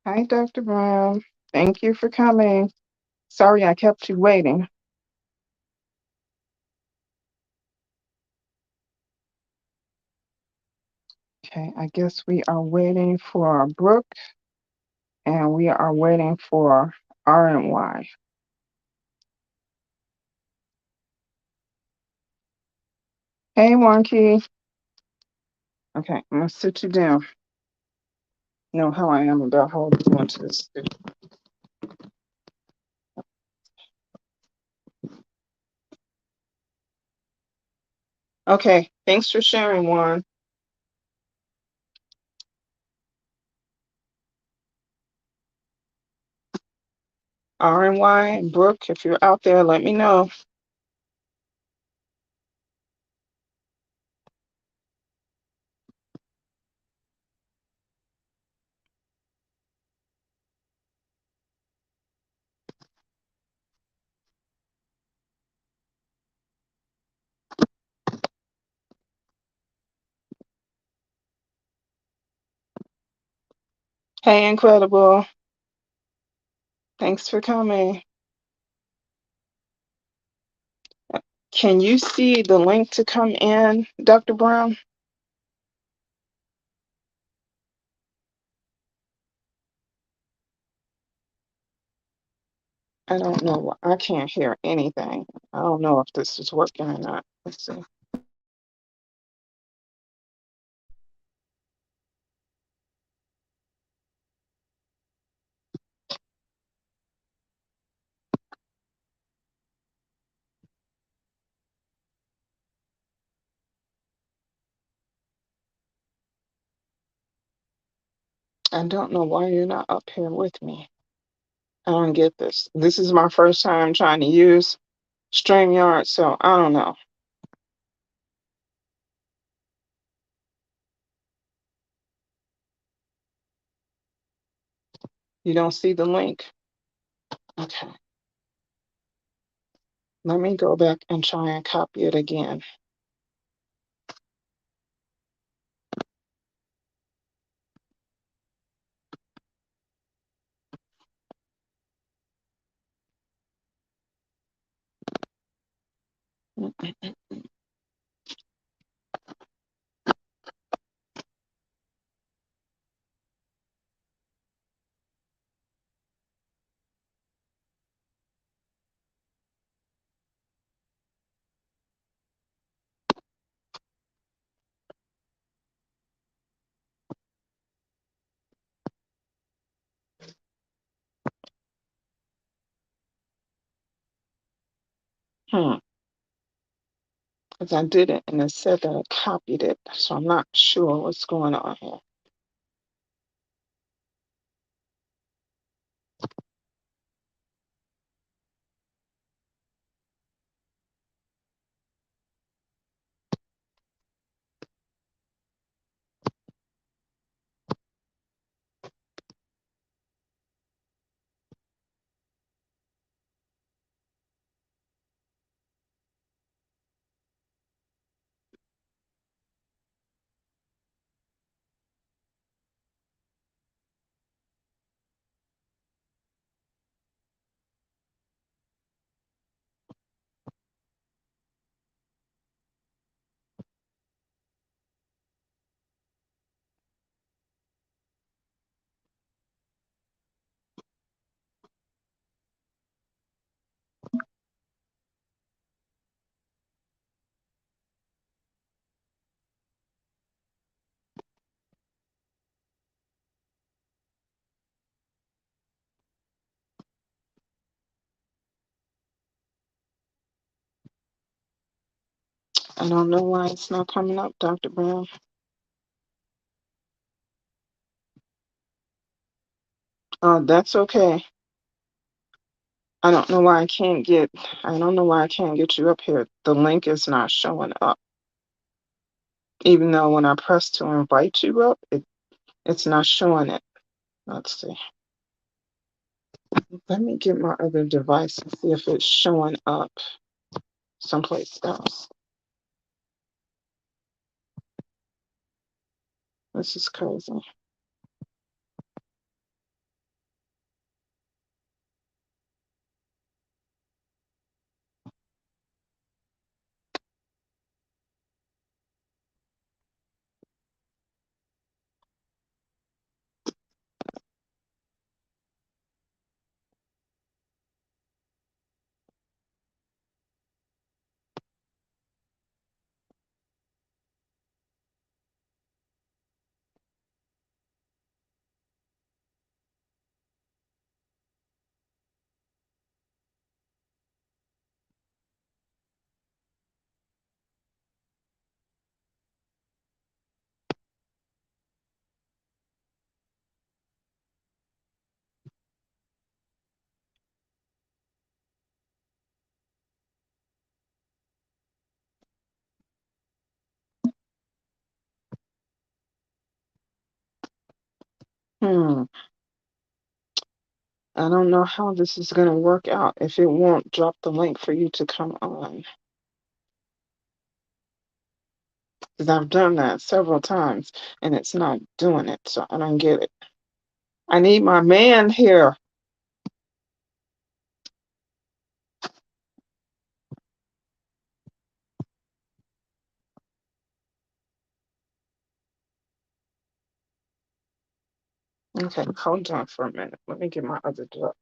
Hi, Dr. Brown. Thank you for coming. Sorry I kept you waiting. Okay, I guess we are waiting for Brooke and we are waiting for R&Y. Hey, Wonky. Okay, I'm gonna sit you down. You know how I am about holding on to this. Okay, thanks for sharing, Juan. R&Y and Brooke, if you're out there, let me know. Hey, Incredible. Thanks for coming. Can you see the link to come in, Dr. Brown? I don't know. I can't hear anything. I don't know if this is working or not. Let's see. I don't know why you're not up here with me. I don't get this. This is my first time trying to use StreamYard, so I don't know. You don't see the link? Okay. Let me go back and try and copy it again. Hmm. Because I did it and it said that I copied it, so I'm not sure what's going on here. I don't know why it's not coming up, Dr. Brown. That's okay. I don't know why I don't know why I can't get you up here. The link is not showing up. Even though when I press to invite you up, it's not showing it. Let's see. Let me get my other device and see if it's showing up someplace else. This is crazy. Hmm. I don't know how this is going to work out if it won't drop the link for you to come on. Because I've done that several times and it's not doing it, so I don't get it. I need my man here. Okay, hold on for a minute. Let me get my other drug.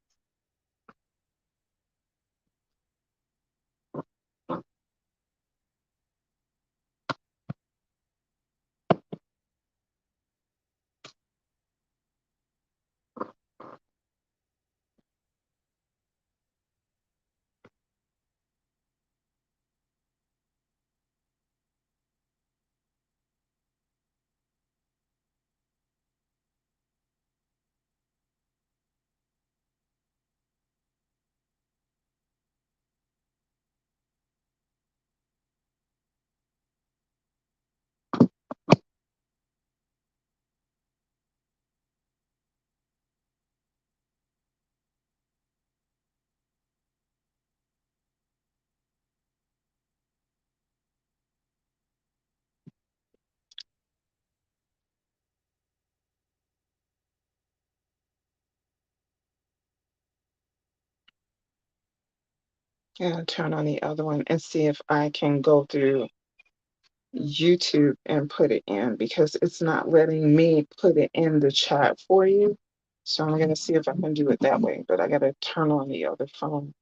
And turn on the other one and see if I can go through YouTube and put it in because it's not letting me put it in the chat for you. So I'm gonna see if I can do it that way, but I gotta turn on the other phone.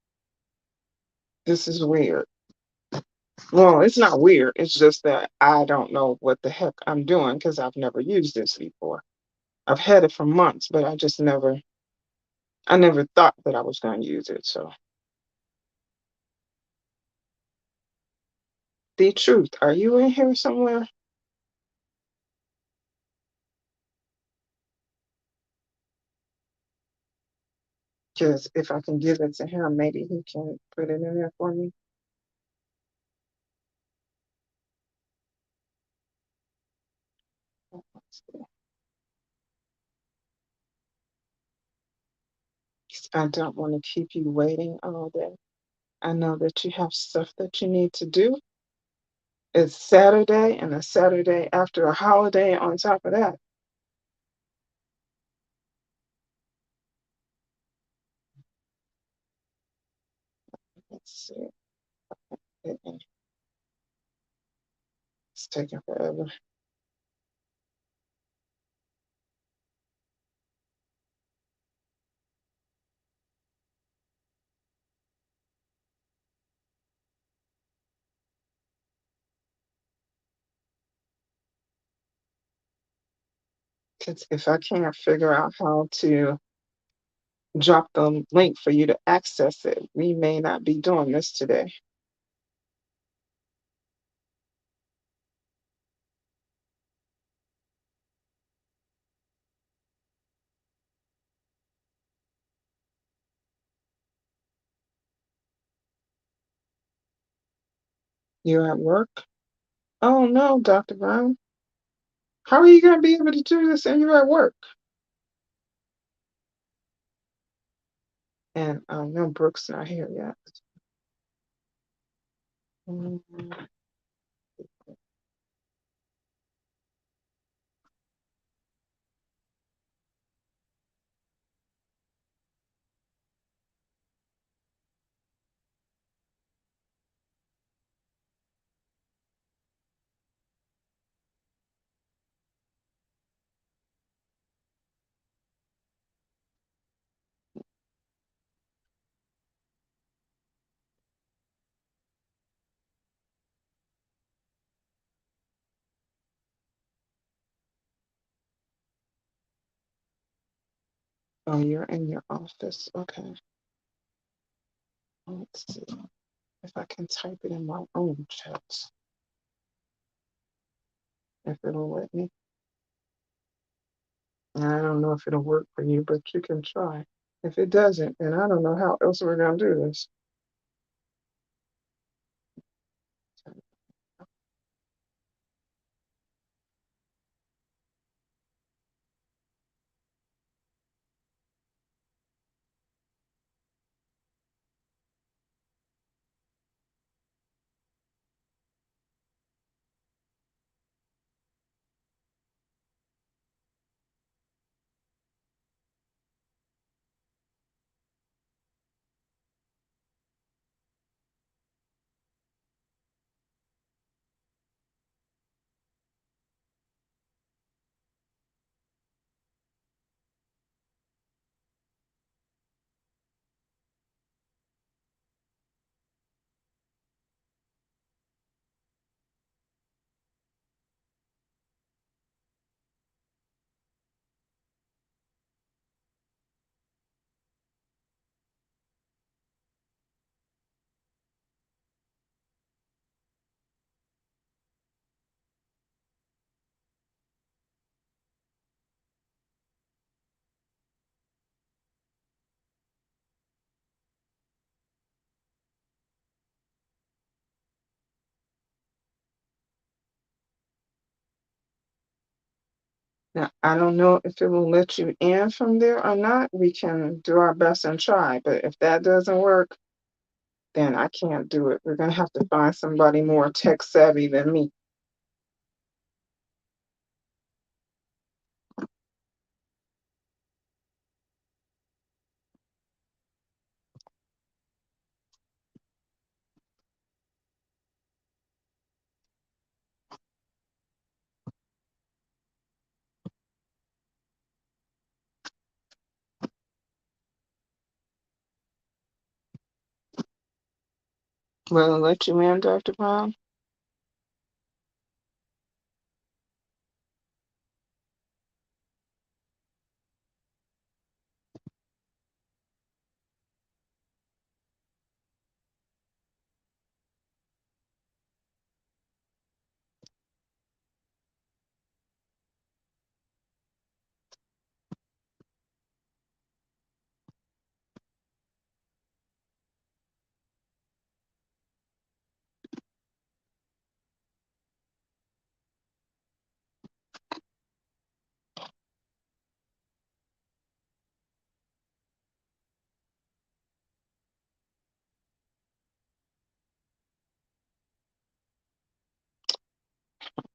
This is weird. Well, it's not weird. It's just that I don't know what the heck I'm doing because I've never used this before. I've had it for months, but I never thought that I was going to use it. So the truth, are you in here somewhere? Because if I can give it to him, maybe he can put it in there for me. Let's see. I don't want to keep you waiting all day. I know that you have stuff that you need to do. It's Saturday and a Saturday after a holiday on top of that. Let's see. It's taking forever. Because if I can't figure out how to drop the link for you to access it, we may not be doing this today. You're at work? Oh no, Dr. Brown. How are you going to be able to do this and you're at work? And no, Brooke's not here yet. Mm, oh, you're in your office. Okay. Let's see if I can type it in my own chat. If it'll let me. I don't know if it'll work for you, but you can try. If it doesn't, then I don't know how else we're going to do this. Now, I don't know if it will let you in from there or not. We can do our best and try, but if that doesn't work, then I can't do it. We're gonna have to find somebody more tech savvy than me. Will it let you in, Dr. Brown?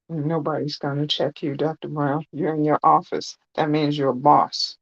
Nobody's gonna check you, Dr. Brown. You're in your office. That means you're a boss.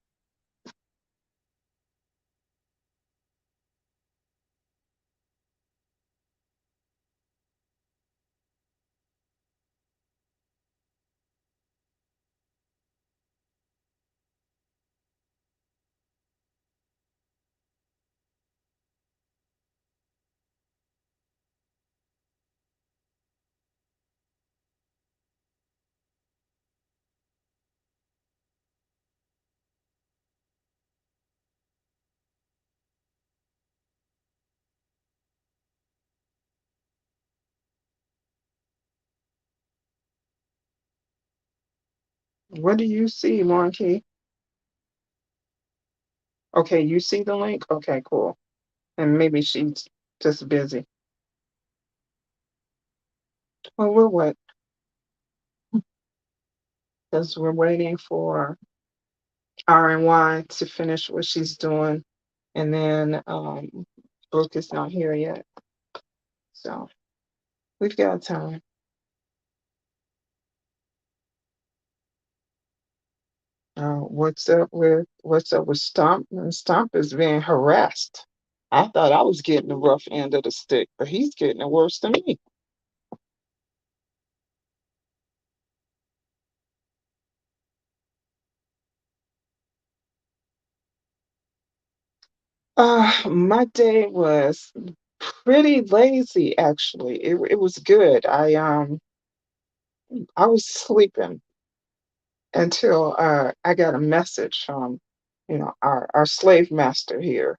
What do you see, Marquis? Okay, you see the link? Okay, cool. And maybe she's just busy. Well, we're what? Because we're waiting for RNY to finish what she's doing. And then Brooke is not here yet. So we've got time. What's up with Stomp? Stomp is being harassed. I thought I was getting the rough end of the stick, but he's getting it worse than me. My day was pretty lazy actually. It was good. I was sleeping until I got a message from our slave master here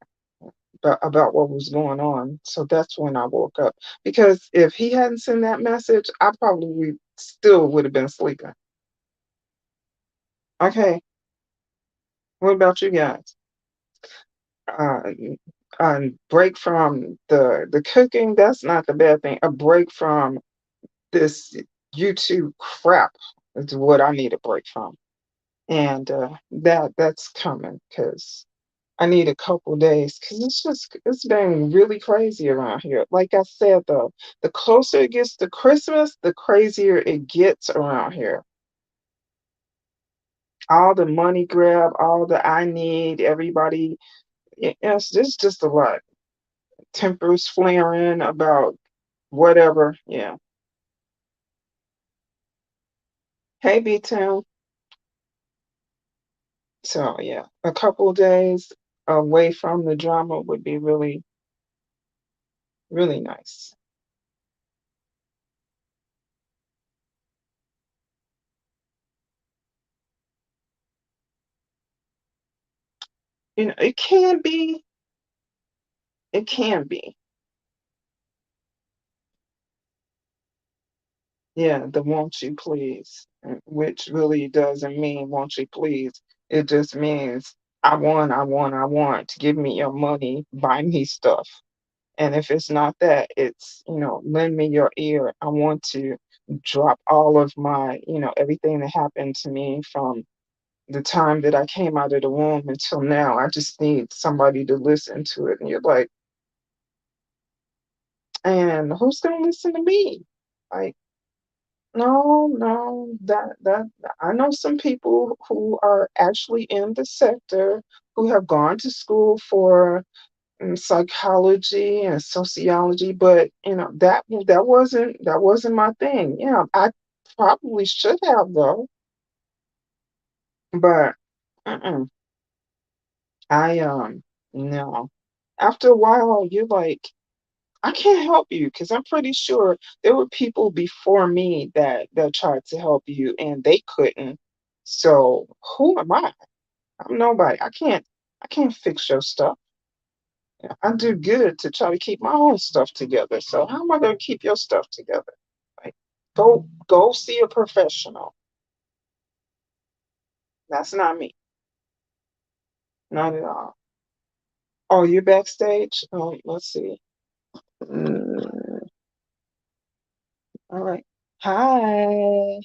about what was going on. So that's when I woke up. Because if he hadn't sent that message, I probably still would have been sleeping. Okay, what about you guys? Uh, break from the cooking. That's not the bad thing. A break from this YouTube crap is what I need a break from, and that's coming because I need a couple days because it's been really crazy around here. Like I said, though, the closer it gets to Christmas, the crazier it gets around here. All the money grab, all the I need, everybody. Yes, there's just a lot. Tempers flaring about whatever. Yeah. Hey, B Town. So yeah, a couple days away from the drama would be really, really nice. It can be. It can be. Yeah, the won't you please, which really doesn't mean won't you please. It just means I want. Give me your money, buy me stuff. And if it's not that, it's, lend me your ear. I want to. drop all of my, everything that happened to me from the time that I came out of the womb until now. I just need somebody to listen to it. And you're like, and who's going to listen to me? Like, no, no, that I know some people who are actually in the sector who have gone to school for psychology and sociology, but that wasn't my thing. Yeah, I probably should have though, but mm-mm, I no. After a while, you're like, I can't help you because I'm pretty sure there were people before me that tried to help you and they couldn't. So who am I? I'm nobody. I can't fix your stuff. I do good to try to keep my own stuff together. So how am I going to keep your stuff together? Like, go see a professional. That's not me. Not at all. Oh, you're backstage. Let's see. Mm, all right. Hi.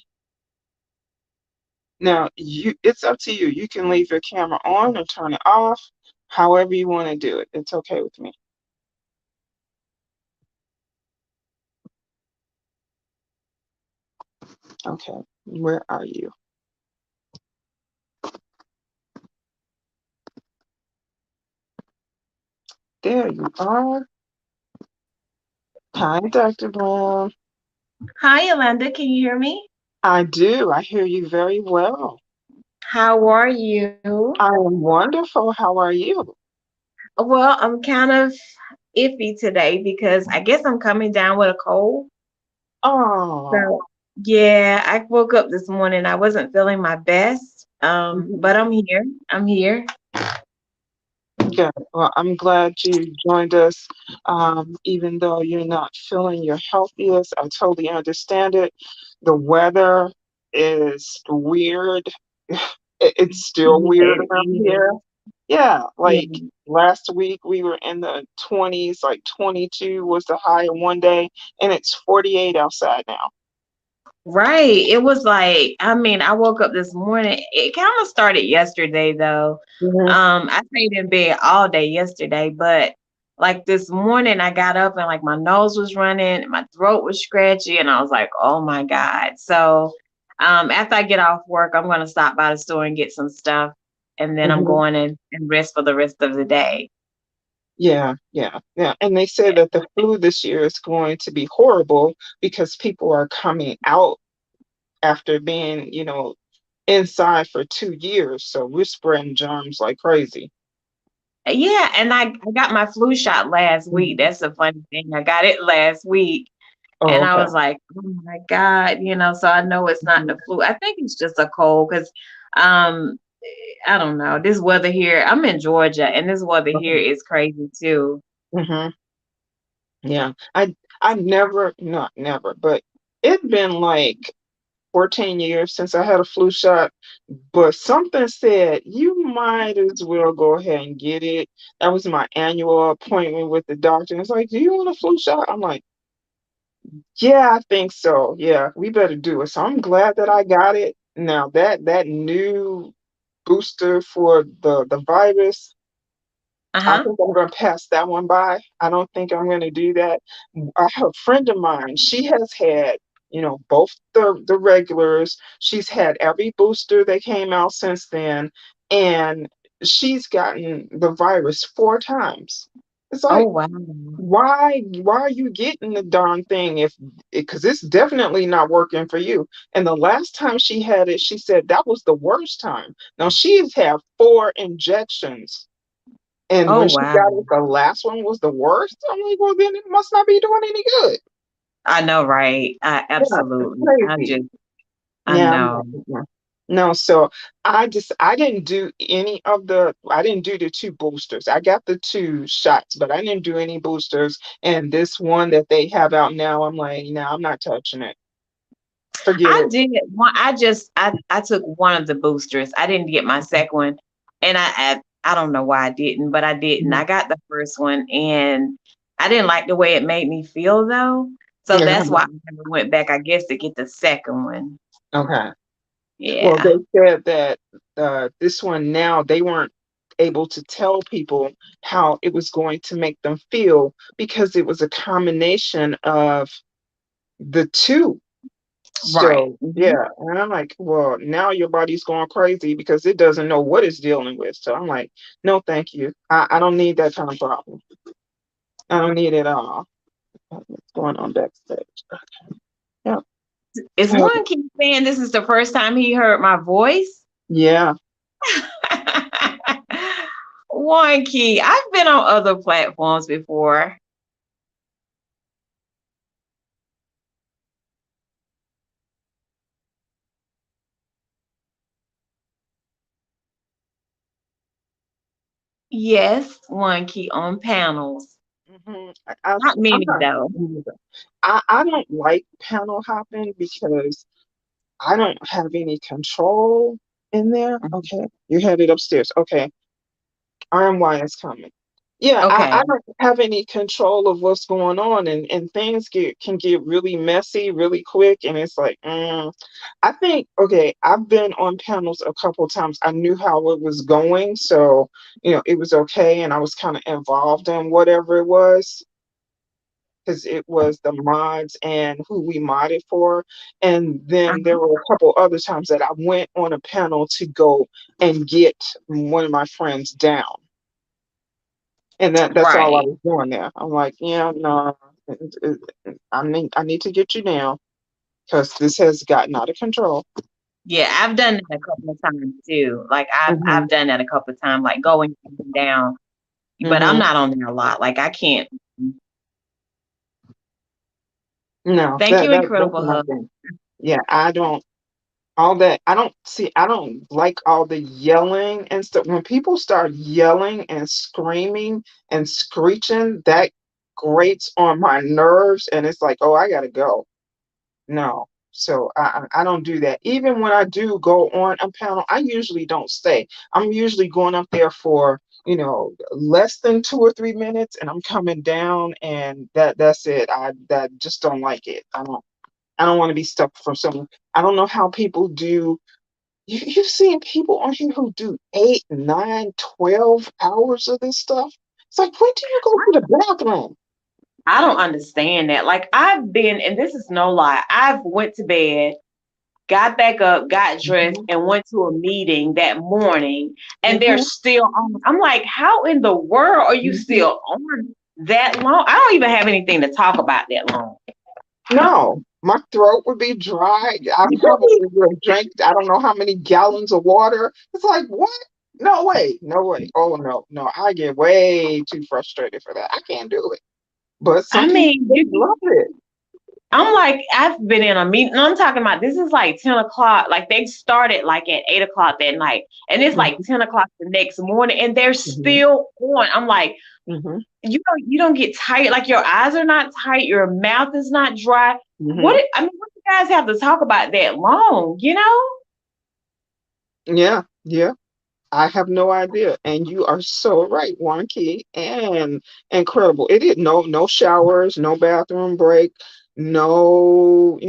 Now it's up to you. You can leave your camera on or turn it off, however you want to do it. It's okay with me. Okay. Where are you? There you are. Hi, Dr. Brown. Hi, Yolanda. Can you hear me? I do. I hear you very well. How are you? I am wonderful. How are you? Well, I'm kind of iffy today because I guess I'm coming down with a cold. Oh, So, yeah, I woke up this morning. I wasn't feeling my best. mhm. But I'm here. I'm here. Good. Well, I'm glad you joined us. Even though you're not feeling your healthiest, I totally understand it. The weather is weird. It's still Yeah, weird it around here. is. Yeah, like Yeah. last week we were in the 20s, like 22 was the high in one day, and it's 48 outside now. Right. It was like, I mean, I woke up this morning. It kind of started yesterday though. Hmm. I stayed in bed all day yesterday, but like this morning I got up and like my nose was running, my throat was scratchy, and I was like, oh my God. So after I get off work, I'm gonna stop by the store and get some stuff, and then I'm Hmm. going and rest for the rest of the day. Yeah, yeah, yeah. And they say that the food this year is going to be horrible because people are coming out after being, inside for 2 years. So we're spreading germs like crazy. Yeah, and I got my flu shot last week. Mhm. That's the funny thing. I got it last week. Oh, And I okay. was like, "Oh my God," so I know it's not the flu. I think it's just a cold because um I don't know. This weather here, I'm in Georgia and this weather here is crazy too. Hmm. Yeah. I never, not never, but it's been like 14 years since I had a flu shot, but something said you might as well go ahead and get it. That was my annual appointment with the doctor. And it's like, do you want a flu shot? I'm like, yeah, I think so. Yeah, we better do it. So I'm glad that I got it. Now that new booster for the virus, I Uh-huh. think I'm going to pass that one by. I don't think I'm going to do that. I have a friend of mine. She has had, both the regulars. She's had every booster that came out since then, and she's gotten the virus 4 times. It's Oh like, wow. why are you getting the darn thing if because it's definitely not working for you? And the last time she had it, she said that was the worst time. Now she's had 4 injections, and Oh when she wow. got it, the last one was the worst. I'm like, well, then it must not be doing any good. I know, right? I Yeah, it's absolutely. crazy. I Yeah, I'm know. like, no. So I didn't do the 2 boosters. I got the 2 shots, but I didn't do any boosters. And this one that they have out now, I'm like, no, I'm not touching it. Forget I it. did one. I took one of the boosters. I didn't get my second one, and I don't know why I didn't, but I didn't. Mhm. I got the first one, and I didn't like the way it made me feel though. So that's Mhm. why I never went back, I guess, to get the second one. Okay. Well, Yeah. they said that this one now they weren't able to tell people how it was going to make them feel because it was a combination of the two. Right. So yeah, and I'm like, well, now your body's going crazy because it doesn't know what it's dealing with. So I'm like, no, thank you. I don't need that kind of problem. I don't need it all. What's going on backstage? Yeah. Is Oh, one keep saying this is the first time he heard my voice? yeah. One key. I've been on other platforms before. Yes, one key on panels. Not I'm many not. though. I don't like panel hopping because I don't have any control in there. Mhm. Okay, you had it upstairs. Okay, RMY is coming. Yeah, I Okay. don't have any control of what's going on, and things can get really messy really quick, and it's like, I think, okay, I've been on panels a couple times. I knew how it was going, so it was okay, and I was kind of involved in whatever it was because it was the mods and who we modded for. And then there Uh-huh. were a couple other times that I went on a panel to go and get one of my friends down. And that's all I Right. was doing there. I'm like, yeah, no, I need to get you down because this has gotten out of control. Yeah, I've done that a couple of times too. Like I've Hmm. done that a couple of times, like going up and down. But I'm Hmm. not on there a lot. Like I can't. No, Thank that, you, that that's Incredible my Hub. thing. Yeah, I don't all that I don't like all the yelling and stuff. When people start yelling and screaming and screeching, that grates on my nerves and it's like, oh, I gotta go. No. So I don't do that. Even when I do go on a panel, I usually don't stay. I'm usually going up there for, less than 2 or 3 minutes and I'm coming down and that's it. I that just don't like it. I don't want to be stuck for some. I don't know how people do. You've seen people on here who do 8, 9, 12 hours of this stuff. It's like, when do you go to the bathroom? I don't understand that. Like I've been, and this is no lie. I've went to bed, got back up, got dressed, Hmm. and went to a meeting that morning, and they're Hmm. still on. I'm like, how in the world are you Hmm. still on that long? I don't even have anything to talk about that long. No, my throat would be dry. I probably would have drank, I don't know how many gallons of water. It's like, what? No way. No way. Oh, no, no. I get way too frustrated for that. I can't do it. But some I people, mean, they love it. I'm like, I've been in a meeting. No, I'm talking about this is like 10 o'clock. Like they started like at 8 o'clock that night. And it's like Hmm. 10 o'clock the next morning and they're Hmm. still on. I'm like, Hmm. you don't get tired. Like your eyes are not tight, your mouth is not dry. Hmm. I mean, what do you guys have to talk about that long? Yeah, yeah. I have no idea. And you are so right, One Key. And incredible. It is no showers, no bathroom break, no,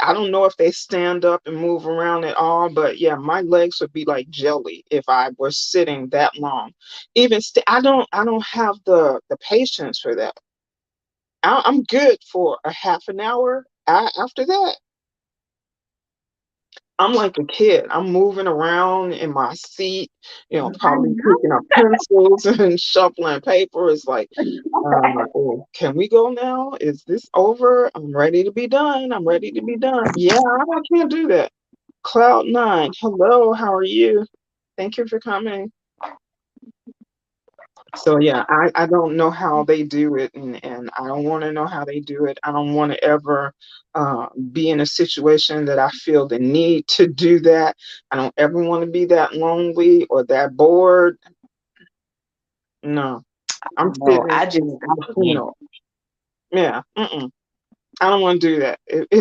I don't know if they stand up and move around at all, but yeah, my legs would be like jelly if I was sitting that long. I don't have the patience for that. I'm good for a half an hour. After that, I'm like a kid. I'm moving around in my seat, I probably picking know. up pencils and shuffling paper. It's like, oh, can we go now? Is this over? I'm ready to be done. I'm ready to be done. Yeah, I can't do that. Cloud nine. Hello, how are you? Thank you for coming. So yeah, I don't know how they do it, and I don't want to know how they do it. I don't want to ever be in a situation that I feel the need to do that. I don't ever want to be that lonely or that bored. No, I'm No, sitting I just in, I can't. yeah. I don't want to do that.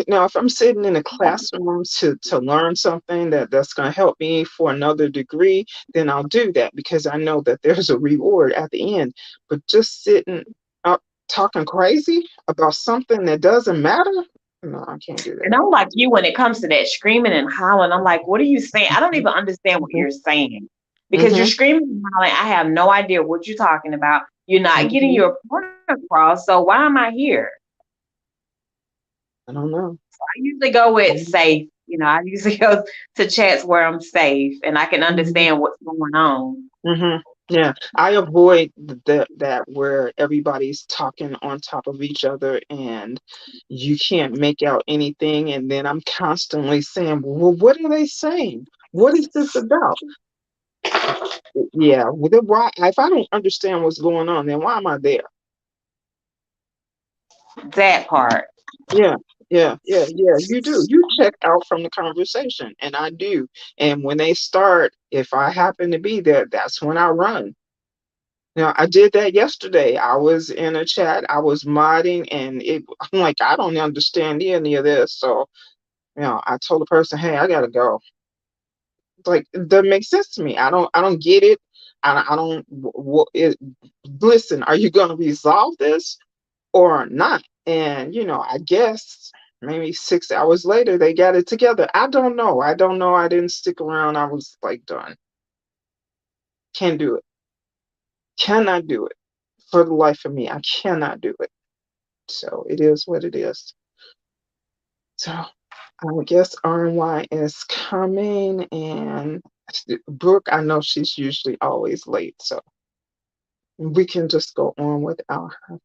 Now, if I'm sitting in a classroom to learn something that's going to help me for another degree, then I'll do that because I know that there's a reward at the end. But just sitting up. talking crazy about something that doesn't matter. No, I can't do And that. I'm like you when it comes to that screaming and hollering. I'm like, what are you saying? I don't Mhm. even understand what Mhm. you're saying because you're Mhm. screaming and hollering. I have no idea what you're talking about. You're not getting Mhm. your point across. So why am I here? I don't know. I usually go with safe. I usually go to chats where I'm safe and I can Mhm. understand what's going on. Yeah, I avoid that where everybody's talking on top of each other and you can't make out anything, and then I'm constantly saying, "Well, what are they saying? What is this about?" Yeah, well, then why? If I don't understand what's going on, then why am I there? That part. Yeah, yeah. You do. You check out from the conversation, and I do. And when they start, if I happen to be there, that's when I run. Now, I did that yesterday. I was in a chat, I was modding, and I'm like, I don't understand any of this. So, I told the person, hey, I gotta go. It's like, it doesn't make sense to me. I don't get it. I don't, listen, are you gonna resolve this or not? And, I guess maybe 6 hours later, they got it together. I don't know. I don't know. I didn't stick around. I was like, done. Can't do it. Cannot do it. For the life of me, I cannot do it. So it is what it is. So I guess RNY is coming, and Brooke, I know she's usually always late, so we can just go on without her.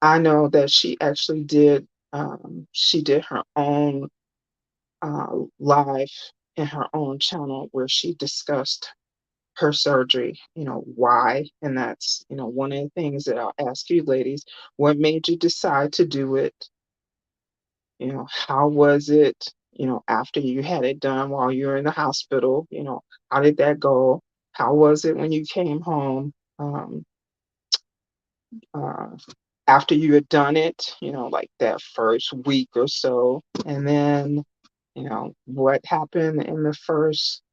I know that she did her own live in her own channel where she discussed her surgery, why, and that's, one of the things that I'll ask you ladies, what made you decide to do it? How was it, after you had it done while you were in the hospital? How did that go? How was it when you came home, uh, after you had done it, like that first week or so? And then, what happened in the first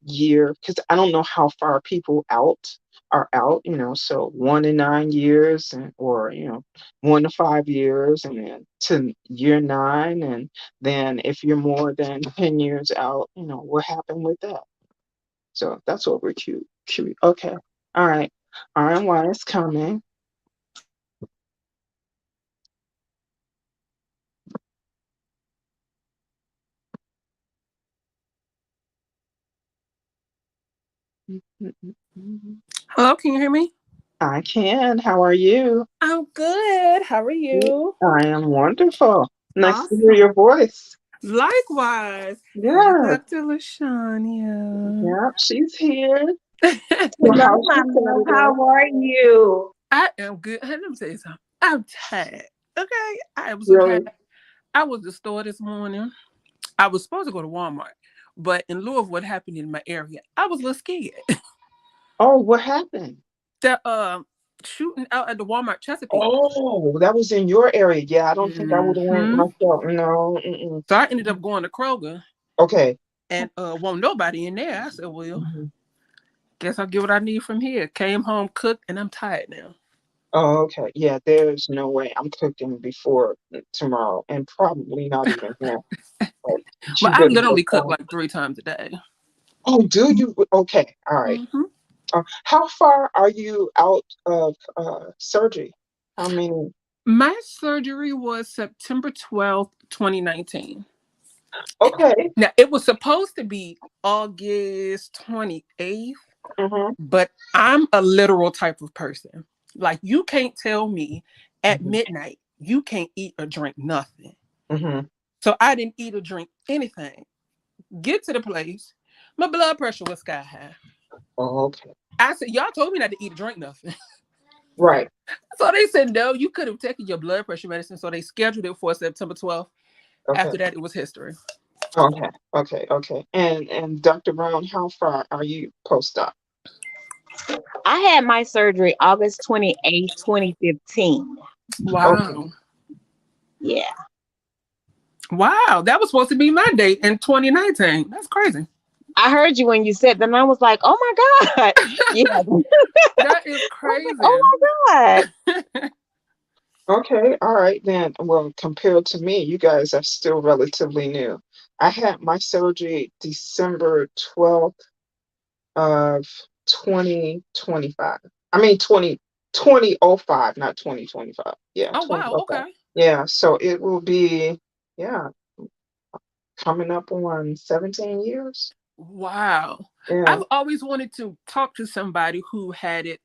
year, because I don't know how far people are out, so 1 to 9 years, or 1 to 5 years, and then to year nine, and then if you're more than 10 years out, what happened with that? So that's what we're cute. Okay, all right. RNY is coming. Hello, can you hear me? I can. How are you? I'm good. How are you? I am wonderful. Nice to hear your Awesome. voice. Likewise. Hey, Yeah, Dr. LaShania. yeah, she's here. So Hello, how's my your love. Saturday? How are you? I am good. Hey, let me tell you something. I'm tired. Okay. I am so tired. Really? I was at the store this morning. I was supposed to go to Walmart, but in lieu of what happened in my area, I was a little scared. Oh, what happened? The shooting out at the Walmart Chesapeake. Oh, that was in your area. Yeah, I don't think I would have went Hmm. myself. No. Mm-mm. So I ended up going to Kroger Okay. and won't nobody in there. I said, well, Mhm. guess I'll get what I need from here. Came home, cooked, and I'm tired now. Oh, okay. Yeah, there's no way I'm cooking before tomorrow, and probably not even now. Like, But you I better get literally cook on. like 3 times a day. Oh, do you? Okay. All right. Hmm. How far are you out of surgery? How many? My surgery was September 12th, 2019. Okay. Now, it was supposed to be August 28th, Mm-hmm. but I'm a literal type of person. Like, you can't tell me at Mm-hmm. midnight you can't eat or drink nothing. Mm-hmm. So I didn't eat or drink anything. Get to the place, my blood pressure was sky high. Oh, okay. I said, y'all told me not to eat or drink nothing. Right. So they said, no, you could have taken your blood pressure medicine. So they scheduled it for September 12th. Okay. After that, it was history. Okay, okay. And Dr. Brown, how far are you post-op? I had my surgery August 28th, 2015. Okay. Wow. Yeah. Wow. That was supposed to be my date in 2019. That's crazy. I heard you when you said that, and I was like, "Oh my god!" Yeah, I was That is like, crazy. "Oh my god!" Okay, all right then. Well, compared to me, you guys are still relatively new. I had my surgery December 12th of 2025. I mean 2005, not 2025. Yeah, Oh wow. 2005. Okay. Yeah, so it will be, yeah, coming up on 17 years. Wow. Yeah. I've always wanted to talk to somebody who had it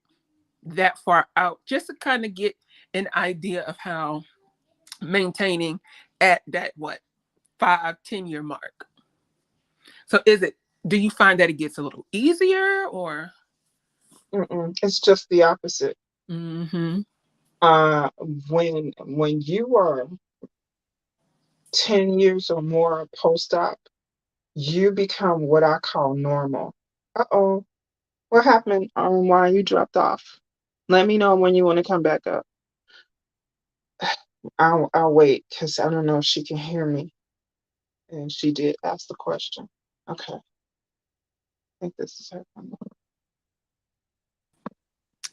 that far out, just to kind of get an idea of how maintaining at that what 5, 10 year mark. So is it? Do you find that it gets a little easier or? Mm-mm. It's just the opposite. Mm-hmm. Uh, when you are 10 years or more post-op, you become what I call normal. Uh-oh. What happened? Why you dropped off? Let me know when you want to come back up. I'll wait because I don't know if she can hear me. And she did ask the question. Okay. I think this is her.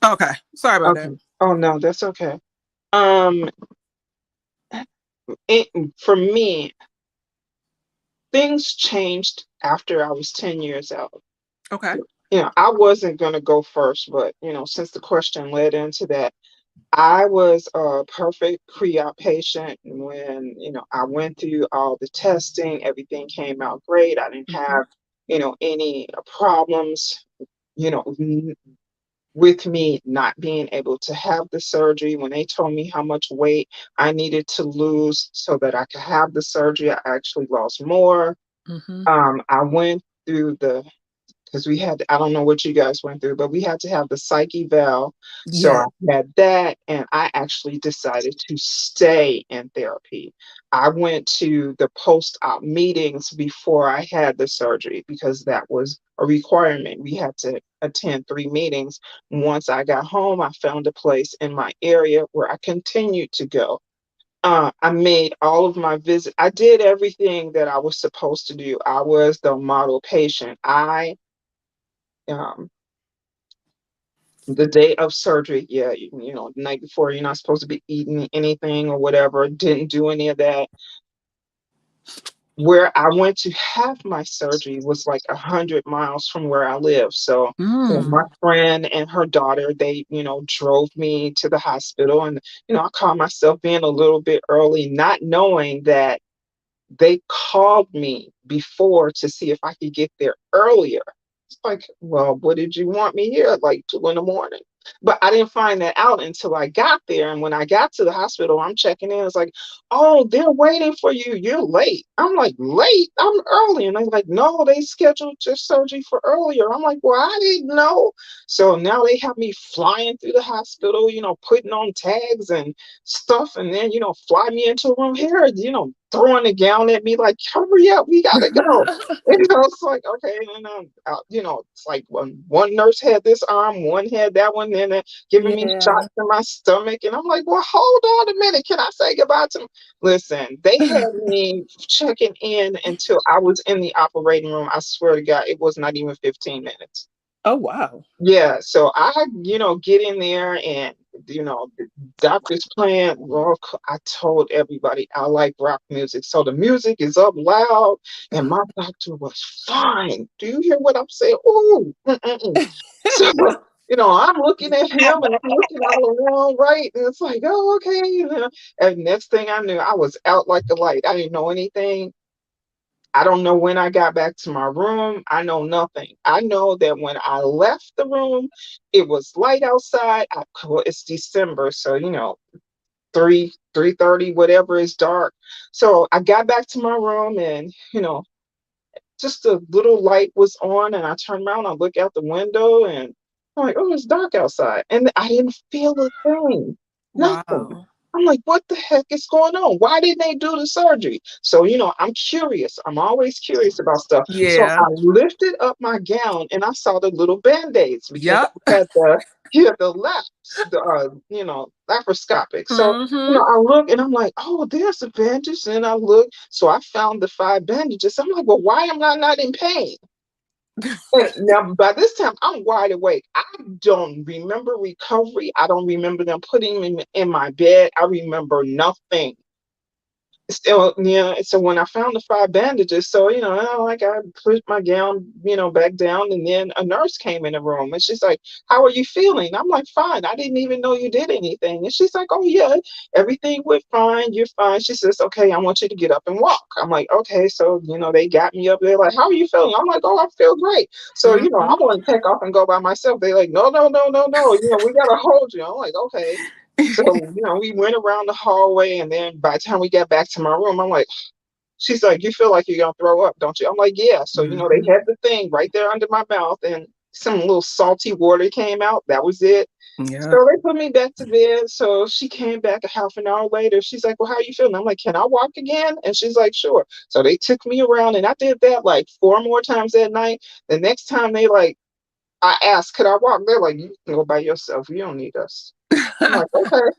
Okay. Sorry about that. Okay. Oh no, that's okay. Um, it, for me, things changed after I was 10 years out. Okay. I wasn't going to go first, but, since the question led into that, I was a perfect pre-op patient when, I went through all the testing, everything came out great. I didn't Mm-hmm. have, any problems, with me not being able to have the surgery. When they told me how much weight I needed to lose so that I could have the surgery, I actually lost more. Mm-hmm. I went through the because we had, I don't know what you guys went through, but we had to have the psych eval. So I Yeah. had that, and I actually decided to stay in therapy. I went to the post-op meetings before I had the surgery because that was a requirement. We had to attend 3 meetings. Once I got home, I found a place in my area where I continued to go. I made all of my visits. I did everything that I was supposed to do. I was the model patient. Um, the day of surgery, yeah, the night before, you're not supposed to be eating anything or whatever. Didn't do any of that. Where I went to have my surgery was like 100 miles from where I live. So, my Mm. friend and her daughter, they, drove me to the hospital, and I caught myself being a little bit early, not knowing that they called me before to see if I could get there earlier. It's like, well, what did you want me here at like 2 in the morning? But I didn't find that out until I got there. And when I got to the hospital, I'm checking in. It's like, oh, they're waiting for you. You're late. I'm like, late? I'm early. And they're like, no, they scheduled your surgery for earlier. I'm like, well, I didn't know. So now they have me flying through the hospital, putting on tags and stuff, and then fly me into a room here, throwing a gown at me like, hurry up, we gotta go. It's like, okay. And it's like one nurse had this arm, one had that one, and giving me Yeah. shots in my stomach, and I'm like, well, hold on a minute, can I say goodbye to them? Listen, they had me checking in until I was in the operating room. I swear to God, it was not even 15 minutes. Oh wow. Yeah, so I, get in there, and the doctor's playing rock. I told everybody I like rock music, so the music is up loud, and my doctor was fine. Do you hear what I'm saying? Ooh, mm-mm-mm. So I'm looking at him, and I'm looking all around, right, and it's like, oh, okay. And next thing I knew, I was out like a light. I didn't know anything. I don't know when I got back to my room. I know nothing. I know that when I left the room, it was light outside. Well, it's December, so 3:30, whatever is dark. So I got back to my room, and just a little light was on, and I turned around, I look out the window, and I'm like, oh, it's dark outside. And I didn't feel a thing. Nothing. Wow. I'm like, what the heck is going on? Why didn't they do the surgery? So, I'm curious. I'm always curious about stuff. So I Yeah. lifted up my gown, and I saw the little band-aids because Yep. I had the laps, laparoscopic. So Mm-hmm. I look, and I'm like, oh, there's a bandage. And I look, so I found the 5 bandages. I'm like, well, why am I not in pain? And now by this time I'm wide awake. I don't remember recovery. I don't remember them putting me in my bed. I remember nothing. So yeah, so when I found the 5 bandages, so like I put my gown, back down, and then a nurse came in the room, and she's like, "How are you feeling?" I'm like, "Fine. I didn't even know you did anything." And she's like, "Oh yeah, everything went fine. You're fine." She says, "Okay, I want you to get up and walk." I'm like, "Okay." So they got me up there, like, "How are you feeling?" I'm like, "Oh, I feel great." So I Mm-hmm. want to take off and go by myself. They're like, "No, no, no, no, no. We gotta hold you." I'm like, "Okay." So, we went around the hallway, and then by the time we got back to my room, I'm like, she's like, "You feel like you're gonna throw up, don't you?" I'm like, "Yeah." So, they Mm-hmm. had the thing right there under my mouth, and some little salty water came out. That was it. Yeah. So they put me back to bed. So she came back a half an hour later. She's like, "Well, how are you feeling?" I'm like, "Can I walk again?" And she's like, "Sure." So they took me around, and I did that like 4 more times that night. The next time I asked, "Could I walk?" They're like, "You can go by yourself. You don't need us." I'm like, "Okay."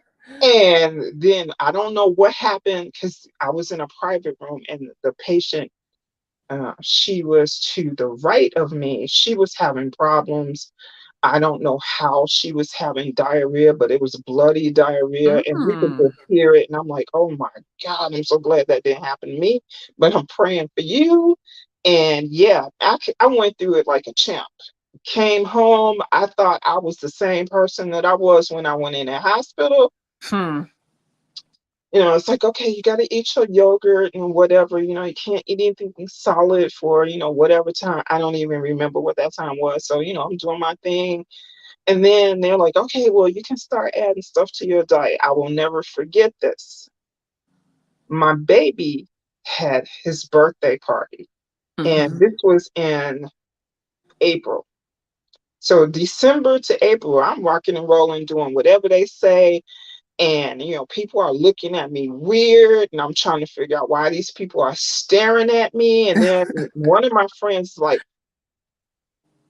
And then I don't know what happened because I was in a private room, and the patient, she was to the right of me. She was having problems. I don't know how she was having diarrhea, but it was bloody diarrhea, and you could Mm. just hear it. And I'm like, "Oh my God, I'm so glad that didn't happen to me." But I'm praying for you. And yeah, I went through it like a champ. Came home, I thought I was the same person that I was when I went in the hospital. Hmm. It's like, okay, you got to eat your yogurt and whatever. You can't eat anything solid for, whatever time. I don't even remember what that time was. So, I'm doing my thing. And then they're like, okay, well, you can start adding stuff to your diet. I will never forget this. My baby had his birthday party, and Mm-hmm. this was in April. So, December to April, I'm rocking and rolling, doing whatever they say. And people are looking at me weird, and I'm trying to figure out why these people are staring at me. And then one of my friends is like,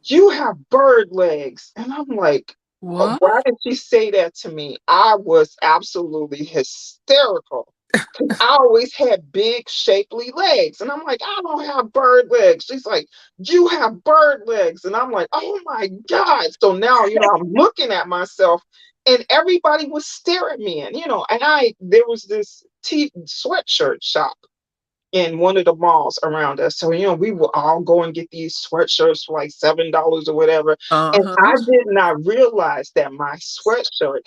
"You have bird legs." And I'm like, "Oh, What? why did she say that to me?" I was absolutely hysterical because I always had big shapely legs, and I'm like, "I don't have bird legs." She's like, "You have bird legs." And I'm like, "Oh my God." So now I'm looking at myself, and everybody was staring at me. And and there was this sweatshirt shop in one of the malls around us. So, we would all go and get these sweatshirts for like $7 or whatever. And Uh-huh. I did not realize that my sweatshirt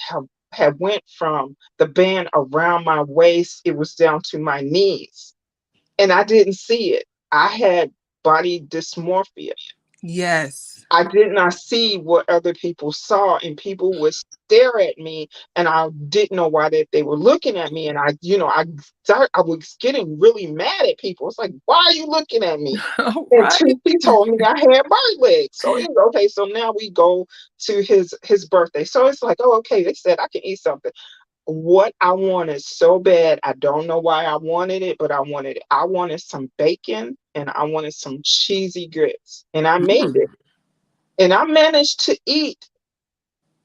had went from the band around my waist, it was down to my knees. And I didn't see it. I had body dysmorphia. Yes. I did not see what other people saw, and people would stare at me, and I didn't know why they were looking at me. And I was getting really mad at people. It's like, "Why are you looking at me?" All And right. he told me I had bird legs. So it was okay. So now we go to his birthday. So it's like, "Oh, okay." They said I can eat something. What I wanted so bad, I don't know why I wanted it, but I wanted it. I wanted some bacon, and I wanted some cheesy grits, and I made Mm. it. And I managed to eat,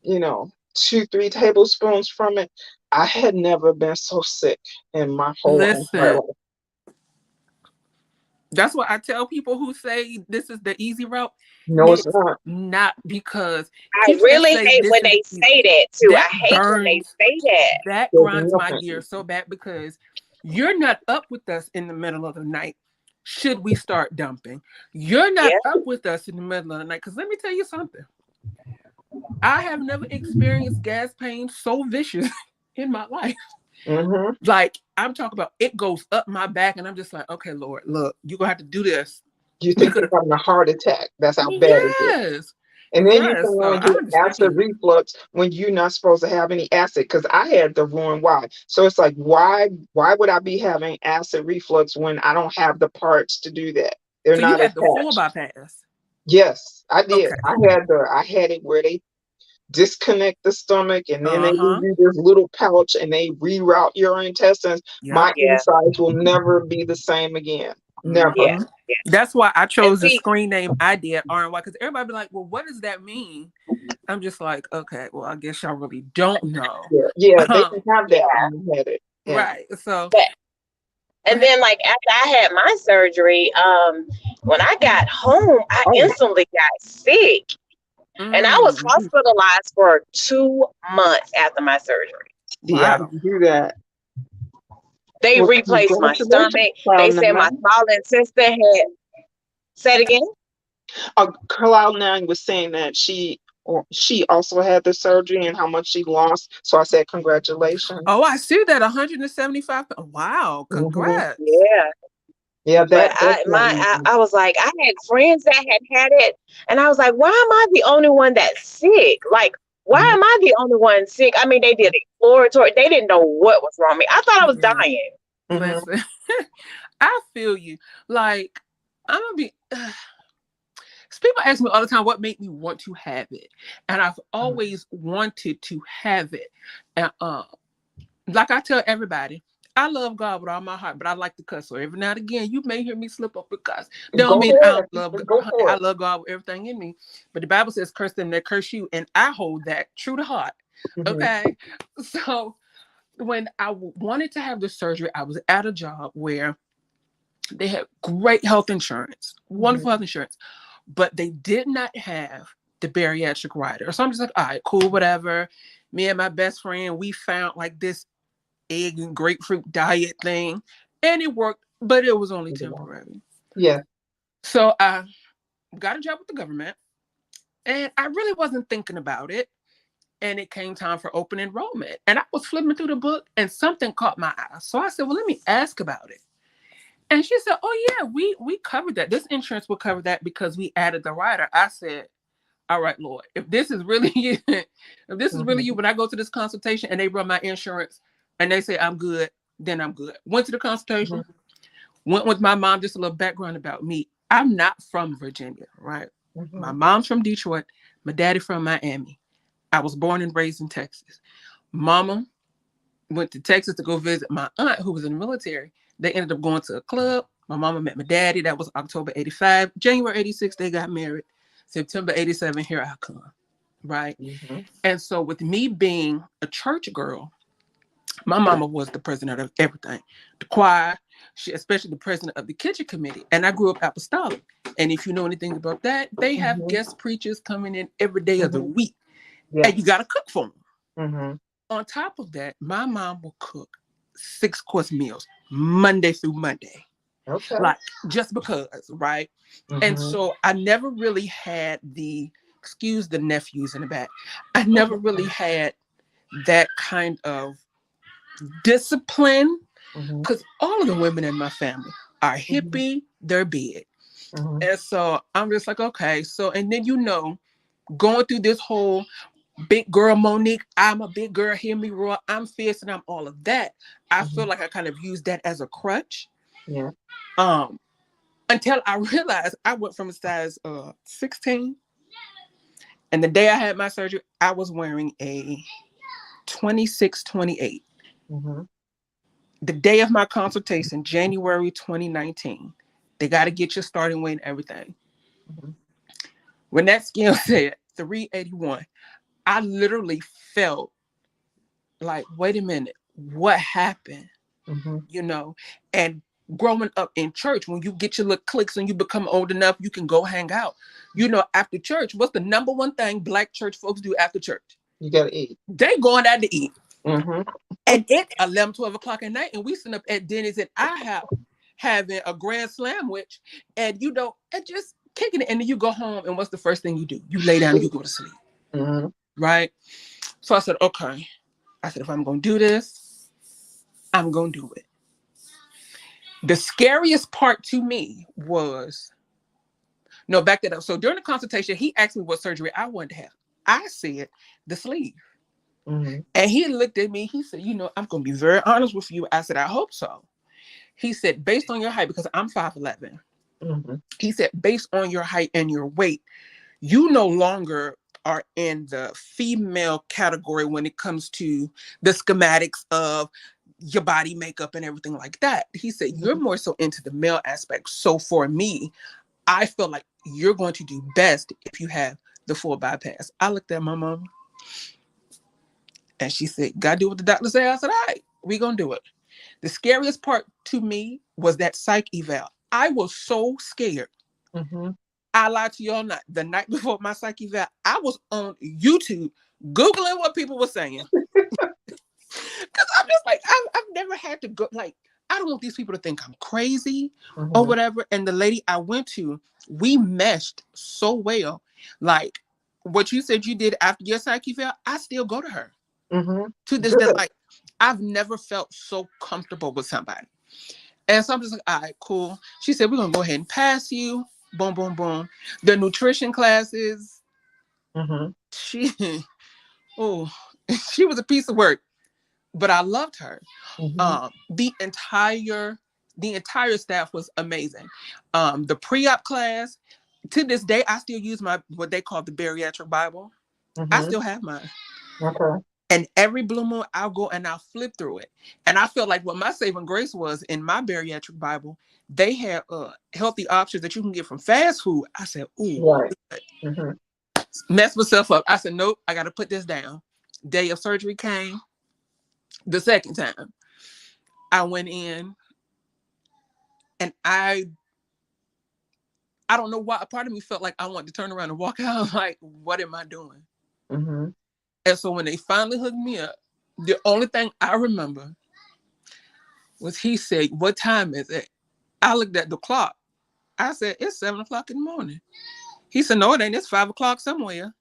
2, 3 tablespoons from it. I had never been so sick in my whole entire Listen, life. that's what I tell people who say this is the easy route. No, it's It's not. not, because I people that really say hate this when is they easy, say that too. I that hate when they burns, say that. that There's grinds my nothing. gears so bad, because you're not up with us in the middle of the night. Should we start dumping? You're not Yeah. up with us in the middle of the night. Because let me tell you something. I have never experienced gas pain so vicious in my life. Hmm. Like, I'm talking about, it goes up my back, and I'm just like, okay, Lord, look, you're gonna have to do this. You think Because you're having a heart attack. That's how bad it is. yes, And then you yes. can So only I get acid understand. reflux when you're not supposed to have any acid. Because I had the ruin why. So it's like, why would I be having acid reflux when I don't have the parts to do that? They're So you not had the full attached. bypass. Yes, I did. Okay. I had it where they disconnect the stomach, and then they give Uh-huh. you this little pouch, and they reroute your intestines. Yep. My Yeah. insides will never be the same again. Never. Yeah. Hmm. Yeah. That's why I And chose the see, screen name I did, RNY, because everybody be like, well, what does that mean? I'm just like, okay, well, I guess y'all really don't know. Yeah, yeah, they Um, can have that yeah. when you had it. Yeah. right. So But Go And ahead. then like after I had my surgery, when I got home, I Oh, instantly got sick. And I was Mm, hospitalized for 2 months after my surgery. see, I wow. didn't do that. They Well, replaced my congratulations, stomach. They Cloud said my Nine. small intestine had said again. Cloud Nine was saying that she also had the surgery and how much she lost. So I said Oh, congratulations. I see that 175. Wow, Hmm. congrats. Yeah. Yeah, But that's what I was like, I had friends that had it, and I was like, why am I the only one that's sick? Like, why mm-hmm. am I the only one sick? I mean, they did exploratory. They didn't know what was wrong with me. I thought I was Yeah. dying. Hmm. Listen, I feel you. Like, I'm gonna be. People ask me all the time what made me want to have it, and I've always wanted to have it. And like I tell everybody, I love God with all my heart, but I like to cuss. So every now and again, you may hear me slip up because don't Go mean I for don't it. love God. Go Honey, for I it. love God with everything in me. But the Bible says, "Curse them that curse you," and I hold that true to heart. Hmm. Okay, so when I wanted to have the surgery, I was at a job where they had great health insurance, wonderful Hmm. health insurance, but they did not have the bariatric rider. So I'm just like, all right, cool, whatever. Me and my best friend, we found like this egg and grapefruit diet thing, and it worked, but it was only temporary. Yeah. So I got a job with the government, and I really wasn't thinking about it. And it came time for open enrollment, and I was flipping through the book, and something caught my eye. So I said, well, let me ask about it. And she said, "Oh yeah, we covered that. This insurance will cover that because we added the rider." I said, "All right, Lord, if this is really you, if this is really you, Hmm. when I go to this consultation and they run my insurance and they say I'm good, then I'm good." Went to the consultation, went with my mom. Just a little background about me. I'm not from Virginia, right? My Hmm. mom's from Detroit. My daddy from Miami. I was born and raised in Texas. Mama went to Texas to go visit my aunt who was in the military. They ended up going to a club. My mama met my daddy. That was October 85. January 86, they got married. September 87, here I come. Right. Hmm. And so with me being a church girl, my mama was the president of everything. The choir, she especially the president of the kitchen committee. And I grew up apostolic. And if you know anything about that, they have Hmm. guest preachers coming in every day of the Hmm. week. And you Yes. gotta cook for them. Hmm. On top of that, my mom will cook 6 course meals Monday through Monday, Okay. like just because, right? And Hmm. so I never really had the, excuse the nephews in the back, I never really had that kind of discipline Hmm. because all of the women in my family are Hmm. hippie, they're big. Hmm. And so I'm just like, okay. So, and then, going through this whole big girl Monique, I'm a big girl, hear me roar, I'm fierce and I'm all of that. I feel Hmm. like I kind of used that as a crutch. Yeah. Um, until I realized I went from a size 16, and the day I had my surgery, I was wearing a 26, 28. Hmm. The day of my consultation, January 2019, they got to get your starting weight and everything. Hmm. When that scale said 381, I literally felt like, wait a minute, what happened? Hmm. you know, and growing up in church, when you get your little cliques and you become old enough, you can go hang out. After church, what's the number one thing black church folks do after church? You gotta eat. They going out to eat. Hmm. And it's 11, 12 o'clock at night, and we sit up at Denny's and I have having a grand sandwich, and and just kicking it. And then you go home, and what's the first thing you do? You lay down and you go to sleep. Hmm. Right? So I said, okay. I said, if I'm gonna do this, I'm gonna do it. The scariest part to me was no, back that up. So during the consultation, he asked me what surgery I wanted to have. I said the sleeve. Hmm. And he looked at me, he said, I'm gonna be very honest with you. I said, I hope so. He said, based on your height, because I'm 5'11, Hmm. he said, based on your height and your weight, you no longer are in the female category when it comes to the schematics of your body makeup and everything like that. He said, you're more so into the male aspect. So for me, I feel like you're going to do best if you have the full bypass. I looked at my mom and she said, gotta do what the doctor said. I said, all right, we gonna do it. The scariest part to me was that psych eval. I was so scared. Mhm. I lied to y'all not. The night before my psych eval, I was on YouTube Googling what people were saying. Because I'm just like, I've never had to go, like, I don't want these people to think I'm crazy or Mhm. whatever. And the lady I went to, we meshed so well. Like, what you said you did after your psych eval, I still go to her Mhm. to this day. Good. Like, I've never felt so comfortable with somebody. And so I'm just like, all right, cool. She said, we're going to go ahead and pass you. Boom, boom, boom. The nutrition classes, Mhm. she, oh, she was a piece of work, but I loved her. Mhm. The entire staff was amazing. The pre-op class, to this day, I still use my what they call the bariatric Bible. I Mhm. still have mine. Okay. And every blue moon, I'll go and I'll flip through it. And I felt like what my saving grace was in my bariatric Bible, they had healthy options that you can get from fast food. I said, ooh, Right. Mhm. mess myself up. I said, nope, I got to put this down. Day of surgery came the second time. I went in and I don't know why. A part of me felt like I wanted to turn around and walk out. I'm like, what am I doing? Mhm. And so when they finally hooked me up, the only thing I remember was he said, what time is it? I looked at the clock. I said, it's 7 o'clock in the morning. He said, no, it ain't. It's 5 o'clock somewhere.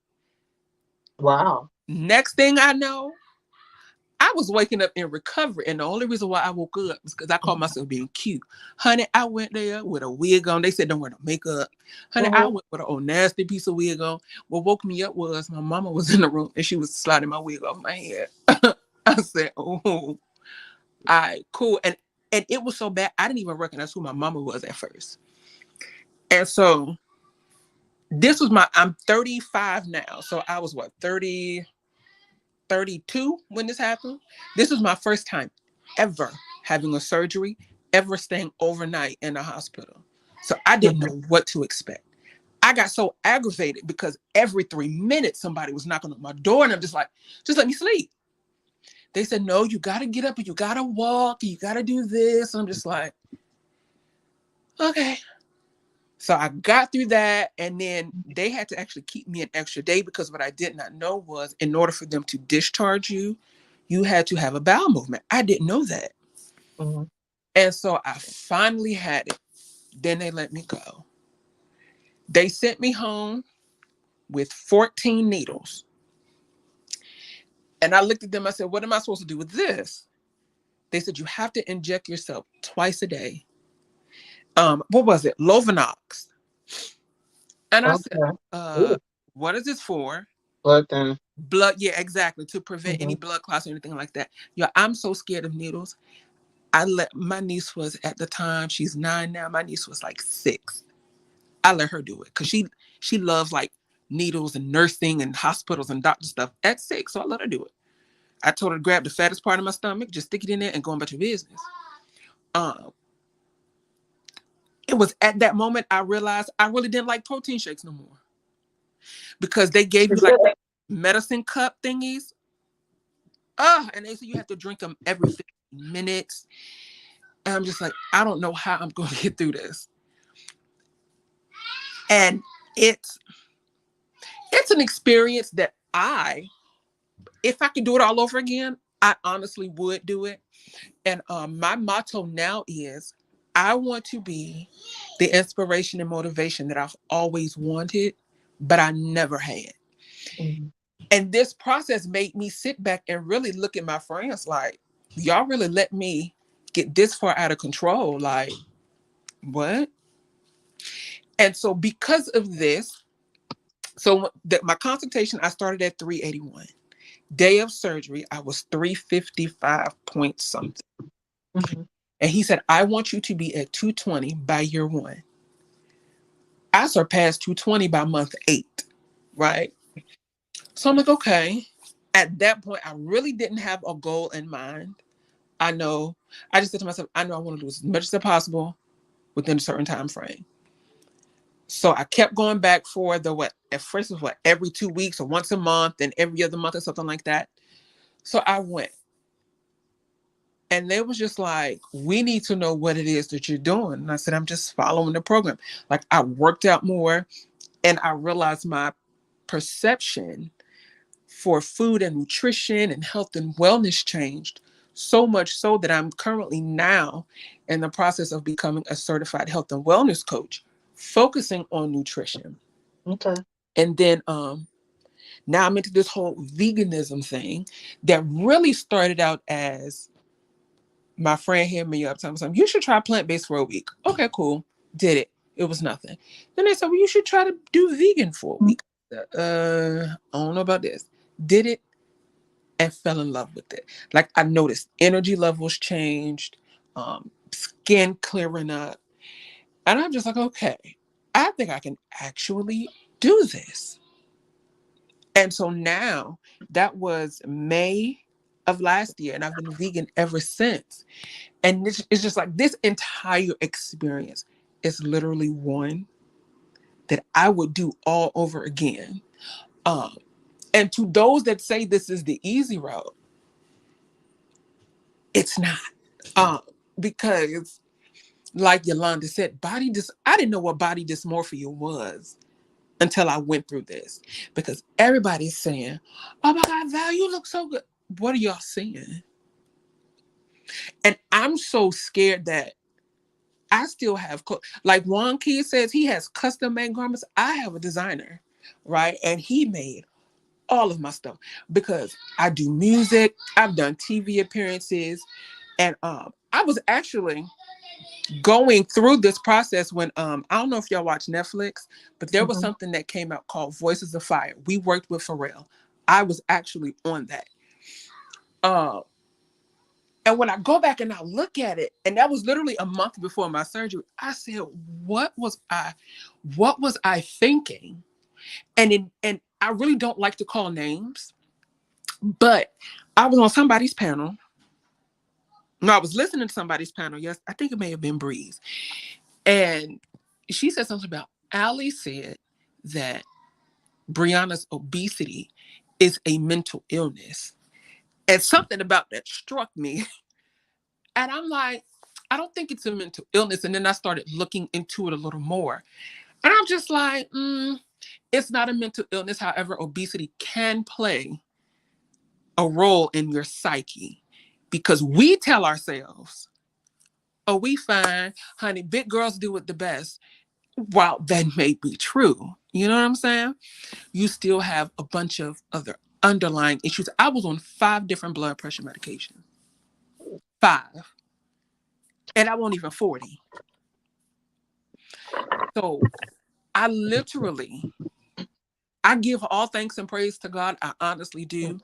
Wow. Next thing I know, I was waking up in recovery. And the only reason why I woke up was because I called Mhm. myself being cute. Honey, I went there with a wig on. They said, don't wear no makeup. Honey, I Mhm. went with an old nasty piece of wig on. What woke me up was my mama was in the room and she was sliding my wig off my head. I said, oh, all right, cool. And it was so bad, I didn't even recognize who my mama was at first. And so I'm 35 now. So I was what, 30, 32 when this happened. This was my first time ever having a surgery, ever staying overnight in a hospital. So I didn't Mhm. know what to expect. I got so aggravated because every 3 minutes somebody was knocking on my door and I'm just like, just let me sleep. They said, no, you got to get up and you got to walk and you got to do this. And I'm just like, okay. So I got through that, and then they had to actually keep me an extra day because what I did not know was in order for them to discharge you, you had to have a bowel movement. I didn't know that. Mhm. And so I finally had it. Then they let me go. They sent me home with 14 needles. And I looked at them, I said, what am I supposed to do with this? They said, you have to inject yourself twice a day. What was it? Lovenox. And I said, Okay. uh, Ooh. what is this for? Blood thinner. Blood, yeah, exactly, to prevent any Mhm. blood clots or anything like that. Yeah, I'm so scared of needles. I let my niece was at the time, she's 9 now. My niece was like 6. I let her do it because she loves like needles and nursing and hospitals and doctor stuff at 6. So I let her do it. I told her to grab the fattest part of my stomach, just stick it in there and go about your business. Um, it was at that moment I realized I really didn't like protein shakes no more because they gave you like medicine cup thingies. And they said you have to drink them every 15 minutes. And I'm just like, I don't know how I'm going to get through this. And it's it's an experience that if I could do it all over again, I honestly would do it. And my motto now is, I want to be the inspiration and motivation that I've always wanted, but I never had. Mhm. And this process made me sit back and really look at my friends like, y'all really let me get this far out of control. Like, what? And so because of this, my consultation, I started at 381. Day of surgery, I was 355 point something. Mhm. And he said, I want you to be at 220 by year 1. I surpassed 220 by month 8, right? So I'm like, okay. At that point, I really didn't have a goal in mind. I know, I just said to myself, I know I want to lose as much as possible within a certain time frame. So I kept going back for the what at first it was what every 2 weeks or once a month and every other month or something like that. So I went. And they was just like, we need to know what it is that you're doing. And I said, I'm just following the program. Like I worked out more and I realized my perception for food and nutrition and health and wellness changed so much so that I'm currently now in the process of becoming a certified health and wellness coach, focusing on nutrition. Okay. And then now I'm into this whole veganism thing that really started out as my friend hit me up telling me something. You should try plant-based for a week. Okay, cool. Did it. It was nothing. Then they said, well, you should try to do vegan for a week. I don't know about this. Did it and fell in love with it. Like I noticed energy levels changed, skin clearing up. And I'm just like, okay, I think I can actually do this. And so now that was May of last year, and I've been vegan ever since. And it's just like this entire experience is literally one that I would do all over again. Um, and to those that say this is the easy route, it's not. Um, because like Yolanda said, I didn't know what body dysmorphia was until I went through this. Because everybody's saying, oh my God, Val, you look so good. What are y'all seeing? And I'm so scared that I still have, like Juan Key says, he has custom made garments. I have a designer, right? And he made all of my stuff because I do music. I've done TV appearances. And I was actually going through this process when I don't know if y'all watch Netflix, but there was Mm-hmm. something that came out called Voices of Fire. We worked with Pharrell. I was actually on that. Uh, and when I go back and I look at it, and that was literally a month before my surgery, I said, "What was I? What was I thinking?" And I really don't like to call names, but I was on somebody's panel. No, I was listening to somebody's panel. Yes, I think it may have been Breeze. And she said something about Ali said that Brianna's obesity is a mental illness. And something about that struck me. And I'm like, I don't think it's a mental illness. And then I started looking into it a little more. And I'm just like, it's not a mental illness. However, obesity can play a role in your psyche because we tell ourselves, oh, we fine, honey, big girls do it the best. While that may be true, you know what I'm saying? You still have a bunch of other underlying issues. I was on 5 different blood pressure medications. 5. And I wasn't even 40. So I literally, I give all thanks and praise to God. I honestly do.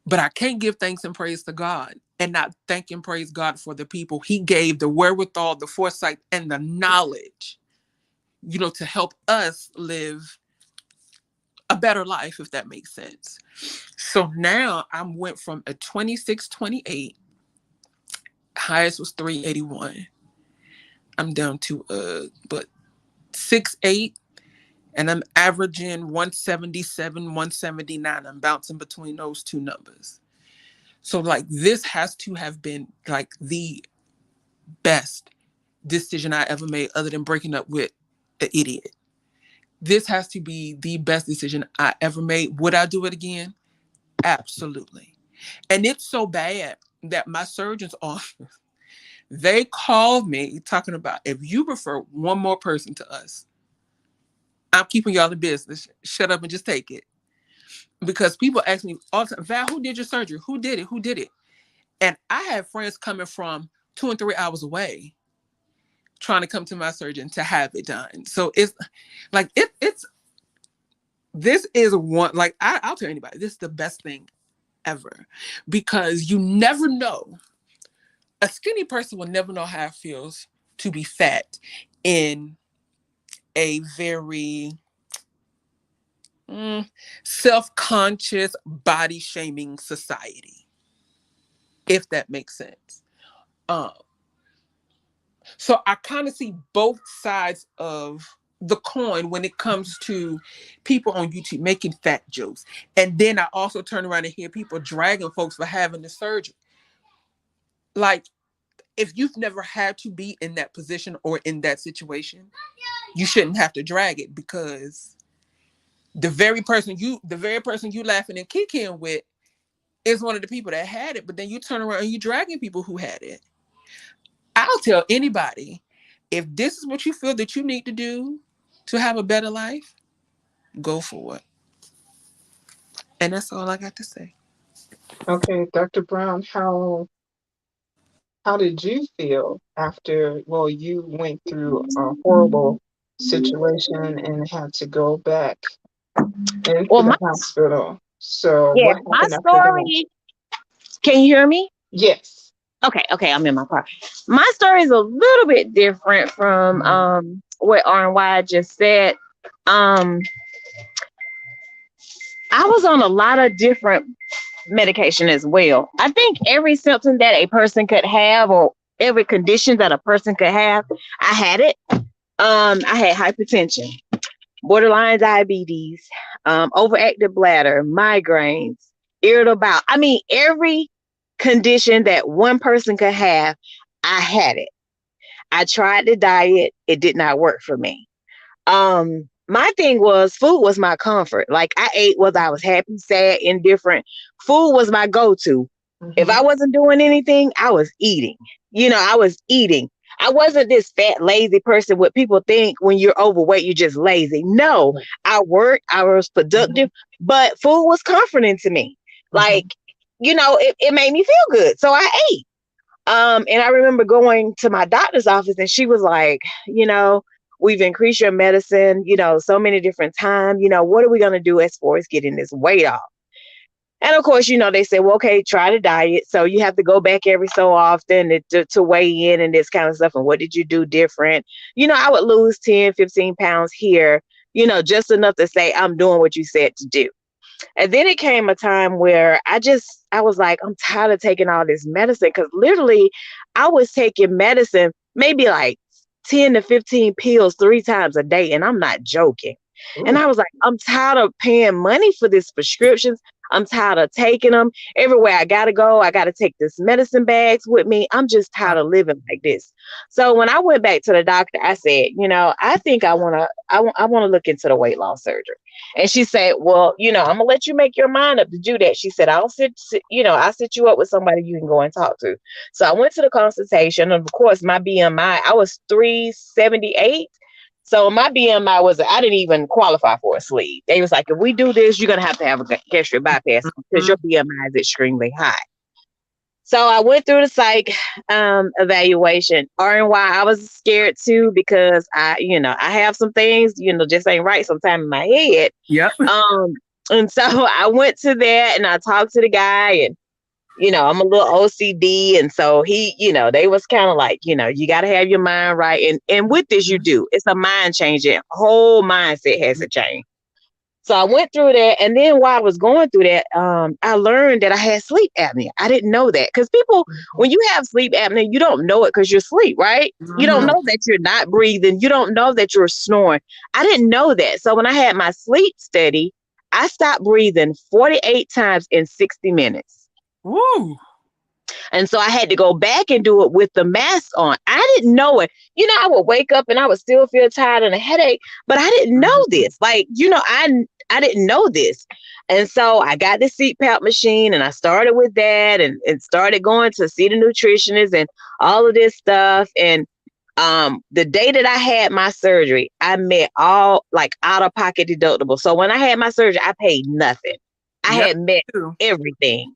But I can't give thanks and praise to God and not thank and praise God for the people He gave the wherewithal, the foresight, and the knowledge, to help us live a better life, if that makes sense. So now I went from a 2628, highest was 381. I'm down to but 6'8", and I'm averaging 177, 179. I'm bouncing between those two numbers. So like this has to have been like the best decision I ever made, other than breaking up with an idiot. This has to be the best decision I ever made. Would I do it again? Absolutely. And it's so bad that my surgeon's office, they called me talking about, if you refer one more person to us, I'm keeping y'all in business. Shut up and just take it. Because people ask me all the time, Val, who did your surgery? Who did it? Who did it? And I have friends coming from 2 and 3 hours away trying to come to my surgeon to have it done. So it's like it's this is one, like I'll tell anybody, this is the best thing ever, because you never know. A skinny person will never know how it feels to be fat in a very self-conscious, body-shaming society, if that makes sense. Um, so I kind of see both sides of the coin when it comes to people on YouTube making fat jokes. And then I also turn around and hear people dragging folks for having the surgery. like if you've never had to be in that position or in that situation, you shouldn't have to drag it, because the very person you laughing and kicking with is one of the people that had it, but then you turn around and you dragging people who had it. I'll tell anybody, if this is what you feel that you need to do to have a better life, go for it. And that's all I got to say. Okay, Dr. Brown, how did you feel after, well, you went through a horrible situation and had to go back into Well, the hospital? So yeah, what my happened after that? story. Can you hear me? Yes. Okay, I'm in my car. My story is a little bit different from what R&Y just said. Um, I was on a lot of different medication as well. I think every symptom that a person could have, or every condition that a person could have, I had it. I had hypertension, borderline diabetes, overactive bladder, migraines, irritable bowel. I mean, every condition that one person could have, I had it. I tried the diet, it did not work for me. My thing was food was my comfort. Like I ate whether I was happy, sad, indifferent. Food was my go-to. If Mm-hmm. I wasn't doing anything, I was eating. I was eating. I wasn't this fat, lazy person. What people think when you're overweight, you're just lazy. No, I worked, I was Mm-hmm. productive, but food was comforting to me. Mm-hmm. Like, it made me feel good. So I ate. And I remember going to my doctor's office and she was like, we've increased your medicine, so many different times. What are we going to do as far as getting this weight off? And of course, they say, well, okay, try the diet. So you have to go back every so often to weigh in and this kind of stuff. And what did you do different? I would lose 10, 15 pounds here, just enough to say, I'm doing what you said to do. And then it came a time where I was like, I'm tired of taking all this medicine, because literally I was taking medicine, maybe like 10 to 15 pills 3 times a day. And I'm not joking. And Ooh. I was like, I'm tired of paying money for these prescriptions. I'm tired of taking them everywhere I got to go. I got to take this medicine bags with me. I'm just tired of living like this. So when I went back to the doctor, I said, I think I want to look into the weight loss surgery. And she said, well, I'm gonna let you make your mind up to do that. She said, I'll sit you up with somebody you can go and talk to. So I went to the consultation, and of course my BMI, I was 378. So my BMI I didn't even qualify for a sleeve. They was like, if we do this, you're gonna have to have a gastric bypass because your BMI is extremely high. So I went through the psych evaluation. R&Y, I was scared too, because I have some things, just ain't right sometime in my head. Yep. Um, and so I went to that and I talked to the guy, and I'm a little OCD. And so they was kind of like, you got to have your mind right. And with this, you do. It's a mind changing. Whole mindset has to change. So I went through that. And then while I was going through that, I learned that I had sleep apnea. I didn't know that, because people, when you have sleep apnea, you don't know it because you're asleep, right? You don't Mm-hmm. know that you're not breathing. You don't know that you're snoring. I didn't know that. So when I had my sleep study, I stopped breathing 48 times in 60 minutes. Ooh. And so I had to go back and do it with the mask on. I didn't know it. I would wake up and I would still feel tired and a headache, but I didn't know this. Like, I didn't know this. And so I got the CPAP machine and I started with that, and started going to see the nutritionist and all of this stuff. And the day that I had my surgery, I met all like out of pocket deductible. So when I had my surgery, I paid nothing. I Yep. had met everything.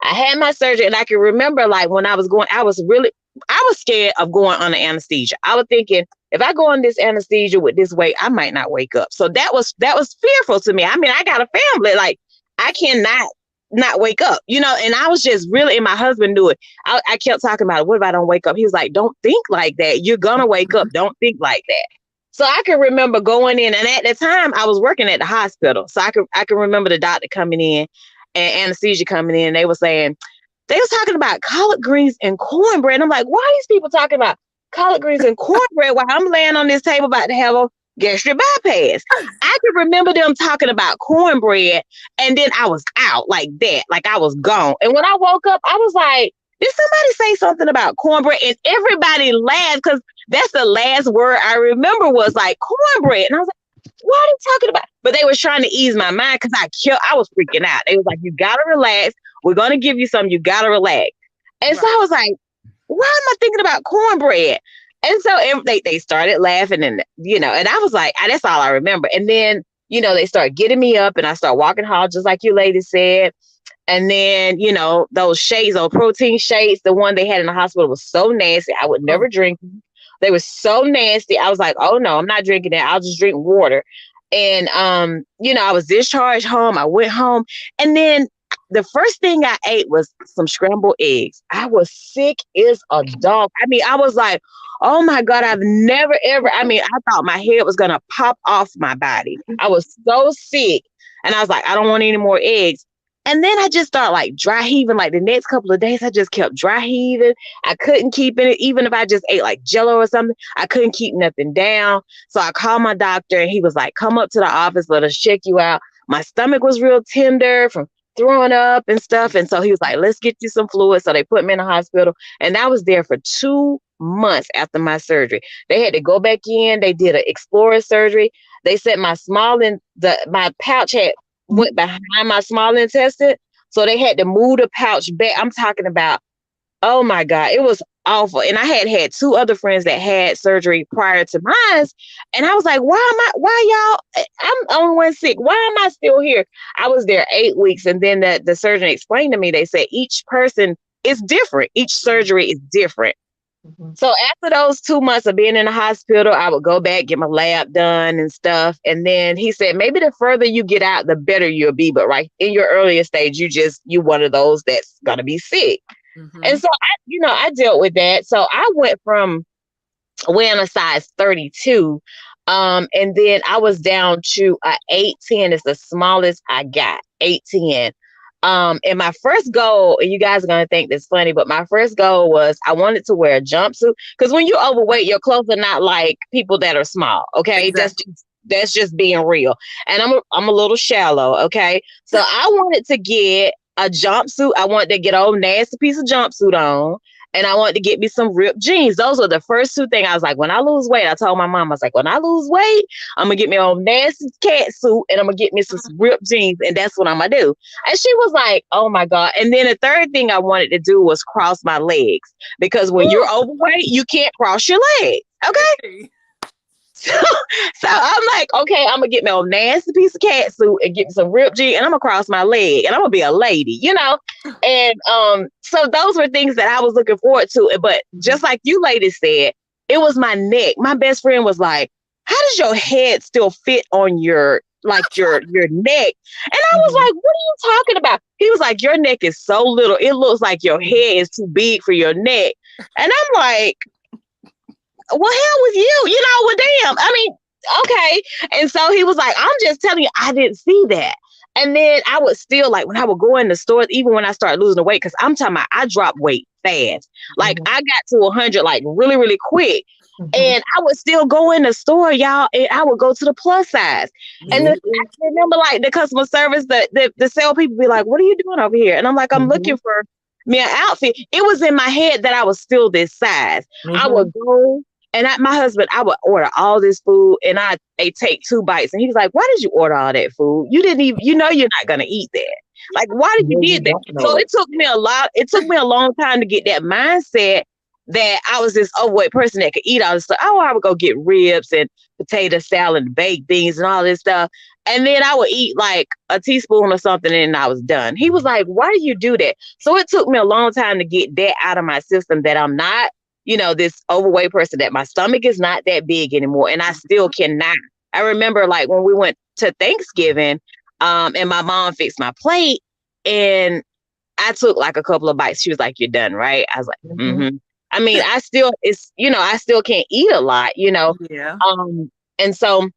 I had my surgery, and I can remember, like, when I was going, I was scared of going on the anesthesia. I was thinking, if I go on this anesthesia with this weight, I might not wake up. So that was fearful to me. I mean, I got a family, like I cannot not wake up, and I was just really, and my husband knew it. I kept talking about, what if I don't wake up? He was like, don't think like that. You're gonna wake up. Don't think like that. So I can remember going in, and at the time I was working at the hospital. So I can remember the doctor coming in and anesthesia coming in, and they was talking about collard greens and cornbread. And I'm like, why are these people talking about collard greens and cornbread while I'm laying on this table about to have a gastric bypass? I can remember them talking about cornbread, and then I was out like that, like I was gone. And when I woke up, I was like, did somebody say something about cornbread? And everybody laughed because that's the last word I remember was like cornbread. And I was like, what are they talking about? But they were trying to ease my mind because I was freaking out. They was like, you gotta relax. We're gonna give you something. You gotta relax. And so Right. I was like, why am I thinking about cornbread? And so they started laughing and and I was like, that's all I remember. And then, they started getting me up and I started walking hard just like you ladies said. And then, those shakes, those protein shakes, the one they had in the hospital was so nasty. I would Oh, never drink them. They were so nasty. I was like, oh no, I'm not drinking that. I'll just drink water. And I was discharged home. I went home. And then the first thing I ate was some scrambled eggs. I was sick as a dog. I mean, I was like, oh my God, I've never ever, I thought my head was gonna pop off my body. I was so sick. And I was like, I don't want any more eggs. And then I just started like dry heaving. Like the next couple of days, I just kept dry heaving. I couldn't keep it, even if I just ate like jello or something, I couldn't keep nothing down. So I called my doctor and he was like, come up to the office, let us check you out. My stomach was real tender from throwing up and stuff. And so he was like, let's get you some fluid. So they put me in the hospital. And I was there for 2 months after my surgery. They had to go back in. They did an explorer surgery. They said my pouch had went behind my small intestine. So they had to move the pouch back. I'm talking about, oh my God, it was awful. And I had two other friends that had surgery prior to mine. And I was like, why y'all, I'm the only one sick. Why am I still here? I was there 8 weeks. And then the surgeon explained to me, they said each person is different. Each surgery is different. Mhm. So after those 2 months of being in the hospital, I would go back, get my lab done and stuff. And then he said, maybe the further you get out, the better you'll be. But right in your earlier stage, you one of those that's gonna be sick. mm-hmm. And so I dealt with that. So I went from wearing a size 32. And then I was down to a 8'10 is the smallest I got. 8'10. And my first goal, and you guys are gonna think this funny, but my first goal was I wanted to wear a jumpsuit. Because when you're overweight, your clothes are not like people that are small. Okay. Exactly. That's just being real. And I'm a little shallow. Okay. So I wanted to get a jumpsuit. I wanted to get an old nasty piece of jumpsuit on and I wanted to get me some ripped jeans. Those were the first two things. I was like, when I lose weight, I told my mom, I was like, when I lose weight, I'm gonna get me a nasty cat suit and I'm gonna get me some ripped jeans, and that's what I'm gonna do. And she was like, oh my God. And then the third thing I wanted to do was cross my legs because when you're overweight, you can't cross your legs. Okay. Hey. So I'm like, okay, I'm gonna get me a nasty piece of cat suit and get me some ripped jeans, and I'm gonna cross my leg, and I'm gonna be a lady. And so those were things that I was looking forward to. But just like you ladies said, it was my neck. My best friend was like, "How does your head still fit on your neck?" And I was Mhm. like, "What are you talking about?" He was like, "Your neck is so little, it looks like your head is too big for your neck." And I'm like, well, hell with you, well, damn. I mean, okay. And so he was like, I'm just telling you, I didn't see that. And then I would still like when I would go in the stores, even when I started losing the weight, because I'm talking about I dropped weight fast. Like Mhm. I got to 100 like really, really quick. Mhm. And I would still go in the store, y'all, and I would go to the plus size. And I Me. remember like the customer service, the sale people be like, what are you doing over here? And I'm like, I'm looking Mhm. for me an outfit. It was in my head that I was still this size. I would Mhm. go and my husband, I would order all this food and they take 2 bites. And he was like, why did you order all that food? You didn't even, you're not going to eat that. Like, why did you No, you did that? don't So know it. it took me a long time to get that mindset that I was this overweight person that could eat all this stuff. Oh, I would go get ribs and potato salad and baked beans and all this stuff. And then I would eat like a teaspoon or something and I was done. He was like, why do you do that? So it took me a long time to get that out of my system that I'm not this overweight person, that my stomach is not that big anymore. And I still cannot. I remember like when we went to Thanksgiving, and my mom fixed my plate and I took like a couple of bites. She was like, you're done, right? I was like, Mhm. mm-hmm. I mean, I still can't eat a lot. Yeah. And so,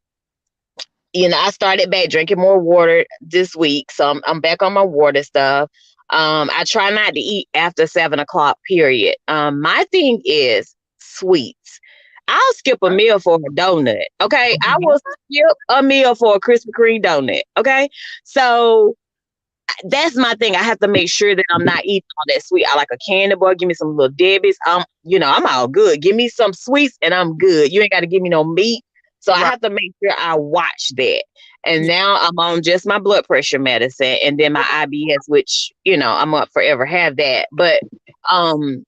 I started back drinking more water this week. So I'm back on my water stuff. I try not to eat after 7 o'clock, period. My thing is sweets. I'll skip a meal for a donut. Okay. I Mhm. will skip a meal for a Krispy Kreme donut. Okay. So That's my thing. I have to make sure that I'm not eating all that sweet. I like a candy bar. Give me some little Debbie's. I'm all good. Give me some sweets and I'm good. You ain't got to give me no meat. So I Right. have to make sure I watch that. And Yeah. now I'm on just my blood pressure medicine and then my IBS, which, I'm up forever have that. Um,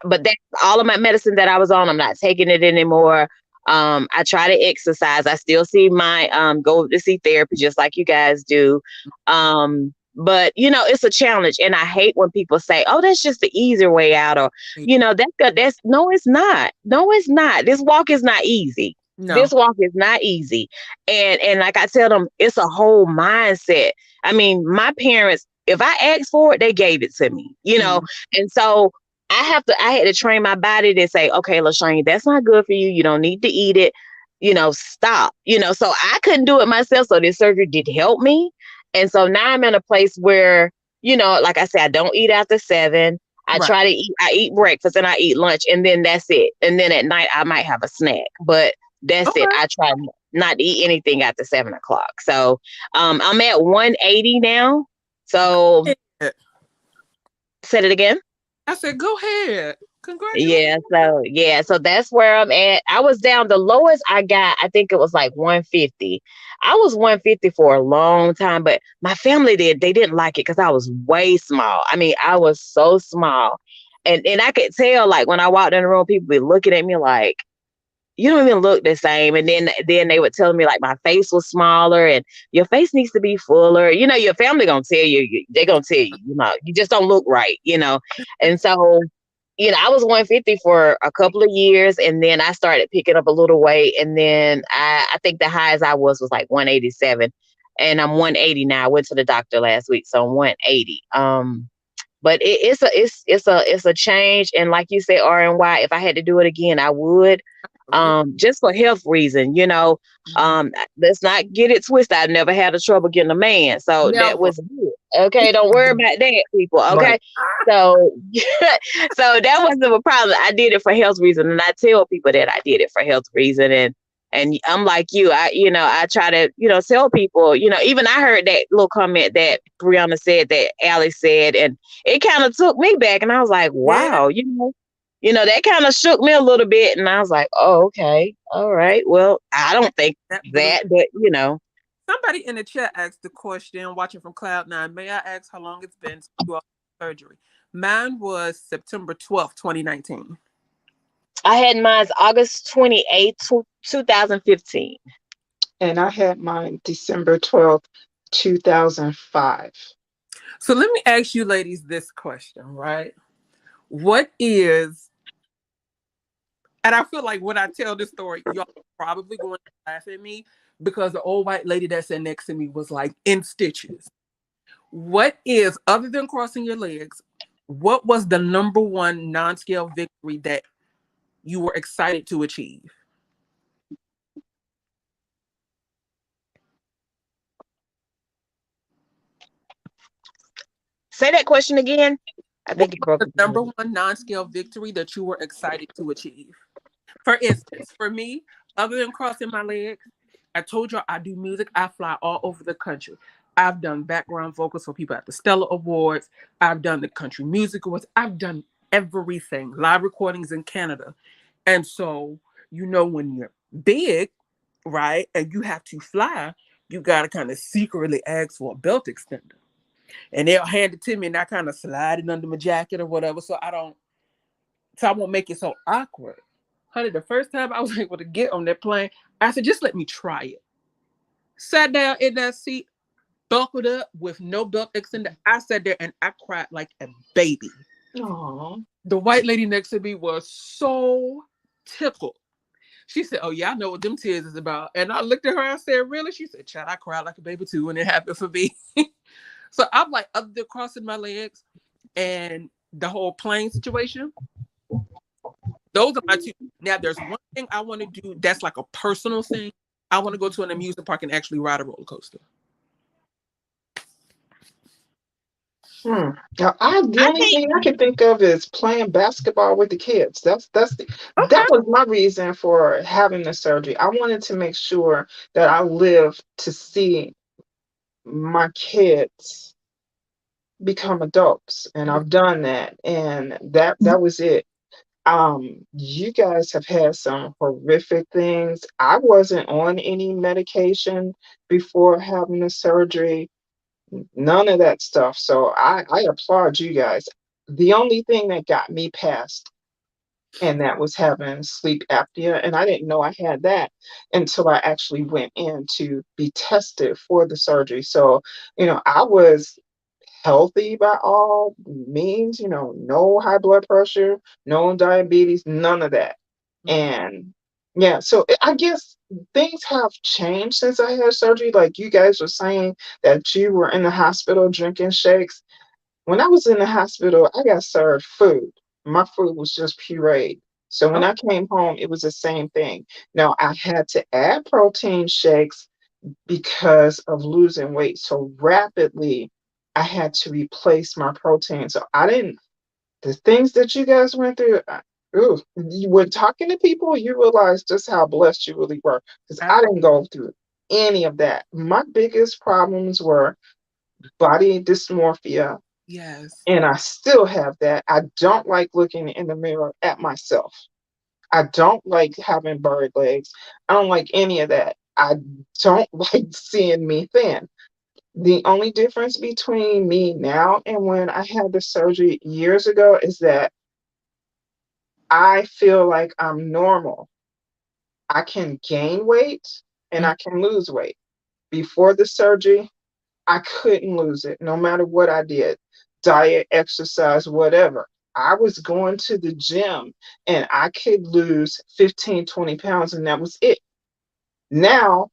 but that's all of my medicine that I was on. I'm not taking it anymore. I try to exercise. I still see my go to see therapy just like you guys do. But it's a challenge, and I hate when people say, "Oh, that's just the easier way out," or that's good. That's no, it's not. No, it's not. This walk is not easy. No. This walk is not easy, and like I tell them, it's a whole mindset. I mean, my parents, if I asked for it, they gave it to me. Mm. And so I had to train my body to say, okay, LaShawn, that's not good for you. You don't need to eat it. Stop. So I couldn't do it myself. So this surgery did help me. And so now I'm in a place where, like I said, I don't eat after 7. Right. I eat breakfast and I eat lunch and then that's it. And then at night I might have a snack, but that's it. Okay. I try not to eat anything after 7 o'clock. So I'm at 180 now. So Yeah. said it again. I said, go ahead. Congratulations. So that's where I'm at. I was down the lowest I got, I think it was like 150. I was 150 for a long time, but my family they didn't like it because I was way small. I mean, I was so small. And I could tell like when I walked in the room, people be looking at me like, you don't even look the same. And then they would tell me like my face was smaller and your face needs to be fuller. Your family gonna tell you, they're gonna tell you, you just don't look right. And so I was 150 for a couple of years and then I started picking up a little weight. And then I think the highest I was like 187 and I'm 180 now. I went to the doctor last week, so I'm 180. But it's a change. And like you said, RNY, if I had to do it again, I would, Absolutely. just for health reason. Mhm. Let's not get it twisted. I never had a trouble getting a man. So that Never. was good. Okay. Don't worry about that, people. Right. Okay. So, so that wasn't a problem. I did it for health reason. And I tell people that I did it for health reason. And I'm like you, I try to, tell people, even I heard that little comment that Brianna said that Allie said, and it kind of took me back. And I was like, Yeah. wow, that kind of shook me a little bit. And I was like, oh, okay. All right. Well, I don't think Absolutely. that, but Somebody in the chat asked the question, watching from Cloud9, may I ask how long it's been since you all had surgery? Mine was September 12th, 2019. I had mine August 28th, 2015. And I had mine December 12th, 2005. So let me ask you ladies this question, right? What is, and I feel like when I tell this story, y'all probably going to laugh at me because the old white lady that sat next to me was like in stitches. What is, other than crossing your legs, what was the number one non-scale victory that you were excited to achieve? Say that question again. I What think it was broke the up a number little. one non-scale victory that you were excited to achieve? For instance, for me, other than crossing my legs, I told you I do music. I fly all over the country. I've done background vocals for people at the Stellar Awards. I've done the Country Music Awards. I've done everything, live recordings in Canada. And so, when you're big, right, and you have to fly, you got to kind of secretly ask for a belt extender. And they'll hand it to me and I kind of slide it under my jacket or whatever. So I won't make it so awkward. Honey, the first time I was able to get on that plane, I said, just let me try it. Sat down in that seat, buckled up with no belt extender. I sat there and I cried like a baby. Oh, The white lady next to me was so tickled. She said, oh, yeah, I know what them tears is about. And I looked at her and I said, really? She said, child, I cried like a baby too when it happened for me. So I'm like, up there crossing my legs and the whole plane situation, those are my two. Now, there's one thing I want to do that's like a personal thing. I want to go to an amusement park and actually ride a roller coaster. Now, the I only think thing I can think of is playing basketball with the kids. That Okay. was my reason for having the surgery. I wanted to make sure that I live to see my kids become adults, and I've done that, and that was it. You guys have had some horrific things. I wasn't on any medication before having the surgery, none of that stuff. So I applaud you guys. The only thing that got me past, and that was having sleep apnea. And I didn't know I had that until I actually went in to be tested for the surgery. So, I was healthy by all means, no high blood pressure, no diabetes, none of that. Mhm. And yeah, so I guess things have changed since I had surgery. Like you guys were saying that you were in the hospital drinking shakes. When I was in the hospital, I got served food. My food was just pureed. So when Oh, I came home, it was the same thing. Now I had to add protein shakes because of losing weight so rapidly. I had to replace my protein. So I didn't, the things that you guys went through, ooh, you were talking to people, you realize just how blessed you really were. Because ab- I didn't go through any of that. My biggest problems were body dysmorphia, yes. and I still have that. I don't like looking in the mirror at myself. I don't like having bird legs. I don't like any of that. I don't like seeing me thin. The only difference between me now and when I had the surgery years ago is that I feel like I'm normal. I can gain weight and Mm. I can lose weight. Before the surgery, I couldn't lose it no matter what I did, diet, exercise, whatever. I was going to the gym and I could lose 15, 20 pounds, and that was it. Now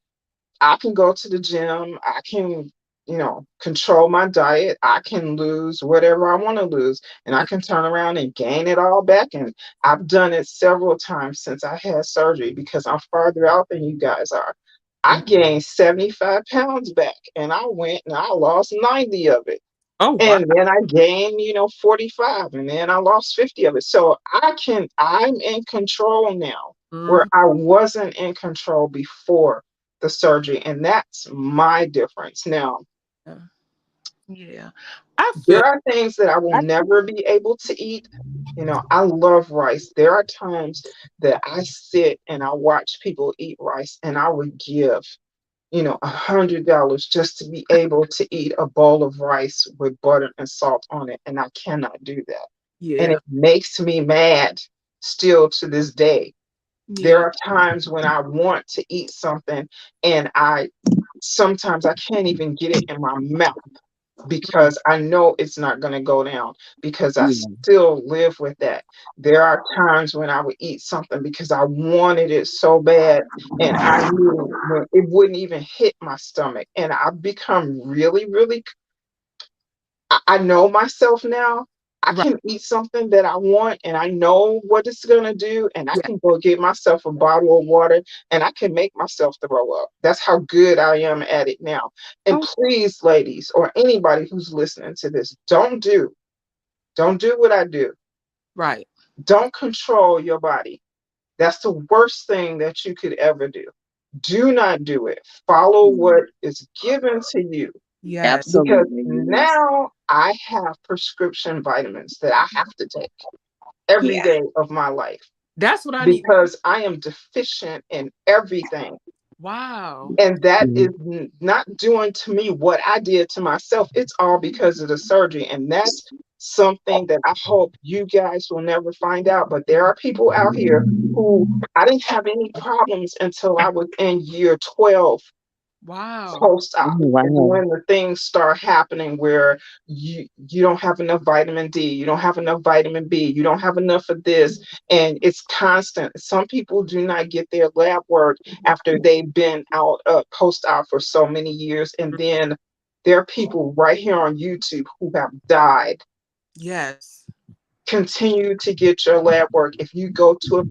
I can go to the gym. I can, control my diet. I can lose whatever I want to lose, and I can turn around and gain it all back. And I've done it several times since I had surgery because I'm farther out than you guys are. I Mm. gained 75 pounds back, and I went and I lost 90 of it. Oh, wow. And then I gained, 45, and then I lost 50 of it. So I'm in control now, where Mhm. I wasn't in control before the surgery. And that's my difference. Now, Yeah. Yeah. I feel there are things that I will I, never be able to eat. I love rice. There are times that I sit and I watch people eat rice, and I would give, $100 just to be able to eat a bowl of rice with butter and salt on it. And I cannot do that. And yeah. it makes me mad still to this day. There Yeah. are times when I want to eat something, and sometimes I can't even get it in my mouth because I know it's not going to go down because I still live with that. There are times when I would eat something because I wanted it so bad, and I knew when it wouldn't even hit my stomach. And I've become really, really, I know myself now. I Right. can eat something that I want and I know what it's going to do, and I Yeah. can go get myself a bottle of water and I can make myself throw up. That's how good I am at it now. And Oh, please, ladies, or anybody who's listening to this, don't do what I do. right. Don't control your body. That's the worst thing that you could ever do. Do not do it. Follow what is given to you, Yes. because Absolutely. Yes. now I have prescription vitamins that I have to take every Yeah. day of my life That's what I need. because I am deficient in everything. Wow. And that is not doing to me what I did to myself. It's all because of the surgery. And that's something that I hope you guys will never find out. But there are people out here who, I didn't have any problems until I was in year 12 Wow. post-op, is when the things start happening where you don't have enough vitamin D, you don't have enough vitamin B, you don't have enough of this, and it's constant. Some people do not get their lab work after they've been out post-op for so many years, and then there are people right here on YouTube who have died. Yes. Continue to get your lab work. If you go to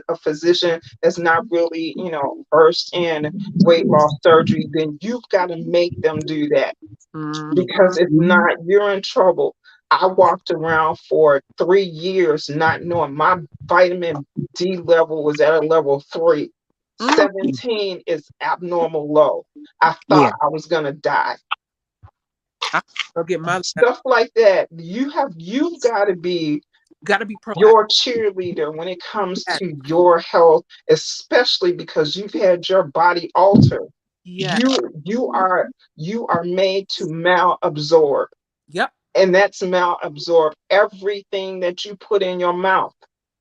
a physician that's not really, versed in weight loss surgery, then you've got to make them do that, because Mhm. if not, you're in trouble. I walked around for 3 years not knowing my vitamin D level was at a level 3. Mm. 17 is abnormal low. I thought I was going to die. I go get my Stuff like that. You've got to be got to be proactive. your cheerleader when it comes Yes. to your health, especially because you've had your body altered. Yes. You are made to malabsorb, Yep. and that's malabsorb everything that you put in your mouth.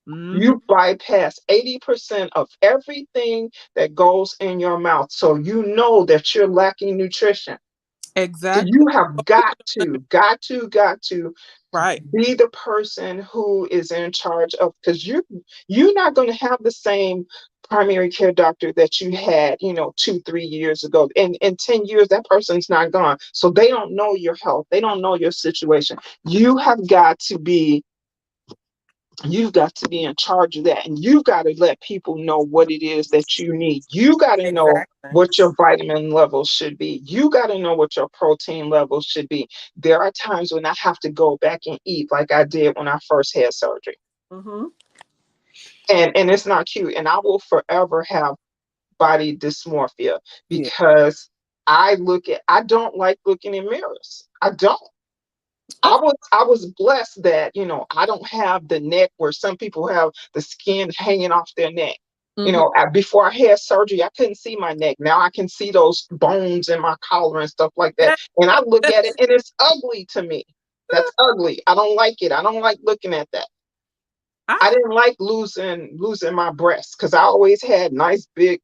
Mm-hmm. You bypass 80% of everything that goes in your mouth. So you know that you're lacking nutrition. So Exactly. you have got to Right. be the person who is in charge of, because you're not going to have the same primary care doctor that you had 2-3 years ago. In 10 years that person's not gone, so they don't know your health, they don't know your situation. You have got to be in charge of that, and you've got to let people know what it is that you need. You got to know Exactly. what your vitamin levels should be. You got to know what your protein levels should be. There are times when I have to go back and eat like I did when I first had surgery, Mm-hmm. and it's not cute, and I will forever have body dysmorphia Yeah. because I don't like looking in mirrors. I don't. I Okay. was I was blessed that I don't have the neck where some people have the skin hanging off their neck. Mm-hmm. Before I had surgery, I couldn't see my neck. Now I can see those bones in my collar and stuff like that. And I look at it and it's ugly to me. That's ugly. I don't like it. I don't like looking at that. I I didn't like losing my breasts because I always had nice big,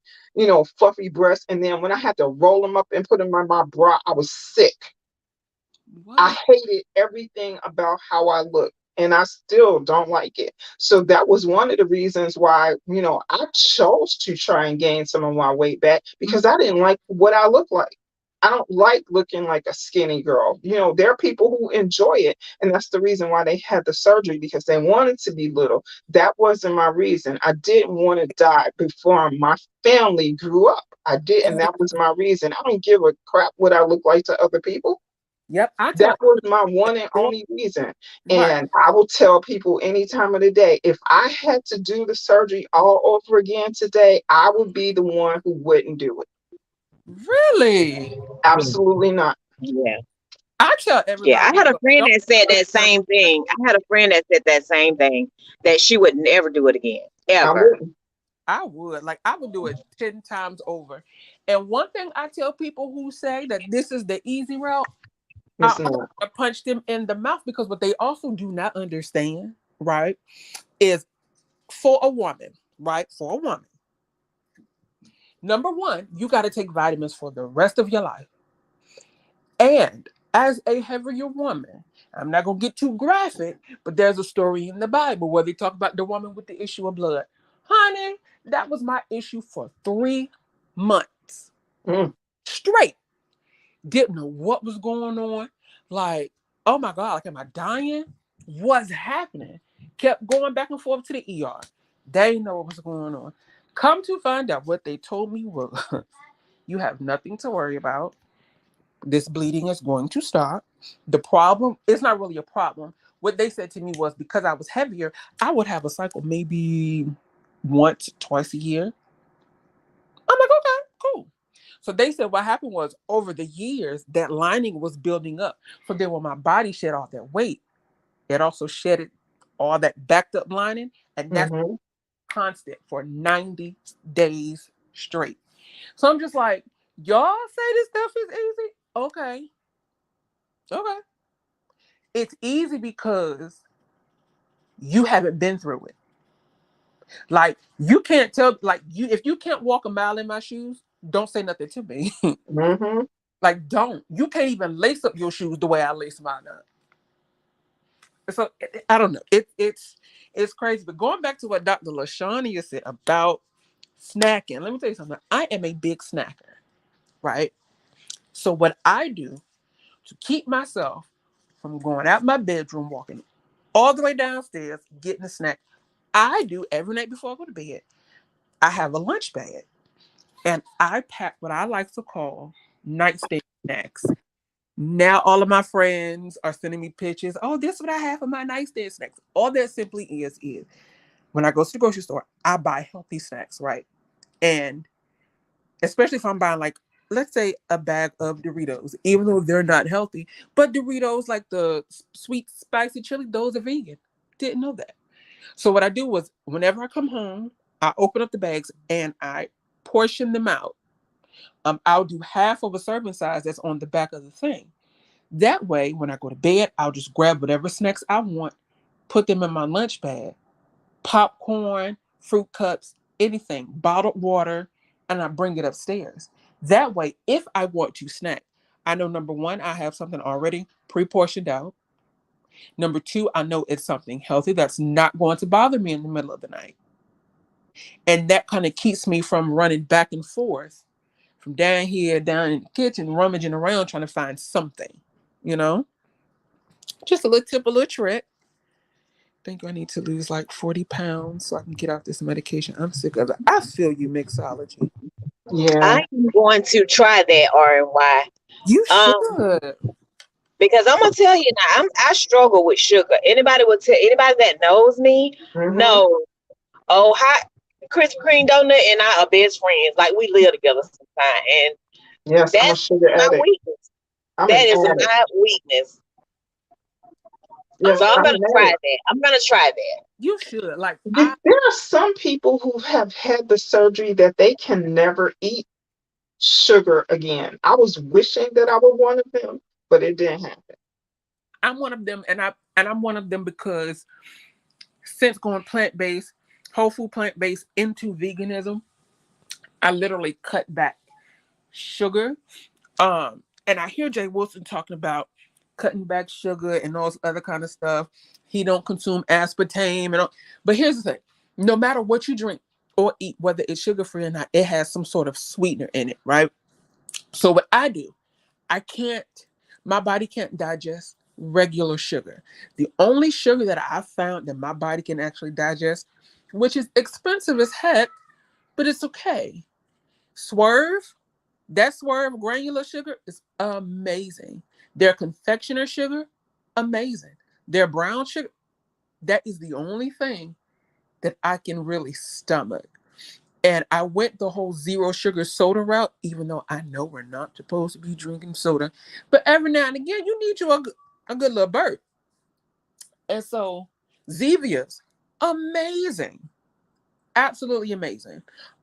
fluffy breasts. And then when I had to roll them up and put them in my bra, I was sick. I what? hated everything about how I looked, and I still don't like it. So that was one of the reasons why, I chose to try and gain some of my weight back because I didn't like what I look like. I don't like looking like a skinny girl. There are people who enjoy it, and that's the reason why they had the surgery because they wanted to be little. That wasn't my reason. I didn't want to die before my family grew up. I did, and that was my reason. I don't give a crap what I look like to other people. Yep. I That tell was my one and everyone. only reason. Right. And I will tell people any time of the day, if I had to do the surgery all over again today, I would be the one who wouldn't do it. Really? Absolutely not. Yeah. I tell Yeah. everybody, I had a look, friend don't that said put that your same thing. I had a friend that said that same thing, that she would never do it again. I Ever. wouldn't. I would. Like I would do it 10 times over. And one thing I tell people who say that this is the easy route, I It's always not. wanna punch them in the mouth because what they also do not understand, right, is for a woman, right? For a woman, number one, you got to take vitamins for the rest of your life. And as a heavier woman, I'm not going to get too graphic, but there's a story in the Bible where they talk about the woman with the issue of blood. Honey, that was my issue for 3 months Mm, straight. Didn't know what was going on. Like, oh my God, like, am I dying? What's happening? Kept going back and forth to the ER. They didn't know what was going on. Come to find out, what they told me was you have nothing to worry about. This bleeding is going to stop. The problem, it's not really a problem. What they said to me was because I was heavier, I would have a cycle maybe once, twice a year. I'm like, okay, cool. So they said what happened was over the years, that lining was building up. So then when my body shed all that weight, it also shedded all that backed up lining. And that's hmm constant for 90 days straight. So I'm just like, y'all say this stuff is easy? Okay. Okay. It's easy because you haven't been through it. Like you can't tell, like you if you can't walk a mile in my shoes, don't say nothing to me. hmm Like don't. You can't even lace up your shoes the way I lace mine up. So I don't know. It's crazy. But going back to what Dr. LaShawnia said about snacking, let me tell you something. I am a big snacker, right? So what I do to keep myself from going out my bedroom, walking all the way downstairs, getting a snack, I do every night before I go to bed. I have a lunch bag and I pack what I like to call nightstand snacks. Now all of my friends are sending me pictures. Oh, this is what I have for my nightstand snacks. All that simply is when I go to the grocery store, I buy healthy snacks, right? And especially if I'm buying like let's say a bag of Doritos, even though they're not healthy, but Doritos like the sweet spicy chili, those are vegan. Didn't know that. So what I do was whenever I come home, I open up the bags and I portion them out. I'll do half of a serving size that's on the back of the thing. That way, when I go to bed, I'll just grab whatever snacks I want, put them in my lunch bag, popcorn, fruit cups, anything, bottled water, and I bring it upstairs. That way, if I want to snack, I know number one, I have something already pre portioned out. Number two, I know it's something healthy that's not going to bother me in the middle of the night. And that kind of keeps me from running back and forth from down here, down in the kitchen, rummaging around trying to find something, you know? Just a little tip, a little trick. I think I need to lose like 40 pounds so I can get off this medication. I'm sick of it. I feel you, mixology. Yeah. I am going to try that RNY. You Um, should. because I'm gonna tell you now, I struggle with sugar. Anybody that knows me Mm-hmm. knows. Oh, hot Krispy Kreme donut and I are best friends. Like we live together sometimes, and Yes, I'm a that's sugar my addict. weakness. I'm That an is addict. my weakness. Yes, So I'm I'm Oh, gonna an try addict. that. I'm gonna try that. you should. Like I, There are some people who have had the surgery that they can never eat sugar again. I was wishing that I were one of them, but it didn't happen. I'm one of them, and I'm one of them because since going plant based, whole food plant based into veganism, I literally cut back sugar. And I hear Jay Wilson talking about cutting back sugar and all this other kind of stuff. He don't consume aspartame and all. But here's the thing: no matter what you drink or eat, whether it's sugar free or not, it has some sort of sweetener in it, right? So what I do, I can't. My body can't digest regular sugar. The only sugar that I found that my body can actually digest, which is expensive as heck, but it's okay. Swerve, that Swerve granular sugar is amazing. Their confectioner sugar, amazing. Their brown sugar, that is the only thing that I can really stomach. And I went the whole zero sugar soda route, even though I know we're not supposed to be drinking soda. But every now and again, you need a good little burp. And so, Zevia's, amazing. Absolutely amazing.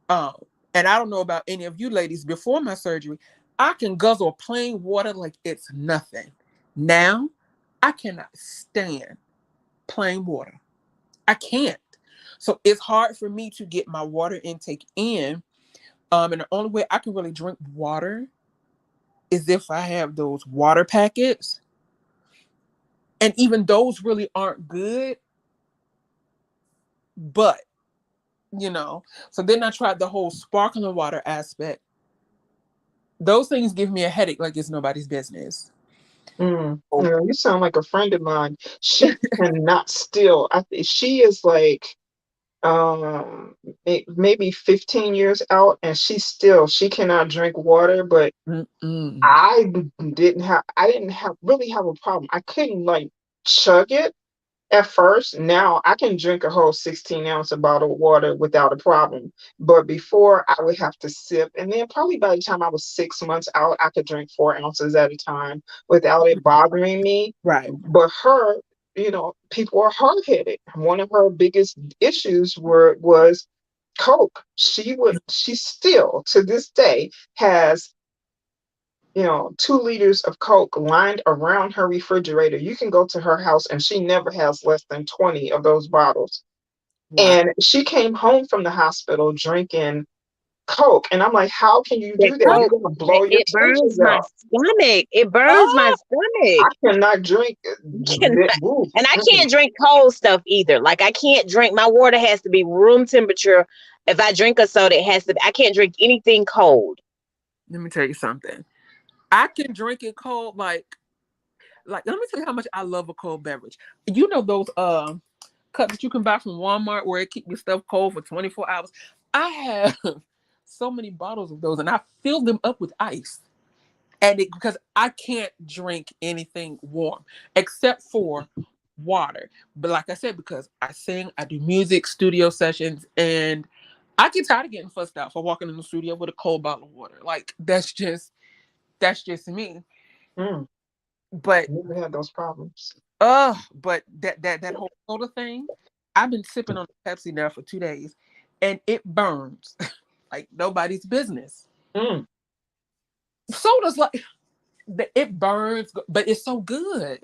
Um, and I don't know about any of you ladies before my surgery, I can guzzle plain water like it's nothing. Now, I cannot stand plain water. I can't. So it's hard for me to get my water intake in. And the only way I can really drink water is if I have those water packets. And even those really aren't good, but so then I tried the whole sparkling water aspect. Those things give me a headache like it's nobody's business. Mm. Oh, You sound like a friend of mine. She cannot still. I think she is like maybe 15 years out, and she cannot drink water. But mm-mm. I didn't have really have a problem. I couldn't like chug it at first. Now I can drink a whole 16-ounce of bottled water without a problem. But before I would have to sip. And then probably by the time I was 6 months out, I could drink 4 ounces at a time without it bothering me. Right. But her, people are hard headed. One of her biggest issues was Coke. She still to this day has 2 liters of Coke lined around her refrigerator. You can go to her house and she never has less than 20 of those bottles. Wow. And she came home from the hospital drinking Coke. And I'm like, how can you That do that? You're Coke, going to blow your it burns tissues my out. stomach. It burns my Oh, stomach. I cannot drink Cannot, that. Ooh, and I mm-mm. can't drink cold stuff either. Like I can't drink. My water has to be room temperature. If I drink a soda, it has to. I can't drink anything cold. let me tell you something. I can drink it cold, like let me tell you how much I love a cold beverage. You know those cups that you can buy from Walmart where it keep your stuff cold for 24 hours. I have so many bottles of those, and I fill them up with ice. And because I can't drink anything warm except for water. But like I said, because I sing, I do music, studio sessions, and I get tired of getting fussed out for walking in the studio with a cold bottle of water. Like that's just me. Mm. But Never had those problems. but that whole soda thing, I've been sipping on Pepsi now for 2 days, and it burns like nobody's business. Mm. Soda's like it burns, but it's so good.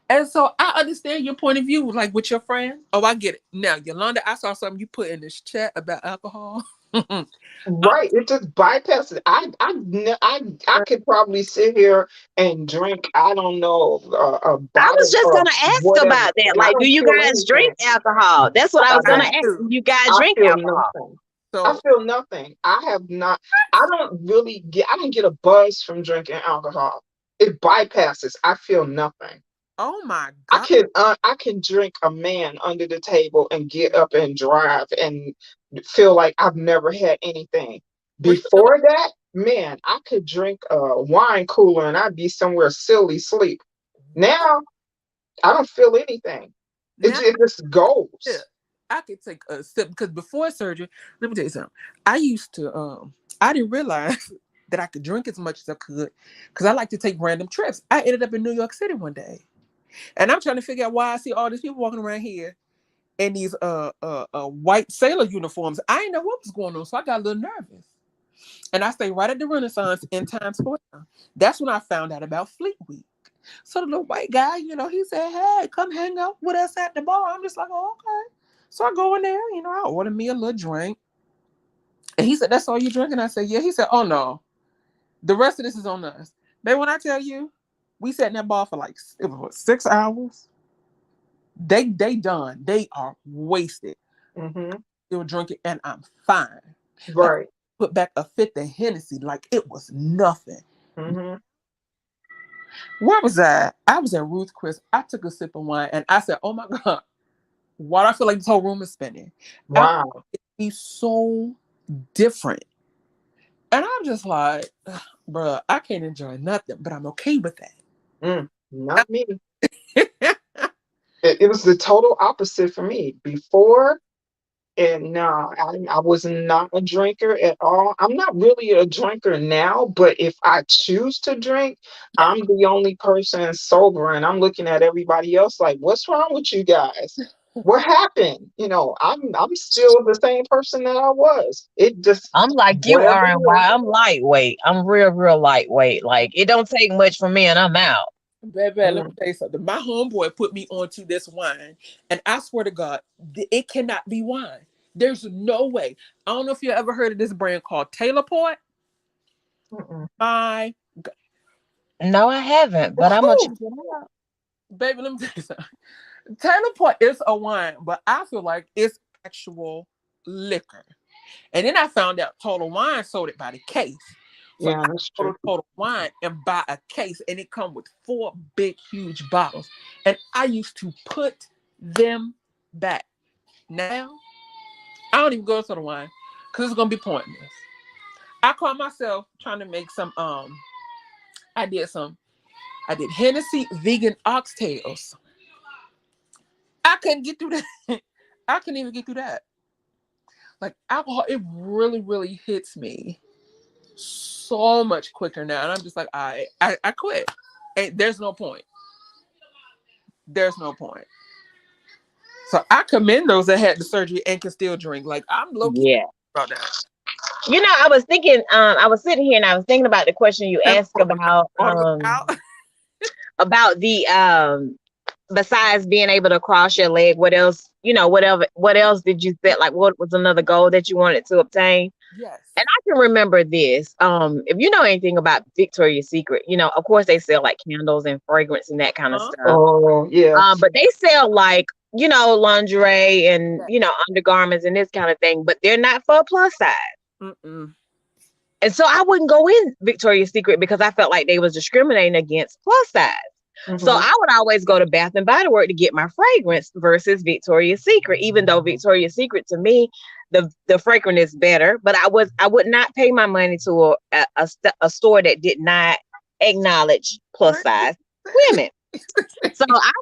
And so I understand your point of view, like with your friend. Oh, I get it. Now, Yolanda, I saw something you put in this chat about alcohol. Right, it just bypasses. I could probably sit here and drink. I don't know a I was bottle just of gonna ask whatever, about that. and I Like, do don't you feel guys drink anything. alcohol? That's what I I was I gonna do ask. too. Do you guys I drink feel alcohol? nothing. I So feel nothing. I have not. I don't really get. I don't get a buzz from drinking alcohol. It bypasses. I feel nothing. oh my I God. can I can drink a man under the table and get up and drive and feel like I've never had anything. Well, you know, Before that, man, I could drink a wine cooler and I'd be somewhere silly sleep. what? Now I don't feel anything. Now It just yeah, goes. I could take a sip because before surgery, let me tell you something. I used to I didn't realize that I could drink as much as I could because I like to take random trips. I ended up in New York City one day. And I'm trying to figure out why I see all these people walking around here in these white sailor uniforms. I didn't know what was going on, so I got a little nervous. And I stayed right at the Renaissance in Times Square. That's when I found out about Fleet Week. So the little white guy, he said, "Hey, come hang out with us at the bar." I'm just like, "Oh, okay." So I go in there, I order me a little drink. And he said, "That's all you drink?" And I said, "Yeah." He said, "Oh no, the rest of this is on us." But when I tell you, we sat in that bar for like it was what, 6 hours. They done. They are wasted. Hmm. Still drinking, and I'm fine. Like Right. put back a fifth of Hennessy, like it was nothing. Hmm. Where was I? I was at Ruth Chris. I took a sip of wine, and I said, "Oh my God, why do I feel like this whole room is spinning?" Wow. It's so different, and I'm just like, bruh, I can't enjoy nothing, but I'm okay with Mm. Not me. that. It was the total opposite for me. Before, and no, I was not a drinker at all. I'm not really a drinker now, but if I choose to drink, I'm the only person sober, and I'm looking at everybody else like, "What's wrong with you guys? What happened?" I'm still the same person that I was. It just I'm like you whatever are, and it why is. I'm lightweight. I'm real, real lightweight. Like it don't take much for me, and I'm out. Baby, let me Mm, tell you something. My homeboy put me onto this wine, and I swear to God, it cannot be wine. There's no way. I don't know if you ever heard of this brand called Taylor Port. mm-mm. My No, I haven't, but I'm gonna check Whew, it out. baby, let me tell you something. Taylor Port is a wine, but I feel like it's actual liquor. And then I found out Total Wine sold it by the case. So Yeah, I that's go true. to Total Wine and buy a case, and it come with 4 big, huge bottles. And I used to put them back. Now I don't even go to the wine because it's gonna be pointless. I caught myself trying to make some. I did some. I did Hennessy vegan oxtails. I couldn't get through that. I couldn't even get through that. Like alcohol, it really, really hits me so much quicker now, and I'm just like, I quit. And there's no point. There's no point. So I commend those that had the surgery and can still drink. Like I'm low key Yeah. about that. I was thinking. I was sitting here and I was thinking about the question you And asked all the way out. about the besides being able to cross your leg, what else? What else did you set? Like, what was another goal that you wanted to obtain? Yes. And I can remember this. If you know anything about Victoria's Secret, of course they sell like candles and fragrance and that kind of Huh? stuff. Oh, yes. But they sell like, lingerie and, Yeah. undergarments and this kind of thing, but they're not for plus size. Mm-mm. And so I wouldn't go in Victoria's Secret because I felt like they was discriminating against plus size. So Hmm. I would always go to Bath and Body Works to get my fragrance versus Victoria's Secret, even though Victoria's Secret to me, the fragrance is better. But I would not pay my money to a store that did not acknowledge plus Right. size women. So I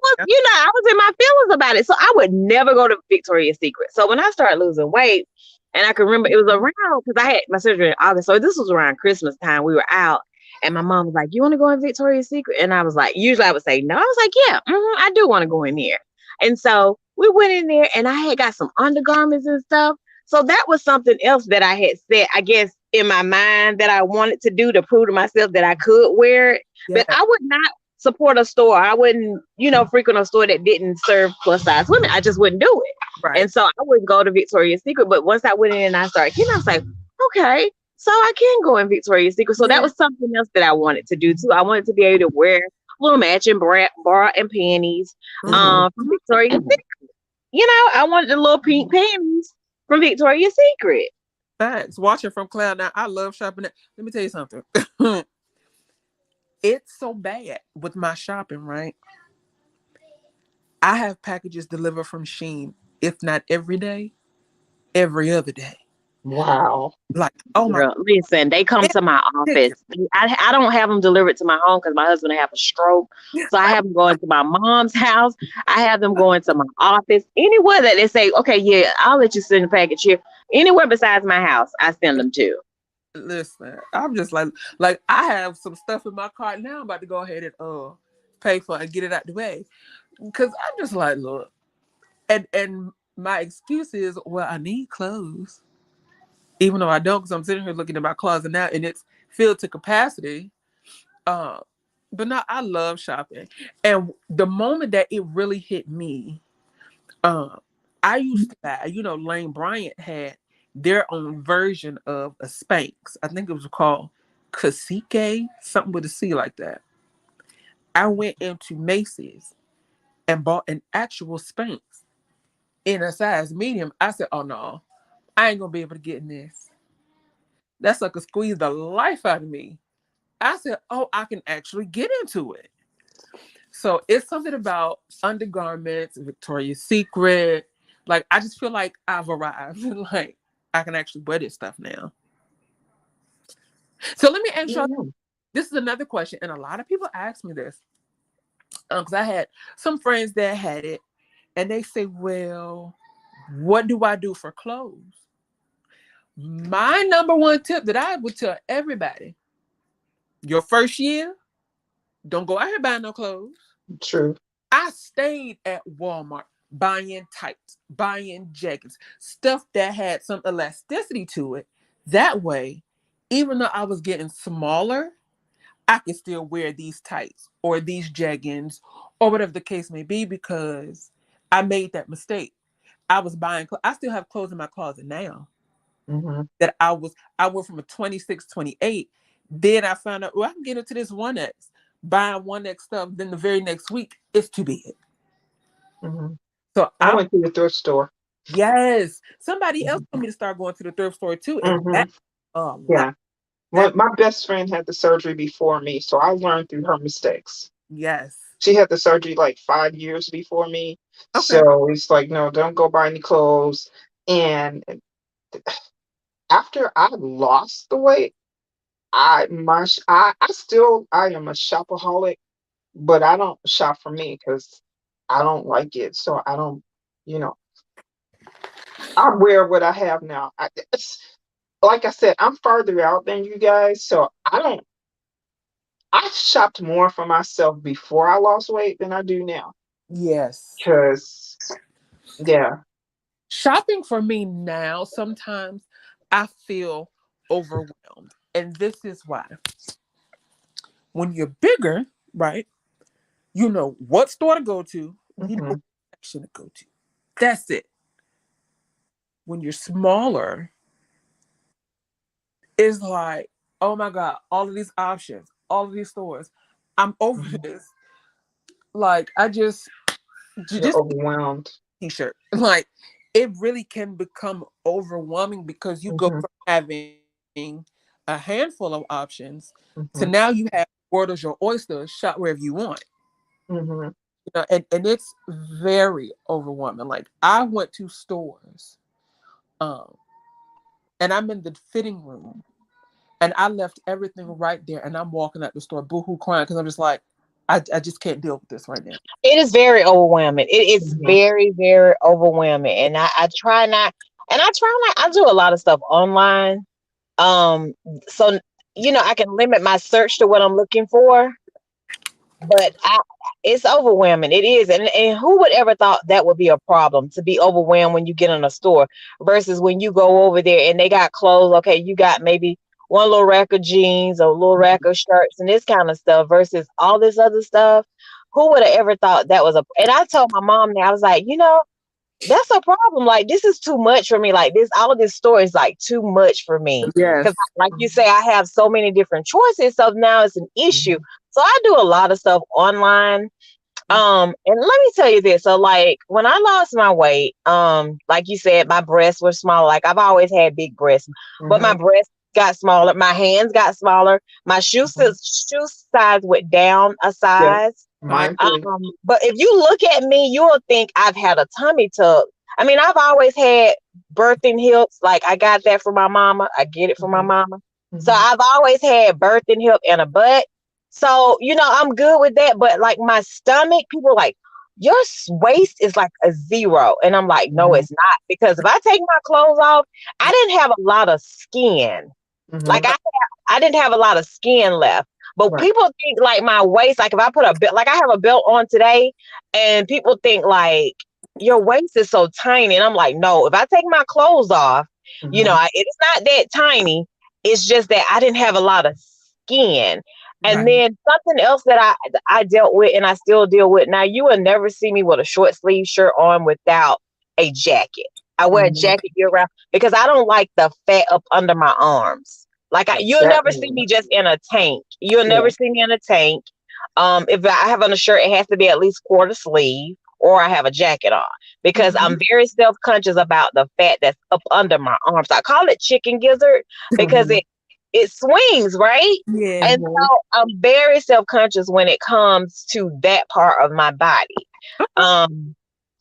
was in my feelings about it. So I would never go to Victoria's Secret. So when I started losing weight, and I can remember it was around because I had my surgery in August. So this was around Christmas time. We were out, and my mom was like, "You want to go in Victoria's Secret?" And I was like, usually I would say no. I was like, "Yeah, I do want to go in there." And so we went in there, and I had got some undergarments and stuff. So that was something else that I had set, I guess, in my mind that I wanted to do to prove to myself that I could wear it. But Yeah, I would not support a store. I wouldn't, frequent a store that didn't serve plus size women. I just wouldn't do it. right. And so I wouldn't go to Victoria's Secret. But once I went in and I started getting, I was like, okay, so I can go in Victoria's Secret. So that Yeah. was something else that I wanted to do too. I wanted to be able to wear little matching bra and panties Mm-hmm. from Victoria's Secret. I wanted the little pink panties from Victoria's Secret. Facts. Watching from cloud now. I love shopping. Let me tell you something. It's so bad with my shopping, right? I have packages delivered from Shein, if not every day, every other day. Wow. Like, oh my, Girl, listen, they come it's to my ridiculous. office. I don't have them delivered to my home because my husband have a stroke. So I have them going to my mom's house. I have them going to my office. Anywhere that they say, okay, yeah, I'll let you send a package here. Anywhere besides my house, I send them to. Listen, I'm just like I have some stuff in my cart now. I'm about to go ahead and pay for and get it out the way because I'm just like, look, and my excuse is, well, I need clothes, even though I don't, because I'm sitting here looking at my closet now and it's filled to capacity. Uh, but no, I love shopping, and the moment that it really hit me, uh, I used to buy, Lane Bryant had their own version of a Spanx. I think it was called Kasike, something with a C like that. I went into Macy's and bought an actual Spanx in a size medium. I said, oh no, I ain't gonna be able to get in this. That sucker squeezed the life out of me. I said, oh, I can actually get into it. So it's something about undergarments, Victoria's Secret. Like I just feel like I've arrived. Like I can actually wear this stuff now. So let me ask you. Yeah. This is another question, and a lot of people ask me this because I had some friends that had it, and they say, "Well, what do I do for clothes?" My number one tip that I would tell everybody: your first year, don't go out here buying no clothes. True. I stayed at Walmart buying tights, buying jackets, stuff that had some elasticity to it. That way, even though I was getting smaller, I could still wear these tights or these jeggings or whatever the case may be because I made that mistake. I was buying, I still have clothes in my closet now Hmm. that I went from a 26, 28. Then I found out, well, I can get into this 1X, buying 1X stuff. Then the very next week, it's too big. Hmm. So I I'm went to the thrift store. yes. Somebody else told Hmm. me to start going to the thrift store too, and Hmm. that a lot. Yeah. Well, That my best friend had the surgery before me, so I learned through her mistakes. yes. She had the surgery like 5 years before me. Okay. So it's like, no, don't go buy any clothes. And after I lost the weight, I am a shopaholic, but I don't shop for me because I don't like it. So I don't, you know, I wear what I have now. It's, like I said, I'm farther out than you guys, so I shopped more for myself before I lost weight than I do now. Yes. Cause yeah. Shopping for me now, sometimes I feel overwhelmed. And this is why. When you're bigger, right, you know what store to go to, you know what Hmm. section to go to. That's it. When you're smaller, it's like, oh my God, all of these options, all of these stores. I'm over Hmm. this. Like, You're just overwhelmed. t-shirt. Like, it really can become overwhelming because you go Hmm. from having a handful of options to now Hmm. you have world is your oyster, shop wherever you want. Hmm. And it's very overwhelming. Like I went to stores, um, and I'm in the fitting room, and I left everything right there, and I'm walking out the store, boohoo, crying because I'm just like, I just can't deal with this right now. It is very overwhelming. It is Mhm. very, very overwhelming. And I try not, and I try not, I do a lot of stuff online. Um, so, I can limit my search to what I'm looking for, but it's overwhelming. It is. And who would ever thought that would be a problem to be overwhelmed when you get in a store versus when you go over there and they got clothes. Okay, you got maybe one little rack of jeans, a little rack of shirts and this kind of stuff versus all this other stuff. Who would have ever thought that was and I told my mom that I was like, that's a problem. Like this is too much for me. Like this, all of this store is like too much for me. Because, Yes. like you say, I have so many different choices. So now it's an issue. Mhm. So I do a lot of stuff online. And let me tell you this. So like when I lost my weight, like you said, my breasts were smaller. Like I've always had big breasts, but my Mhm. breasts got smaller. My hands got smaller. My Mhm. shoe size went down a Yes, size. mine too. But if you look at me, you'll think I've had a tummy tuck. I mean, I've always had birthing hips. Like I got that from my mama. I get it from my Mhm. mama. So Mhm. I've always had birthing hip and a butt. So, I'm good with that. But like my stomach, people are like, your waist is like a zero. And I'm like, no, Mhm. it's not. Because if I take my clothes off, I didn't have a lot of skin. Like Mhm. I didn't have a lot of skin left. But Right. people think like my waist, like if I put a belt, like I have a belt on today, and people think like your waist is so tiny. And I'm like, no, if I take my clothes off, Mhm. it's not that tiny. It's just that I didn't have a lot of skin. And Right. Mhm. then something else that I dealt with and I still deal with. Now you will never see me with a short sleeve shirt on without a jacket. I wear a Mhm. jacket year round because I don't like the fat up under my arms. Like you'll never see Exactly. me just in a tank. You'll Yeah. never see me in a tank. If I have on a shirt, it has to be at least quarter sleeve, or I have a jacket on because Mhm. I'm very self conscious about the fat that's up under my arms. I call it chicken gizzard because Mhm. it swings right, Yeah. and Mhm. so I'm very self conscious when it comes to that part of my body. Um,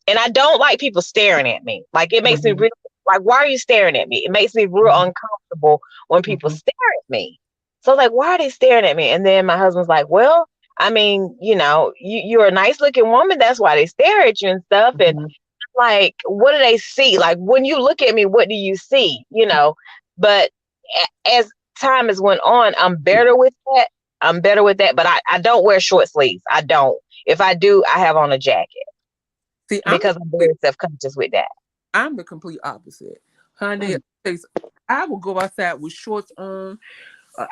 and I don't like people staring at me. Like it makes me Mhm. really like, why are you staring at me? It makes me real Mhm. uncomfortable when people Mhm. stare at me. So I was like, why are they staring at me? And then my husband's like, well, I mean, you're a nice looking woman. That's why they stare at you and stuff. And Mhm. like, what do they see? Like when you look at me, what do you see? But as time has went on, I'm better with that. I'm better with that, but I don't wear short sleeves. I don't. If I do, I have on a jacket See, because I'm very self conscious with that. I'm the complete opposite, honey. Mhm. I will go outside with shorts on.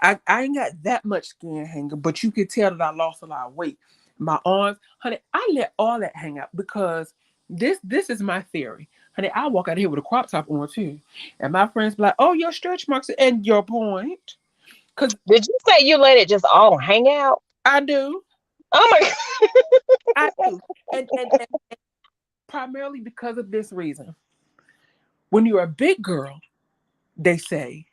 I ain't got that much skin hanging, but you could tell that I lost a lot of weight. My arms, honey, I let all that hang out because this is my theory. Honey, I walk out of here with a crop top on too. And my friends be like, oh, your stretch marks and your point. Because Did you say you let it just all hang out? I do. Oh my I do. And primarily because of this reason. When you're a big girl, they say,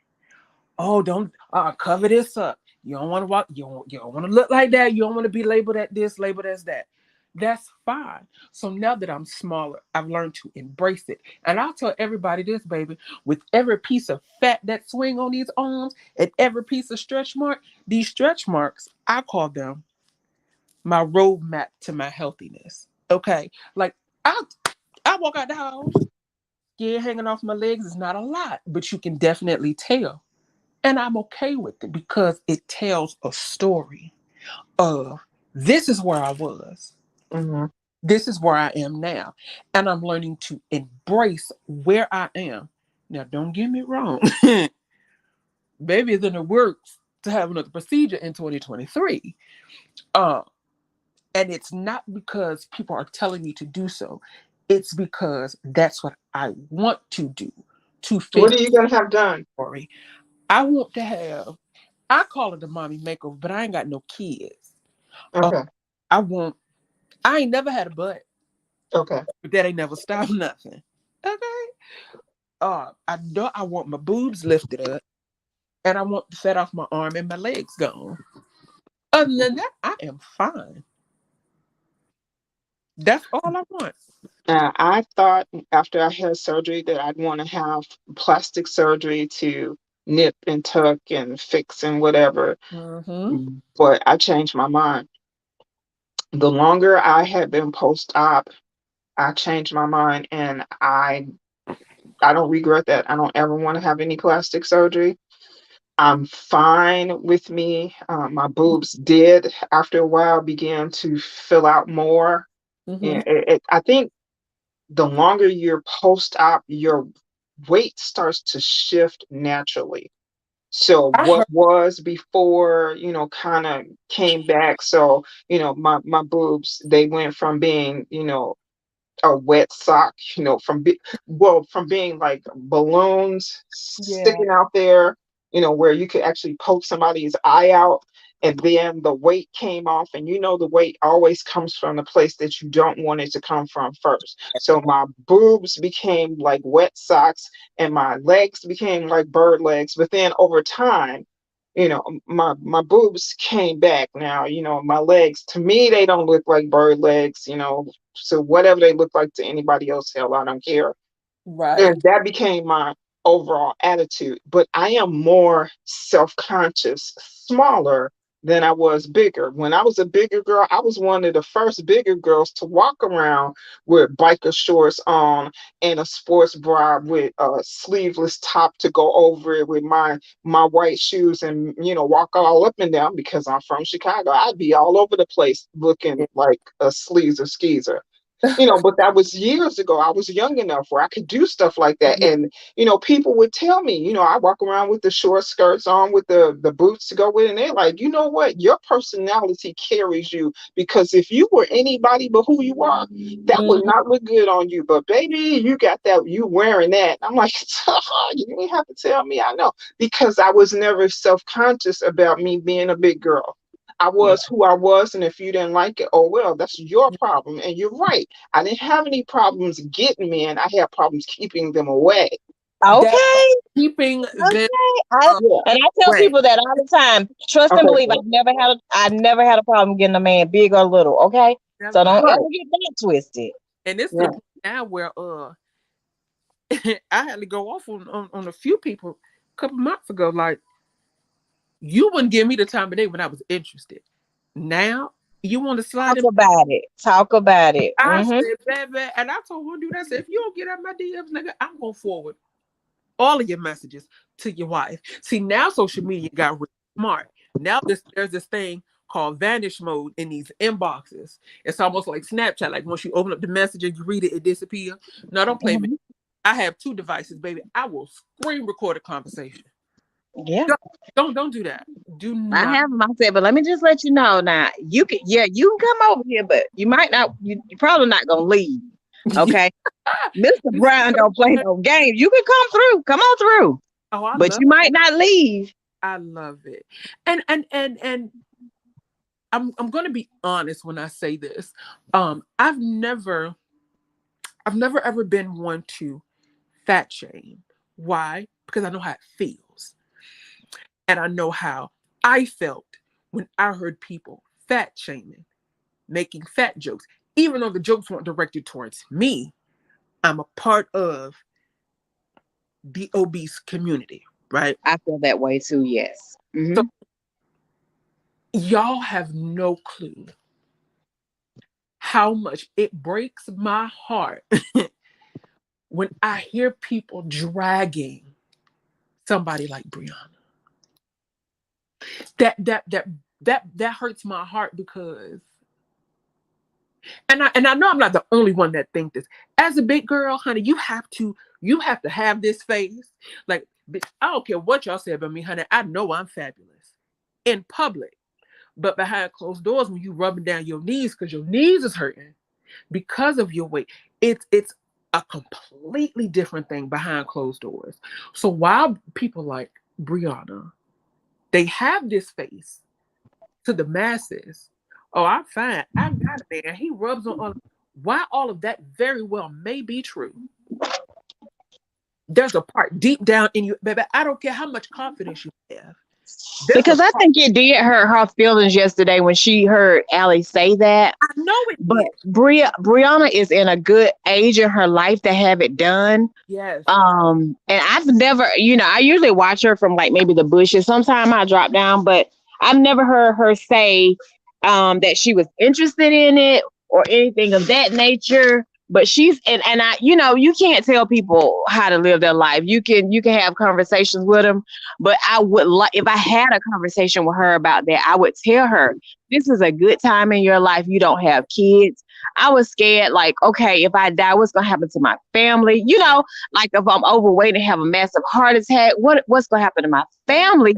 oh, don't cover this up. You don't want to walk. You don't want to look like that. You don't want to be labeled at this, labeled as that. That's fine. So now that I'm smaller, I've learned to embrace it. And I'll tell everybody this, baby. With every piece of fat that swing on these arms and every piece of stretch mark, these stretch marks, I call them my roadmap to my healthiness. Okay, like I I walk out the house, skin hanging off my legs is not a lot, but you can definitely tell. And I'm okay with it because it tells a story of this is where I was. Mhm. This is where I am now. And I'm learning to embrace where I am. Now, don't get me wrong. Baby is in the works to have another procedure in 2023. Uh, and it's not because people are telling me to do so. It's because that's what I want to do to What fit are you gonna have done? the story. I want to have, I call it a mommy makeover, but I ain't got no kids. Uh, Okay. I want, I ain't never had a butt, Okay. but that ain't never stopped nothing. Okay. I know I want my boobs lifted up and I want the fat off my arm and my legs gone. Other than that, I am fine. That's all I want. I thought after I had surgery that I'd want to have plastic surgery to nip and tuck and fix and whatever, Mm-hmm. but I changed my mind. The longer I had been post-op, I changed my mind, and I don't regret that. I don't ever want to have any plastic surgery. I'm fine with me. My boobs did, after a while, begin to fill out more. Mm-hmm. And I think the longer you're post-op, your weight starts to shift naturally. So I what heard. was before, kind of came back. So, my boobs, they went from being, a wet sock, from being like balloons Yeah. sticking out there, where you could actually poke somebody's eye out. And then the weight came off, and the weight always comes from the place that you don't want it to come from first. So my boobs became like wet socks, and my legs became like bird legs. But then over time, my boobs came back. Now, my legs, to me, they don't look like bird legs. So whatever they look like to anybody else, hell, I don't care. Right. And that became my overall attitude. But I am more self conscious, smaller than I was bigger. When I was a bigger girl, I was one of the first bigger girls to walk around with biker shorts on and a sports bra with a sleeveless top to go over it with my white shoes, and walk all up and down because I'm from Chicago. I'd be all over the place looking like a sleazer skeezer. But that was years ago. I was young enough where I could do stuff like that. Yeah. And, people would tell me, I walk around with the short skirts on with the boots to go with it. And they're like, you know what? Your personality carries you, because if you were anybody but who you are, that would Mhm. not look good on you. But baby, you got that, you wearing that. I'm like, you didn't have to tell me. I know, because I was never self-conscious about me being a big girl. I Yeah. was who I was, and if you didn't like it, oh well, that's your problem. And you're right. I didn't have any problems getting men. I had problems keeping them away. That part, Okay. keeping them Okay. I Yeah. and I tell away. people that all the time. Trust and Okay. believe. Good. I never had a problem getting a man big or little. Okay. So Never don't had. ever Right. get that twisted. And it's to the Yeah. point now where I had to go off on a few people a couple months ago. Like, you wouldn't give me the time of day when I was interested. Now you want to slide Talk in. about it. Talk about it. I Mm-hmm. said, baby, and I told one dude, I said, if you don't get out my DMs, nigga, I'm going forward all of your messages to your wife. See, now social media got really smart. Now there's this thing called vanish mode in these inboxes. It's almost like Snapchat. Like, once you open up the message and you read it, it disappears. No, don't play me. Hmm. I have two devices, baby. I will screen record a conversation. Yeah. Don't don't do that. Do I not. have them. I said, but let me just let you know now. You can, yeah, you can come over here, but you might not. You probably not gonna leave. Okay, Mr. This- Brown don't play no games. You can come through. Come on through, oh, I but love you might it. not leave. I love it. And I'm gonna be honest when I say this. I've never ever been one to fat shame. Why? Because I know how it feels. And I know how I felt when I heard people fat shaming, making fat jokes. Even though the jokes weren't directed towards me, I'm a part of the obese community, right? I feel that way too. Yes. So Hmm. y'all have no clue how much it breaks my heart when I hear people dragging somebody like Brianna. That hurts my heart because, and I know I'm not the only one that think this. As a big girl, honey, you have to have this face. Like, I don't care what y'all say about me, honey. I know I'm fabulous in public, but behind closed doors, when you rubbing down your knees because your knees is hurting because of your weight, it's a completely different thing behind closed doors. So while people like Brianna, they have this face to the masses. Oh, I'm fine. I got a man. He rubs on all. Why all of that very well may be true. There's a part deep down in you, baby. I don't care how much confidence you have. There's a Because I part. think it did hurt her feelings yesterday when she heard Allie say that. I know it But did. Brianna is in a good age in her life to have it done. Yes. And I've never, I usually watch her from like maybe the bushes. Sometimes I drop down, but I've never heard her say, that she was interested in it or anything of that nature. But she's and I, you can't tell people how to live their life. You can have conversations with them, but I would like, if I had a conversation with her about that, I would tell her this is a good time in your life. You don't have kids. I was scared, like, okay, if I die, what's gonna happen to my family? Like if I'm overweight and have a massive heart attack, what's gonna happen to my family?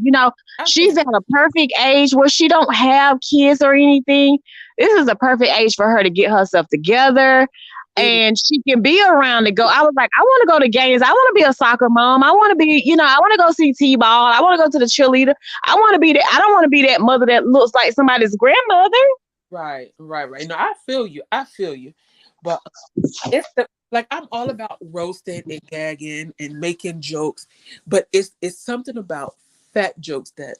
She's Absolutely. at a perfect age where she don't have kids or anything. This is a perfect age for her to get herself together It is. and she can be around to go. I was like, I want to go to games. I want to be a soccer mom. I want to be, I want to go see T-ball. I want to go to the cheerleader. I want to be that. I don't want to be that mother that looks like somebody's grandmother. Right, right, right. No, I feel you. I feel you. But it's like I'm all about roasting and gagging and making jokes, but it's something about fat jokes that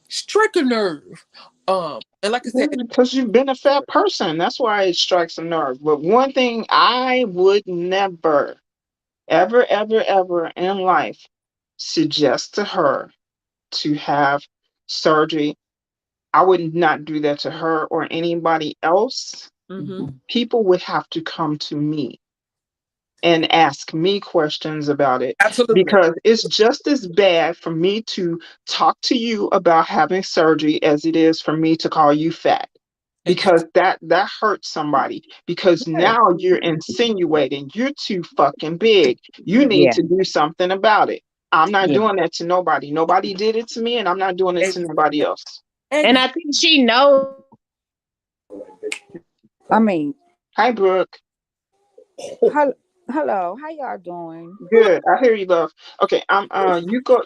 strike a nerve. And like I said, Because you've been a fat person. That's why it strikes a nerve. But one thing I would never, ever, ever, ever in life suggest to her to have surgery. I would not do that to her or anybody else. mm-hmm, People would have to come to me and ask me questions about it, absolutely, because it's just as bad for me to talk to you about having surgery as it is for me to call you fat, because exactly. that hurts somebody, because Yeah, now you're insinuating you're too fucking big, you need Yeah, to do something about it. I'm not yeah. doing that to nobody did it to me, and I'm not doing it to ex- nobody else. And ex- I think she knows that. I mean, Hi, Brooke. hello, how y'all doing? Good. I hear you, love. Okay,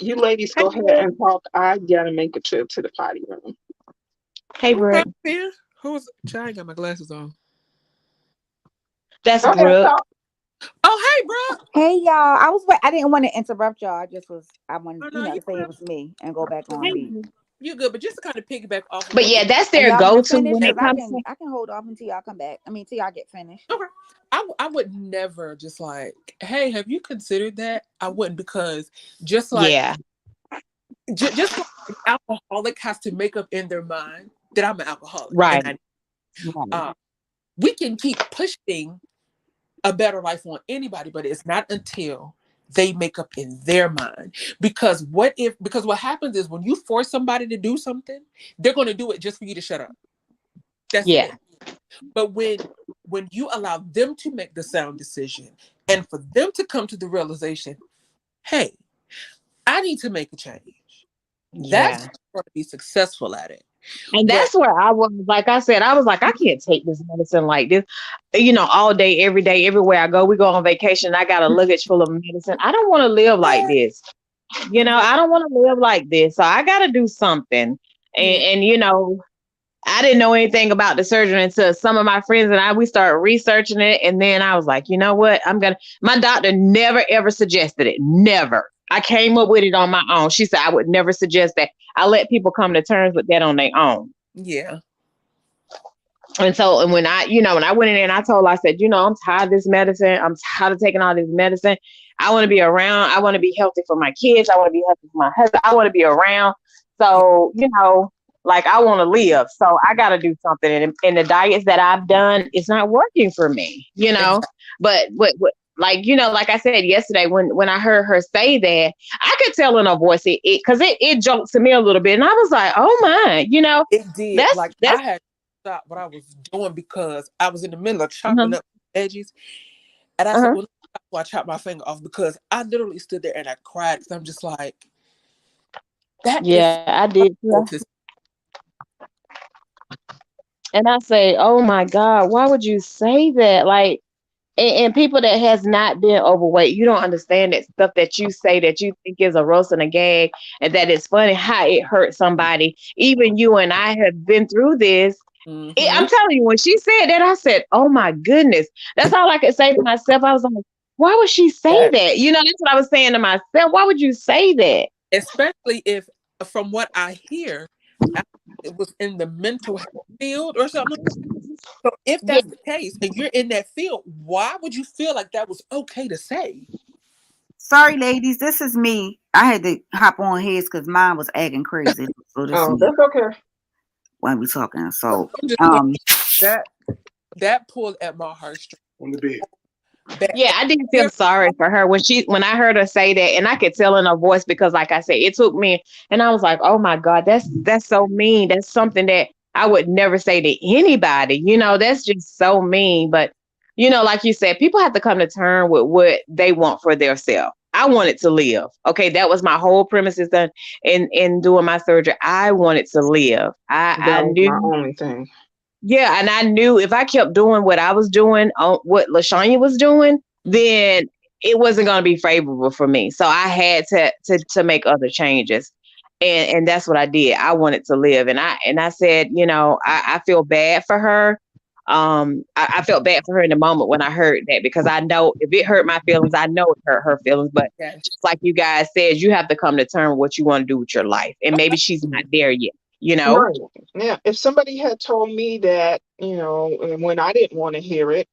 you ladies Hey, go ahead Brooke. and talk. I gotta make a trip to the potty room. Hey, okay, Brooke. man. Who's? Child, I ain't got my glasses on. That's Go ahead, Brooke. talk. Oh, hey, bro. Hey y'all, I didn't want to interrupt y'all. I wanted, Oh no, to you say it good? was me and go back on Hey, mute. Brooke. You good? But just to kind of piggyback off of But what the yeah, that's Are their y'all gonna go-to finish? when Cause it comes to. I can hold off until y'all come back. I mean, till y'all get finished. okay, I would never just like, hey, have you considered that? I wouldn't because just like Yeah. just like an alcoholic has to make up in their mind that I'm an alcoholic, and Right. I Right. uh, we can keep pushing a better life on anybody, but it's not until they make up in their mind. Because what happens is when you force somebody to do something, they're going to do it just for you to shut up. That's Yeah. it. But when you allow them to make the sound decision and for them to come to the realization, hey, I need to make a change. That's Yeah. going to be successful at it. And But that's where I was, like I said, I was like, I can't take this medicine like this, all day, every day, everywhere I go. We go on vacation. I got a luggage full of medicine. I don't want to live like this. right, I don't want to live like this. So I got to do something. yeah, And I didn't know anything about the surgery until some of my friends and we started researching it. And then I was like, you know what? My doctor never ever suggested it. Never. I came up with it on my own. She said I would never suggest that. I let people come to terms with that on their own. yeah, And when I went in there and I told her, I said, I'm tired of this medicine. I'm tired of taking all this medicine. I want to be around. I want to be healthy for my kids. I want to be healthy for my husband. I want to be around. yeah, So, like I want to live. So I got to do something. And the diets that I've done, it's not working for me. exactly. But like I said yesterday, when I heard her say that, I could tell in her voice because it joked to me a little bit. And I was like, oh my. It did. That's Like I that's had to stop what I was doing because I was in the middle of chopping uh-huh, up veggies, and I said, uh-huh. "Well, I chop my finger off," because I literally stood there and I cried because I'm just like, that is Yeah, I did. hurtful to. And I say, oh my God, why would you say that? Like, and people that has not been overweight, you don't understand that stuff that you say that you think is a roast and a gag, and that it's funny how it hurts somebody. Even you and I have been through this. Mm-hmm. I'm telling you, when she said that, I said, oh my goodness. That's all I could say to myself. I was like, why would she say Yes. that? That's what I was saying to myself. Why would you say that? Especially if, from what I hear, it was in the mental health field or something. So if Yeah. that's the case, and you're in that field, why would you feel like that was okay to say? Sorry, ladies, this is me. I had to hop on his because mine was acting crazy. So this Oh, me. that's okay. while we talking. So, I'm just saying um, that that pulled at my heartstrings. On the bed. That Yeah, I did feel every sorry for her when I heard her say that, and I could tell in her voice because, like I said, it took me, and I was like, "Oh my God, that's so mean. That's something that I would never say to anybody. That's just so mean." But like you said, people have to come to terms with what they want for themselves. I wanted to live. Okay, that was my whole premises done in doing my surgery. I wanted to live. I That was my knew. only thing. Yeah, and I knew if I kept doing what I was doing, what Lashanya was doing, then it wasn't going to be favorable for me. So I had to make other changes, and that's what I did. I wanted to live, and I said, I feel bad for her. I felt bad for her in the moment when I heard that because I know if it hurt my feelings, I know it hurt her feelings. But yes. just like you guys said, you have to come to terms with what you want to do with your life, and maybe she's not there yet. You know. Right. Yeah. If somebody had told me that, and when I didn't want to hear it,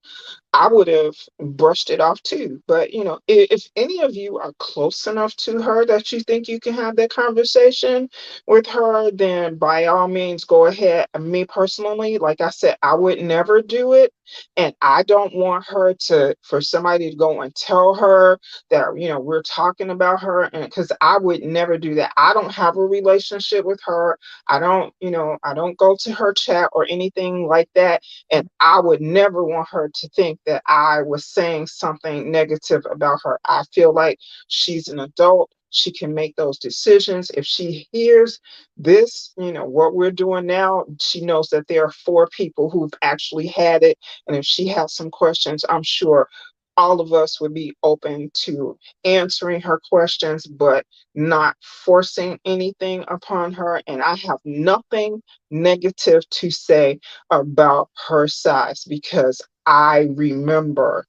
I would have brushed it off too. But, if any of you are close enough to her that you think you can have that conversation with her, then by all means go ahead. Me personally, like I said, I would never do it. And I don't want for somebody to go and tell her that, we're talking about her. And because I would never do that. I don't have a relationship with her. I don't go to her chat or anything like that. And I would never want her to think that I was saying something negative about her. I feel like she's an adult. She can make those decisions. If she hears this, what we're doing now, she knows that there are four people who've actually had it. And if she has some questions, I'm sure all of us would be open to answering her questions, but not forcing anything upon her. And I have nothing negative to say about her size because I remember,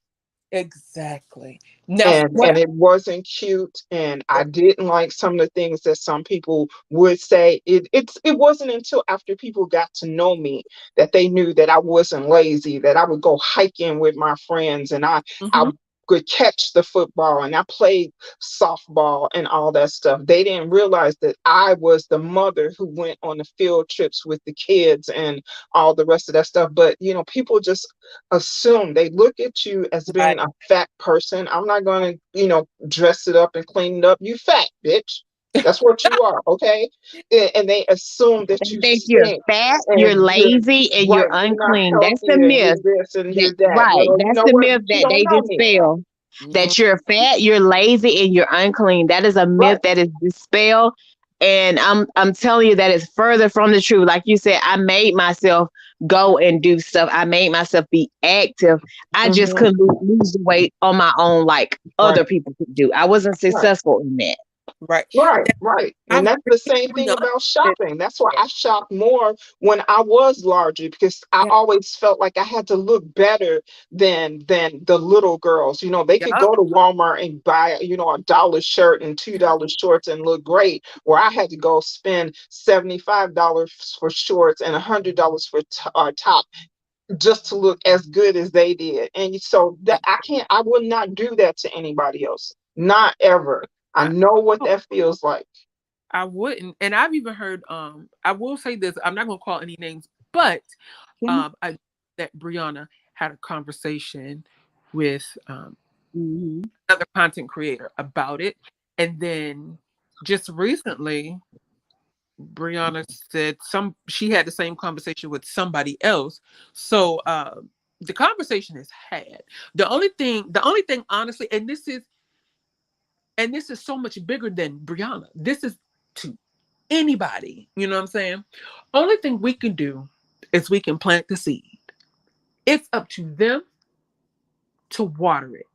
Exactly. Now, what and it wasn't cute, and I didn't like some of the things that some people would say. It wasn't until after people got to know me that they knew that I wasn't lazy, that I would go hiking with my friends, and I mhm, could catch the football, and I played softball and all that stuff. They didn't realize that I was the mother who went on the field trips with the kids and all the rest of that stuff. But people just assume, they look at you as being right. a fat person. I'm not going to, dress it up and clean it up. You fat bitch. That's what you are, okay? And they assume They that you think you're stink fat, you're and you're lazy, and you're right. You're not unclean. That's the healthy and myth. you're this and That you're that. right. Well, you That's know the what? myth You that don't they know me. dispel. Mhm, That you're fat, you're lazy, and you're unclean. That is a myth Right. that is dispelled. And I'm telling you that is further from the truth. Like you said, I made myself go and do stuff. I made myself be active. I just Hmm. couldn't lose the weight on my own like other Right. people could do. I wasn't Right. successful in that. right. Right, Now, right. And I've that's heard the same thing Brianna about said shopping. That's why that. I shop more when I was larger because I Yeah, always felt like I had to look better than the little girls. They could yeah, go to Walmart and buy, $1 shirt and $2 shorts and look great, where I had to go spend $75 for shorts and $100 for top just to look as good as they did. And so that I would not do that to anybody else. Not ever. I yeah. know what Oh, that feels like. I wouldn't. And I've even heard, I will say this, I'm not gonna call any names, but Mhm. I that Brianna had a conversation with Hmm. another content creator about it. And then just recently, Brianna said she had the same conversation with somebody else. So the conversation is had. The only thing honestly, and this is so much bigger than Brianna. This is to anybody, you know what I'm saying? Only thing we can do is we can plant the seed. It's up to them to water it.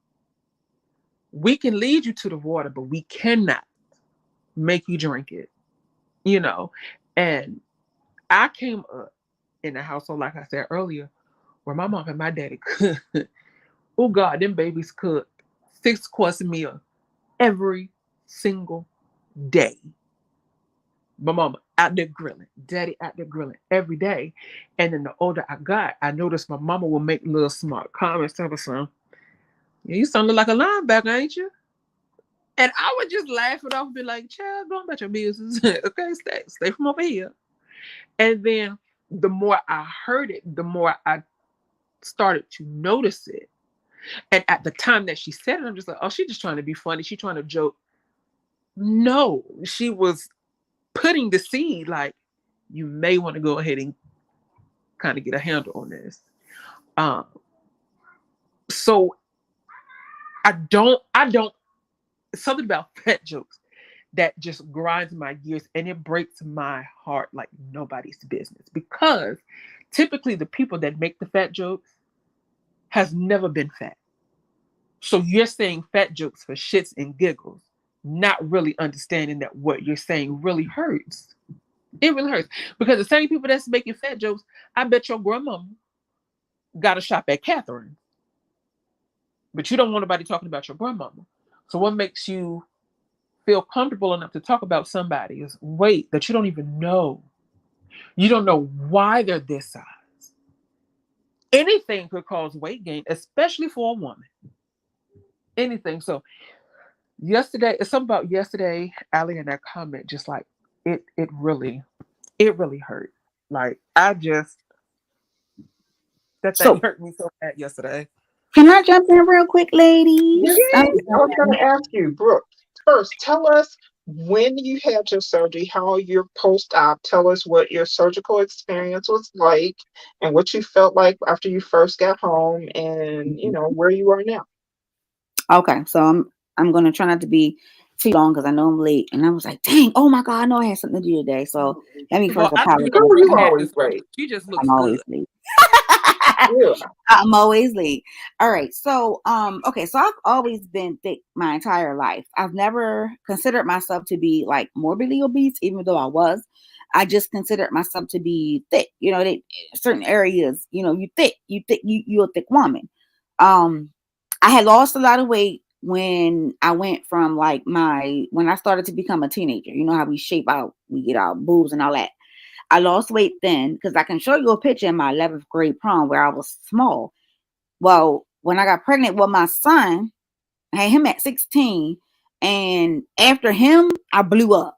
We can lead you to the water, but we cannot make you drink it, you know. And I came up in a household, like I said earlier, where my mom and my daddy cook. Oh God, them babies cook 6 course meal every single day. My mama out there grilling, daddy out there grilling every day. And then the older I got, I noticed my mama would make little smart comments to her son. Yeah, you sound like a linebacker, ain't you? And I would just laugh it off and be like, child, go about your business. Okay, stay from over here. And then the more I heard it, the more I started to notice it. And at the time that she said it, I'm just like, oh, she's just trying to be funny. She's trying to joke. No, she was putting the seed like, you may want to go ahead and kind of get a handle on this. Um, so I don't, something about fat jokes that just grinds my gears and it breaks my heart like nobody's business, because typically the people that make the fat jokes has never been fat. So you're saying fat jokes for shits and giggles, not really understanding that what you're saying really hurts. It really hurts, because the same people that's making fat jokes, I bet your grandmama got a shop at Catherine, but you don't want nobody talking about your grandmama. So what makes you feel comfortable enough to talk about somebody's weight that you don't even know? You don't know why they're this size. Anything could cause weight gain, especially for a woman. Anything. So yesterday, it's something about yesterday, Ali, and that comment, just like it really hurt. Like I just, that thing So hurt me so bad yesterday. can I jump in real quick, ladies? Yes, I was going to ask you, Brooke. First, tell us when you had your surgery, how your post-op. Tell us what your surgical experience was like, and what you felt like after you first got home, and where you are now. Okay, so I'm gonna try not to be too long because I know I'm late, and I was like, dang, oh my god, I know I had something to do today. So let me Well, first I don't apologize. even know Girl, when you you had always this surgery. right. She just looks I'm good. always late. Yeah. I'm always late. All right. So, okay. So I've always been thick my entire life. I've never considered myself to be like morbidly obese, even though I was. I just considered myself to be thick. Certain areas, you're a thick woman. Um, I had lost a lot of weight when I went from like when I started to become a teenager. You know how we shape out, we get our boobs and all that. I lost weight then because I can show you a picture in my 11th grade prom where I was small. Well, when I got pregnant with my son, I had him at 16. And after him, I blew up.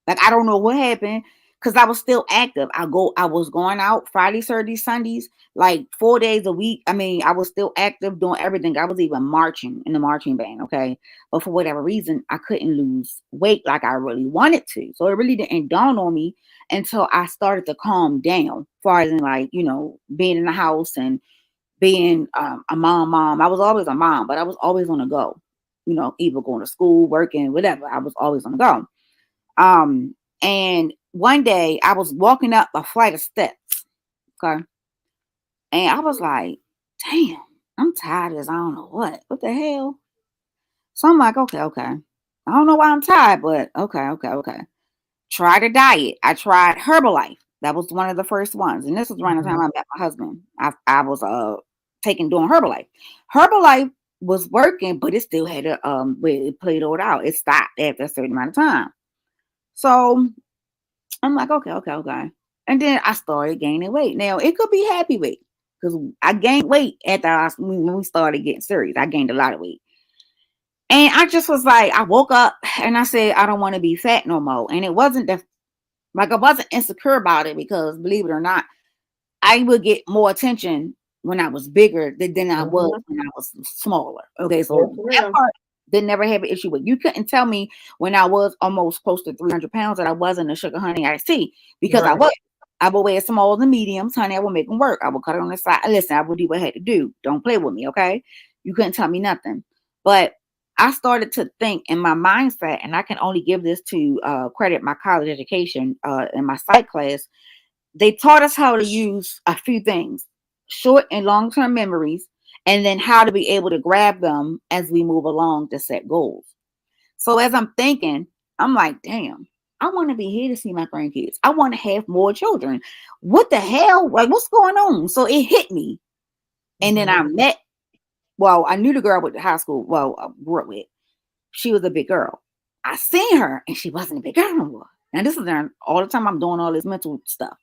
Like, I don't know what happened because I was still active. I was going out Friday, Saturday, Sundays, like 4 days a week. I mean, I was still active doing everything. I was even marching in the marching band. Okay. But for whatever reason, I couldn't lose weight like I really wanted to. So it really didn't dawn on me until I started to calm down, as far as in like, being in the house and being a mom. I was always a mom, but I was always on the go, either going to school, working, whatever. I was always on the go. And one day I was walking up a flight of steps, okay, and I was like, damn, I'm tired as I don't know what the hell. So I'm like, okay. I don't know why I'm tired, but okay. Tried a diet. I tried Herbalife. That was one of the first ones, and this was around the time Mhm. I met my husband. I was doing Herbalife. Herbalife was working, but it still had where it played it out. It stopped after a certain amount of time. So I'm like, okay. And then I started gaining weight. Now it could be happy weight because I gained weight after when we started getting serious. I gained a lot of weight. And I just was like, I woke up and I said, I don't want to be fat no more. And it wasn't like I wasn't insecure about it because believe it or not, I would get more attention when I was bigger than I was Mhm. when I was smaller. Okay, Yes, so that ma'am. part did never have an issue with. You couldn't tell me when I was almost close to 300 pounds that I wasn't a sugar honey iced tea because I Right. was. I would wear smalls and mediums, honey. I would make them work. I would cut it on the side. Listen, I would do what I had to do. Don't play with me, okay? You couldn't tell me nothing. But I started to think in my mindset, and I can only give this to credit my college education in my psych class. They taught us how to use a few things, short and long term memories, and then how to be able to grab them as we move along to set goals. So as I'm thinking, I'm like, damn, I want to be here to see my grandkids. I want to have more children. What the hell? Like, what's going on? So it hit me. And then Mhm. I knew the girl with the high school, I grew up with. She was a big girl. I seen her and she wasn't a big girl no more. Now, this is during all the time I'm doing all this mental stuff.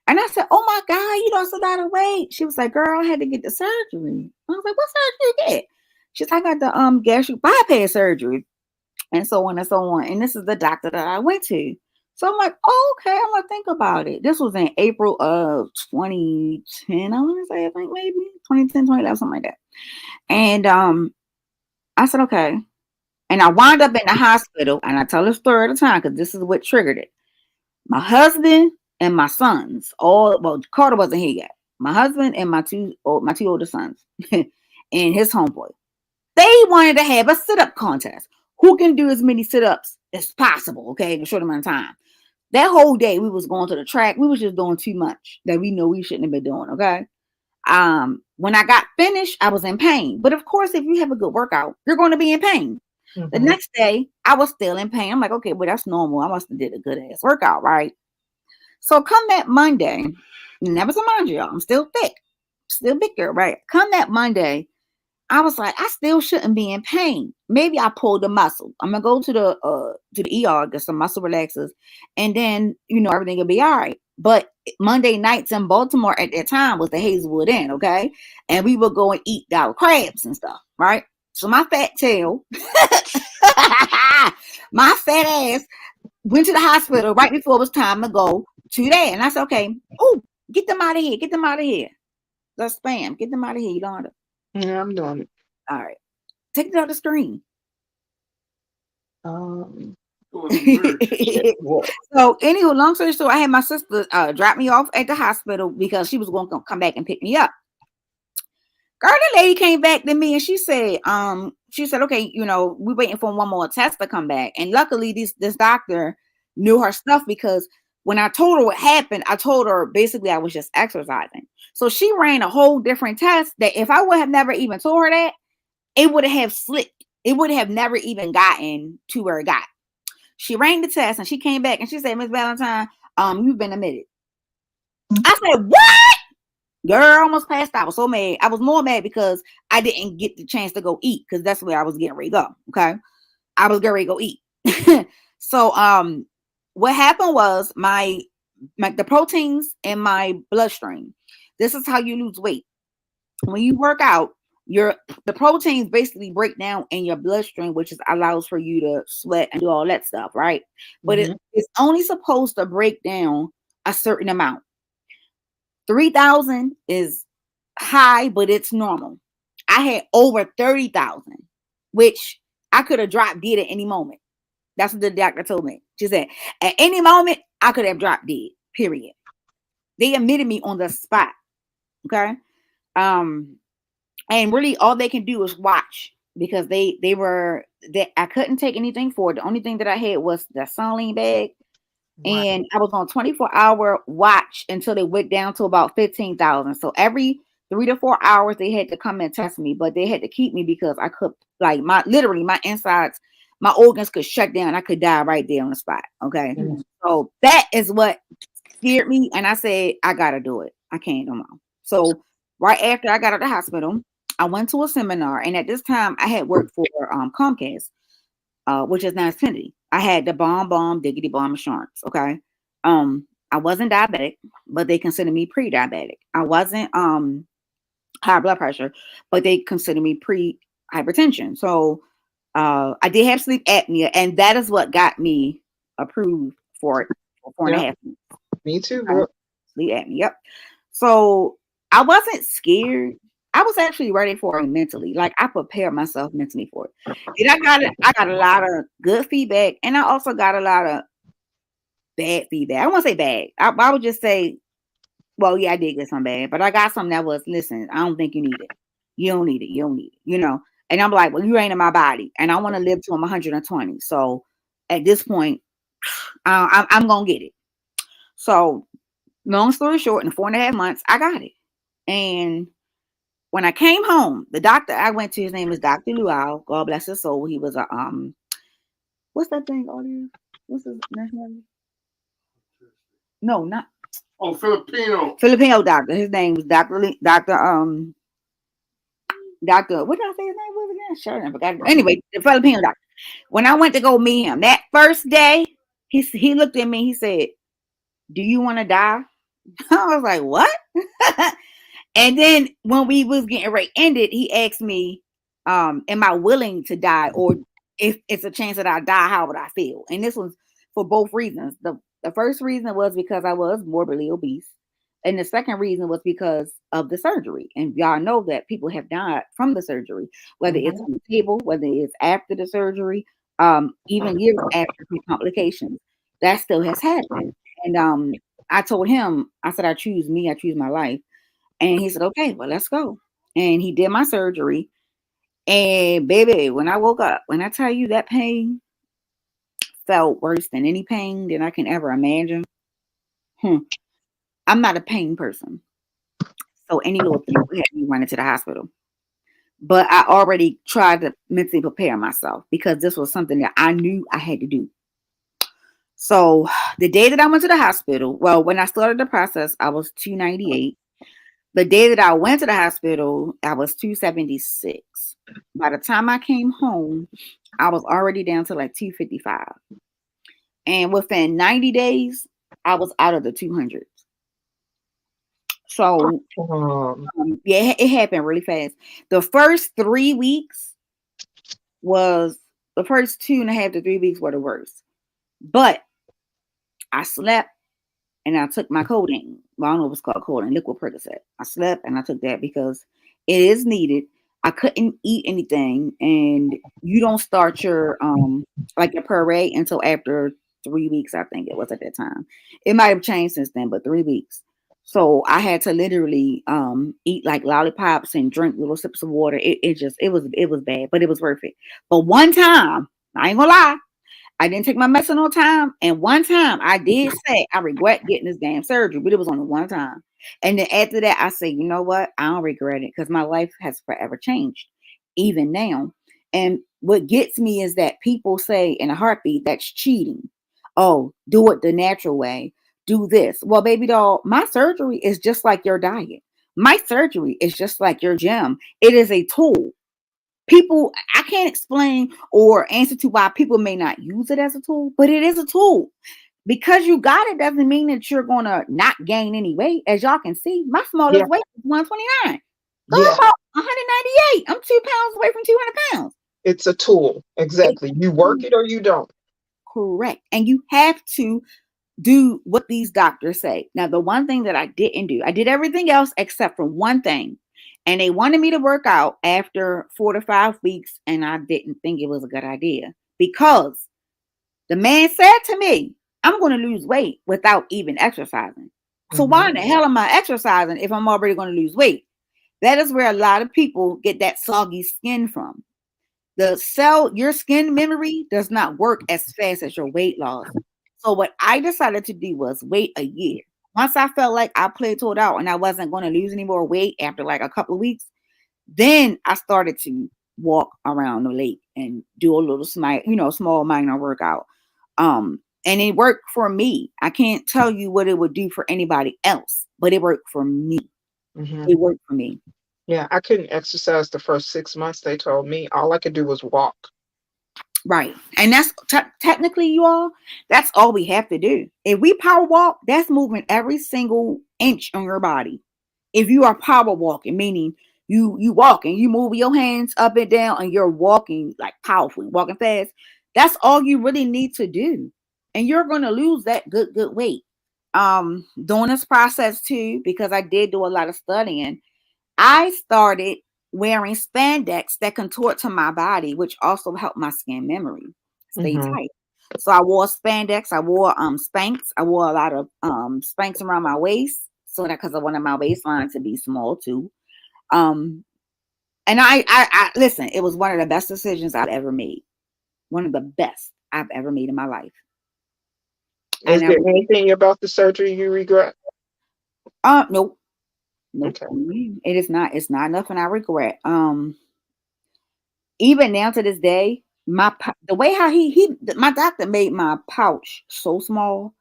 And I said, oh my God, you lost a lot of weight. She was like, girl, I had to get the surgery. I was like, what surgery you get? She's like, I got the gastric bypass surgery and so on and so on. And this is the doctor that I went to. So I'm like, oh, okay, I'm gonna think about it. This was in April of 2010, I want to say, I think maybe 2010, 2011, something like that. And I said, okay. And I wound up in the hospital, and I tell the story at the time because this is what triggered it. My husband and my sons, all well, Carter wasn't here yet. My husband and my two older sons, and his homeboy. They wanted to have a sit-up contest. Who can do as many sit-ups as possible, okay, in a short amount of time. That whole day we was going to the track. We was just doing too much that we know we shouldn't have been doing, okay? When I got finished, I was in pain. But of course, if you have a good workout, you're going to be in pain. The Mm-hmm. next day, I was still in pain. I'm like, okay, well, that's normal. I must have did a good ass workout, right? So come that Monday, and that was a mind you, y'all. I'm still thick, still big girl, right? Come that Monday, I was like, I still shouldn't be in pain. Maybe I pulled a muscle. I'm gonna go to the ER, get some muscle relaxers, and then everything will be all right. But Monday nights in Baltimore at that time was the Hazelwood Inn, okay? And we would go and eat our crabs and stuff, right? So my fat tail, my fat ass went to the hospital right before it was time to go to that. And I said, okay, oh, get them out of here. Get them out of here. That's spam. Get them out of here. You don't want to. Yeah, I'm doing it. All right. Take it off the screen. Um, So, shit, what? anywho, long story short, I had my sister drop me off at the hospital because she was going to come back and pick me up. Girl, the lady came back to me and she said, okay, we waiting for one more test to come back. And luckily this doctor knew her stuff because when I told her what happened, I told her basically I was just exercising. So she ran a whole different test that if I would have never even told her that, it would have slipped. It would have never even gotten to where it got. She ran the test and she came back and she said, Miss Valentine, you've been admitted. I said, what? Girl, I almost passed out. I was so mad. I was more mad because I didn't get the chance to go eat because that's where I was getting ready to go. Okay. I was getting ready to go eat. So what happened was the proteins in my bloodstream. This is how you lose weight. When you work out, the proteins basically break down in your bloodstream, which allows for you to sweat and do all that stuff, right? But Mm-hmm. it's only supposed to break down a certain amount. 3,000 is high, but it's normal. I had over 30,000, which I could have dropped dead at any moment. That's what the doctor told me. She said, at any moment, I could have dropped dead, period. They admitted me on the spot. Okay. And really all they can do is watch because I couldn't take anything for it. The only thing that I had was the saline bag. Right. And I was on 24-hour watch until they went down to about 15,000. So every 3 to 4 hours they had to come and test me, but they had to keep me because I could my insides, my organs could shut down. I could die right there on the spot. Okay. Mm-hmm. So that is what scared me. And I said, I gotta do it. I can't no more. So right after I got out of the hospital, I went to a seminar. And at this time I had worked for Comcast, which is now Xfinity. I had the bomb diggity bomb insurance. Okay. I wasn't diabetic, but they considered me pre-diabetic. I wasn't high blood pressure, but they considered me pre-hypertension. So I did have sleep apnea, and that is what got me approved for it for four and a Yep. half months. Me too, Okay. girl. Sleep apnea. Yep. So I wasn't scared. I was actually ready for it mentally. Like I prepared myself mentally for it. And I got a lot of good feedback, and I also got a lot of bad feedback. I don't want to say bad. I would just say, well, yeah, I did get some bad, but I got some that was, listen, I don't think you need it. You don't need it. You don't need it. And I'm like, well, you ain't in my body, and I want to live till I'm 120. So at this point, I'm gonna get it. So long story short, in 4.5 months, I got it. And when I came home, the doctor I went to, his name is Dr. Luau. God bless his soul. He was a what's that thing? What's his nationality? No, not Filipino doctor. His name was Doctor. What did I say his name was again? Sure, I forgot. Anyway, the Filipino doctor. When I went to go meet him that first day, he looked at me. He said, "Do you want to die?" I was like, "What?" And then when we was getting ready ended, he asked me, am I willing to die? Or if it's a chance that I die, how would I feel? And this was for both reasons. The first reason was because I was morbidly obese. And the second reason was because of the surgery. And y'all know that people have died from the surgery, whether it's Mhm. on the table, whether it's after the surgery, even years after complications. That still has happened. And I told him, I said, I choose me, I choose my life. And he said, okay, well, let's go. And he did my surgery. And baby, when I woke up, when I tell you that pain felt worse than any pain that I can ever imagine. Hmm. I'm not a pain person. So any little thing would have me running to the hospital. But I already tried to mentally prepare myself because this was something that I knew I had to do. So the day that I went to the hospital, well, when I started the process, I was 298. The day that I went to the hospital, I was 276. By the time I came home, I was already down to like 255. And within 90 days, I was out of the 200s. So Um, yeah, it happened really fast. The first 3 weeks was the first 2.5 to 3 weeks were the worst. But I slept and I took my codeine. Well, I don't know what's called codeine, liquid Percocet. I slept and I took that because it is needed. I couldn't eat anything, and you don't start your like your parade until after 3 weeks. I think it was at that time. It might have changed since then, but 3 weeks. So I had to literally eat like lollipops and drink little sips of water. It was bad, but it was worth it. But one time, I ain't gonna lie, I didn't take my medicine on time. And one time I did say I regret getting this damn surgery, but it was only one time. And then after that, I said, you know what? I don't regret it because my life has forever changed, even now. And what gets me is that people say in a heartbeat that's cheating. Oh, do it the natural way. Do this. Well, baby doll, my surgery is just like your diet. My surgery is just like your gym. It is a tool. People, I can't explain or answer to why people may not use it as a tool, but it is a tool. Because you got it doesn't mean that you're gonna not gain any weight. As y'all can see, my yeah, smallest weight is 129. Girl, I'm yeah, about 198. I'm 2 pounds away from 200 pounds. it's a tool. It's Exactly. You work it or you don't. correct. And you have to do what these doctors say. Now, the one thing that I didn't do, I did everything else except for one thing. And they wanted me to work out after 4 to 5 weeks, and I didn't think it was a good idea because the man said to me, I'm going to lose weight without even exercising. So why Mhm. in the hell am I exercising if I'm already going to lose weight? That is where a lot of people get that soggy skin from. Your skin memory does not work as fast as your weight loss. So what I decided to do was wait a year. Once I felt like I plateaued out and I wasn't going to lose any more weight after like a couple of weeks, then I started to walk around the lake and do a little small minor workout. And it worked for me. I can't tell you what it would do for anybody else, but it worked for me. Mhm. It worked for me. Yeah, I couldn't exercise the first 6 months. They told me all I could do was walk. Right. And that's technically, you all, that's all we have to do. If we power walk, that's moving every single inch on your body. If you are power walking, meaning you walking, you move your hands up and down and you're walking like powerful, walking fast, that's all you really need to do. And you're going to lose that good weight. During this process too, because I did do a lot of studying, I started wearing spandex that contort to my body, which also helped my skin memory stay Mhm. tight. So I wore spandex, I wore Spanx, I wore a lot of Spanx around my waist, so that because I wanted my waistline to be small too. Um, and I listen, it was one of the best decisions I've ever made. One of the best I've ever made in my life. Is And there anything about the surgery you regret? nope, nope. Okay. It is not. It's not nothing I regret. Even now to this day, the way how my doctor made my pouch so small.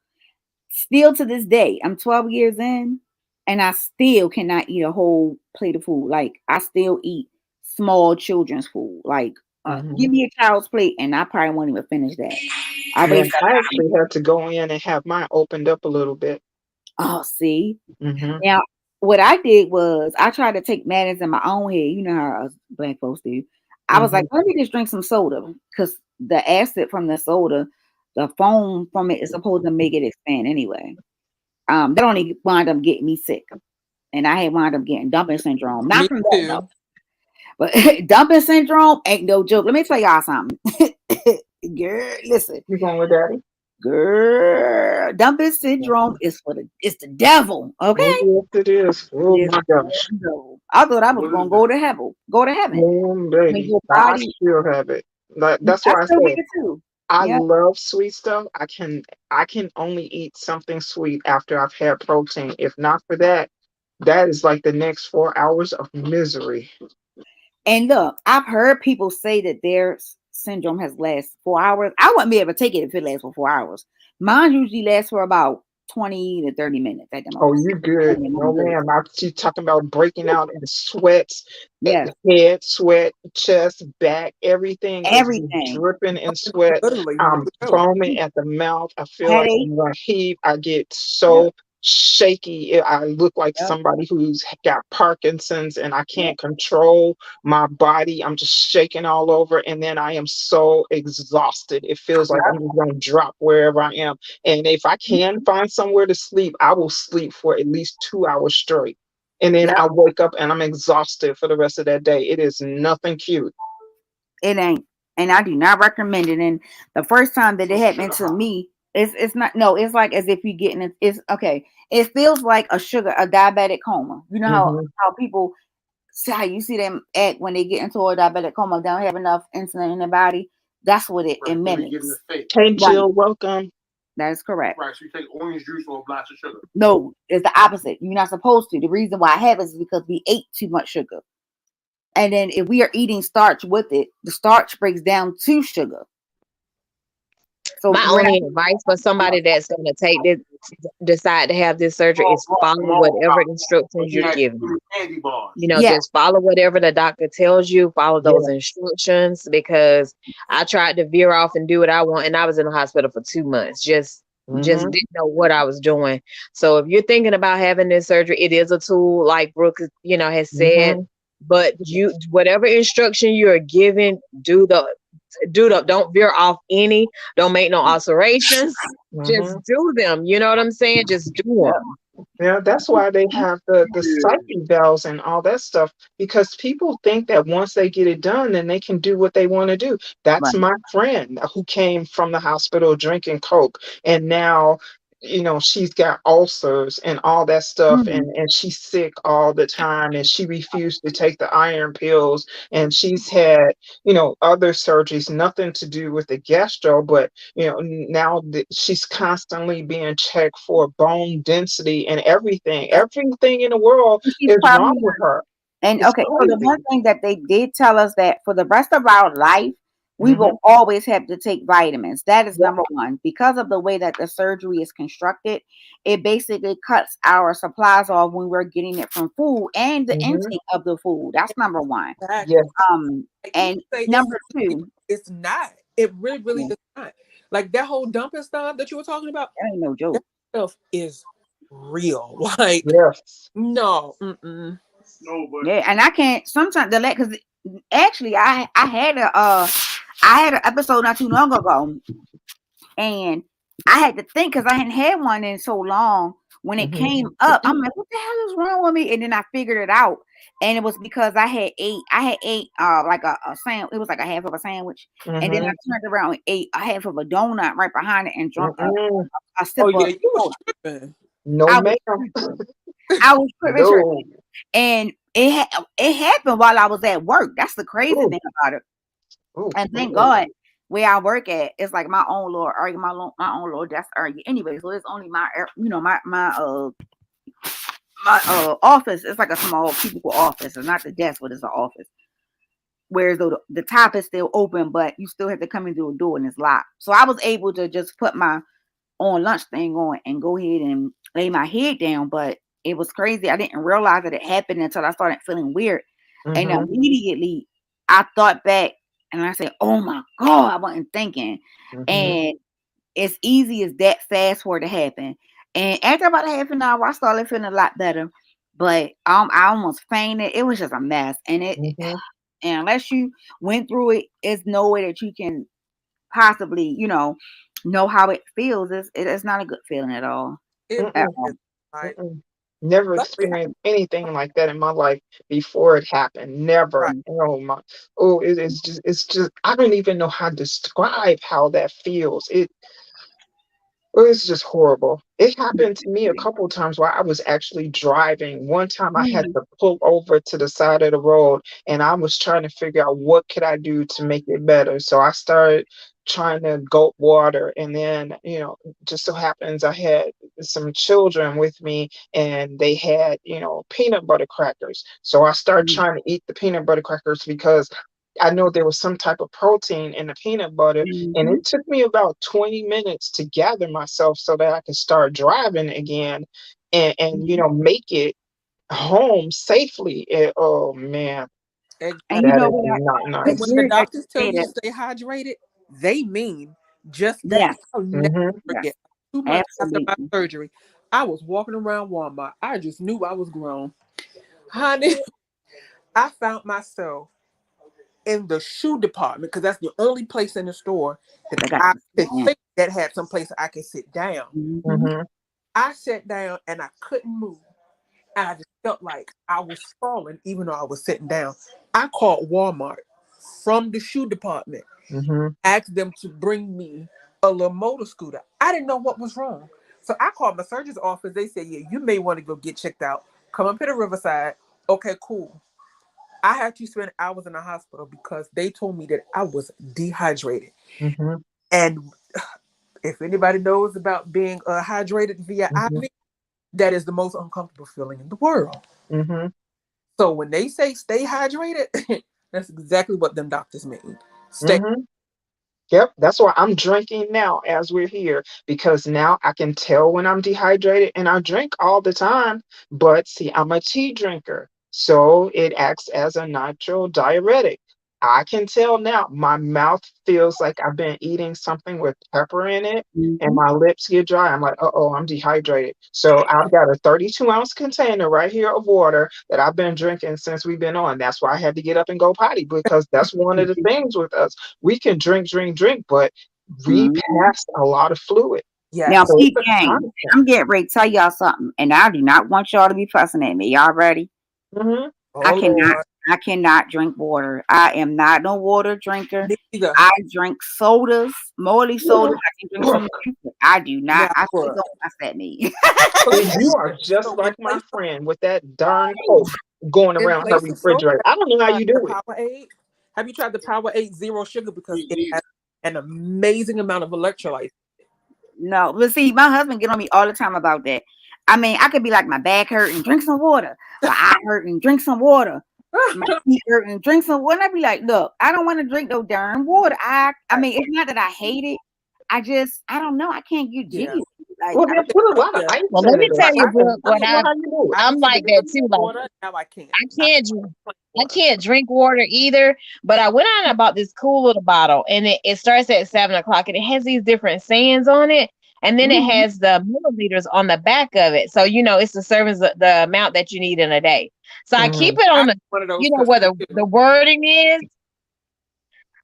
Still to this day, I'm 12 years in, and I still cannot eat a whole plate of food. Like I still eat small children's food. Like Mhm. give me a child's plate, and I probably won't even finish that. I Yeah, already I actually had to go in and have mine opened up a little bit. oh see. Mhm. Now, what I did was I tried to take matters in my own head. You know how us black folks do. I was like, Mhm. let me just drink some soda because the acid from the soda the foam from it is supposed to make it expand anyway. That only wound up getting me sick, and I had wound up getting dumping syndrome. Not Me from that though, too. but dumping syndrome ain't no joke. Let me tell y'all something. Girl, listen, You going with daddy? girl, dumping syndrome is for the it's the devil. Okay, Oh, yes, it is. it Oh is my the gosh. devil. I thought I was gonna go to heaven. Go to heaven. When Baby. your I body, still have it. That's I why I still get say it too. I Yeah. love sweet stuff. I can only eat something sweet after I've had protein. If not for that, that is like the next 4 hours of misery. And look, I've heard people say that their syndrome has lasted 4 hours. I wouldn't be able to take it if it lasts for 4 hours. Mine usually lasts for about 20 to 30 minutes at the Oh, most. you good. And I'm No, good. ma'am. I see talking about breaking out in sweats, Yes. head, sweat, chest, back, everything is just Everything. dripping in sweat. Literally, me I'm too. foaming at the mouth. I feel like Headache. I'm going to heave. I get Yep. so shaky. I look like Yep. somebody who's got Parkinson's and I Yep. can't control my body. I'm just shaking all over. And then I am so exhausted. It feels like I'm just going to drop wherever I am. And if I can find somewhere to sleep, I will sleep for at least 2 hours straight. And then Yep. I wake up and I'm exhausted for the rest of that day. It is nothing cute. It ain't. And I do not recommend it. And the first time that it happened to me, it's not no, it's like as if you're getting it. It's okay. It feels like a diabetic coma. You know Hmm. how people see how you see them act when they get into a diabetic coma, don't have enough insulin in their body. That's what it mimics. Hey, Right. Jill, welcome. That is correct. Right. So you take orange juice or a blast of sugar. No, it's the opposite. You're not supposed to. The reason why I have it is because we ate too much sugar. And then if we are eating starch with it, the starch breaks down to sugar. So My we're only advice for somebody that's going to take this, decide to have this surgery is follow whatever instructions you're given. You know, yeah, just follow whatever the doctor tells you, follow those Yeah. instructions because I tried to veer off and do what I want and I was in the hospital for 2 months. Just Hmm. didn't know what I was doing. So if you're thinking about having this surgery, it is a tool like Brooke, has said, Hmm. but you whatever instruction you're given, don't veer off any, don't make no alterations. Just Hmm. do them. You know what I'm saying? Just do yeah, them. Yeah, that's why they have the psyche valves and all that stuff because people think that once they get it done, then they can do what they want to do. That's right. my friend who came from the hospital drinking Coke, and now, she's got ulcers and all that stuff, Mm. and she's sick all the time, and she refused to take the iron pills, and she's had, other surgeries, nothing to do with the gastro, but now she's constantly being checked for bone density and everything. Everything in the world And she's is wrong probably with her. and It's okay. So the one crazy. thing that they did tell us that for the rest of our life, we Hmm. will always have to take vitamins. That is Yeah. number one because of the way that the surgery is constructed. It basically cuts our supplies off when we're getting it from food and the Hmm. intake of the food. That's number one. Exactly. Yes. Like people And say it's number easy, two, it's not. It really, really yeah, is not. Like that whole dumping stuff that you were talking about, that ain't no that joke. stuff is real. Like, Yes. no. Mm-mm. Yeah, and I can't sometimes the because actually I had an episode not too long ago, and I had to think because I hadn't had one in so long. When it Hmm. came up, I'm like, "What the hell is wrong with me?" And then I figured it out, and it was because I had ate like a sandwich. It was like a half of a sandwich, and then I Hmm. turned around and ate a half of a donut right behind it, and drunk Mm-mm. a sip Oh of yeah, you was soda. tripping. No, I was ma'am. tripping. I was tripping, No. and it happened while I was at work. That's the crazy Ooh, thing about it. ooh, And ooh, thank ooh. God where I work at, it's like my own little area, my own little desk area. Anyway, so it's only my office. It's like a small cubicle office. It's not the desk, but it's an office. Whereas the top is still open, but you still have to come into a door and it's locked. So I was able to just put my on lunch thing on and go ahead and lay my head down. But it was crazy. I didn't realize that it happened until I started feeling weird. And Hmm. immediately I thought back and I said, "Oh my God, I wasn't thinking." Hmm. And as easy as that fast for it to happen. And after about a half an hour, I started feeling a lot better. But I almost fainted. It was just a mess. Hmm. And unless you went through it, there's no way that you can possibly, know how it feels, it is not a good feeling at all. It At Mm-mm, is all. like, mm-mm. Never luckily, experienced anything like that in my life before it happened. Never. right. Mm, Oh my. Oh, it's just I don't even know how to describe how that feels. It was just horrible. It happened to me a couple times while I was actually driving. One time I had mm, to pull over to the side of the road and I was trying to figure out what could I do to make it better. So I started trying to gulp water and then, just so happens I had some children with me and they had, peanut butter crackers. So I started mm, trying to eat the peanut butter crackers because I know there was some type of protein in the peanut butter, and mhm, it took me about 20 minutes to gather myself so that I could start driving again and mhm. make it home safely. Oh man, And you Exactly. that know is what? not And It's when nice. the weird that doctors you tell say you that. stay hydrated, they mean just that. Yes, I'll never Mhm. forget. yes, 2 months after my absolutely. surgery, I was walking around Walmart. I just knew I was grown. Honey, I found myself in the shoe department because that's the only place in the store that They got I to could stand. think that had some place I could sit down. Mhm, Mhm. I sat down and I couldn't move. And I just felt like I was falling even though I was sitting down. I called Walmart from the shoe department, Mhm. asked them to bring me a little motor scooter. I didn't know what was wrong. So I called my surgeon's office. They said, yeah, you may want to go get checked out. Come up to the Riverside. Okay, cool. I had to spend hours in the hospital because they told me that I was dehydrated. Mhm. And if anybody knows about being hydrated via Mhm. IV, that is the most uncomfortable feeling in the world. Mhm. So when they say stay hydrated, that's exactly what them doctors mean. Stay. Mhm. Yep, that's why I'm drinking now as we're here because now I can tell when I'm dehydrated and I drink all the time. But see, I'm a tea drinker, so it acts as a natural diuretic. I can tell now my mouth feels like I've been eating something with pepper in it and mhm, my lips get dry. I'm like, uh-oh, I'm dehydrated. So I've got a 32-ounce container right here of water that I've been drinking since we've been on. That's why I had to get up and go potty because that's one of the things with us. We can drink, drink, drink, but we mhm. pass a lot of fluid. Now, Yes. So peep it's a game. constant. I'm getting ready to tell y'all something, and I do not want y'all to be fussing at me. Y'all ready? Hmm. I Oh cannot. Lord. I cannot drink water. I am not no water drinker. Me either. I drink sodas, moldy sodas. I can drink some juice. But I do not. Now I said, look, don't fuss at me. See, you placebo. are just So in like my place of friend with that darn Coke going in around her place of soda, refrigerator. I don't know how try you the do it. Powerade. Have you tried the Powerade Zero Sugar because it has an amazing amount of electrolytes? No, but see, my husband get on me all the time about that. I mean, I could be like my back hurting, drink some water. My eye hurting, drink some water. My feet hurting, drink some water. And I be like, look, I don't want to drink no darn water. I Right. mean, it's not that I hate it. I don't know. I can't get Yeah. jiggy. Like, Well, then put a lot of Yeah. ice Well, in let me it or tell you, something. Brooke, I what don't know how you do it. I I'm used to like be able that to too. drink Like water. Now I can't. I I can't drink. plain I water. can't drink water either, but I went out and bought this cool little bottle, and it starts at 7 o'clock, and it has these different sayings on it, and then it mhm, has the milliliters on the back of it, so it's the servings, the amount that you need in a day. So I keep Hmm. it I on have the, one of those where customers the too. wording is,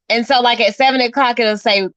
and so, like at 7 o'clock, it'll say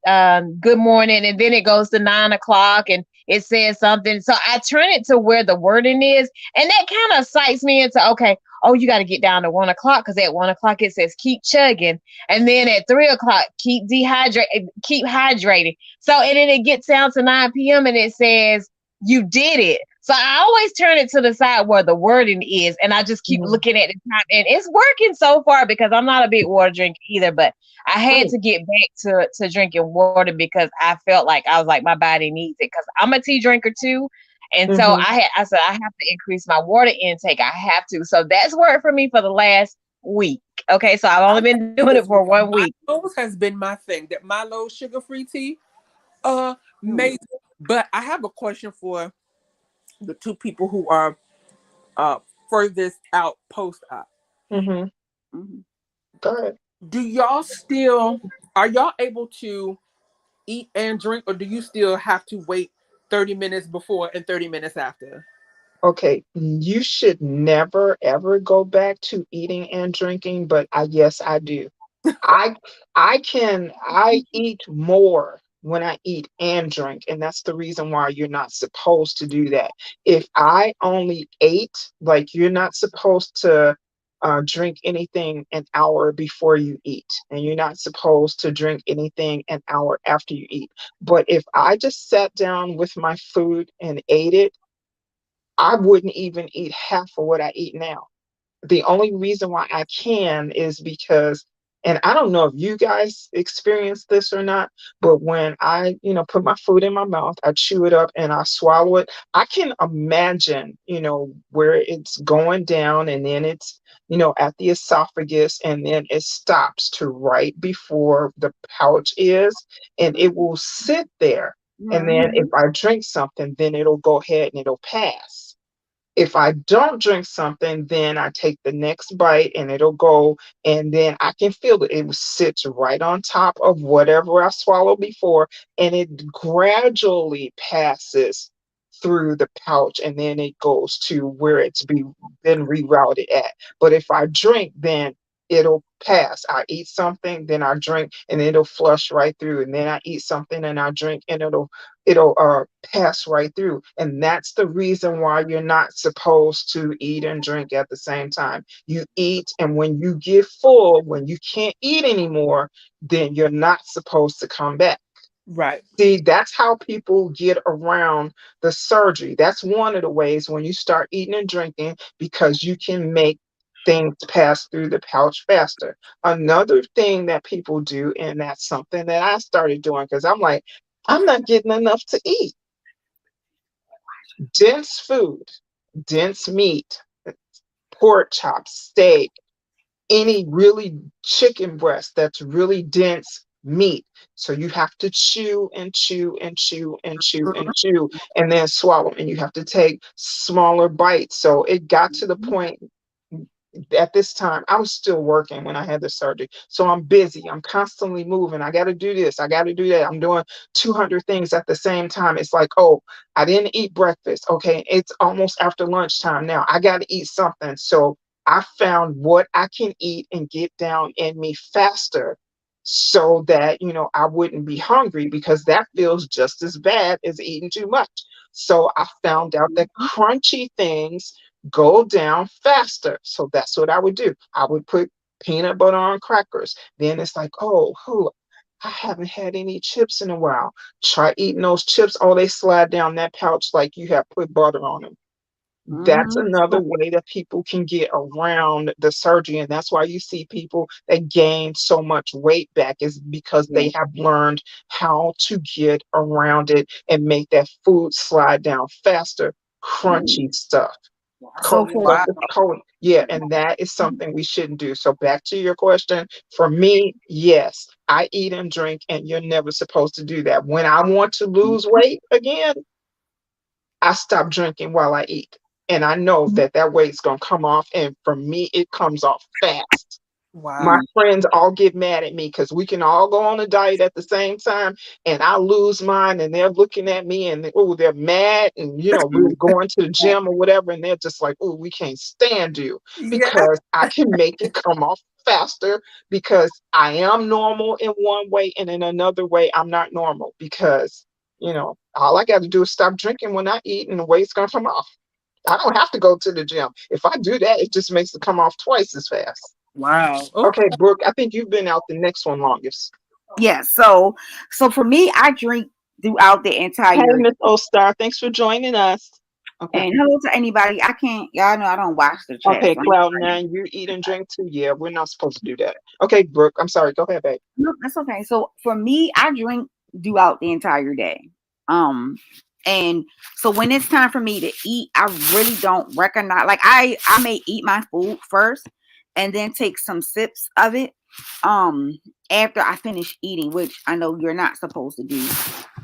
"Good morning," and then it goes to 9 o'clock, and it says something. So I turn it to where the wording is, and that kind of psychs me into okay. Oh, you got to get down to 1 o'clock because at 1 o'clock it says keep chugging, and then at 3 o'clock keep hydrated. So and then it gets down to 9 p.m. and it says you did it. So I always turn it to the side where the wording is, and I just keep Hmm. looking at the time, and it's working so far because I'm not a big water drinker either, but I had Oh. to get back to drinking water because I felt like I was like my body needs it because I'm a tea drinker too, and so Hmm. I said I have to increase my water intake. I have to. So that's worked for me for the last week. Okay, so I've only I'm been doing it this for because 1 week. Milo's has been my thing. That Milo sugar free tea, mm, amazing. But I have a question for the two people who are uh furthest out post op. Hmm. mhm. Go ahead. Do y'all still are y'all able to eat and drink, or do you still have to wait 30 minutes before and 30 minutes after? Okay, you should never ever go back to eating and drinking, but yes, I do. I I eat more when I eat and drink. And that's the reason why you're not supposed to do that. If I only ate, like you're not supposed to drink anything an hour before you eat, and you're not supposed to drink anything an hour after you eat. But if I just sat down with my food and ate it, I wouldn't even eat half of what I eat now. The only reason why I can is because, and I don't know if you guys experience this or not, but when I, put my food in my mouth, I chew it up and I swallow it. I can imagine, where it's going down and then it's, at the esophagus and then it stops to right before the pouch is, and it will sit there. And then if Mhm. I drink something, then it'll go ahead and it'll pass. If I don't drink something, then I take the next bite and it'll go, and then I can feel it. It sits right on top of whatever I swallowed before, and it gradually passes through the pouch, and then it goes to where been rerouted at. But if I drink, then it'll pass. I eat something, then I drink, and it'll flush right through. And then I eat something and I drink, and it'll pass right through. And that's the reason why you're not supposed to eat and drink at the same time. You eat, and when you get full, when you can't eat anymore, then you're not supposed to come back. Right. See, that's how people get around the surgery. That's one of the ways when you start eating and drinking, because you can make things pass through the pouch faster. Another thing that people do, and that's something that I started doing because I'm like, I'm not getting enough to eat. Dense food, dense meat, pork chops, steak, any really chicken breast that's really dense meat. So you have to chew and chew and chew and chew and chew and then swallow. And you have to take smaller bites. So it got to the point at this time, I was still working when I had the surgery. So I'm busy. I'm constantly moving. I got to do this. I got to do that. I'm doing 200 things at the same time. It's like, oh, I didn't eat breakfast. Okay. It's almost after lunchtime now. I got to eat something. So I found what I can eat and get down in me faster so that, I wouldn't be hungry, because that feels just as bad as eating too much. So I found out that crunchy things go down faster. So that's what I would do. I would put peanut butter on crackers. Then it's like, oh, I haven't had any chips in a while. Try eating those chips. Oh, they slide down that pouch like you have put butter on them. That's Mhm. another way that people can get around the surgery. And that's why you see people that gain so much weight back, is because Yeah. they have learned how to get around it and make that food slide down faster, crunchy stuff. So Stuff Wow. that's cold. Yeah, and that is something we shouldn't do. So back to your question, for me, yes, I eat and drink, and you're never supposed to do that. When I want to lose weight again, I stop drinking while I eat. And I know that that weight's going to come off. And for me, it comes off fast. My Wow. friends all get mad at me because we can all go on a diet at the same time, and I lose mine, and they're looking at me, and oh, they're mad, and we're going to the gym or whatever, and they're just like, oh, we can't stand you, Yeah. because I can make it come off faster, because I am normal in one way, and in another way I'm not normal, because all I got to do is stop drinking when I eat, and the weight's gonna come off. I don't have to go to the gym. If I do that, it just makes it come off twice as fast. Wow. Okay. Okay, Brooke, I think you've been out the next one longest. yeah, so for me, I drink throughout the Hey, entire. Miss Ostar, thanks for joining us. Okay. And hello to anybody. I can't, y'all know I don't watch the chat. Okay, So Cloud9, you eat and drink too? Yeah, we're not supposed to do that. Okay, Brooke, I'm sorry. Go ahead, babe. no, that's okay. So for me, I drink throughout the entire day. Um, and so when it's time for me to eat, I really don't recognize. Like I may eat my food first, and then take some sips of it. After I finish eating, which I know you're not supposed to do.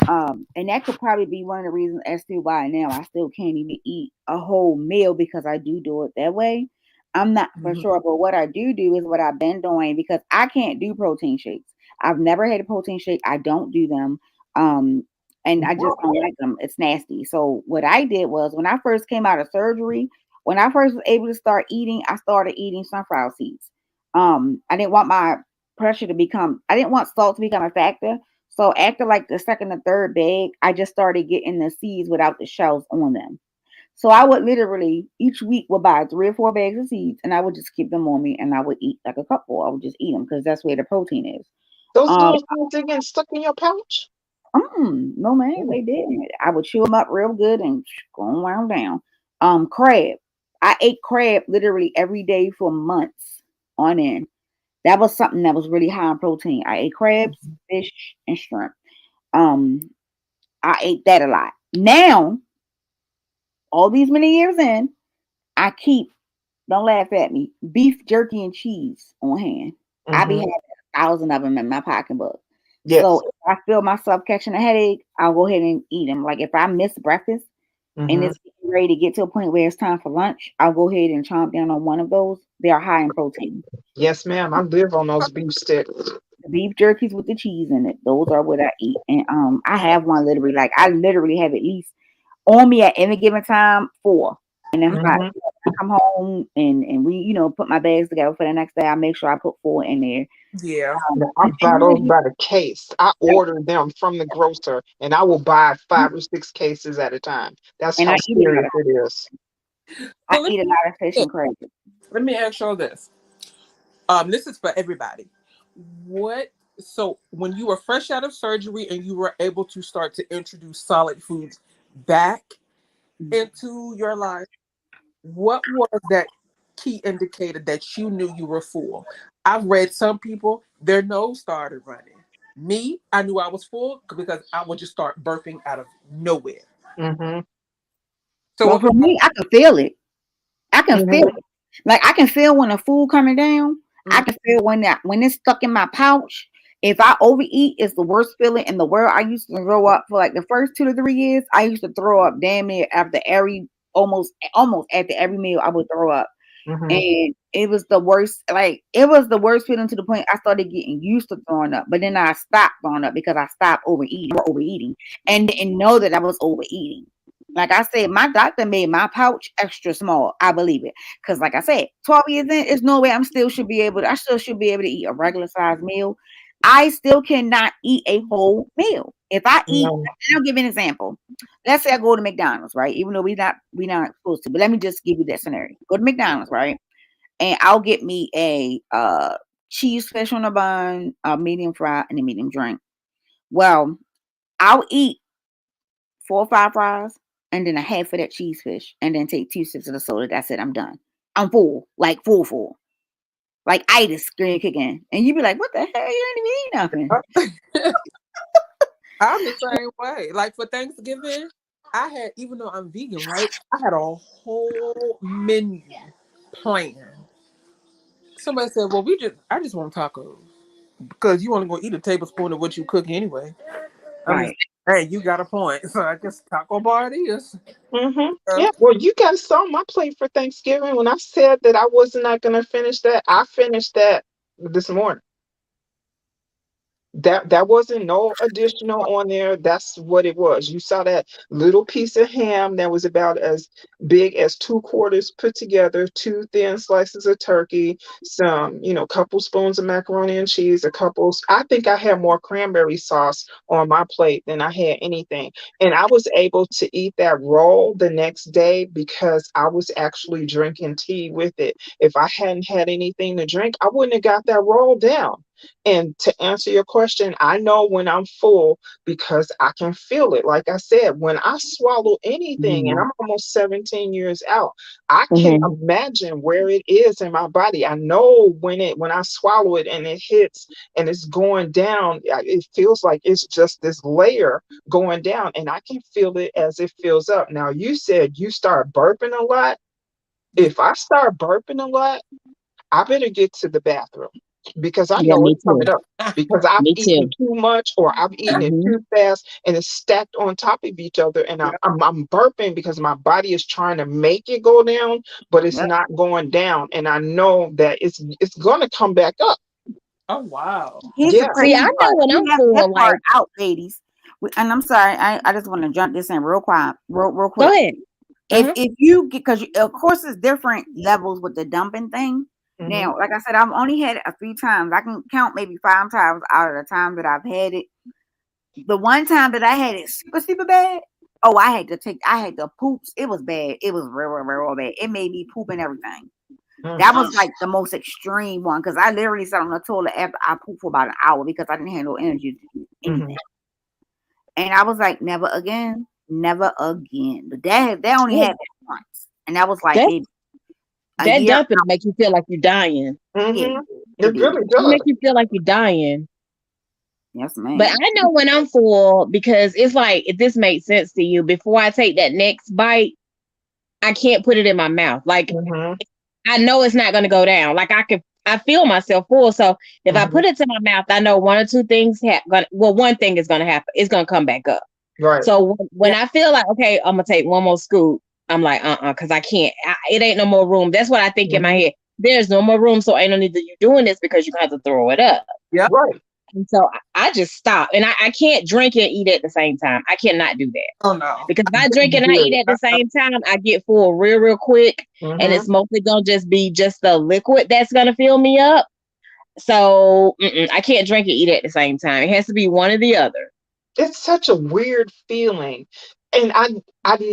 And that could probably be one of the reasons as to why now I still can't even eat a whole meal, because I do it that way. I'm not for Mhm. sure, but what I do is what I've been doing, because I can't do protein shakes. I've never had a protein shake. I don't do them. Um, and I just don't like them. It's nasty. So what I did was, when I first came out of surgery, when I first was able to start eating, I started eating sunflower seeds. I didn't want my pressure to become, I didn't want salt to become a factor. So after like the second or third bag, I just started getting the seeds without the shells on them. So I would literally each week would buy 3 or 4 bags of seeds, and I would just keep them on me, and I would eat like a cupful. I would just eat them because that's where the protein is. Those Um, little things are getting stuck in your pouch. no man, Mm. they didn't. I would chew them up real good and go on down. Crab. I ate crab literally every day for months on end. That was something that was really high in protein. I ate crabs, fish, and shrimp. Um, I ate that a lot. Now, all these many years in, I keep, don't laugh at me, beef jerky and cheese on hand. I be Mm-hmm. having 1,000 of them in my pocketbook. So Yes. if I feel myself catching a headache, I'll go ahead and eat them. Like if I miss breakfast and Mm-hmm. it's getting ready to get to a point where it's time for lunch, I'll go ahead and chomp down on one of those. They are high in protein. Yes, ma'am. I live on those beef sticks. The beef jerkies with the cheese in it, those are what I eat. And I have one literally, like I literally have at least on me at any given time 4. And if I Mm-hmm. come home and we, put my bags together for the next day, I make sure I put 4 in there. Yeah. Now, I And buy those really, by the case. I order them from the grocer, and I will buy 5 or 6 cases at a time. That's and how I eat a lot. serious it is. I So let eat a lot of fish me and crab. let me ask y'all this. This is for everybody. What so when you were fresh out of surgery and you were able to start to introduce solid foods back into your life, what was that key indicator that you knew you were full? I've read some people, their nose started running. Me, I knew I was full because I would just start burping out of nowhere. Mm-hmm. So Well, what for me, I can feel it. I can feel Mm-hmm. it. Like I can feel when the food coming down. I mm, can feel when it's stuck in my pouch. If I overeat, it's the worst feeling in the world. I used to throw up for like the first 2 to 3 years. I used to throw up damn near after every almost after every meal. I would throw up. Mm-hmm. And it was the worst, like it was the worst feeling to the point I started getting used to throwing up. But then I stopped throwing up because I stopped overeating and didn't know that I was overeating. Like I said, my doctor made my pouch extra small. I believe it. Because like I said, 12 years in, there's no way I still should be able to eat a regular sized meal. I still cannot eat a whole meal. If I eat, No. I'll give you an example. Let's say I go to McDonald's, right? Even though we not supposed to, but let me just give you that scenario. Go to McDonald's, right? And I'll get me a cheese fish on a bun, a medium fry, and a medium drink. Well, I'll eat 4 or 5 fries and then a half of that cheese fish and then take 2 sips of the soda. That's it. I'm done. I'm full, like full. Like itis screen kicking. And you be like, what the hell? You ain't even eat nothing. I'm the same way. Like for Thanksgiving, I had, even though I'm vegan, right? I had a whole menu planned. Somebody said, "Well, I just want tacos because you only gonna eat a tablespoon of what you cook anyway." I'm just, Right. hey, you got a point. So I guess taco bar it is. Mm-hmm. Uh, Yeah. Well, you guys saw my plate for Thanksgiving. When I said that I was not going to finish that, I finished that this morning. That wasn't no additional on there. That's what it was. You saw that little piece of ham that was about as big as 2 quarters put together, 2 thin slices of turkey, some, couple spoons of macaroni and cheese, a couple. I think I had more cranberry sauce on my plate than I had anything. And I was able to eat that roll the next day because I was actually drinking tea with it. If I hadn't had anything to drink, I wouldn't have got that roll down. And to answer your question, I know when I'm full because I can feel it. Like I said, when I swallow anything, and Mhm. I'm almost 17 years out, I can Mhm. imagine where it is in my body. I know when I swallow it and it hits and it's going down, it feels like it's just this layer going down, and I can feel it as it fills up. Now, you said you start burping a lot. yeah. If I start burping a lot, I better get to the bathroom because I Yeah, know me it's coming too. up because I've Me eaten too. too much or I've eaten it Mhm. too fast and it's stacked on top of each other, and Yep. I'm burping because my body is trying to make it go down, but it's Yep. not going down, and I know that it's going to come back up. Oh wow. Here's the Yeah. See, I crazy know part. when You I'm left that full. part Like, out, ladies. And I'm sorry, I just want to jump this in real quiet, real go quick. ahead. If you get, because of course it's different levels with the dumping thing. Hmm. Now, like I said, I've only had it a few times. I can count maybe 5 times out of the time that I've had it. The one time that I had it super, super bad, oh, I had the poops. It was bad. It was real, real, real, real bad. It made me poop and everything. That was Mm-hmm. like the most extreme one because I literally sat on the toilet after I pooped for about an hour because I didn't have no energy to do anything. Mm-hmm. And I was like, never again, never again. But that only That happened once, and that was like that, maybe a that year. dumping make you feel like you're dying. Yeah, Mm-hmm. it It did. really It make does. you feel like you're dying. Yes, But ma'am. I know when I'm full because it's like if this makes sense to you, before I take that next bite, I can't put it in my mouth. Like Mm-hmm. I know it's not gonna go down. Like I feel myself full. So if I Mm-hmm. put it to my mouth, I know one or two things happen. Well, one thing is gonna happen. It's gonna come back up. Right. So when Yeah, I feel like okay, I'm gonna take one more scoop, I'm like because I can't. It ain't no more room. That's what I think in my Mm-hmm. head. There's no more room, so ain't no need to you doing this because you have to throw it up. Yep. Right. And so I just stop, and I can't drink and eat at the same time. I cannot do that Oh no. because if I drink and I eat Good. at the same time, I get full real quick, and Mm-hmm. it's mostly gonna just be just the liquid that's gonna fill me up. So I can't drink and eat at the same time. It has to be one or the other. It's such a weird feeling. And I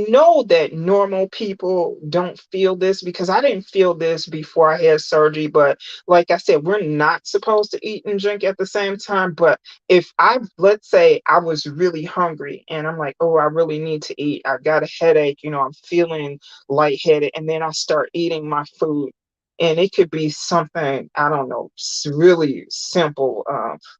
know that normal people don't feel this because I didn't feel this before I had surgery, but like I said, we're not supposed to eat and drink at the same time. But if I, let's say I was really hungry and I'm like, oh, I really need to eat. I got a headache, I'm feeling lightheaded, and then I start eating my food. And it could be something, I don't know, really simple.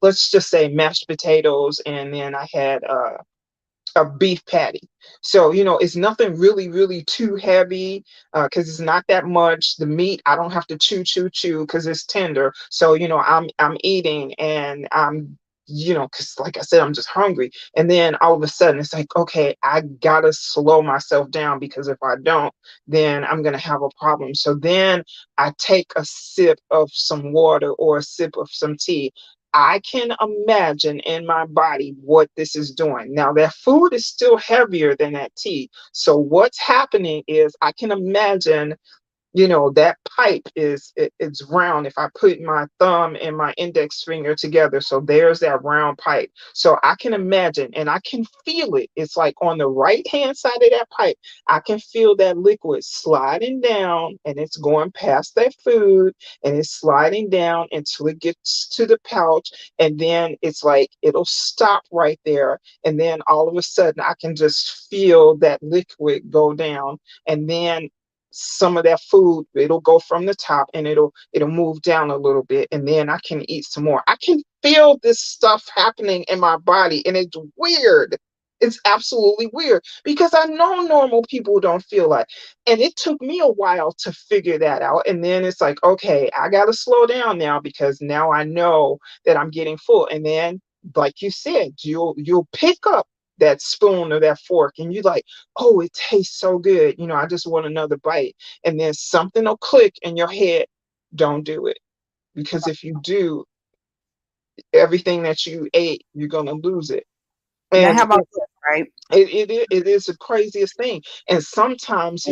Let's just say mashed potatoes, and then I had a beef patty. So, it's nothing really, really too heavy because it's not that much. The meat, I don't have to chew because it's tender. So, I'm eating and because like I said, I'm just hungry. And then all of a sudden it's like, okay, I gotta slow myself down because if I don't, then I'm gonna have a problem. So then I take a sip of some water or a sip of some tea. I can imagine in my body what this is doing. Now, that food is still heavier than that tea. So, what's happening is I can imagine that pipe it's round. If I put my thumb and my index finger together, so there's that round pipe. So I can imagine and I can feel it. It's like on the right hand side of that pipe, I can feel that liquid sliding down, and it's going past that food, and it's sliding down until it gets to the pouch, and then it's like it'll stop right there, and then all of a sudden I can just feel that liquid go down, and then some of that food, it'll go from the top and it'll move down a little bit, and then I can eat some more. I can feel this stuff happening in my body, and it's weird. It's absolutely weird because I know normal people don't feel like. And it took me a while to figure that out, and then it's like, okay, I got to slow down now because now I know that I'm getting full. And then like you said, you'll pick up that spoon or that fork, and you like, oh, it tastes so good. I just want another bite. And then something will click in your head. Don't do it. Because if you do, everything that you ate, you're going to lose it. now And how about this, right? it is the craziest thing. And sometimes,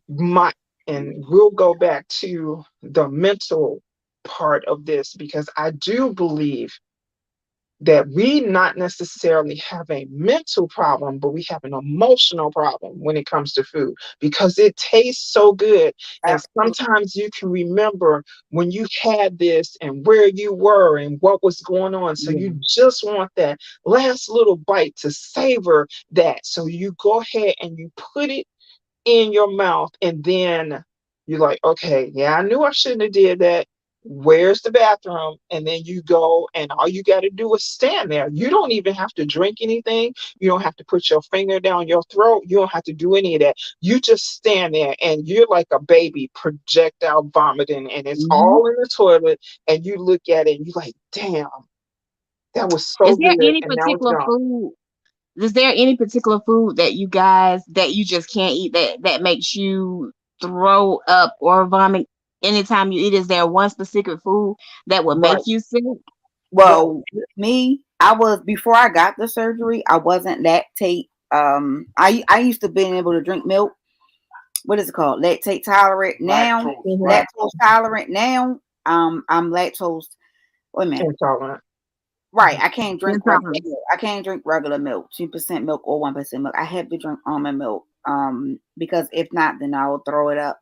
my, and we'll go back to the mental part of this because I do believe that we not necessarily have a mental problem, but we have an emotional problem when it comes to food because it tastes so good. And Absolutely. sometimes you can remember when you had this and where you were and what was going on. So Yeah. you just want that last little bite to savor that. So you go ahead and you put it in your mouth, and then you're like, okay, yeah, I knew I shouldn't have did that. Where's the bathroom? And then you go, and all you got to do is stand there. You don't even have to drink anything. You don't have to put your finger down your throat. You don't have to do any of that. You just stand there, and you're like a baby projectile vomiting, and it's Mhm. all in the toilet. And you look at it, and you're like, damn, that was so Is there good, any and now it's particular gone. food? Is there any particular food that you guys that you just can't eat that makes you throw up or vomit anytime you eat? Is there one specific food that would Right, make you sick? right. Well, me, I was before I got the surgery. I wasn't lactate. I used to being able to drink milk. What is it called? Lactate tolerant. Now, Mhm. Right. lactose tolerant. Now, I'm lactose. Wait a minute. Intolerant. Right. I can't drink That's regular all. milk. I can't drink regular milk, 2% milk or 1% milk. I have to drink almond milk. Because if not, then I will throw it up.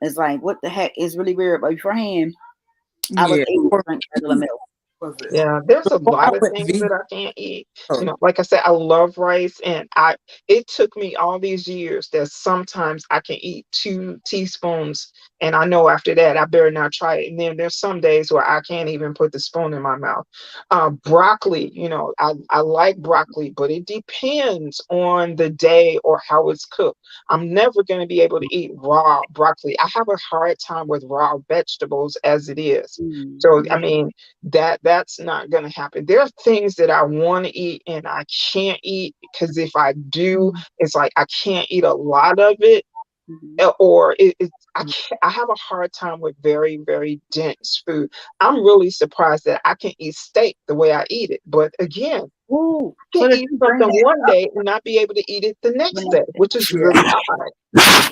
It's like, what the heck? It's really weird. But beforehand, I was Yeah. able to For drink regular me, milk. was it? Yeah, there's a Before I lot of went things that vegan. I can't eat. Oh, Like I said, I love rice, and it took me all these years that sometimes I can eat 2 teaspoons, and I know after that I better not try it. And then there's some days where I can't even put the spoon in my mouth. Broccoli, I like broccoli, but it depends on the day or how it's cooked. I'm never going to be able to eat raw broccoli. I have a hard time with raw vegetables as it is. So I Mm-hmm. mean, that's not going to happen. There are things that I want to eat and I can't eat because if I do, it's like I can't eat a lot of it, Mm-hmm. or I have a hard time with very, very dense food. I'm really surprised that I can eat steak the way I eat it, but again, Ooh. I can So that eat you bring something that one up day and not be able to eat it the the next day, next which day. is yeah. really odd.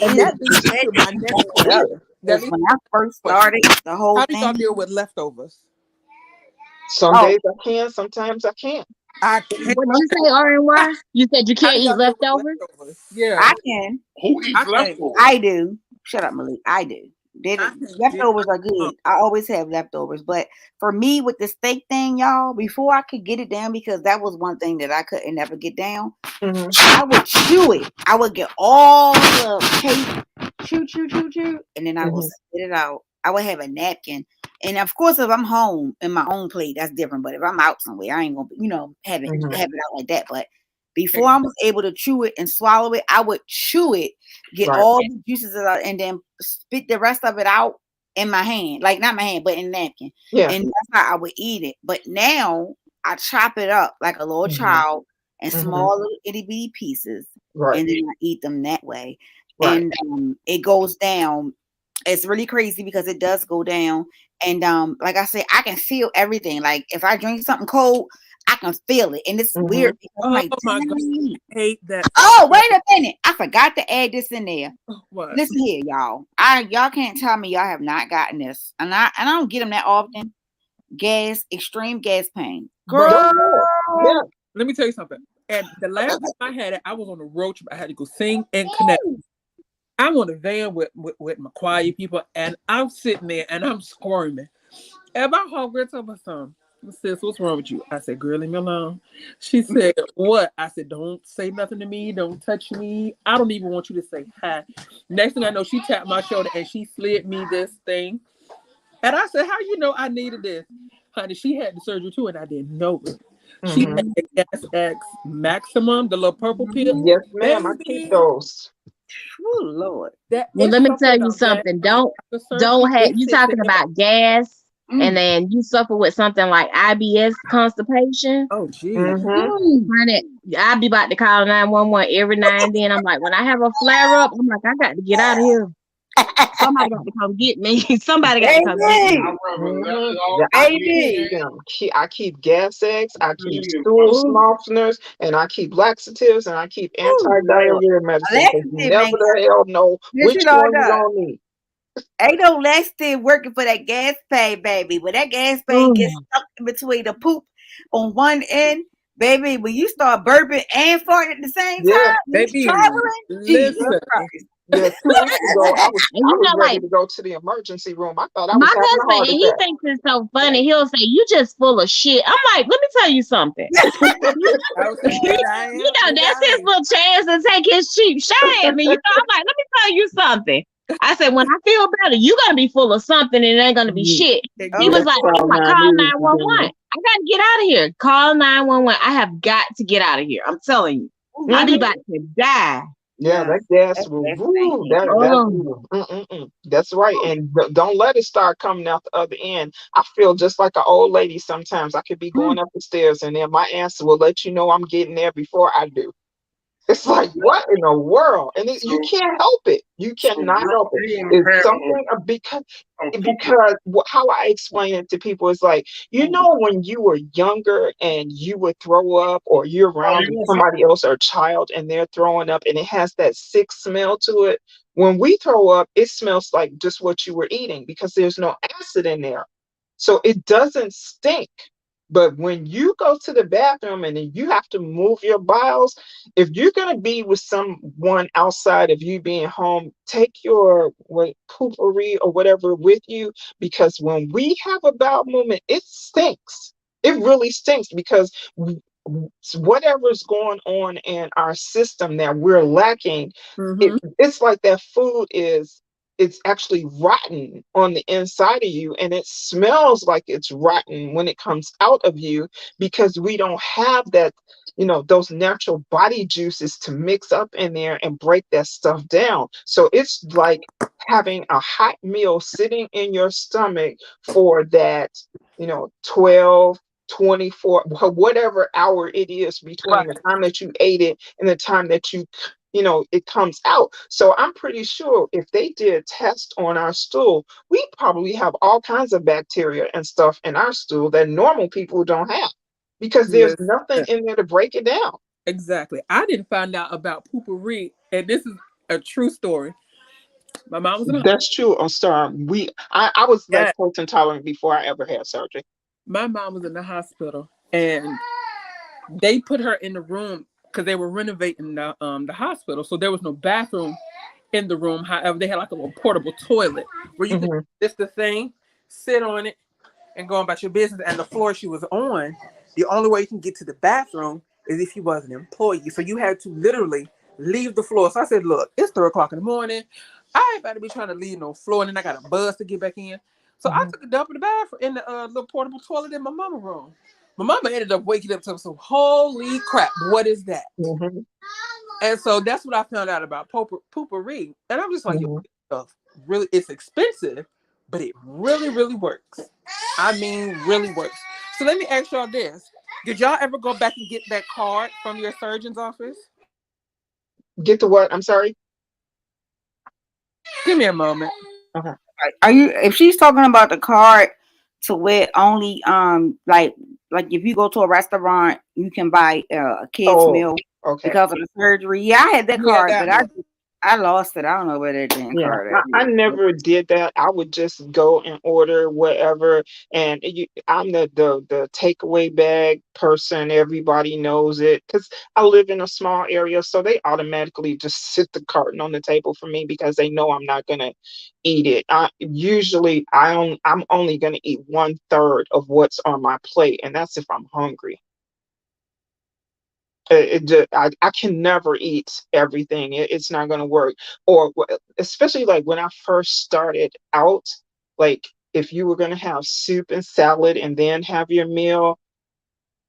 And It that is leads me to my next Yeah. question. That because leads when me I to first my question. started the whole How do y'all thing, deal with leftovers? Some oh, days I can, sometimes I can't. I can't. What you say, RNY? You said you How can't do eat y'all deal with leftovers? leftovers? Yeah, I can. Who eats I can't. leftovers? I do. Shut up, Malik. I do. I can't get Leftovers are my good. I always have leftovers. But for me, with the steak thing, y'all, before I could get it down, because that was one thing that I couldn't never get down, Hmm. I would chew it. I would get all the taste, chew, chew, chew, chew, and then I would Hmm. spit it out. I would have a napkin. And of course, if I'm home in my own plate, that's different. But if I'm out somewhere, I ain't gonna, Hmm. have it out like that. But before I egg. was able to chew it and swallow it, I would chew it, get Right. all the juices out, and then spit the rest of it out in my hand, like not my hand, but in a napkin. Yeah. And that's how I would eat it. But now I chop it up like a little Hmm. child in Hmm. small little itty bitty pieces, Right. and then I eat them that way. Right. And it goes down. It's really crazy because it does go down. And like I said, I can feel everything. Like if I drink something cold, I can feel it. And it's Hmm. weird because I'm Oh like, my god, dang. I hate that Oh, so. wait a minute. I forgot to add this in there. What? Listen here, y'all. Y'all can't tell me y'all have not gotten this. And I don't get them that often. Extreme gas pain. Bro, Girl. Oh yeah. Yeah. let me tell you something. And the last time I had it, I was on a road trip. I had to go sing and connect. I'm on a van with my choir people, and I'm sitting there and I'm squirming. And my homegirl told me something. Sis, what's wrong with you? I said, girl, leave me alone. She said, what? I said, don't say nothing to me. Don't touch me. I don't even want you to say hi. Next thing I know, she tapped my shoulder and she slid me this thing. And I said, how you know I needed this? Honey, she had the surgery too, and I didn't know it. She Hmm. had the Gas X Maximum, the little purple pill. Yes, ma'am. I keep Baby, those. Oh, Lord. that Well, it let me tell suffered you a bad something. after surgery. Don't have It you sits in talking there. about gas, and Mm. then you suffer with something like IBS constipation. Oh, geez. Hmm. Mm. Honey, I be about to call 911 every now and then. I'm like, when I have a flare up, I'm like, I got to get out of here. Somebody got to come get me. Somebody got to come get me. I Baby. remember Hmm. that all Yeah, I keep Baby. them. I keep gas eggs. I keep really stool funny. Ooh, softeners, and I keep laxatives, and I keep Lord. anti-diarrhea A medicine because you laxative never ain't got the hell know this which shit all one you're done. gonna need. Ain't no laxative working for that gas pain, baby. When that gas pain gets Mm. stuck in between the poop on one end, baby, when you start burping and farting at the same Yeah, time, you Baby, traveling, Jesus listen. Christ. yeah. 2 weeks ago, And I you was know, ready like to go to the emergency room. I thought I my was having a husband, heart and he attack. thinks it's so funny. He'll say, "You just full of shit." I'm like, let me tell you something. I was saying, maybe I You am, know, maybe that's I his ain't. little chance to take his cheap shot at me. You know, I'm like, let me tell you something. I said, when I feel better, you're gonna be full of something and it ain't gonna be Mm, shit. He Oh, was Let's Exactly. like, call I'm like, nine call news, 911. Virginia. I gotta get out of here. Call 911. I have got to get out of here. I'm telling you. I be Hmm. about to die. Yeah, yeah. that gas That's will, that's woo, pain. that Oh, will, that's right. And don't let it start coming out the other end. I feel just like an old lady sometimes. I could be mm, going up the stairs and then my answer will let you know I'm getting there before I do. It's like, what in the world? And you So, can't help it. You so cannot help it. you want to It's have something a poop. because how I explain it to people is like, when you were younger and you would throw up or you're Oh, around you want some? somebody else or a child and they're throwing up and it has that sick smell to it. When we throw up, it smells like just what you were eating because there's no acid in there. So it doesn't stink. But when you go to the bathroom and then you have to move your bowels, if you're going to be with someone outside of you being home, take your what, poopery or whatever with you, because when we have a bowel movement, it stinks. It really stinks because whatever's going on in our system that we're lacking, Mm-hmm. it's like that food is, it's actually rotten on the inside of you, and it smells like it's rotten when it comes out of you, because we don't have that, those natural body juices to mix up in there and break that stuff down. So it's like having a hot meal sitting in your stomach for that, 12, 24, whatever hour it is between the Right. time that you ate it and the time that it comes out. So I'm pretty sure if they did a test on our stool, we probably have all kinds of bacteria and stuff in our stool that normal people don't have, because there's nothing Listen, in there to break it down. exactly. I didn't find out about poopery, and this is a true story. My mom was in a That's true. I'm sorry. I was yeah, lactose intolerant before I ever had surgery. my mom was in the hospital, and they put her in the room because they were renovating the hospital, so there was no bathroom in the room. However, they had like a little portable toilet where you could Hmm. lift the thing, sit on it, and go about your business. And the floor she was on, the only way you can get to the bathroom is if you was an employee. So you had to literally leave the floor. So I said, look, it's 3 o'clock in the morning. I ain't about to be trying to leave no floor, and then I got a buzz to get back in. So I Hmm. took a dump in the bathroom in the little portable toilet in my mama room. My mama ended up waking up to some holy crap, what is that? Hmm. And so that's what I found out about poopery. And I'm just like, yo, Hmm. this stuff really, it's expensive, but it really, really works. I mean, really works. So let me ask y'all this. Did y'all ever go back and get that card from your surgeon's office? Get to what? I'm sorry. Give me a moment. Okay. Are you? If she's talking about the card to where only like if you go to a restaurant, you can buy a kid's Oh, meal okay. because of the surgery. Yeah, I had that Yeah, card, that but one. I lost it. I don't know where that damn Yeah, card I at. never did that. I would just go and order whatever, and I'm the takeaway bag person. Everybody knows it because I live in a small area, so they automatically just sit the carton on the table for me because they know I'm not gonna eat it. I'm only gonna eat 1/3 of what's on my plate, and that's if I'm hungry. I can never eat everything. It's not going to work. Especially like when I first started out, like if you were going to have soup and salad and then have your meal,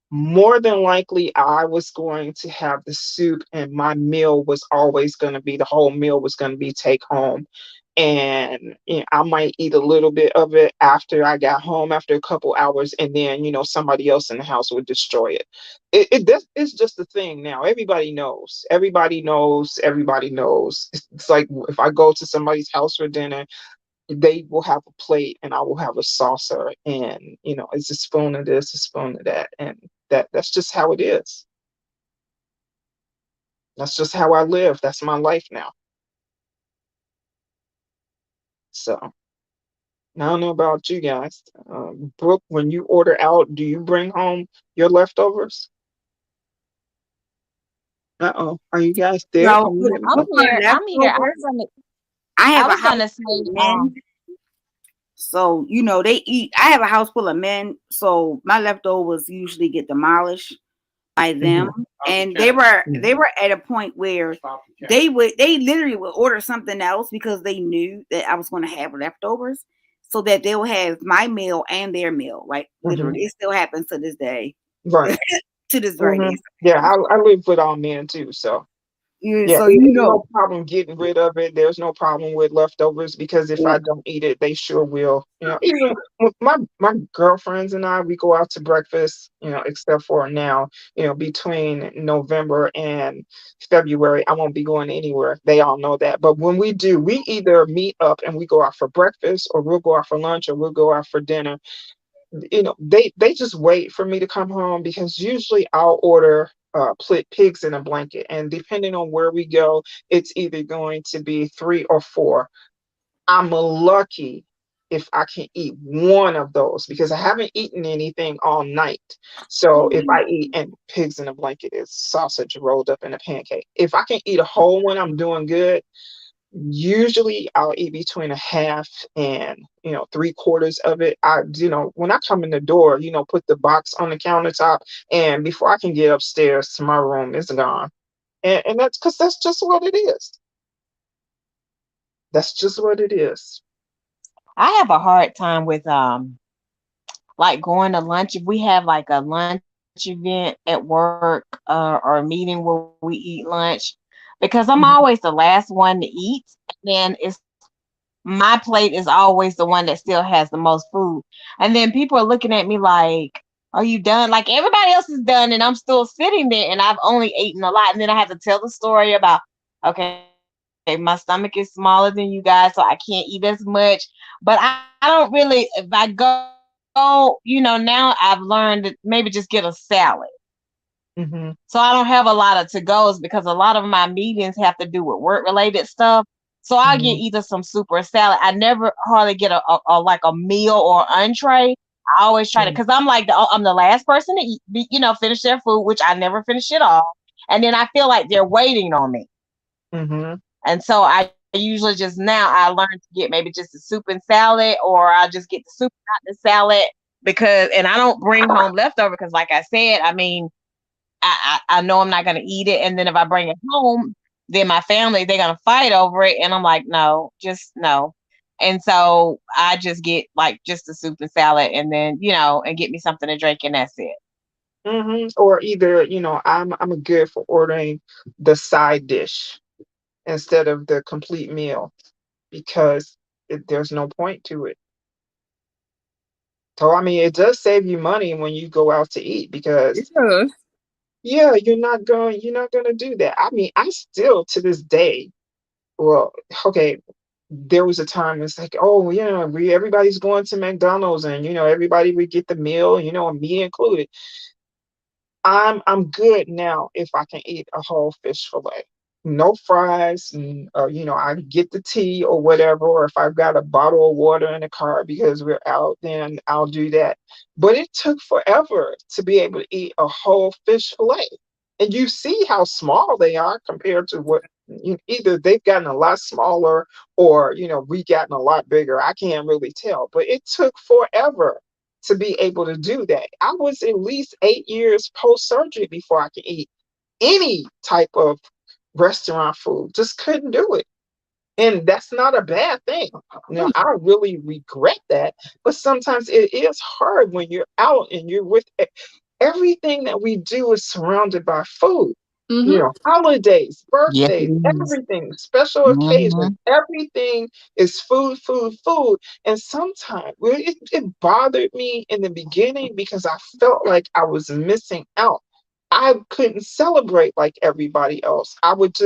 more than likely I was going to have the soup, and my meal was always going to be, the whole meal was going to be take home. And I might eat a little bit of it after I got home after a couple hours, and then somebody else in the house would destroy it. It's just a thing now. Everybody knows. Everybody knows. Everybody knows. It's like if I go to somebody's house for dinner, they will have a plate and I will have a saucer, and it's a spoon of this, a spoon of that, and that's just how it is. That's just how I live. That's my life now. So I don't know about you guys. Brooke, when you order out, do you bring home your leftovers? Uh-oh. Are you guys there? No, Can you hear me? I'm for here. I'm here. leftovers, I I have a was house gonna say, full of men. So, they eat. I have a house full of men. So my leftovers usually get demolished by them. Hmm. And they were Hmm. they were at a point where they literally would order something else because they knew that I was going to have leftovers, so that they will have my meal and their meal. Like Hmm. literally, it still happens to this day. Right. To this very Hmm. day. Yeah, I live with all men too, so Yeah, yeah, so it's no problem getting rid of it. There's no problem with leftovers because if I don't eat it, they sure will. Even with my girlfriends and I, we go out to breakfast. Except for now, between November and February, I won't be going anywhere. They all know that. But when we do, we either meet up and we go out for breakfast, or we'll go out for lunch, or we'll go out for dinner. They just wait for me to come home because usually I'll order pigs in a blanket, and depending on where we go, it's either going to be 3 or 4. I'm lucky if I can eat one of those because I haven't eaten anything all night. So if I eat, and pigs in a blanket is sausage rolled up in a pancake. If I can eat a whole one, I'm doing good. Usually I'll eat between a half and, three quarters of it. When I come in the door, put the box on the countertop, and before I can get upstairs to my room, it's gone. And that's because that's just what it is. That's just what it is. I have a hard time with like going to lunch. If we have like a lunch event at work or a meeting where we eat lunch, because I'm always the Mhm. last one to eat, and then it's my plate is always the one that still has the most food. And then people are looking at me like, are you done? Like everybody else is done and I'm still sitting there and I've only eaten a lot. And then I have to tell the story about, okay, my stomach is smaller than you guys, so I can't eat as much. But I don't really, if I go, now I've learned that maybe just get a salad. So I Mhm. don't have a lot of to-goes because a lot of my meetings have to do with work-related stuff. So I'll get either Mhm. some soup or a salad. I never hardly get a like a meal or entree. I always try to, because Mhm. I'm the last person to eat, finish their food, which I never finish it all. And then I feel like they're waiting on me. Mhm. And so I usually just now I learned to get maybe just a soup and salad, or I just get the soup, not the salad, because and I don't bring home leftover because, like I said, I mean, I know I'm not gonna eat it, and then if I bring it home, then my family they're gonna fight over it, and I'm like, no, just no. And so I just get like just the soup and salad, and then and get me something to drink, and that's it. Or either, I'm good for ordering the side dish instead of the complete meal because there's no point to it. So I mean, it does save you money when you go out to eat It because does. yeah, you're not going to do that. I mean, I still to this day, well, okay, there was a time it's like, oh, everybody's going to McDonald's and everybody would get the meal, me included. I'm good now if I can eat a whole fish fillet. No fries, I get the tea or whatever, or if I've got a bottle of water in the car because we're out, then I'll do that. But it took forever to be able to eat a whole fish fillet. And you see how small they are compared to what either they've gotten a lot smaller or, we gotten a lot bigger. I can't really tell, but it took forever to be able to do that. I was at least 8 years post surgery before I could eat any type of restaurant food. Just couldn't do it. And that's not a bad thing. Now, I really regret that, but sometimes it is hard when you're out and you're with everything that we do is surrounded by food. Mm-hmm. Holidays, Yes, it birthdays, is. everything, special occasions, Mm-hmm. everything is food, food, food. And sometimes well, it bothered me in the beginning because I felt like I was missing out. I couldn't celebrate like everybody else. I would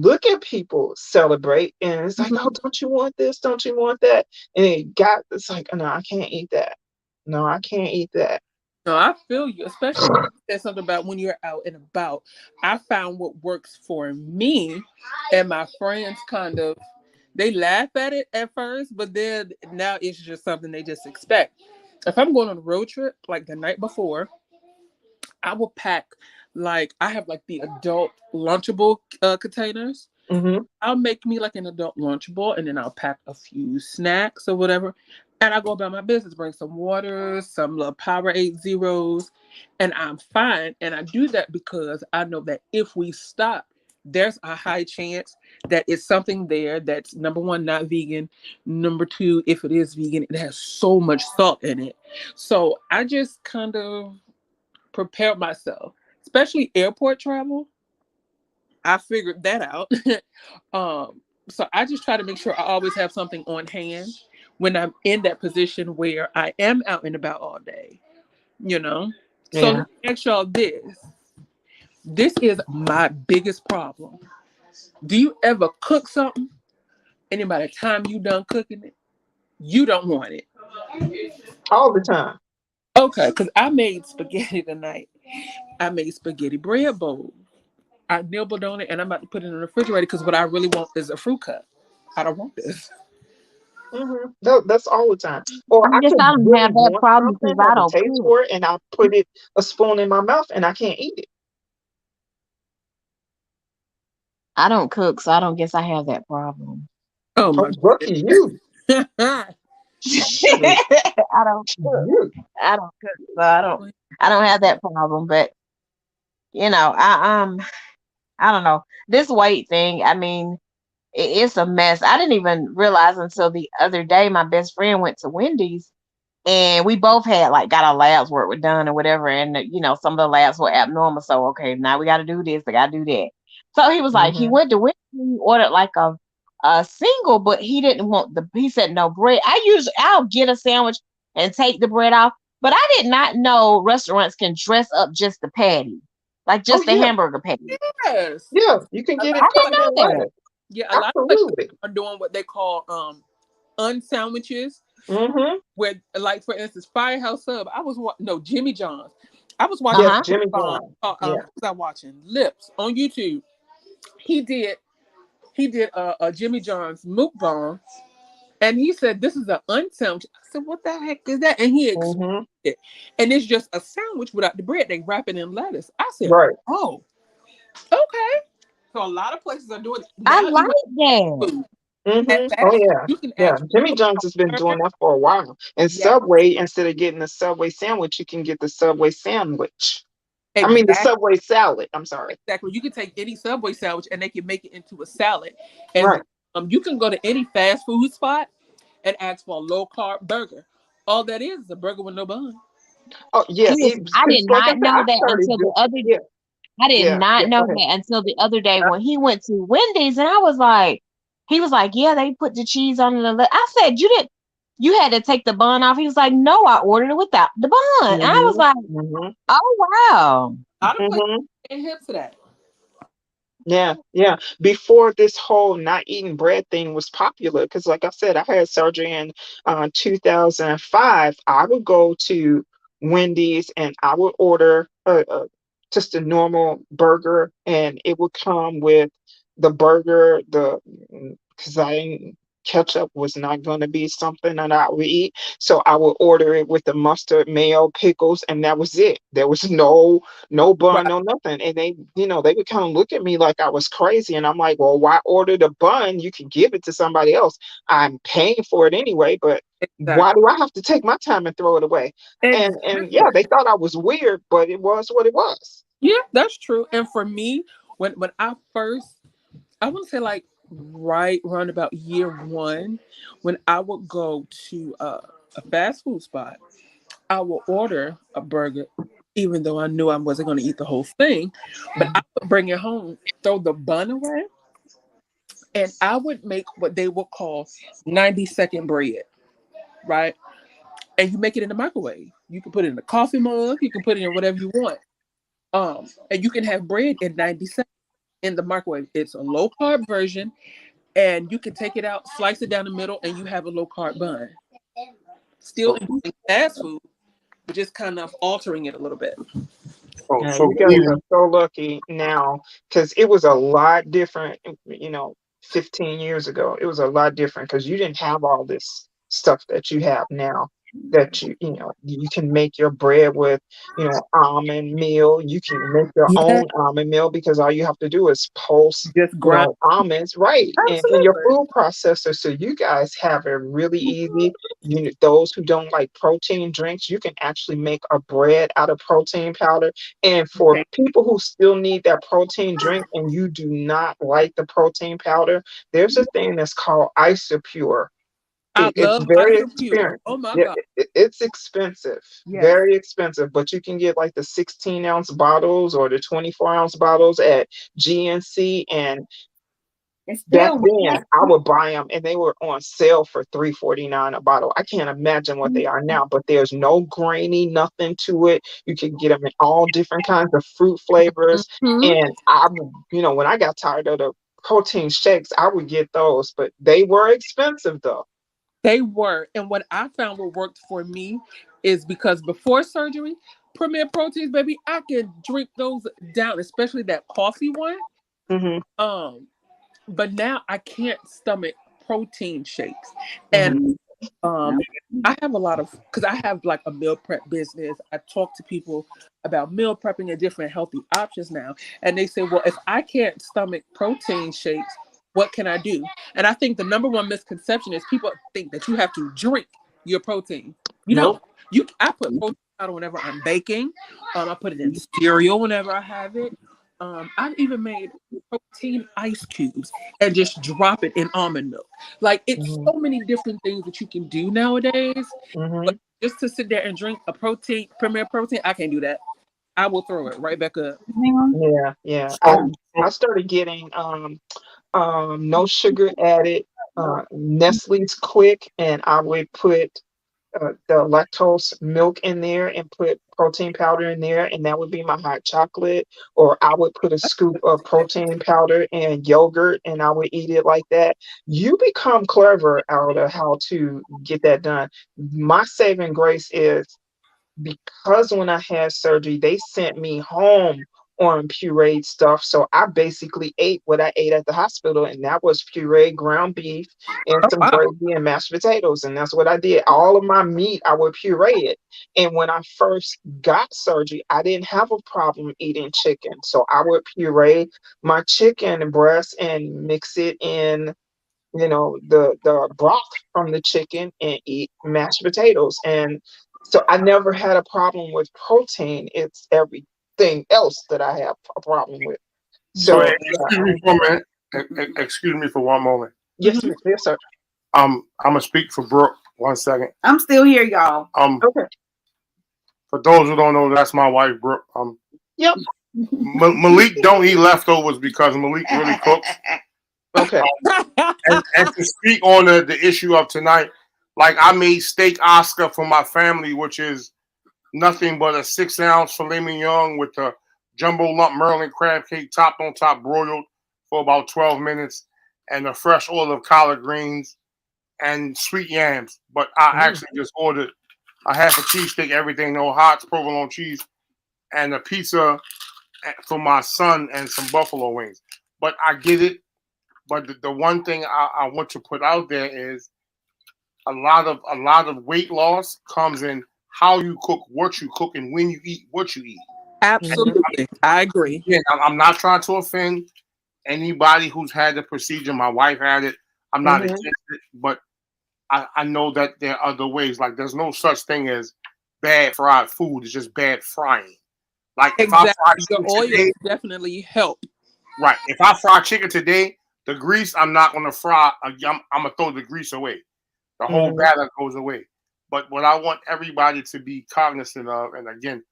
look at people celebrate and it's like, oh, Mm-hmm. don't you want this? Don't you want that? And it's like, no, I can't eat that. No, I can't eat that. No, I feel you, especially when you said something about when you're out and about. I found what works for me, and my friends kind of they laugh at it at first, but then now it's just something they just expect. If I'm going on a road trip, like the night before, I will pack like I have like the adult lunchable containers. Hmm. I'll make me like an adult lunchable and then I'll pack a few snacks or whatever. And I go about my business, bring some water, some little Powerade Zeros, and I'm fine. And I do that because I know that if we stop, there's a high chance that it's something there that's number one, not vegan. Number two, if it is vegan, it has so much salt in it. So I just kind of prepare myself, especially airport travel. I figured that out. So I just try to make sure I always have something on hand when I'm in that position where I am out and about all day, you know? So let Yeah. me ask y'all this. This is my biggest problem. Do you ever cook something and then by the time you done cooking it, you don't want it? All the time. Okay, because I made spaghetti tonight. I made spaghetti bread bowl. I nibbled on it and I'm about to put it in the refrigerator because what I really want is a fruit cup. I don't want this. That's all the time. Or I I guess could I don't really have that want problem because something, I have a don't taste cook. for it, and I put it a spoon in my mouth and I can't eat it. I don't cook, so I don't guess I have that problem. Oh Oh, my lucky you. goodness. Shoot. I don't cook. You. I don't cook, so I don't have that problem. But I don't know. This weight thing, I mean, it's a mess. I didn't even realize until the other day my best friend went to Wendy's and we both had like got our labs work were done or whatever, and some of the labs were abnormal. So okay, now we got to do this, I got to do that. So he was like, he Hmm. went to Wendy's, he ordered like a single, but he didn't want he said no bread. I'll get a sandwich and take the bread off, but I did not know restaurants can dress up just the patty, like Oh just the yeah, hamburger patty. Yes. yeah. You can A get lot I it of cut didn't in places, know that. lettuce. yeah, a lot of places Absolutely. are doing what they call unsandwiches, Hmm. where like for instance, Firehouse Sub. No Jimmy John's. I was watching Yes, Uh-huh. Jimmy John. Yeah. what was I watching? Lips on YouTube. He did a Jimmy John's mukbang, and he said this is an unsandwich. I said, what the heck is that? And he explained Hmm. it, and it's just a sandwich without the bread. They wrap it in lettuce. I said, Right. oh, okay. So a lot of places are doing it I now. like Even that. food at Oh fast food, yeah. you can Yeah. ask Jimmy for John's has been a doing burger. that for a while. And Yeah, Subway, instead of getting the Subway sandwich, you can get the Subway sandwich. I mean the exactly. Subway salad. I'm sorry. Exactly. You can take any Subway sandwich and they can make it into a salad. And Right. you can go to any fast food spot and ask for a low carb burger. All that is a burger with no bun. Oh yeah. Listen, I Because did like I not said, know I that started until the doing. other Yeah. I did Yeah. Yeah. not Go know ahead. that until the other day when he went to Wendy's and I was like, he was like, yeah, they put the cheese on the I said, you had to take the bun off. He was like, no, I ordered it without the bun. And I was Hmm. like, Hmm. oh wow. A lot of places Hmm. ain't hip to that. Yeah, yeah. Before this whole not eating bread thing was popular, because like I said, I had surgery in 2005. I would go to Wendy's and I would order just a normal burger, and it would come with the burger, because I didn't- ketchup was not going to be something that I would eat. So I would order it with the mustard, mayo, pickles, and that was it. There was no bun, Right. no nothing. And they would kind of look at me like I was crazy. And I'm like, well, why order the bun? You can give it to somebody else. I'm paying for it anyway, but why Exactly. do I have to take my time and throw it away? And yeah, Exactly. they thought I was weird, but it was what it was. Yeah, that's true. And for me, when I want to say like right around about year one, when I would go to a fast food spot, I would order a burger, even though I knew I wasn't going to eat the whole thing. But I would bring it home, throw the bun away, and I would make what they would call 90-second bread, right? And you make it in the microwave. You can put it in a coffee mug, you can put it in whatever you want. And you can have bread in 90 seconds in the microwave. It's a low carb version, and you can take it out, slice it down the middle, and you have a low carb bun. Still So, enjoying fast food, but just kind of altering it a little bit. Yeah, so you guys Yeah. are so lucky now because it was a lot different, 15 years ago. It was a lot different because you didn't have all this stuff that you have now. That you can make your bread with, almond meal. You can make your Yeah, own almond meal because all you have to do is pulse, just grind. almonds, right, and in your Absolutely. food processor. So you guys have it really easy. Those who don't like protein drinks, you can actually make a bread out of protein powder. And for Okay. people who still need that protein drink and you do not like the protein powder, there's a thing that's called Isopure. I It's love very Isopure. expensive. Oh my Yeah, God. it's expensive, Yes. very expensive, but you can get like the 16-ounce bottles or the 24-ounce bottles at GNC. And It's back still then, I would buy them, and they were on sale for 3.49 a bottle. I can't imagine what they are now, but there's no grainy, nothing to it. You can get them in all different kinds of fruit flavors. Hmm. And when I got tired of the protein shakes, I would get those, but they were expensive though. They were. And what I found what worked for me is because before surgery, Premier Proteins, baby, I can drink those down, especially that coffee one. Hmm. Um, but now I can't stomach protein shakes. And Mhm. um, I have a lot of, because I have like a meal prep business. I talk to people about meal prepping and different healthy options now. And they say, well, if I can't stomach protein shakes, what can I do? And I think the number one misconception is people think that you have to drink your protein. You don't. Nope. I put protein powder whenever I'm baking. I put it in cereal whenever I have it. I've even made protein ice cubes and just drop it in almond milk. Like it's Mhm. so many different things that you can do nowadays. But Mhm. just to sit there and drink a protein, Premier Protein, I can't do that. I will throw it right back up. Yeah, yeah. So, I started getting no sugar added Nestle's Quick, and I would put the lactose milk in there and put protein powder in there, and that would be my hot chocolate. Or I would put a scoop of protein powder and yogurt, and I would eat it like that. You become clever out of how to get that done. My saving grace is because when I had surgery, they sent me home on pureed stuff. So I basically ate what I ate at the hospital, and that was pureed ground beef and Oh some wow. gravy and mashed potatoes. And that's what I did. All of my meat, I would puree it. And when I first got surgery, I didn't have a problem eating chicken. So I would puree my chicken breast and mix it in the broth from the chicken and eat mashed potatoes. And so I never had a problem with protein. It's everything else that I have a problem with. so Yeah. So excuse yeah, me for a minute. Excuse me for one moment. yes, yes, sir. I'm gonna speak for Brooke 1 second. I'm still here, y'all. Okay. For those who don't know, that's my wife, Brooke. Yep. Malik don't eat leftovers because Malik really cooks. Okay. And to speak on the issue of tonight, like I made steak Oscar for my family, which is nothing but a 6 ounce filet mignon with a jumbo lump Merlin crab cake topped on top, broiled for about 12 minutes, and a fresh oil of collard greens and sweet yams. But I Mm. actually just ordered a half a cheesesteak, everything, no hots, provolone cheese, and a pizza for my son and some buffalo wings. But I get it. But the one thing I want to put out there is a lot of weight loss comes in how you cook, what you cook, and when you eat what you eat. Mhm. Absolutely. I agree. Again, I'm not trying to offend anybody who's had the procedure. My wife had it. I'm not Mhm. against it, but I know that there are other ways. Like there's no such thing as bad fried food. It's just bad frying. Like if I fry Exactly. The chicken today, oils definitely help. right? If I fry chicken today, the grease I'm not gonna fry. I'm gonna throw the grease away. The whole Mhm. batter goes away. But what I want everybody to be cognizant of, and again,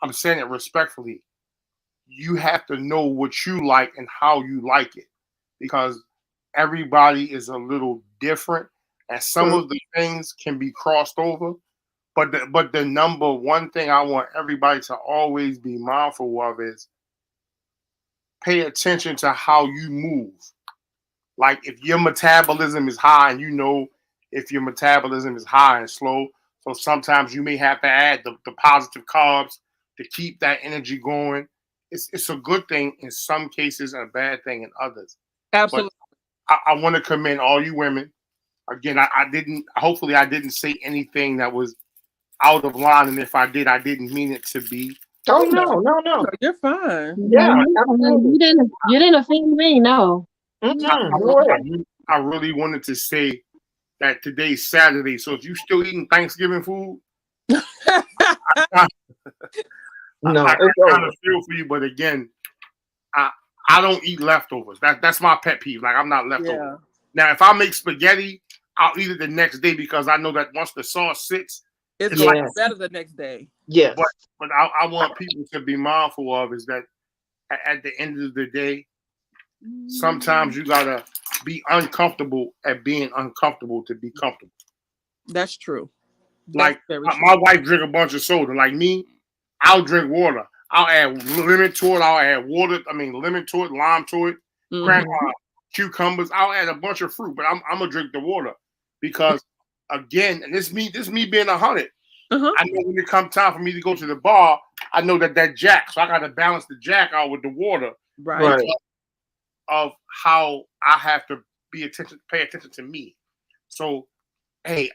I'm saying it respectfully, you have to know what you like and how you like it because everybody is a little different, and some True. of the things can be crossed over. But the number one thing I want everybody to always be mindful of is pay attention to how you move. Like if your metabolism is high and you know if your metabolism is high and slow, so sometimes you may have to add the positive carbs to keep that energy going. It's a good thing in some cases and a bad thing in others. But Absolutely. I want to commend all you women. Again, I didn't hopefully I didn't say anything that was out of line, and if I did, I didn't mean it to be. Oh Oh no, no, no, no, no. you're fine. No, Yeah, you absolutely. you didn't offend me. No. I, Mm-mm. I, No way. I really wanted to say that today's Saturday, so if you still eating Thanksgiving food, I, No, I it's kind over. of feel for you, but again, I I don't eat leftovers. That's my pet peeve. Like I'm not leftovers. Yeah. Now, if I make spaghetti, I'll eat it the next day because I know that once the sauce sits, It's it's gonna like. be Yes. better the next day. Yes. But I want people to be mindful of is that at the end of the day, sometimes you gotta be uncomfortable at being uncomfortable to be comfortable. That's true. That's Like very my true. wife drink a bunch of soda. Like me, I'll drink water. I'll add lemon to it. I'll add water. I mean, lemon to it, lime to it, cran Hmm. cucumbers. I'll add a bunch of fruit, but I'm gonna drink the water because again, and this me being 100. Uh-huh. I know when it comes time for me to go to the bar, I know that jack, so I got to balance the jack out with the water Right. Right. because of how I have to pay attention to me. So, hey,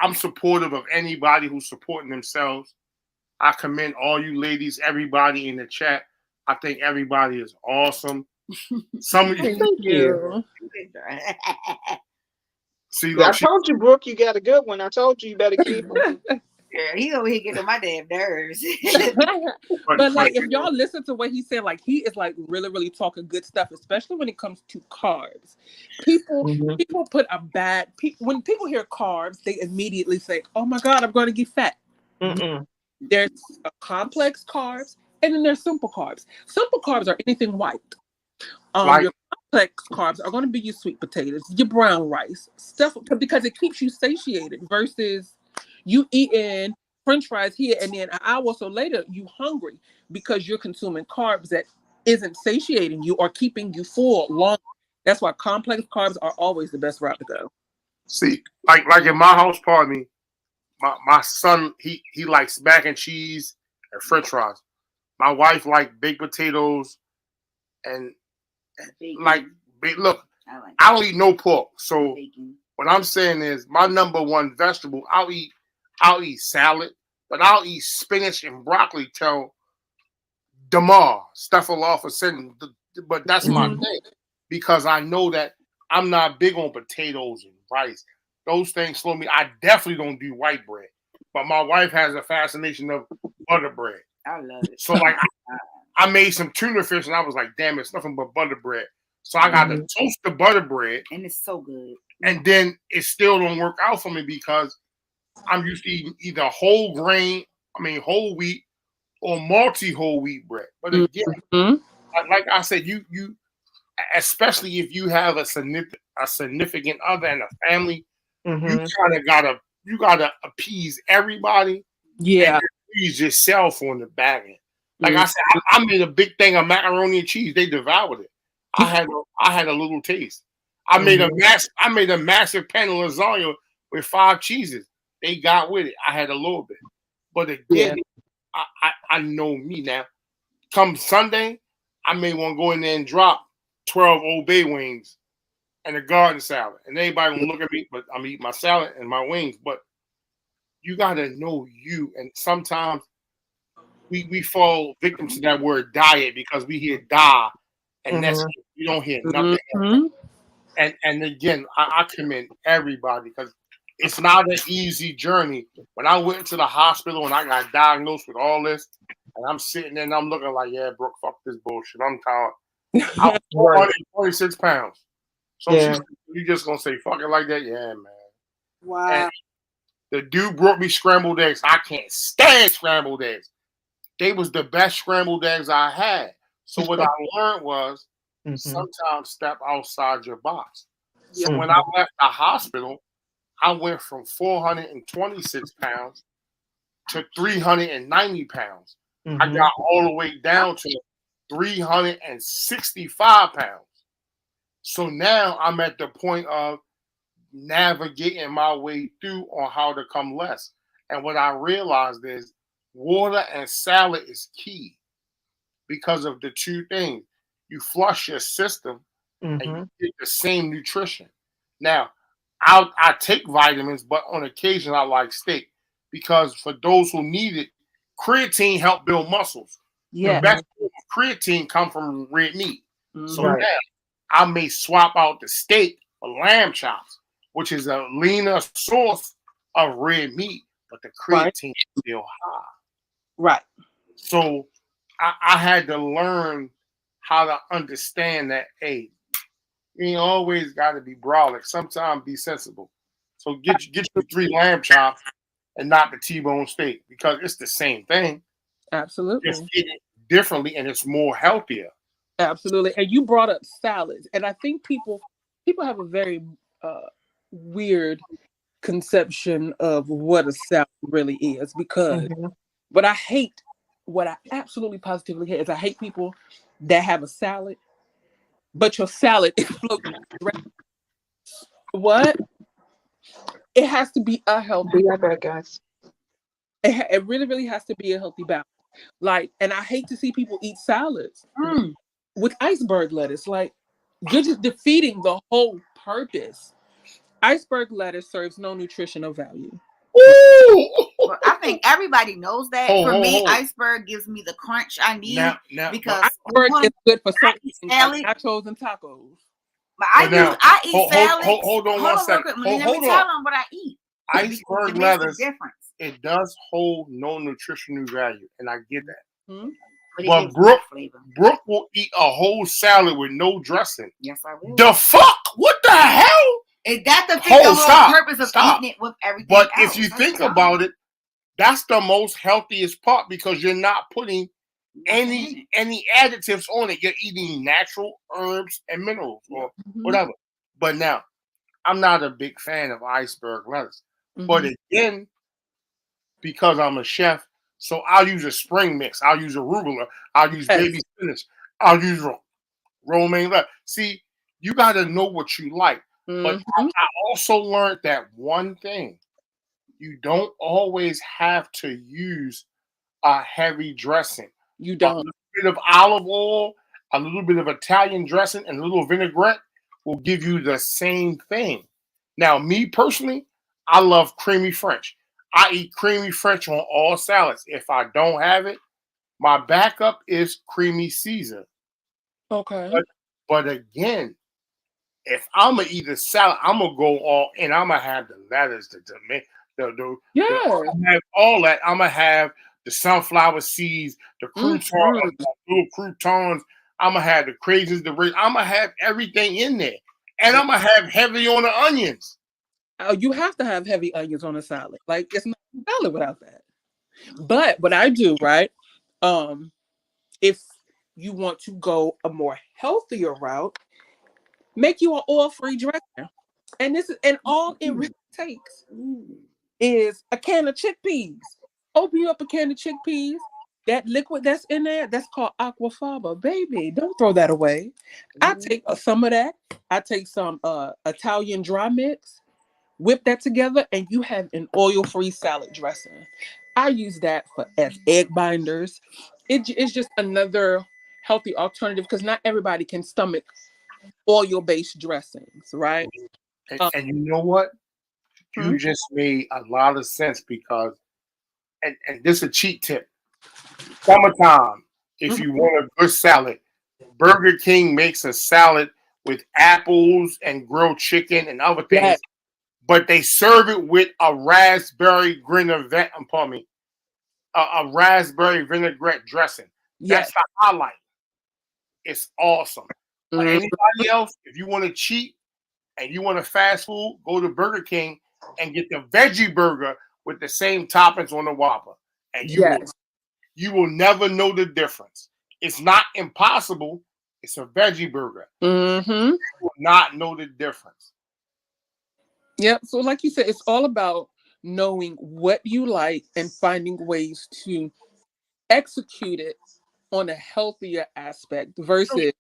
I'm supportive of anybody who's supporting themselves. I commend all you ladies, everybody in the chat. I think everybody is awesome. Some of you Thank Thank you. you. see, I look, told you, Brooke, you got a good one. I told you better keep them. Girl, he over here getting on my damn nerves. But but like, if y'all listen to what he said, like he is like really, really talking good stuff, especially when it comes to carbs. People, Mhm. people put a bad. When people hear carbs, they immediately think, "Oh my God, I'm going to get fat." Mm-mm. There's a complex carbs, and then there's simple carbs. Simple carbs are anything white. like, Your complex carbs are going to be your sweet potatoes, your brown rice, stuff because it keeps you satiated versus you eating French fries here and then an hour or so later you hungry because you're consuming carbs that isn't satiating you or keeping you full long. That's why complex carbs are always the best route to go. see, like in my house party, my son he likes mac and cheese and French fries. My wife like baked potatoes and like look, I don't eat no pork. So what I'm saying is my number one vegetable, I'll eat salad, but I'll eat spinach and broccoli till Damar, Stephalophysin. But that's my Mhm. Mhm. thing because I know that I'm not big on potatoes and rice. Those things slow me. I definitely don't do white bread. But my wife has a fascination of butter bread. I love it. So like I made some tuna fish and I was like, damn, it's nothing but butter bread. So I got to Mhm. toast the butter bread, And it's so good. and then it still don't work out for me because I'm used to eating either whole wheat or multi whole wheat bread. But again, Mhm. like I said, you especially if you have a significant other and a family, you Mhm. kind of gotta appease everybody and Yeah. appease yourself on the back end. Like Mhm. I said, I made a big thing of macaroni and cheese. They devoured it. I had a little taste. Mhm. I made a massive pan of lasagna with 5 cheeses. They got with it. I had a little bit, but Yeah. again, I know me now. Come Sunday, I may want to go in there and drop 12 Old Bay wings and a garden salad, and everybody gonna look at me, but I'm eating my salad and my wings. But you gotta know you, and sometimes we fall victim to that word diet because we hear die, and that's Mhm. it. We don't hear nothing else. Mhm. And again, I commend everybody because it's not an easy journey. When I went to the hospital and I got diagnosed with all this, and I'm sitting there and I'm looking like, yeah, bro, fuck this bullshit. I'm tired. I was Right. 446 pounds. So she Yeah. said, you just gonna say fuck it like that? Yeah, man. And Wow. the dude brought me scrambled eggs. I can't stand scrambled eggs. They was the best scrambled eggs I had. So what I learned was Mhm. sometimes step outside your box. Yeah. So when I Mhm. left the hospital, I went from 426 pounds to 390 pounds. I Mhm. got all the way down to 365 pounds. So now I'm at the point of navigating my way through on how to come less. And what I realized is water and salad is key because of the two things. You flush your system and you Mhm. get the same nutrition. Now, I take vitamins, but on occasion I like steak because for those who need it, creatine help build muscles. The Yeah. best Mhm. form of creatine come from red meat. So Mhm. Right. now I may swap out the steak for lamb chops, which is a leaner source of red meat, but the Right. creatine is still high. Right. So I had to learn how to understand that, hey, you ain't always got to be brolic. Sometimes be sensible. So get you 3 lamb chops and not the T-bone steak because it's the same thing. Just Absolutely. get it differently and it's more healthier. Absolutely. And you brought up salads, and I think people have a very uh, weird conception of what a salad really is because Mhm. what I hate, what I absolutely positively hate is I hate people that have a salad, but your salad is floating. What? It has to be a Be healthy. right back, guys. It really, really has to be a healthy balance. Like, and I hate to see people eat salads Mm. with iceberg lettuce. Like, you're just defeating the whole purpose, iceberg lettuce serves no nutritional value. Ooh! Well, I think everybody knows that. Ho, For ho, me, ho. iceberg gives me the crunch I need Now, because Iceberg one, is good for I certain eat things like salad, nachos and tacos. but but now, I eat salads. hold on Hold one on real second. quick. Let me Hold tell on. them what I eat because it Iceberg makes a lettuce, difference. it does hold no nutritional value, and I get that. Hmm? But it But gives life flavor. Brooke will eat a whole salad with no dressing. Yes, I will. The fuck? What the hell? Is that the whole Stop. purpose of Stop. eating it with everything But else? if you That's think fine. about it, that's the most healthiest part because you're not putting Nothing in it. any additives on it. You're eating natural herbs and minerals or Mhm. whatever. But now, I'm not a big fan of iceberg lettuce. But Mhm. again, because I'm a chef, so I'll use a spring mix. I'll use arugula. I'll use baby Yes. spinach. I'll use romaine lettuce. See, you got to know what you like. But Mhm. I also learned that one thing: you don't always have to use a heavy dressing. You A don't. little bit of olive oil, a little bit of Italian dressing, and a little vinaigrette will give you the same thing. Now, me personally, I love creamy French. I eat creamy French on all salads. If I don't have it, my backup is creamy Caesar. Okay. But, but again, if I'm gonna eat a salad, I'm gonna go all in. I'm gonna have the lettuce, the tomato, Yes. I'm gonna have all that. I'm gonna have the sunflower seeds, the Mhm. little croutons. I'm gonna have the craisins, the raisin. I'm gonna have everything in there, and I'm gonna have heavy on the onions. Oh, you have to have heavy onions on a salad. Like it's not a salad without that. But what I do, right? Um, if you want to go a more healthier route, make you an oil-free dressing. And this is and all it really takes is a can of chickpeas. Open you up a can of chickpeas. That liquid that's in there, that's called aquafaba. Baby, don't throw that away. I take some of that. I take some Italian dry mix, whip that together, and you have an oil-free salad dressing. I use that for as egg binders. It's just another healthy alternative because not everybody can stomach oil-based dressings, right? Um, And you know what? hmm? You just made a lot of sense because, and this is a cheat tip. Summertime, if Mhm. you want a good salad, Burger King makes a salad with apples and grilled chicken and other Yeah. things, but they serve it with a raspberry vinaigrette. Pardon me, a raspberry vinaigrette dressing. Yes. That's the highlight. It's awesome. Mhm. Anybody else, if you want to cheat and you want to fast food, go to Burger King and get the veggie burger with the same toppings on the Whopper, and Yes. you will never know the difference. It's not impossible. It's a veggie burger. Mm-hmm. You will not know the difference. Yep. So, like you said, it's all about knowing what you like and finding ways to execute it on a healthier aspect So, versus.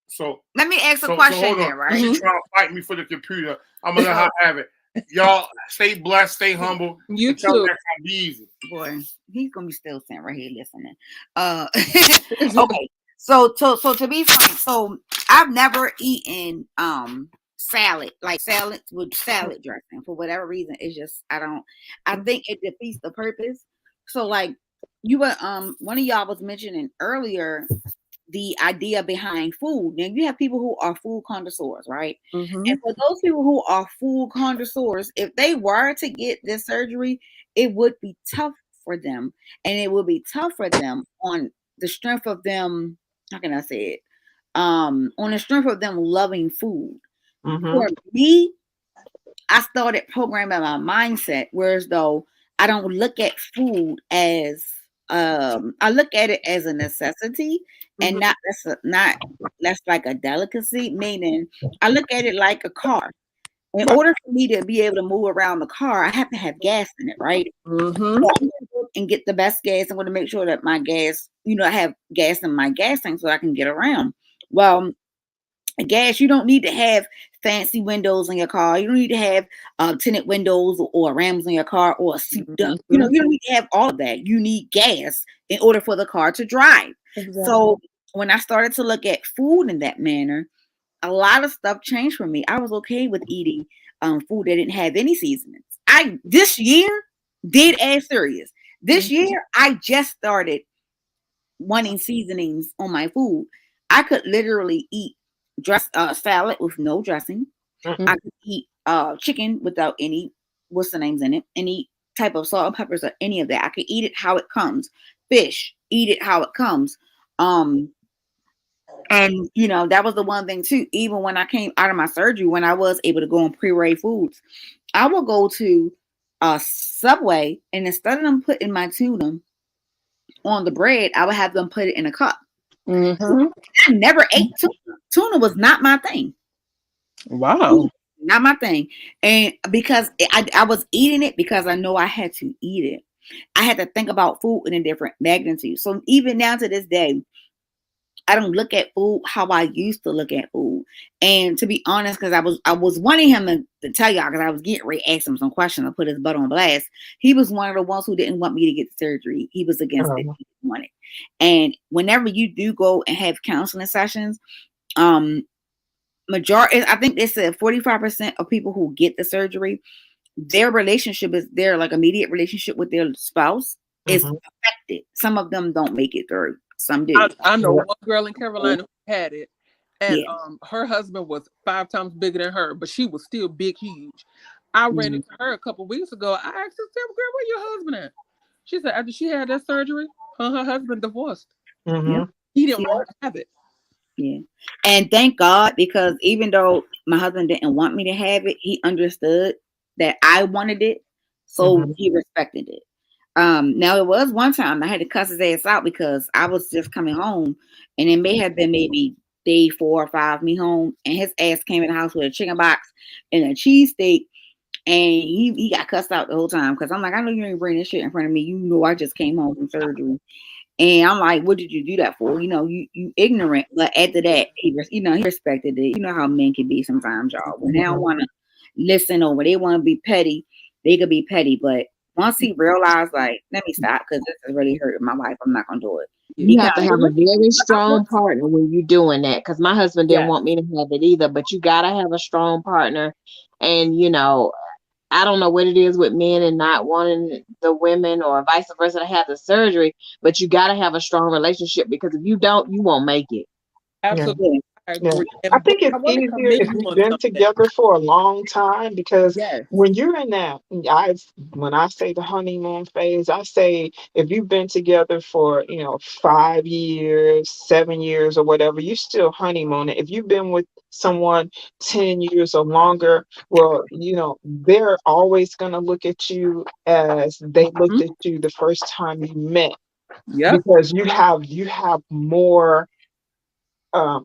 so, Let me ask a so question hold on. then, right? She Mhm. trying to fight me for the computer. I'm gonna let her So, have it. Y'all stay blessed, stay humble, You and tell me too. that's gonna be easy. boy, he's gonna be still sitting right here listening. Okay. So to be frank, so I've never eaten salad, like salads with salad dressing for whatever reason. It's just I think it defeats the purpose. So like you were one of y'all was mentioning earlier the idea behind food. Now you have people who are food connoisseurs, right? Mm-hmm. And for those people who are food connoisseurs, if they were to get this surgery, it would be tough for them. And it would be tough for them on the strength of them, how can I say it? On the strength of them loving food. Mm-hmm. For me, I started programming my mindset, whereas though I don't look at food as I look at it as a necessity and Mm-hmm. not like a delicacy, meaning I look at it like a car. In Right. order for me to be able to move around the car, I have to have gas in it, right? Mm-hmm. So I'm gonna go and get the best gas. I'm gonna make sure that my gas, I have gas in my gas tank so I can get around. Well, gas, you don't need to have fancy windows in your car. You don't need to have tinted windows or rams in your car or a seat duct. Mm-hmm. You don't need to have all of that. You need gas in order for the car to drive. Exactly. So when I started to look at food in that manner, a lot of stuff changed for me. I was okay with eating food that didn't have any seasonings. I this year did add serious. This year I just started wanting seasonings on my food. I could literally eat salad with no dressing. Mm-mm. I could eat chicken without any what's the names in it, any type of salt and peppers or any of that. I could eat it how it comes. Fish, eat it how it comes. Um, and that was the one thing too. Even when I came out of my surgery, when I was able to go on pre-arranged foods, I will go to a Subway, and instead of them putting my tuna on the bread, I would have them put it in a cup. Mm-hmm. I never ate tuna. Tuna was not my thing. Wow. Not my thing. And because I was eating it because I know I had to eat it. I had to think about food in a different magnitude. So even now to this day, I don't look at food how I used to look at food. And to be honest, because I was wanting him to tell y'all, because I was getting ready to ask him some questions and put his butt on blast. He was one of the ones who didn't want me to get the surgery. He was against it. He didn't want it. And whenever you do go and have counseling sessions, majority, I think they said 45% of people who get the surgery, their relationship is their like immediate relationship with their spouse is Mm-hmm. affected. Some of them don't make it through. Some I, do. I know Yeah. one girl in Carolina who had it, and Yeah. her husband was 5 times bigger than her, but she was still big, huge. I ran Mhm. into her a couple weeks ago. I asked her, "Girl, where your husband at?" She said after she had that surgery, her husband divorced. Yep. Mm-hmm. He didn't Yep. want her to have it. Yeah. And thank God, because even though my husband didn't want me to have it, he understood that I wanted it. So Mm-hmm. he respected it. Now it was one time I had to cuss his ass out because I was just coming home, and it may have been maybe day 4 or 5 me home, and his ass came in the house with a chicken box and a cheesesteak, and he got cussed out the whole time because I'm like, I know you ain't bring this shit in front of me. You know I just came home from surgery. And I'm like, what did you do that for? You ignorant. But after that, he respected it. You know how men can be sometimes, y'all. When they don't Mm-hmm. want to listen or when they want to be petty, they could be petty. But once he realized, like, let me stop because this is really hurting my life. I'm not gonna do it. Yeah. He You kind have to of have a very strong looked, partner when you're doing that. Because my husband didn't Yes, want me to have it either, but you gotta have a strong partner. And I don't know what it is with men and not wanting the women or vice versa to have the surgery, but you gotta have a strong relationship because if you don't, you won't make it. Yeah. absolutely. yeah, I Yeah. agree. I And think I it's want to easier commend if you you've on been something. together for a long time because Yes, when you're in that, when I say the honeymoon phase, I say if you've been together for, 5 years, 7 years or whatever, you still honeymooning. If you've been with someone 10 years or longer, well, they're always going to look at you as they looked mhm, at you the first time you met yep, because you have more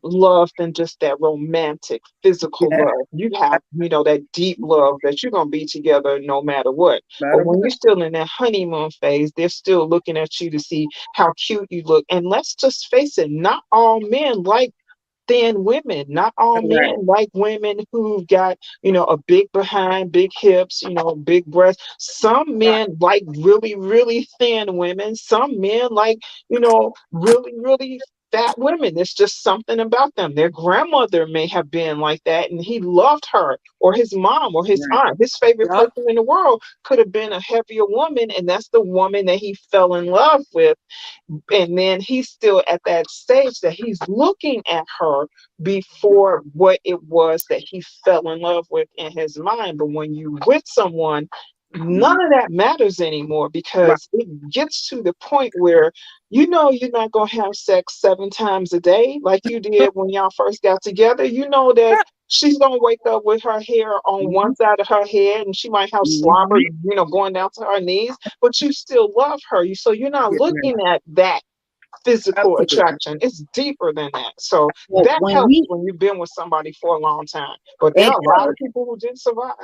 love than just that romantic physical yeah, love. You have, that deep love that you're going to be together no matter what. But matter when what. you're still in that honeymoon phase, they're still looking at you to see how cute you look. And let's just face it, not all men like thin women. Not all right, men like women who've got, a big behind, big hips, big breasts. Some Right, men like really, really thin women. Some men like, really, really fat women. It's just something about them. Their grandmother may have been like that and he loved her, or his mom or his right, aunt. His favorite yep, person in the world could have been a heavier woman, and that's the woman that he fell in love with. And then he's still at that stage that he's looking at her before what it was that he fell in love with in his mind. But when you with someone, mhm, none of that matters anymore right, because it gets to the point where you're not going to have sex 7 times a day like you did when y'all first got together. You know that she's going to wake up with her hair on one mhm, side of her head and she might have slobber, mhm. going down to her knees, but you still love her. So you're not yeah, looking at that physical absolutely. attraction. It's deeper than that. So Well, that when helps we when you've been with somebody for a long time. But there it are a lot does. of people who didn't survive.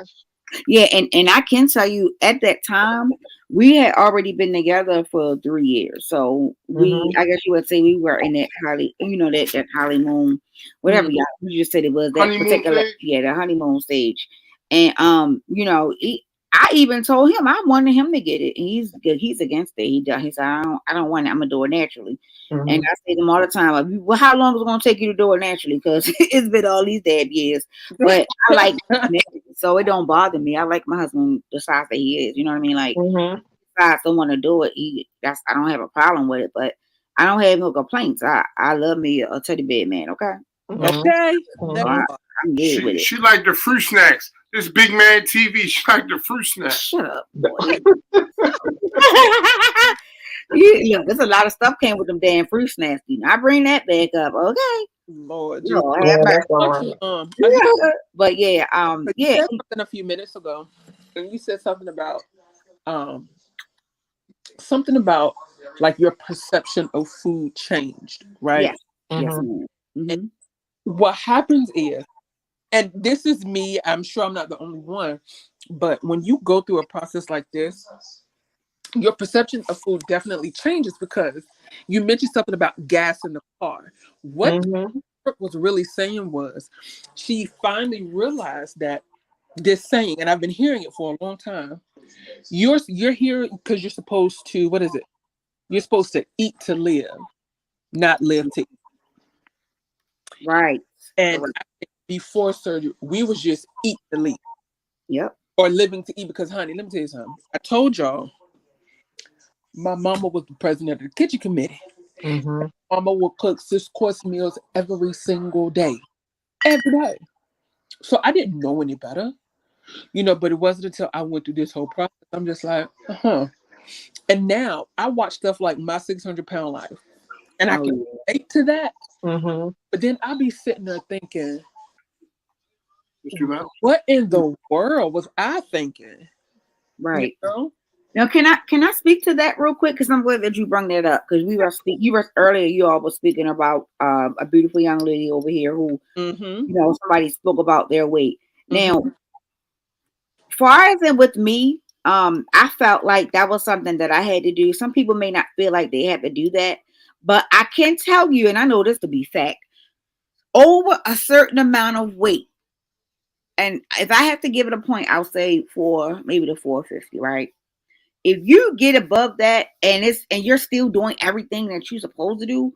Yeah, and I can tell you at that time we had already been together for 3 years. So Hmm. I guess you would say we were in that that honeymoon, whatever Mm, y'all you just said it was that Honeymoon particular, phase. yeah, the honeymoon stage. And I even told him I wanted him to get it, and he's good. He's against it. He said, I don't want it. I'm gonna do it naturally. And Mhm. I say to him all the time, like, well, how long is it gonna take you to do it naturally? Because it's been all these damn years. But I like naturally, so it don't bother me. I like my husband the size that he is. You know what I mean? Like, Mhm. I don't want to do it. I don't have a problem with it, but I don't have no complaints. I love me a teddy bear man. Okay, Mhm. Okay, so that Mhm. part. I'm good with it. She like the fruit snacks. This big man TV. She like the fruit snacks. Shut up, boy. Yeah, look, there's a lot of stuff came with them damn fruit snacks. I bring that back up. Okay. Lord Jesus. No, Yeah, have mercy. that's all Want right. to I just But yeah, because you yeah, said something a few minutes ago, and you said um something about like your perception of food changed, right? yes, yes, Mhm. ma'am. And Mm-hmm. what happens is, and this is me, I'm sure I'm not the only one, but when you go through a process like this, your perception of food definitely changes because you mentioned something about gas in the car. What Mhm. the was really saying was she finally realized that this saying, and I've been hearing it for a long time. You're here because you're supposed to, what is it? You're supposed to eat to live, not live to eat. Right. And Correct. I think before surgery, we was just eat to live Yep. or living to eat because, honey, let me tell you something. I told y'all my mama was the president of the kitchen committee. Mhm. Mama would cook 6 course meals every single day. Every day. So I didn't know any better, but it wasn't until I went through this whole process. I'm just like, uh-huh. And now I watch stuff like My 600 Pound Life and I Oh can yeah. relate to that. Mhm. But then I'll be sitting there thinking, Just do that. what in the world was I thinking? You Right. know? Now, can I speak to that real quick? Because I'm glad that you brought that up. Because you were earlier. You all were speaking about a beautiful young lady over here who Mm-hmm. somebody spoke about their weight. Now, Mm-hmm. far as in with me, I felt like that was something that I had to do. Some people may not feel like they have to do that, but I can tell you, and I know this to be fact, over a certain amount of weight, and if I have to give it a point, I'll say for maybe the 450, right? If you get above that and you're still doing everything that you're supposed to do,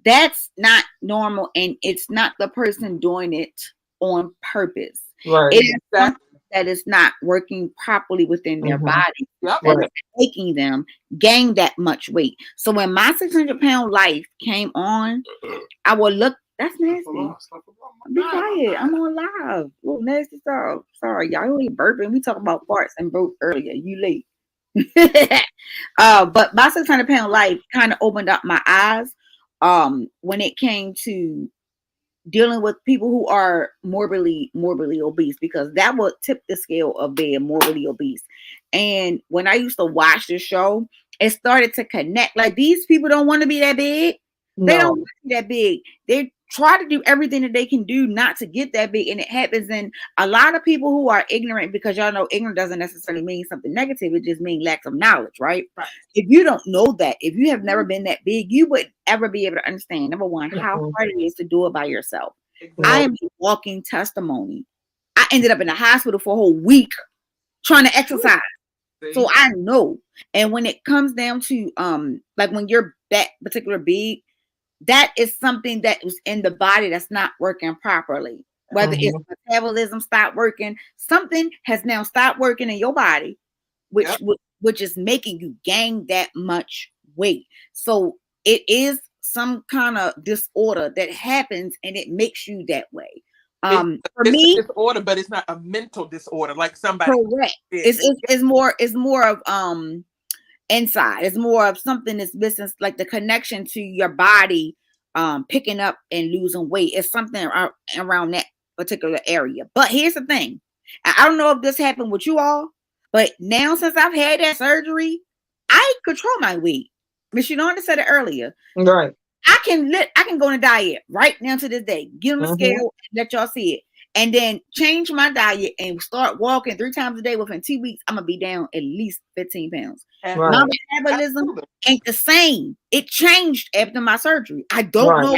that's not normal, and it's not the person doing it on purpose. It Right. is something Exactly. that is not working properly within their Mhm. body Yep. that is Right. making them gain that much weight. So when my 600-pound life came on, I would look. That's nasty. Be quiet. I'm on live. Little nasty stuff. Sorry, y'all. You ain't burping. We talked about farts and broke earlier. You late. But my 600-pound life kind of opened up my eyes when it came to dealing with people who are morbidly obese, because that would tip the scale of being morbidly obese. And when I used to watch the show, it started to connect. Like, these people don't want to be that big. They don't No. want to be that big. They try to do everything that they can do not to get that big, and it happens. And a lot of people who are ignorant, because y'all know ignorant doesn't necessarily mean something negative, it just means lack of knowledge, right? Right. If you don't know that, if you have never been that big, you would ever be able to understand, number one, how Mhm. hard it is to do it by yourself. I Right. Exactly. am a walking testimony. I ended up in the hospital for a whole week trying to exercise. So See? I know. And when it comes down to like when you're that particular big, that is something that was in the body that's not working properly. Whether it's Mhm. metabolism stopped working, something has now stopped working in your body, Yep. which is making you gain that much weight. So it is some kind of disorder that happens, and it makes you that way. It, For it's a me, disorder, but it's not a mental disorder like somebody correct. did. It's more of inside. It's more of something that's missing, like the connection to your body, picking up and losing weight. It's something around that particular area. But here's the thing. I don't know if this happened with you all, but now since I've had that surgery, I control my weight. Miss Yolanda said it earlier. Right. I can go on a diet right now to this day. Get on the Mhm. scale, let y'all see it. And then change my diet and start walking 3 times a day. Within 2 weeks, I'm gonna be down at least 15 pounds. My Right. metabolism Absolutely. ain't the same. It changed after my surgery. I don't Right. know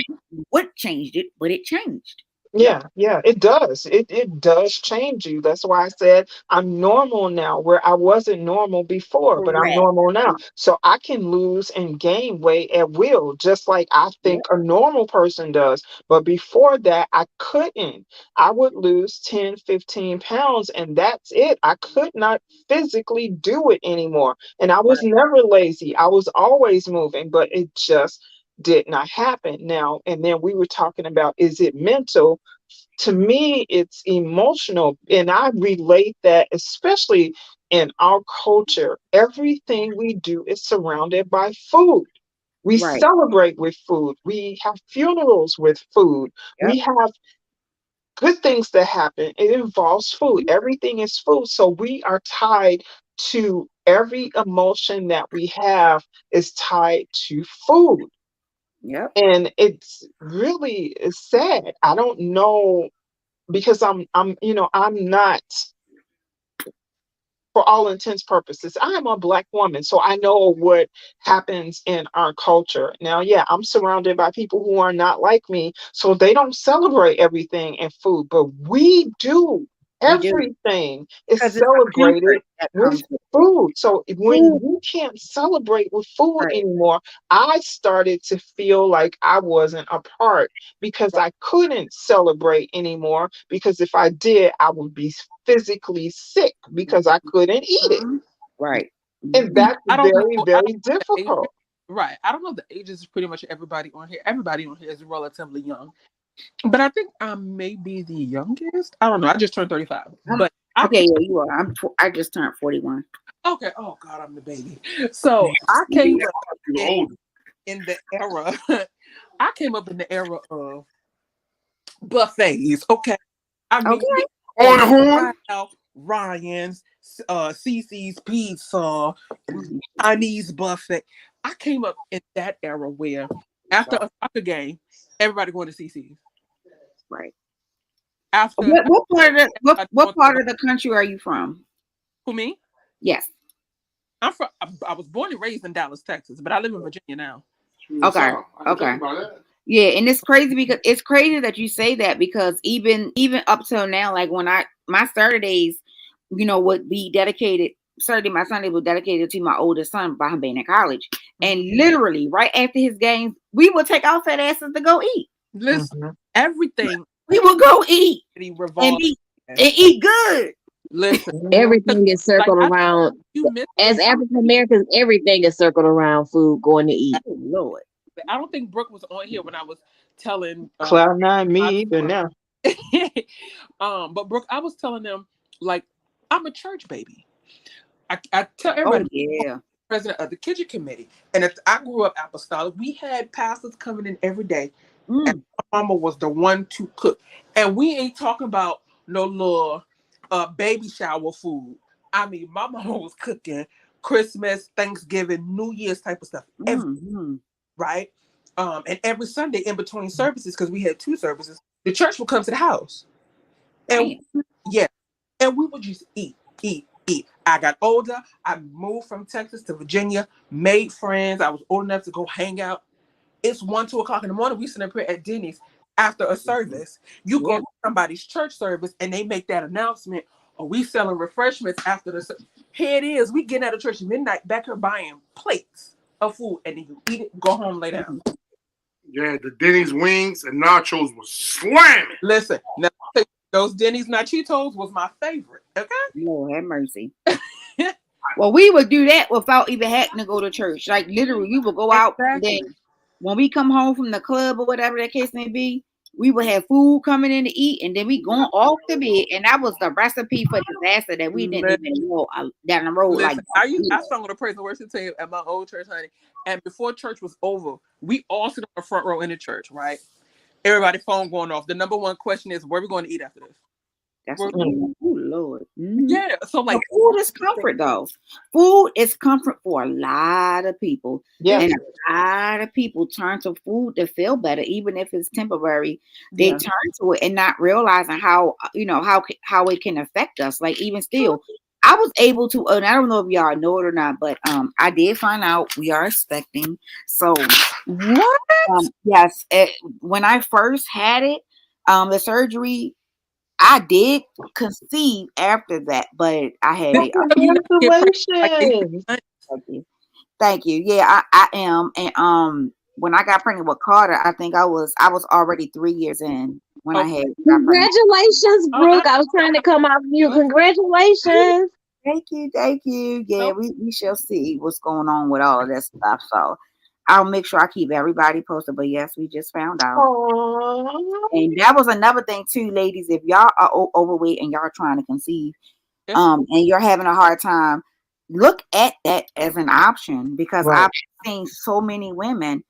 what changed it, but it changed. Yeah, yeah, it does. It does change you. That's why I said I'm normal now, where I wasn't normal before, but I'm Correct. normal now. So I can lose and gain weight at will, just like I Yep. think a normal person does. But before that, I couldn't. I would lose 10, 15 pounds, and that's it. I could not physically do it anymore. And I was Right. never lazy. I was always moving, but it just did not happen now. And then we were talking about, is it mental? To me, it's emotional. And I relate that, especially in our culture, everything we do is surrounded by food. We Right. celebrate with food. We have funerals with food. Yep. We have good things that happen. It involves food. Everything is food. So we are tied to every emotion that we have is tied to food. Yep. And it's really sad. I don't know, because I'm not, for all intents purposes, I am a black woman, so I know what happens in our culture. Now, yeah, I'm surrounded by people who are not like me, so they don't celebrate everything in food, but we do. We do. Everything is Because it's a comfort celebrated that with comes with it. food. So when Food. you can't celebrate with food Right. anymore, I started to feel like I wasn't a part, because Right. I couldn't celebrate anymore, because if I did, I would be physically sick because I couldn't eat it. Mhm. Right. And See, that's I don't know. very, I don't very know the age. difficult. Right. I don't know the ages of pretty much everybody on here. Everybody on here is relatively young. But I think I may be the youngest. I don't know. I just turned 35. Um, But I okay, came, yeah, you are. I just turned 41. okay. Oh God, I'm the baby. So I came up You in, older. in the era. I came up in the era of buffets. Okay. I mean, Okay. On the horn. Ralph, Ryan's, CC's Pizza, Mhm. Chinese buffet. I came up in that era where after a soccer game, everybody going to CC's. Right. After What part of the everybody what going to part of the country are you from? who me? Yes. I'm from. I was born and raised in Dallas, Texas, but I live in Virginia now. Okay. I can tell you Okay. about that. Yeah, and it's crazy because it's crazy that you say that because even up till now, like when my Saturdays, would be dedicated. Saturday, my Sunday was dedicated to my oldest son by him being in college, and Mhm. literally right after his games, we would take our fat asses to go eat. Listen, Mhm. everything We would go eat and revolves. be and eat good. Listen, Mhm. 'cause, Everything is like circled I around. you missed As this. African Americans, everything is circled around food, going to eat. Oh Lord. I don't think Brooke was on here when I was telling Cloud nine, my me either story. now. But Brooke, I was telling them like I'm a church baby. I tell Oh everybody I'm yeah. president of the kitchen committee, and if I grew up apostolic, we had pastors coming in every day, and Mm, my mama was the one to cook. And we ain't talking about no little baby shower food. I mean, my mama was cooking Christmas, Thanksgiving, New Year's type of stuff every mm. right. And every Sunday in between services, because we had two services, the church would come to the house. And Damn. yeah, and we would just eat, eat, eat. I got older. I moved from Texas to Virginia, made friends. I was old enough to go hang out. It's 1, 2 o'clock in the morning. We sit up here at Denny's after a service. You go Yep. to somebody's church service and they make that announcement. Or we selling refreshments after the here it is. We getting out of church at midnight, back here buying plates of food, and then you eat it, go home, lay down. Yeah, the Denny's wings and nachos was slamming. Listen, now those Denny's Nachitos was my favorite. Okay. Lord have mercy. Well, we would do that without even having to go to church. Like literally, we would go out. And then Exactly. when we come home from the club or whatever that case may be, we would have food coming in to eat, and then we going off to bed. And that was the recipe for disaster that we didn't Li- even know down the road. Like, Listen, I sung on the praise and worship team at my old church, honey. And before church was over, we all sit on the front row in the church, right? Everybody phone going off. The number one question is, where we going to eat after this? that's Where, what we Mhm. want. Oh Lord. Mhm. yeah. So But like, food is comfort, though. Food is comfort for a lot of people, it, Yes. and a lot of people turn to food to feel better, even if it's temporary. They yeah. turn to it and not realizing how how it can affect us. Like even still, I was able to, and I don't know if y'all know it or not, but I did find out we are expecting. So What? yes, when I first had it. The surgery, I did conceive after that, but I had it. You not get pregnant like 18 Congratulations. months. Thank you. Thank you. Yeah, I am. And when I got pregnant with Carter, I think I was already 3 years in when I Okay. had got pregnant. Congratulations, Oh, Brooke. I was trying to come off mute. good. Congratulations. Thank you, thank you. Yeah, So, we shall see what's going on with all of that stuff. So I'll make sure I keep everybody posted. But yes, we just found out. Aww. And that was another thing too, ladies. If y'all are overweight and y'all trying to conceive, it's and you're having a hard time, look at that as an option because Right. I've seen so many women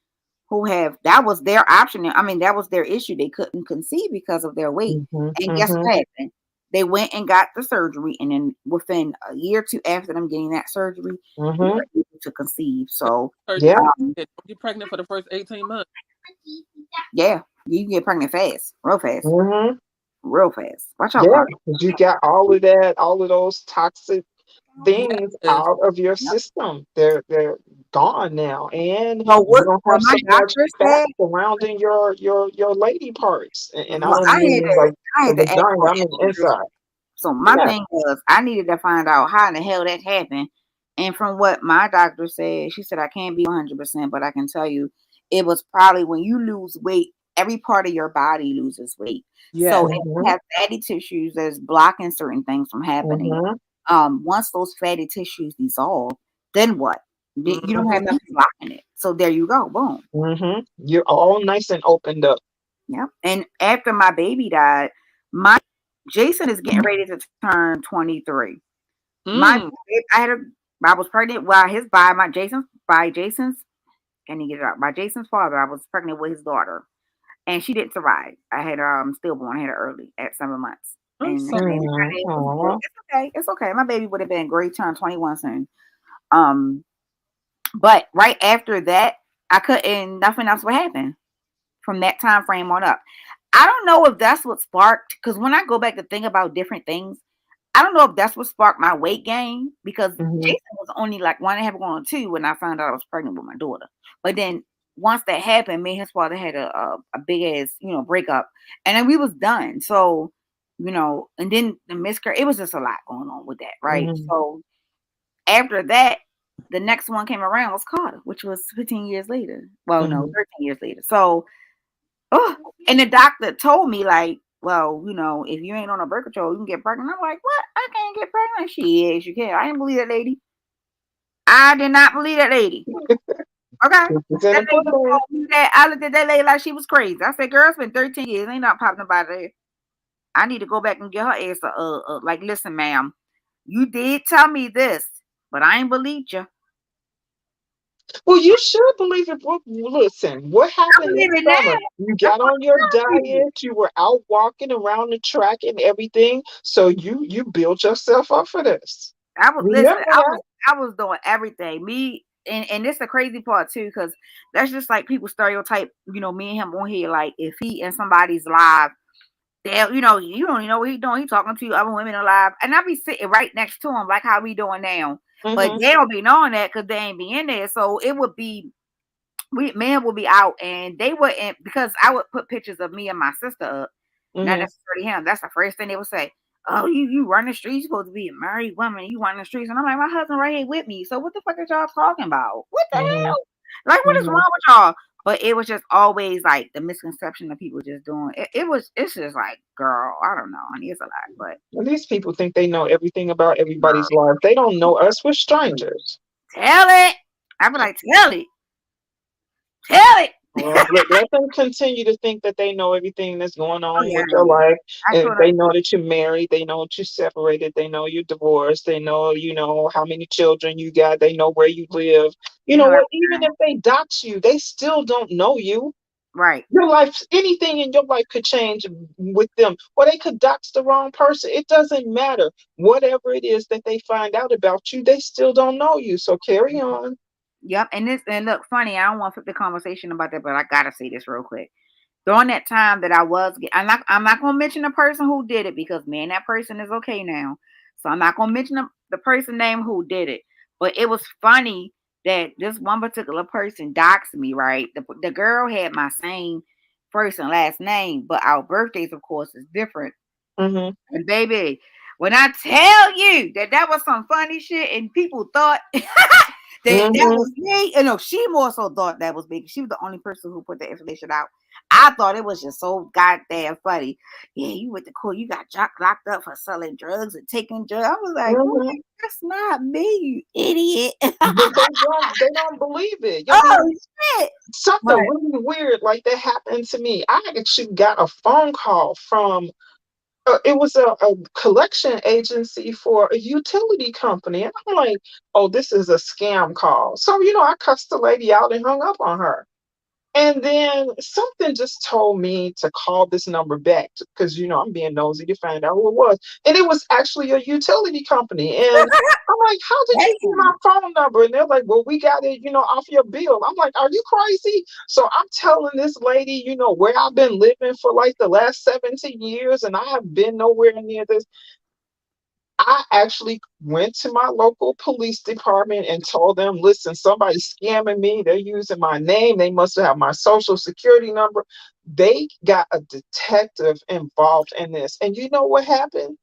who have that was their option. I mean, that was their issue. They couldn't conceive because of their weight. Mm-hmm. And guess Mm-hmm. what happened? They went and got the surgery, and then within a year or two after them getting that surgery, they Mm-hmm. were able to conceive. So, surgery. Yeah. um, Don't get pregnant for the first 18 months. yeah, you can get pregnant fast, real fast, Mm-hmm. real fast. Watch out, Yeah. Carter. 'Cause you got all of that, all of those toxic things Yes. out of your Yep. system. They're gone now, and So you what? don't What have my so much doctor fat said. surrounding your lady parts. And I Well, don't mean like I the had to ask vagina. for I mean an epidural. inside. So my Yeah. thing was, I needed to find out how in the hell that happened. And from what my doctor said, she said I can't be 100%, but I can tell you, it was probably when you lose weight, every part of your body loses weight. So Yes. if you Mm-hmm. have fatty tissues that's blocking certain things from happening, Mm-hmm. once those fatty tissues dissolve, then what? You don't have Mhm. nothing blocking it. So there you go, boom. Mm-hmm. You're all nice and opened up. Yep. And after my baby died, my Jason is getting ready to turn 23. My Mm. I had a I was pregnant while his by Jason's can you get it out? By Jason's father, I was pregnant with his daughter. And she didn't survive. I had stillborn, I had her early at 7 months. I'm And sorry. her Mm-hmm. name was Brooke. Aw. It's okay. It's okay. My baby would have been great, turn 21 soon. Um, but right after that, I couldn't nothing else would happen from that time frame on up. I don't know if that's what sparked because when I go back to think about different things, I don't know if that's what sparked my weight gain because Mm-hmm. Jason was only like 1.5 going on 2 when I found out I was pregnant with my daughter. But then once that happened, me and his father had a big ass, breakup. And then we was done. So, and then the miscarriage, it was just a lot going on with that, right? Mm-hmm. So after that, the next one came around was Carter, which was 15 years later. Well, no, Mm-hmm. 13 years later. So oh, and the doctor told me like, well, if you ain't on a birth control, you can get pregnant. I'm like, what? I can't get pregnant. She is. You can. I didn't believe that lady. I did not believe that lady. Okay. It's in That a lady pudding. told me that. I looked at that lady like she was crazy. I said, girl, it's been 13 years. Ain't not popping about it. I need to go back and get her ass like, listen, ma'am, you did tell me this, but I ain't believed you. Well, you should believe it. Listen, what I happened believe this it summer? now. You That's got what on your I'm telling you. diet. You were out walking around the track and everything. So you built yourself up for this. I was listen. Remember that? I was doing everything. Me and this the crazy part too, because that's just like people stereotype. Me and him on here. Like if he in somebody's live, they you don't even know what he doing. He talking to other women alive, and I be sitting right next to him, like how we doing now. But Mm-hmm. they don't be knowing that because they ain't be in there. So it would be we men would be out and they wouldn't because I would put pictures of me and my sister up, not Mm-hmm. necessarily him. That's the first thing they would say. Oh, you run the streets, you supposed to be a married woman, you run the streets. And I'm like, my husband right here with me. So what the fuck is y'all talking about? What the Mm-hmm. hell? Like, what is wrong Mm-hmm. with y'all? But it was just always like the misconception of people just doing it. It's just like, girl, I don't know, honey, it's a lot. But Well, these people think they know everything about everybody's life. They don't know us. We're strangers. tell it. I be like, tell it. Well, let them continue to think that they know everything that's going Oh on yeah, with I know your that. life. I And told her, they know that you're married. They know that you're separated. They know you're divorced. They know, how many children you got. They know where you live. You they know know what? Even everything. if they dox you, they still don't know you. Right. Your life, anything in your life could change with them, or they could dox the wrong person. It doesn't matter. Whatever it is that they find out about you, they still don't know you. So carry on. Yep. And look, funny, I don't want to flip the conversation about that, but I gotta say this real quick. During that time that I'm not gonna mention the person who did it because man, that person is okay now. So I'm not gonna mention the person name who did it. But it was funny that this one particular person doxed me, right? The girl had my same first and last name, but our birthdays, of course, is different. Mm-hmm. And baby, when I tell you that that was some funny shit, and people thought that Mm-hmm. was me, you know, she more so thought that was me. She was the only person who put the information out. I thought it was just so goddamn funny. Yeah, you went to court, you got locked up for selling drugs and taking drugs. I was like, boy, Mm-hmm. that's not me, you idiot. But they don't believe it. I mean, Oh shit. something But really weird like that happened to me. I actually got a phone call from it was a collection agency for a utility company. And I'm like, oh, this is a scam call. So, I cussed the lady out and hung up on her. And then something just told me to call this number back because, I'm being nosy to find out who it was. And it was actually a utility company. And I'm like, how did you get my damn. phone number? And they're like, well, we got it, off your bill. I'm like, are you crazy? So I'm telling this lady, where I've been living for like the last 17 years and I have been nowhere near this. I actually went to my local police department and told them, listen, somebody's scamming me. They're using my name. They must have my social security number. They got a detective involved in this. And you know what happened?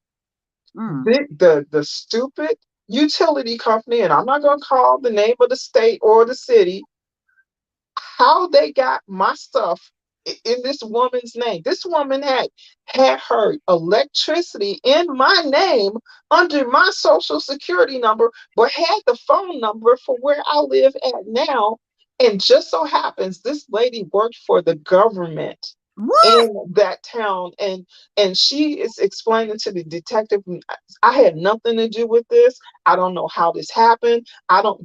Mm. The stupid utility company, and I'm not going to call the name of the state or the city, how they got my stuff in this woman's name. This woman had her electricity in my name under my social security number, but had the phone number for where I live at now. And just so happens this lady worked for the government What? in that town, and she is explaining to the detective, I had nothing to do with this. I don't know how this happened. I don't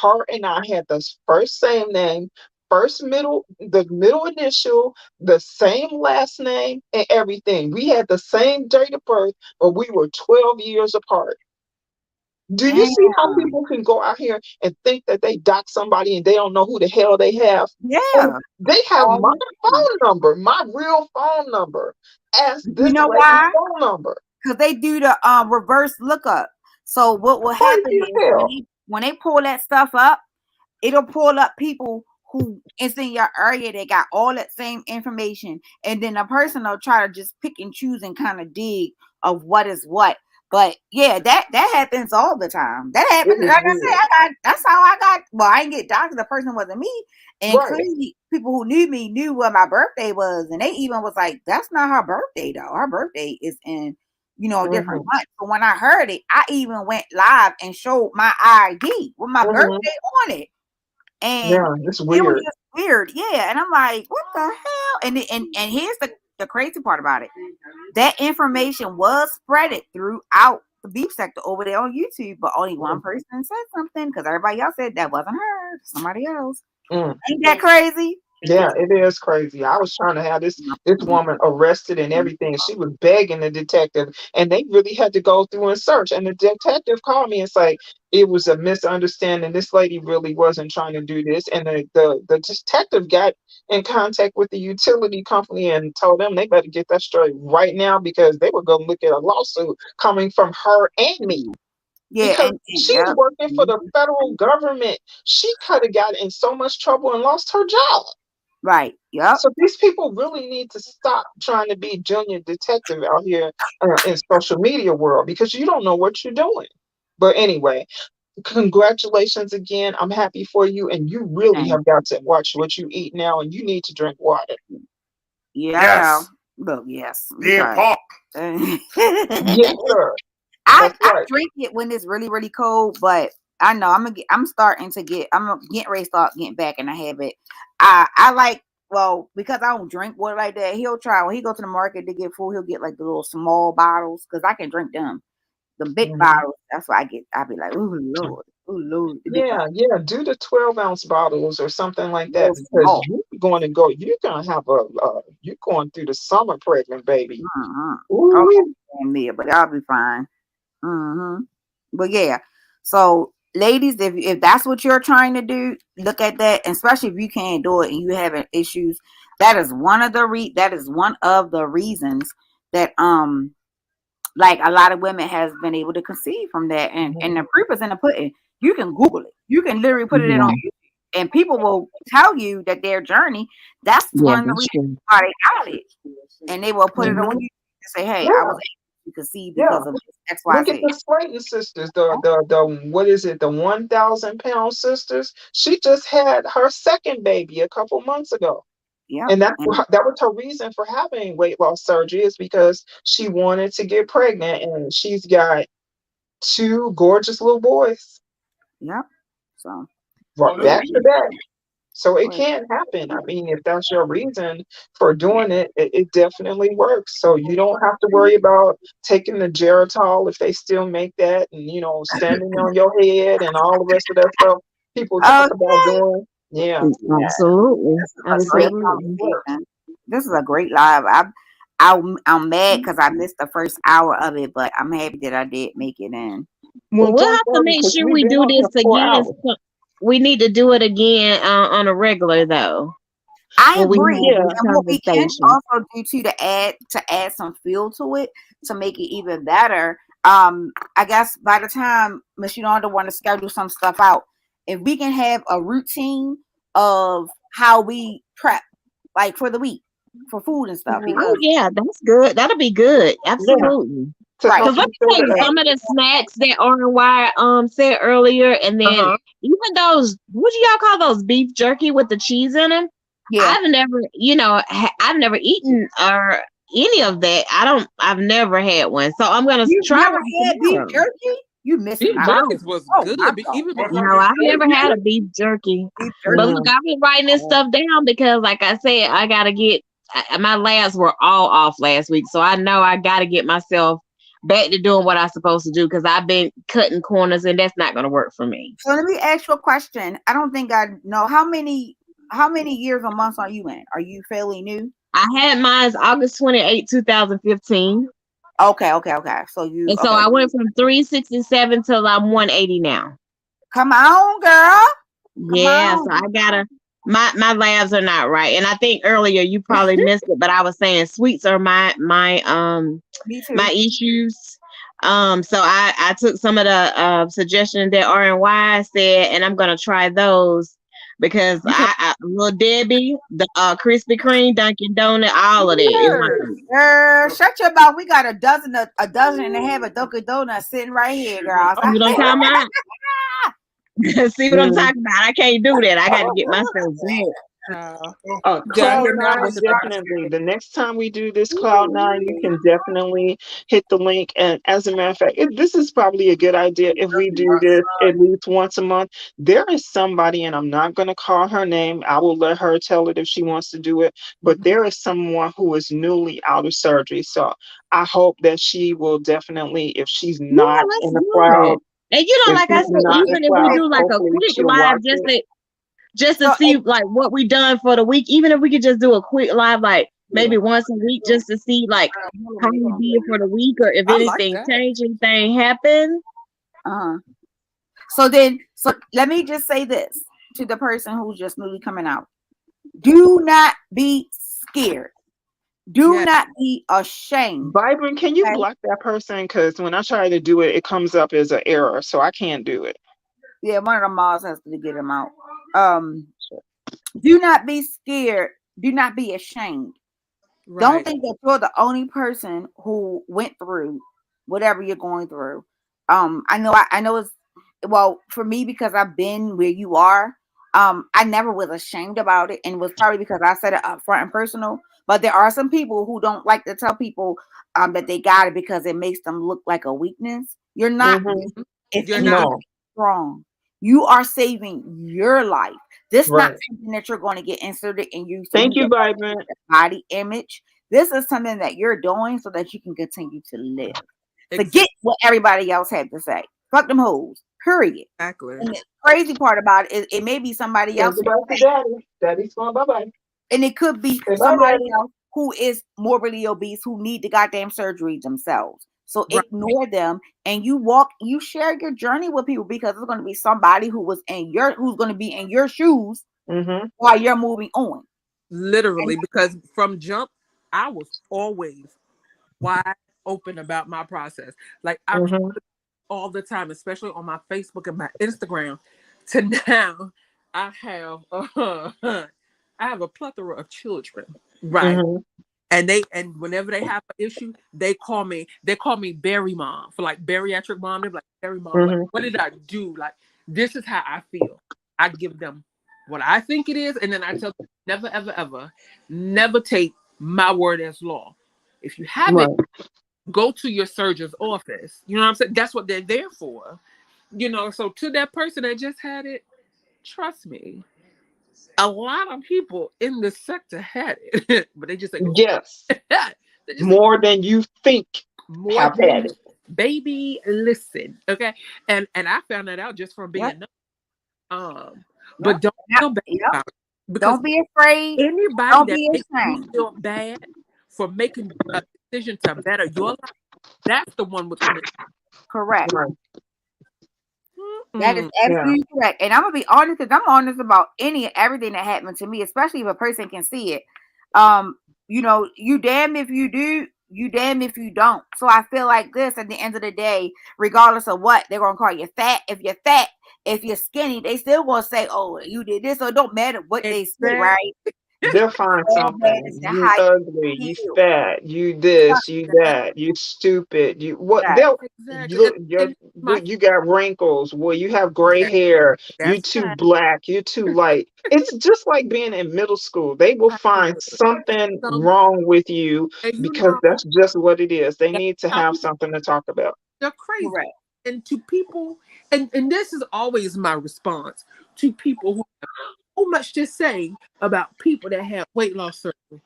her and I had the first same name, the middle initial, the same last name, and everything. We had the same date of birth, but we were 12 years apart. Do you see how Damn. people can go out here and think that they dox somebody and they don't know who the hell they have? And Yeah. they have All my the time. phone number, my real phone number, as You this know lady's why? phone number. Because they do the reverse lookup. So what will happen Crazy as is hell. when they pull that stuff up, it'll pull up people who is in your area. They got all that same information, and then the person will try to just pick and choose and kind of dig of what is what. But yeah, that happens all the time. That It happened. is Like I said, weird. that's how I got. Well, I didn't get doctored. The person wasn't me, and Right. clearly people who knew me knew what my birthday was, and they even was like, "That's not her birthday though. Her birthday is in." A different Hmm. month. So when I heard it, I even went live and showed my ID with my Hmm. birthday on it. And Yeah, it's it was weird. just weird, yeah. And I'm like, what the hell? And here's the crazy part about it. That information was spreaded throughout the beef sector over there on YouTube, but only one person said something because everybody else said that wasn't her, somebody else. Mm. Ain't that crazy? Yeah, it is crazy. I was trying to have this woman arrested and everything. She was begging the detective, and they really had to go through and search. And the detective called me and say it was a misunderstanding. This lady really wasn't trying to do this. And the detective got in contact with the utility company and told them they better get that straight right now because they were going to look at a lawsuit coming from her and me Yeah, because and she's yep. working for the federal government. She could have got in so much trouble and lost her job. Right. Yep. So these people really need to stop trying to be junior detective out here in social media world because you don't know what you're doing. But anyway, congratulations again. I'm happy for you, and you really And have got to watch what you eat now, and you need to drink water. yeah, I know. Yes. Look, yes, we Dear try. Paul. Yes, sir. I That's I right. drink it when it's really really cold, but I know I'm starting to get I'm getting ready to start getting back in the habit. I like well because I don't drink water like that. He'll try when he go to the market to get food. He'll get like the little small bottles because I can drink them. The big Mhm. bottles. That's what I get. I'll be like, oh Lord, the big Yeah, bottle. yeah. Do the 12-ounce bottles or something like that Real because small. you're going to go. You're going to have you're going through the summer pregnant, baby. Mm-hmm. Oh, Ooh. damn me, but I'll be fine. Mm-hmm. But yeah, so ladies, if that's what you're trying to do, look at that. And especially if you can't do it and you having issues, that is one of the reasons that like a lot of women has been able to conceive from that. And Mhm. the proof is in the pudding. You can Google it. You can literally put it in on Yeah. YouTube and people will tell you that their journey, that's Yeah, one of the that's reasons true. why they got it. And they will put it on Mhm. you and say, hey, I Yeah, was able to conceive yeah. because of this Look at XYZ. the Slayton sisters, the what is it, the 1,000 pound sisters? She just had her second baby a couple months ago. Yep. And And that was her reason for having weight loss surgery, is because she wanted to get pregnant, and she's got two gorgeous little boys, yep. So Oh, this yeah, back to back. So it but can happen. I mean, if that's your reason for doing it, it definitely works. So you don't have to worry about taking the Geritol if they still make that, and standing on your head and all the rest of that stuff people talk about okay. doing. Yeah, Absolutely. This is a great Absolutely. works. conversation. This is a great live. I'm mad because I missed the first hour of it, but I'm happy that I did make it in. Well, Well, we'll thank have to God, make because sure we've we been do on this here 4 again. hours. We need to do it again on a regular though, I where we agree. have Yeah. these And what we can conversations. also do too to add some feel to it to make it even better. I guess by the time Miss Yolanda want to schedule some stuff out, if we can have a routine of how we prep like for the week for food and stuff, Oh because yeah, that's good. That'll be good. Yeah, Absolutely. to right, help Because and let you me fill tell you, it up. some of the snacks that R&Y said earlier, and then Uh-huh. even those, what do y'all call those, beef jerky with the cheese in them? yeah. I've never, I've never eaten or any of that. I've never had one, so I'm gonna You've try never one had beef tomorrow. jerky? You missing Beef out. jerky No, was Oh good. my Even god. no, I've never had a beef jerky. Beef But jerky. look, Mm. I've been writing this stuff down because, like I said, I gotta get my labs were all off last week, so I know I gotta get myself back to doing what I'm supposed to do because I've been cutting corners, and that's not gonna work for me. So let me ask you a question. I don't think I know how many years or months are you in? Are you fairly new? I had mine August 28, 2015, Okay, okay, okay. So you and so okay. I went from 367 till I'm 180 now. Come on, girl. Come Yeah, so on. I gotta my labs are not right. And I think earlier you probably missed it, but I was saying sweets are Me my too. issues. So I took some of the suggestions that R&Y said, and I'm gonna try those because You can, little Debbie, the Krispy Kreme, Dunkin' Donut, all of that is my yes. thing. Girl, shut your mouth. We got a dozen and a half of Dunkin' Donuts sitting right here, girl. Oh, See what I'm Lord. talking about? See what I'm Mm. talking about? I can't do that. I got to get myself back. Uh, down Cloud here now nine, with the definitely. The next time we do this Cloud nine, you can definitely hit the link. And as a matter of fact, this is probably a good idea if we do this at least once a month. There is somebody, and I'm not going to call her name. I will let her tell it if she wants to do it. But there is someone who is newly out of surgery. So I hope that she will definitely, if she's Yeah, not let's in the do crowd, it. And if like I she's said, not in the even if we crowd, do like a hopefully quick she'll live watch it. just to So see like what we done for the week, even if we could just do a quick live like maybe once a week just to see like how we did for the week or if I like anything that. changed, anything happened. uh so let me just say this to the person who's just newly coming out. Do not be scared. Do Yeah. not be ashamed. Vibrant, can you Okay? block that person? Because when I try to do it, it comes up as an error, so I can't do it. Yeah, one of the moms has to get him out. Um, do not be scared. Do not be ashamed. Don't Right. think that you're the only person who went through whatever you're going through. I know it's well for me because I've been where you are. I never was ashamed about it, and it was probably because I said it up front and personal. But there are some people who don't like to tell people that they got it because it makes them look like a weakness. You're not Hmm. weak. If You're anything, not. No, you're strong. You are saving your life. This not right. something that you're going to get inserted in you so Thank you you, can Vibrant. body image. This is something that you're doing so that you can continue to live. Forget Exactly. what everybody else had to say. Fuck them hoes. Period. And the crazy part about it is it may be somebody Say else, goodbye to Daddy. Daddy's going bye-bye. and it could be Say bye, somebody Daddy. else who is morbidly obese who need the goddamn surgery themselves. So Right. ignore them and you share your journey with people because there's going to be somebody who's going to be in your shoes Hmm. while you're moving on. And Literally, because from jump, I was always wide open about my process. Like I Hmm. all the time, especially on my Facebook and my Instagram, to now I have I have a plethora of children, right? Hmm. And whenever they have an issue, they call me Berry Mom for like bariatric mom. They're like Berry Mom. Like, Hmm. what did I do? Like, this is how I feel. I give them what I think it is, and then I tell them never, ever, ever, never take my word as law. If you have it, Right. go to your surgeon's office. You know what I'm saying? That's what they're there for. So to that person that just had it, trust me, a lot of people in this sector had it, but they just say, Yes. they just say More than you think more have than had it. baby. Listen, okay, and I found that out just from Yep. being Yep. but don't Yep. feel bad Yep. about it because Don't be afraid. anybody Don't that be makes you ashamed. feel bad for making a decision to better your life, that's the one with an Correct. Right. That is mm-mm. Yeah. absolutely correct. And I'm gonna be honest because I'm honest about any and everything that happened to me, especially if a person can see it. Um, you damn if you do, you damn if you don't. So I feel like this at the end of the day, regardless of what, they're gonna call you fat. If you're fat, if you're skinny, they still gonna say, oh, you did this. So it don't matter what they say, Exactly. right? They'll find All matters something. to You how ugly, you you feel. fat, you this, you that, you stupid, you what That. they'll you Exactly. look And my you got wrinkles, well you have gray hair, you that's too black, you too light. It's just like being in middle school. They will find something some, wrong with you and because that's just what it is. They that's need to how have people, something to talk about. they're crazy. Correct. And to people, and this is always my response to people who have so much to say about people that have weight loss surgery.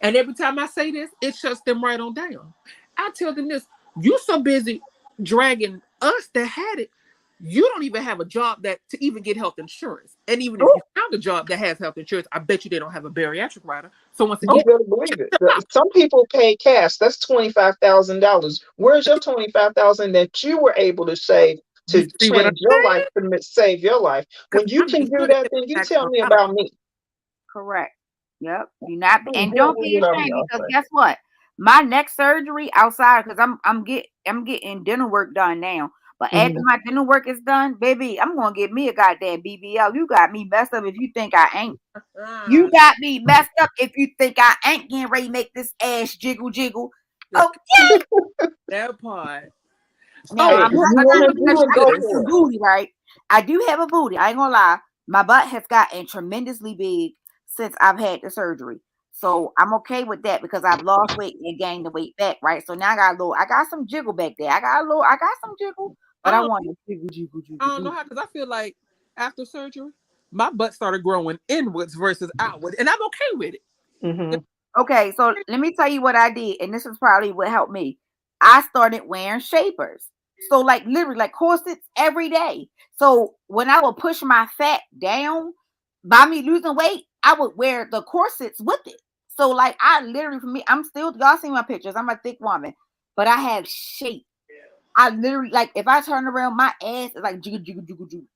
And every time I say this, it shuts them right on down. I tell them this: you so busy dragging us that had it, you don't even have a job that to even get health insurance. And even if you found a job that has health insurance, I bet you they don't have a bariatric rider. So once You again, better believe it. Some people pay cash. That's $25,000. Where's your 25,000 that you were able to save you to see what I'm change your life saying? to save your life? When Because you I can made do sure to that, hit then you the tell maximum me amount. about me. Correct. Yep. Do not I'm and don't definitely be whatever ashamed y'all because say. guess what? My next surgery outside because I'm getting dental work done now. But after Hmm. my dental work is done, baby, I'm gonna get me a goddamn BBL. You got me messed up if you think I ain't. You Ah, got me messed up if you think I ain't getting ready to make this ass jiggle jiggle. that, Okay. that part. Now So Hey, I'm if let not you let want me to trying to ask do be it, you go I got this. for some it. booty, right? I do have a booty. I ain't gonna lie. My butt has gotten tremendously big since I've had the surgery. So I'm okay with that because I've lost weight and gained the weight back, right? So now I got some jiggle back there. I got some jiggle, but I I want to jiggle, jiggle, I jiggle, don't know jiggle. how because I feel like after surgery, my butt started growing inwards versus outward, and I'm okay with it. Hmm. Okay, so let me tell you what I did, and this is probably what helped me. I started wearing shapers. So like literally like corsets every day. So when I would push my fat down by me losing weight, I would wear the corsets with it. So like I literally for me, I'm still y'all see my pictures. I'm a thick woman, but I have shape. I literally like if I turn around, my ass is like jiggle jiggle jiggle jiggle.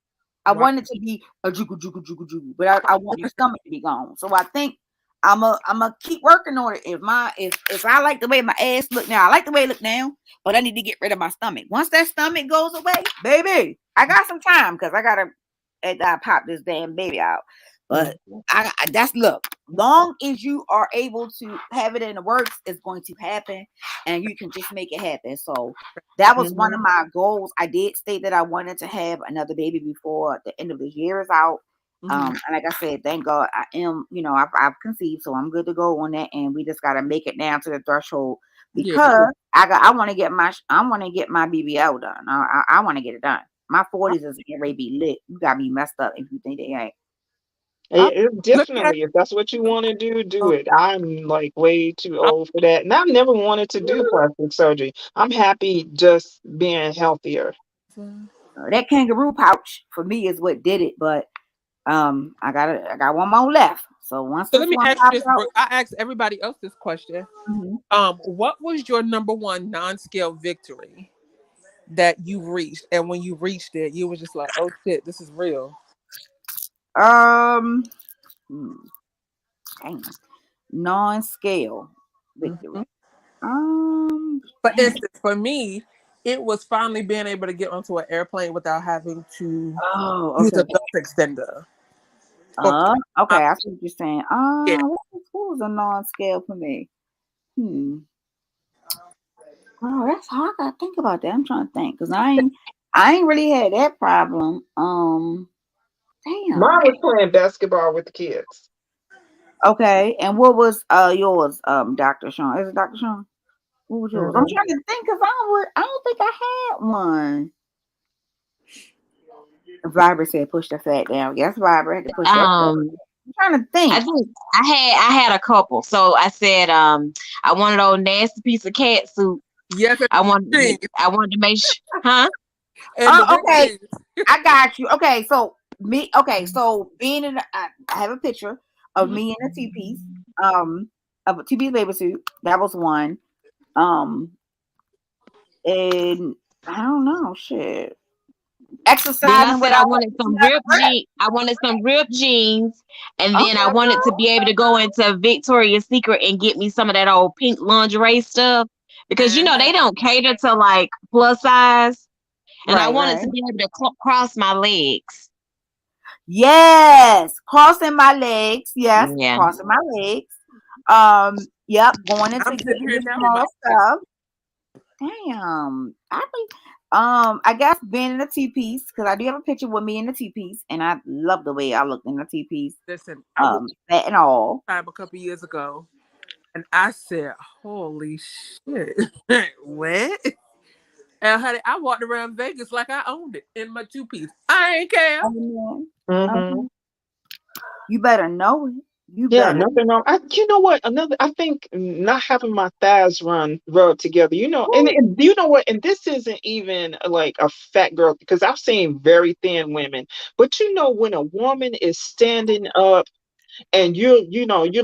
I Wow. want it to be a jiggle jiggle jiggle jiggle, but I want my stomach to be gone. So I think I'm a keep working on it. If I like the way my ass look now, I like the way it look now, but I need to get rid of my stomach. Once that stomach goes away, baby, I got some time because I gotta after I pop this damn baby out. But that's look. Long as you are able to have it in the works, it's going to happen, and you can just make it happen. So that was one Hmm. of my goals. I did state that I wanted to have another baby before the end of the year is out. Mhm. And like I said, thank God I am, I've conceived, so I'm good to go on that. And we just gotta make it down to the threshold Yeah. because I want to get my BBL done. I want to get it done. My 40s is getting ready to be lit. You got me messed up if you think they ain't. I, let me ask Definitely, if that's what you want to do, do you, it. I'm like way too uh, old for that, and I've never wanted to do plastic surgery. I'm happy just being healthier. That kangaroo pouch for me is what did it, but I got one more left. So once so this let me one ask you pops this, out, Brooke. I asked everybody else this question. mhm. What was your number one non-scale victory that you reached, and when you reached it, you were just like, "Oh shit, this is real." um, hmm, dang, non-scale victory. Mhm. For Dang. instance, for me, it was finally being able to get onto an airplane without having to Oh, use okay, a okay. belt extender. Uh, Okay, I see what you're saying. yeah. What was a non-scale for me? Hmm. Oh, that's hard. I gotta think about that. I'm trying to think because I ain't really had that problem. Mine Damn. was playing basketball with the kids. Okay, and what was yours, Dr. Sean? Is it Dr. Sean? What was yours? I'm Hmm. trying to think because I don't think I had one. Viber said push the fat down. Yes, Viber had to push that fat. Um, I'm trying to I think. think I had a couple. So I said, I wanted those nasty piece of cat soup. Yes, and the I wanted to make sure, huh? and the Okay, wings. I got you. Okay, so me. Okay, so being in, I have a picture of Mhm. me in a two piece, of a two piece baby suit. That was one. Um, and I don't know, shit. Then I Exercising said I without wanted some without ripped jeans. I wanted some ripped jeans, and then I okay, wanted to be able to go into Victoria's Secret and get me some of that old pink lingerie stuff because Uh-huh. they don't cater to like plus size, and I right, wanted right. to be able to cross my legs. Yes, crossing my legs. Yes, Yeah. crossing my legs. Yep, going into I'm sitting getting here the now with my small stuff. Damn, I guess being in a two piece because I do have a picture with me in the two piece, and I love the way I looked in the two piece. listen. I went Fat and all. time a couple years ago, and I said, "Holy shit, what?" And honey, I walked around Vegas like I owned it in my two piece. I ain't care. Um, Hmm. um, you better know it. You Yeah, better. nothing wrong. You know what? Another, I think not having my thighs rubbed together. Woo. And you know what? And this isn't even like a fat girl because I've seen very thin women. But when a woman is standing up and you're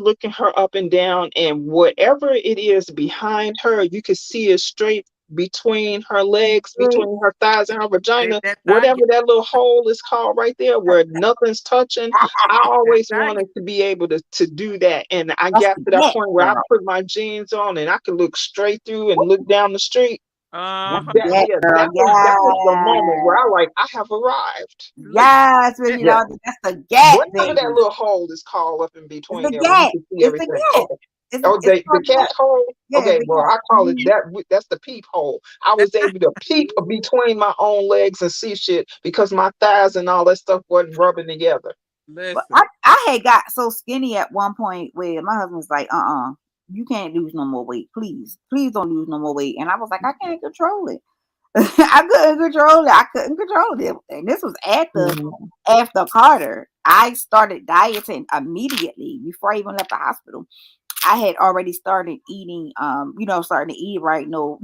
looking her up and down, and whatever it is behind her, you can see it straight between her legs, between her thighs and her Baby, vagina, that thigh whatever gap, that little hole is called right there where nothing's touching. I that always thigh gap. wanted to be able to do that, and I That's got the to that get, point where I girl. put my jeans on and I could look straight through and look down the street. That's Uh-huh. the That get, Yeah, girl. that was the moment where I have arrived. Listen, Yes, baby, that, Yeah, that's the get, whatever that baby. little hole is called up in It's between the there where you get. can see It's the everything. get. Okay. Oh, It's the called cat get. hole. Yeah, it's Okay, the well, I get. call it Mhm. that. That's the peep hole. I was able to peep between my own legs and see shit because my thighs and all that stuff wasn't rubbing together. But listen. I had got so skinny at one point where my husband was like, you can't lose no more weight. Please. Please don't lose no more weight. And I was like, I can't control it. I couldn't control it. I couldn't control it. And this was Hmm. after Carter. I started dieting immediately before I even left the hospital. I had already started eating, starting to eat right, no,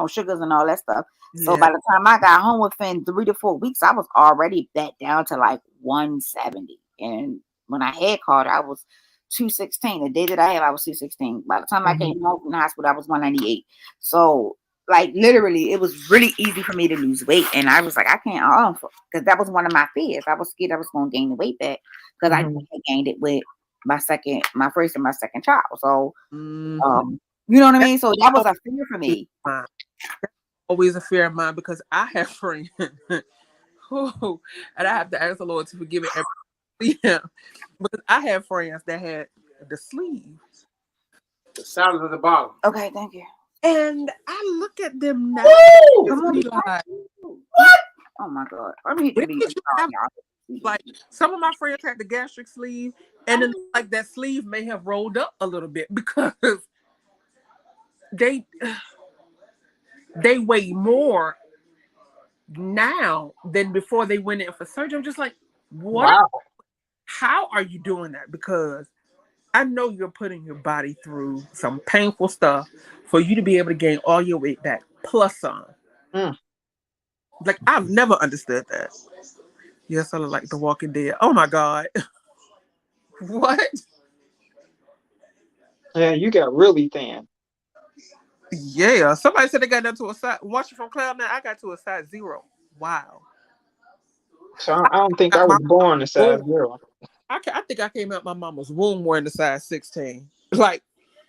sugars and all that stuff. So Yeah. by the time I got home within 3 to 4 weeks, I was already back down to like 170. And when I had called, I was 216. The day that I had, I was 216. By the time I Hmm. came home from the hospital, I was 198. So like literally, it was really easy for me to lose weight, and I was like, I can't, because that was one of my fears. I was scared I was going to gain the weight back because I Hmm. had gained it with my first and my second child. So, Mhm. you know what I That's mean? So that was a always fear for a fear me. of mine. Always a fear of mine because I have friends. who, and I have to ask the Lord to forgive me every yeah. Because I have friends that had the sleeves. The salad at the bottom. Okay, thank you. And I look at them now Woo! and Come on. be like, What? Oh my God. Let me hit the when leave. did you have like some of my friends had the gastric sleeve and then like that sleeve may have rolled up a little bit because they they weigh more now than before they went in for surgery. I'm just like, what? Wow. How are you doing that? Because I know you're putting your body through some painful stuff for you to be able to gain all your weight back plus some. Mm. Like I've never understood that. Yes, I look like The Walking Dead. Oh my God, what? Yeah, you got really thin. Yeah, somebody said they got down to a size. Watching from Cloud Nine, I got to a size 0. Wow. So I don't think I Got was my born a size womb. zero. I think I came out my mama's womb wearing the size 16. Like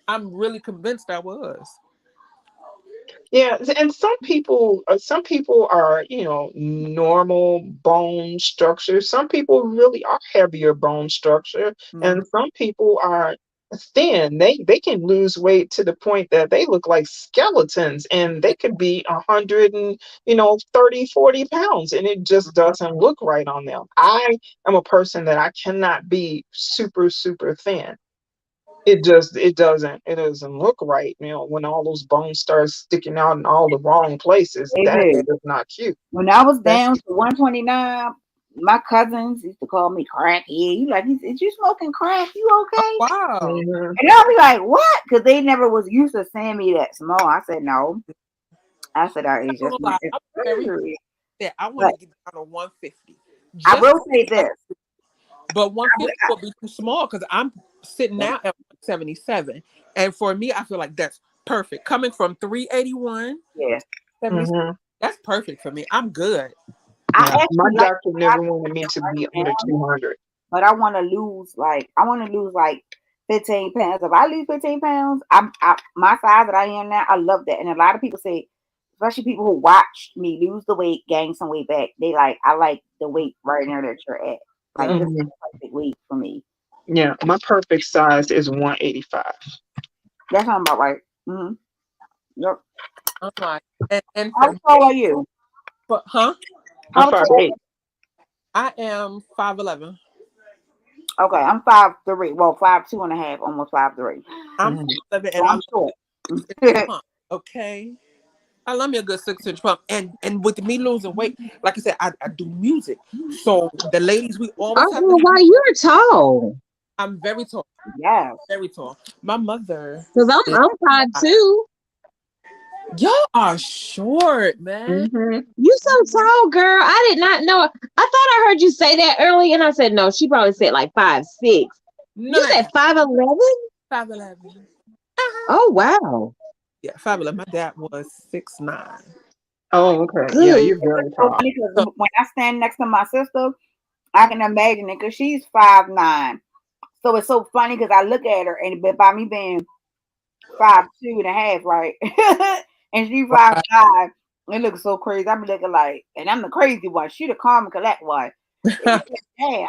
I'm really convinced I was. Yeah, and some people are, normal bone structure. Some people really are heavier bone structure, Mhm. and some people are thin. They can lose weight to the point that they look like skeletons, and they could be 100 and 30, 40 pounds, and it just doesn't look right on them. I am a person that I cannot be super, super thin. It doesn't look right, when all those bones start sticking out in all the wrong places. That Yeah, Baby, is not cute. when I was that's down to 129, my cousins used to call me crackhead. You like, is you smoking crack? You oh okay? wow. Hmm. And I'll be like, what? Because they never was used to seeing me that small. I said, no. I said, I'm it's not just gonna my lie, it's I'm very surgery. that I want But to get down to 150. I Just will say this. but I, 150 would be too small because I'm sitting now at 177. And for me, I feel like that's perfect. Coming from 381, yeah. 70, Hmm. that's perfect for me. I'm good. I Yeah, my actually like doctor what never wanted me I to am be right under now, 200. but I want to lose like 15 pounds. If I lose 15 pounds, my size that I am now, I love that. And a lot of people say, especially people who watch me lose the weight, gain some weight back, they like, I like the weight right there that you're at. Like this is Hmm. the perfect weight for me. Yeah, my perfect size is 185. That sounds about right. Mm-hmm. Yep. I'm like, and How for tall are me, you? but huh? I'm How tall? 5'8". I am 5'11. Okay, I'm 5'3". Well, 5'2" and a half, almost 5'3". I'm Hmm. 5'11 So and I I'm love short. 6 inch pump. Okay. I love me a good 6 inch pump. And with me losing weight, like I said, I do music. So the ladies, we always Oh, have to well, have, why you're tall? I'm very tall. Yes. Very tall. My mother Because is I'm 5'2". y'all are short, man. Hmm. You so tall, girl. I did not know. I thought I heard you say that early, and I said no. She probably said like 5'6". No You said man. 5'11". 5'11. Uh-huh. Oh wow, Yeah, 5'11. My dad was 6'9". Oh, okay. Yeah, good. you're very It's so tall. funny So because when I stand next to my sister, I can imagine it because she's 5'9". So it's so funny because I look at her and but by me being 5'2 and a half, right? And she right. 5'5", it looks so crazy. I be looking like, and I'm the crazy one. She the calm and collect one. It be like, yeah,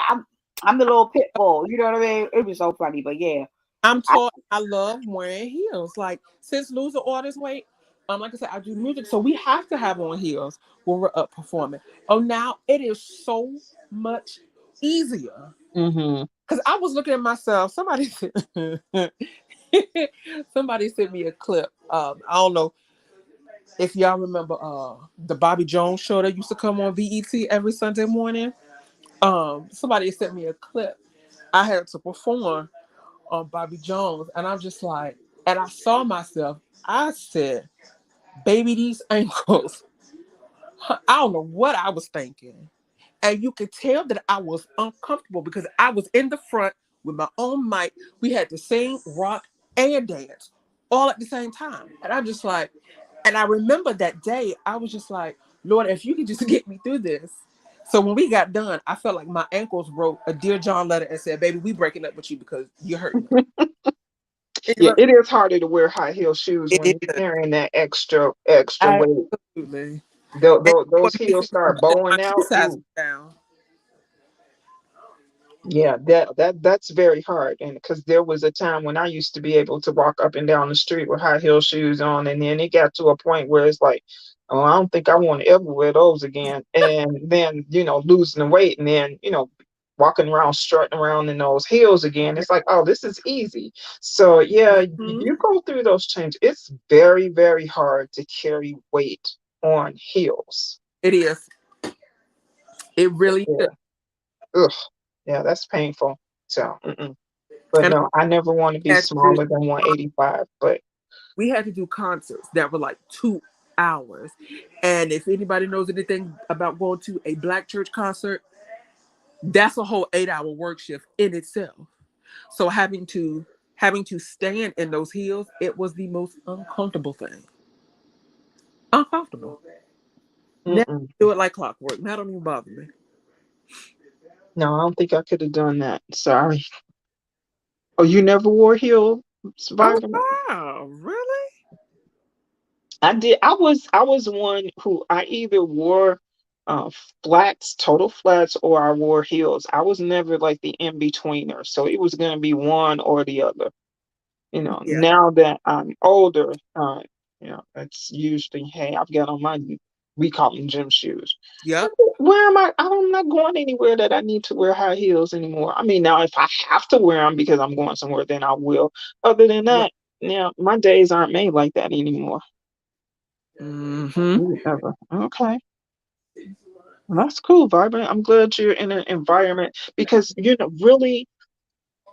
I'm the little pit bull. You know what I mean? It was so funny, but yeah, I'm I, tall. I love wearing heels. Like since losing all this weight, like I said, I do music, so we have to have on heels when we're up performing. Oh, now it is so much easier. Hmm. Cause I was looking at myself. Somebody said, somebody sent me a clip. I don't know if y'all remember the Bobby Jones show that used to come on BET every Sunday morning. Somebody sent me a clip. I had to perform on Bobby Jones, and I'm just like, and I saw myself. I said, "Baby, these ankles." I don't know what I was thinking, and you could tell that I was uncomfortable because I was in the front with my own mic. We had to sing, rock, and dance all at the same time, and I'm just like, and I remember that day. I was just like, Lord, if you could just get me through this. So when we got done, I felt like my ankles wrote a Dear John letter and said, "Baby, we breaking up with you because you're hurting us." Yeah, it is harder to wear high heel shoes when It you're is. carrying that extra weight. Absolutely. And Those what makes heels it even start better, my bowing shoe out. size Ooh. went down. Yeah, that's very hard. And because there was a time when I used to be able to walk up and down the street with high heel shoes on, and then it got to a point where it's like, oh, I don't think I want to ever wear those again. And then losing the weight, and then walking around strutting around in those heels again. It's like, oh, this is easy. So yeah, Hmm. you go through those changes. It's very, very hard to carry weight on heels. It is. It really is. Yeah. Ugh. Yeah, that's painful. So. Mm-mm. But And no, I never want to be had to do, smaller than 185. But we had to do concerts that were like 2 hours. And if anybody knows anything about going to a black church concert, that's a whole 8 hour work shift in itself. So having to stand in those heels, it was the most uncomfortable thing. Uncomfortable. Now mm-mm. do it like clockwork. Now don't even bother me. No, I don't think I could have done that. Sorry. Oh, you never wore heel, Oh Survivor? wow, really? I did. I was one who I either wore uh, flats, total flats, or I wore heels. I was never like the in betweener. So it was going to be one or the other. Yeah. Now that I'm older, it's usually, hey, I've got on my, we call them gym shoes. Yep. Where am I? I'm not going anywhere that I need to wear high heels anymore. I mean, now if I have to wear them because I'm going somewhere, then I will. Other than Right. that, my days aren't made like that anymore. Mm-hmm. Ever. Okay. Well, that's cool, Vibrant. I'm glad you're in an environment because, really,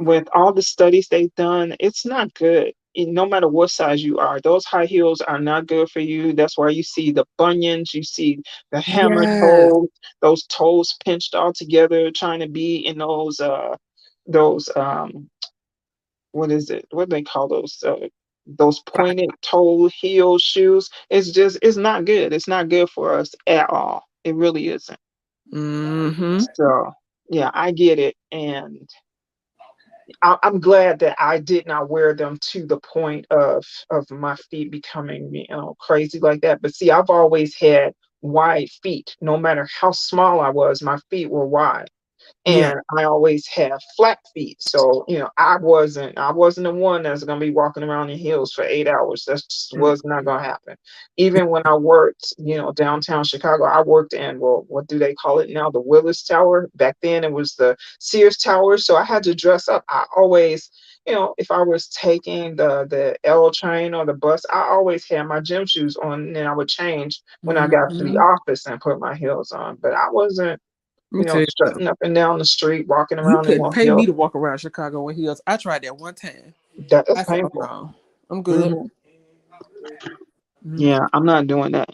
with all the studies they've done, it's not good. No matter what size you are, those high heels are not good for you. That's why you see the bunions, you see the hammer Yes. toes, those toes pinched all together, trying to be in those what is it? What do they call those pointed toe heel shoes? It's not good. It's not good for us at all. It really isn't. Mm-hmm. So yeah, I get it, and I'm glad that I did not wear them to the point of my feet becoming, crazy like that. But see, I've always had wide feet. No matter how small I was, my feet were wide, Yeah. and I always have flat feet. So, I wasn't the one that's gonna be walking around in heels for 8 hours. That just was not gonna happen. Even when I worked, downtown Chicago, I worked in, well, what do they call it now? The Willis Tower. Back then it was the Sears Tower. So I had to dress up. I always, if I was taking the L train or the bus, I always had my gym shoes on, and then I would change when I got to the Mm-hmm. office and put my heels on. But I wasn't, Let me tell you something. strutting up and down the street, walking You around in couldn't no pay me heel. to walk around Chicago with heels. I tried that one time. That is I said, "Oh painful. no, I'm good." Hmm. Mm. Yeah, I'm not doing that.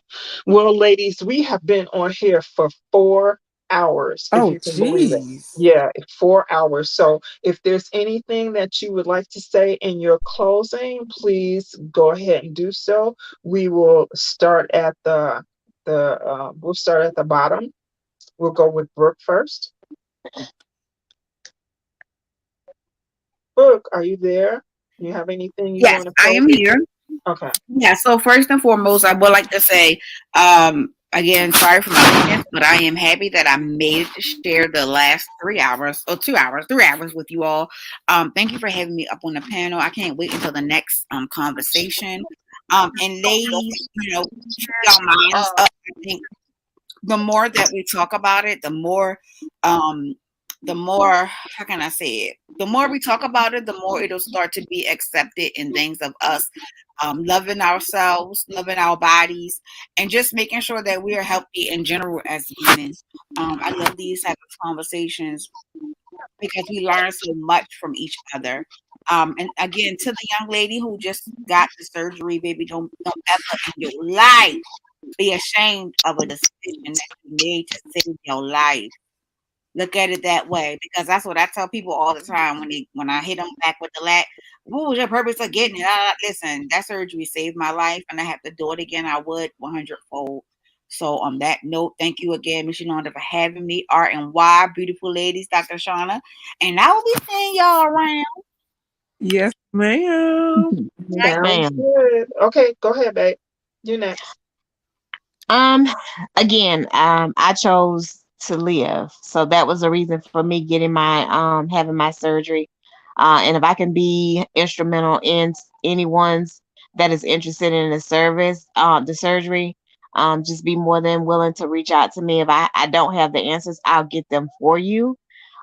Well, ladies, we have been on here for 4 hours, if Oh, you can believe it. jeez. Yeah, 4 hours. So if there's anything that you would like to say in your closing, please go ahead and do so. We will start at the bottom. We'll go with Brooke first. Brooke, are you there? You have anything you Yes, want to I close am with? here. Okay. Yeah, so first and foremost, I would like to say, again, sorry for my lateness, but I am happy that I made it to share the last 3 hours or 2 hours, 3 hours with you all. Thank you for having me up on the panel. I can't wait until the next conversation. And ladies, keep your minds up. I think the more that we talk about it, um the more, how can I say it? The more we talk about it, the more it'll start to be accepted in things of us loving ourselves, loving our bodies, and just making sure that we are healthy in general as women. I love these type of conversations because we learn so much from each other. And again, to the young lady who just got the surgery, baby, don't ever in your life be ashamed of a decision that you made to save your life. Look at it that way, because that's what I tell people all the time when I hit them back with the lat. What was your purpose of getting it? Listen, that surgery saved my life, and I have to do it again. I would 100-fold. So on that note, thank you again, Miss Yolanda, for having me. R and Y, beautiful ladies, Dr. Shauna, and I will be seeing y'all around. Yes, ma'am. Yes, Sounds ma'am. good. Okay, go ahead, babe. You next. Um, again, I chose to live, so that was the reason for me getting my having my surgery. And if I can be instrumental in anyone's that is interested in the service, the surgery, just be more than willing to reach out to me. If I don't have the answers, I'll get them for you.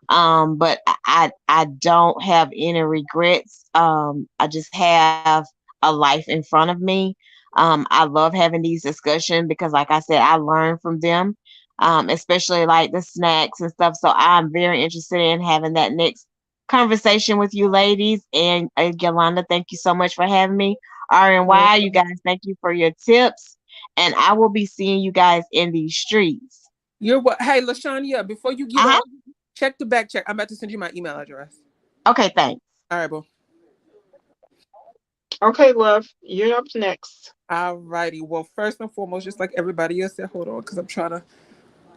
But I don't have any regrets. I just have a life in front of me. I love having these discussions because, like I said, I learn from them, especially like the snacks and stuff. So I'm very interested in having that next conversation with you ladies. And Yolanda, thank you so much for having me. RNY, you Okay. guys, thank you for your tips. And I will be seeing you guys in these streets. You're what? Hey, Lashania, before you get Uh huh. off, check the back check. I'm about to send you my email address. Okay, thanks. All right, boo. Okay, love. You're up next. All righty. Well, first and foremost, just like everybody else said, hold on, because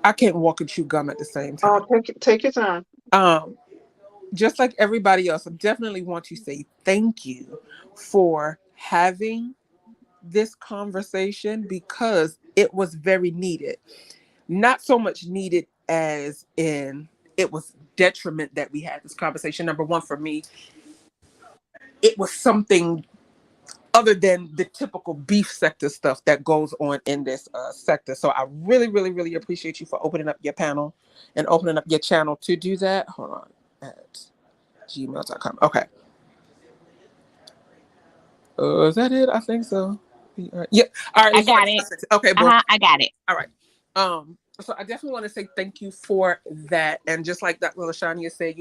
I can't walk and chew gum at the same time. Oh, take your time. Um, just like everybody else, I definitely want to say thank you for having this conversation because it was very needed. Not so much needed as in it was detriment that we had this conversation. Number one, for me, it was something other than the typical beef sector stuff that goes on in this sector. So I really, really, really appreciate you for opening up your panel and opening up your channel to do that. Hold on. At gmail.com. Okay. Is that it? I think so. Yep. All right. I It's got right. it. Okay, boy. I got it. All right. So I definitely want to say thank you for that. And just like Dr. Lashania said,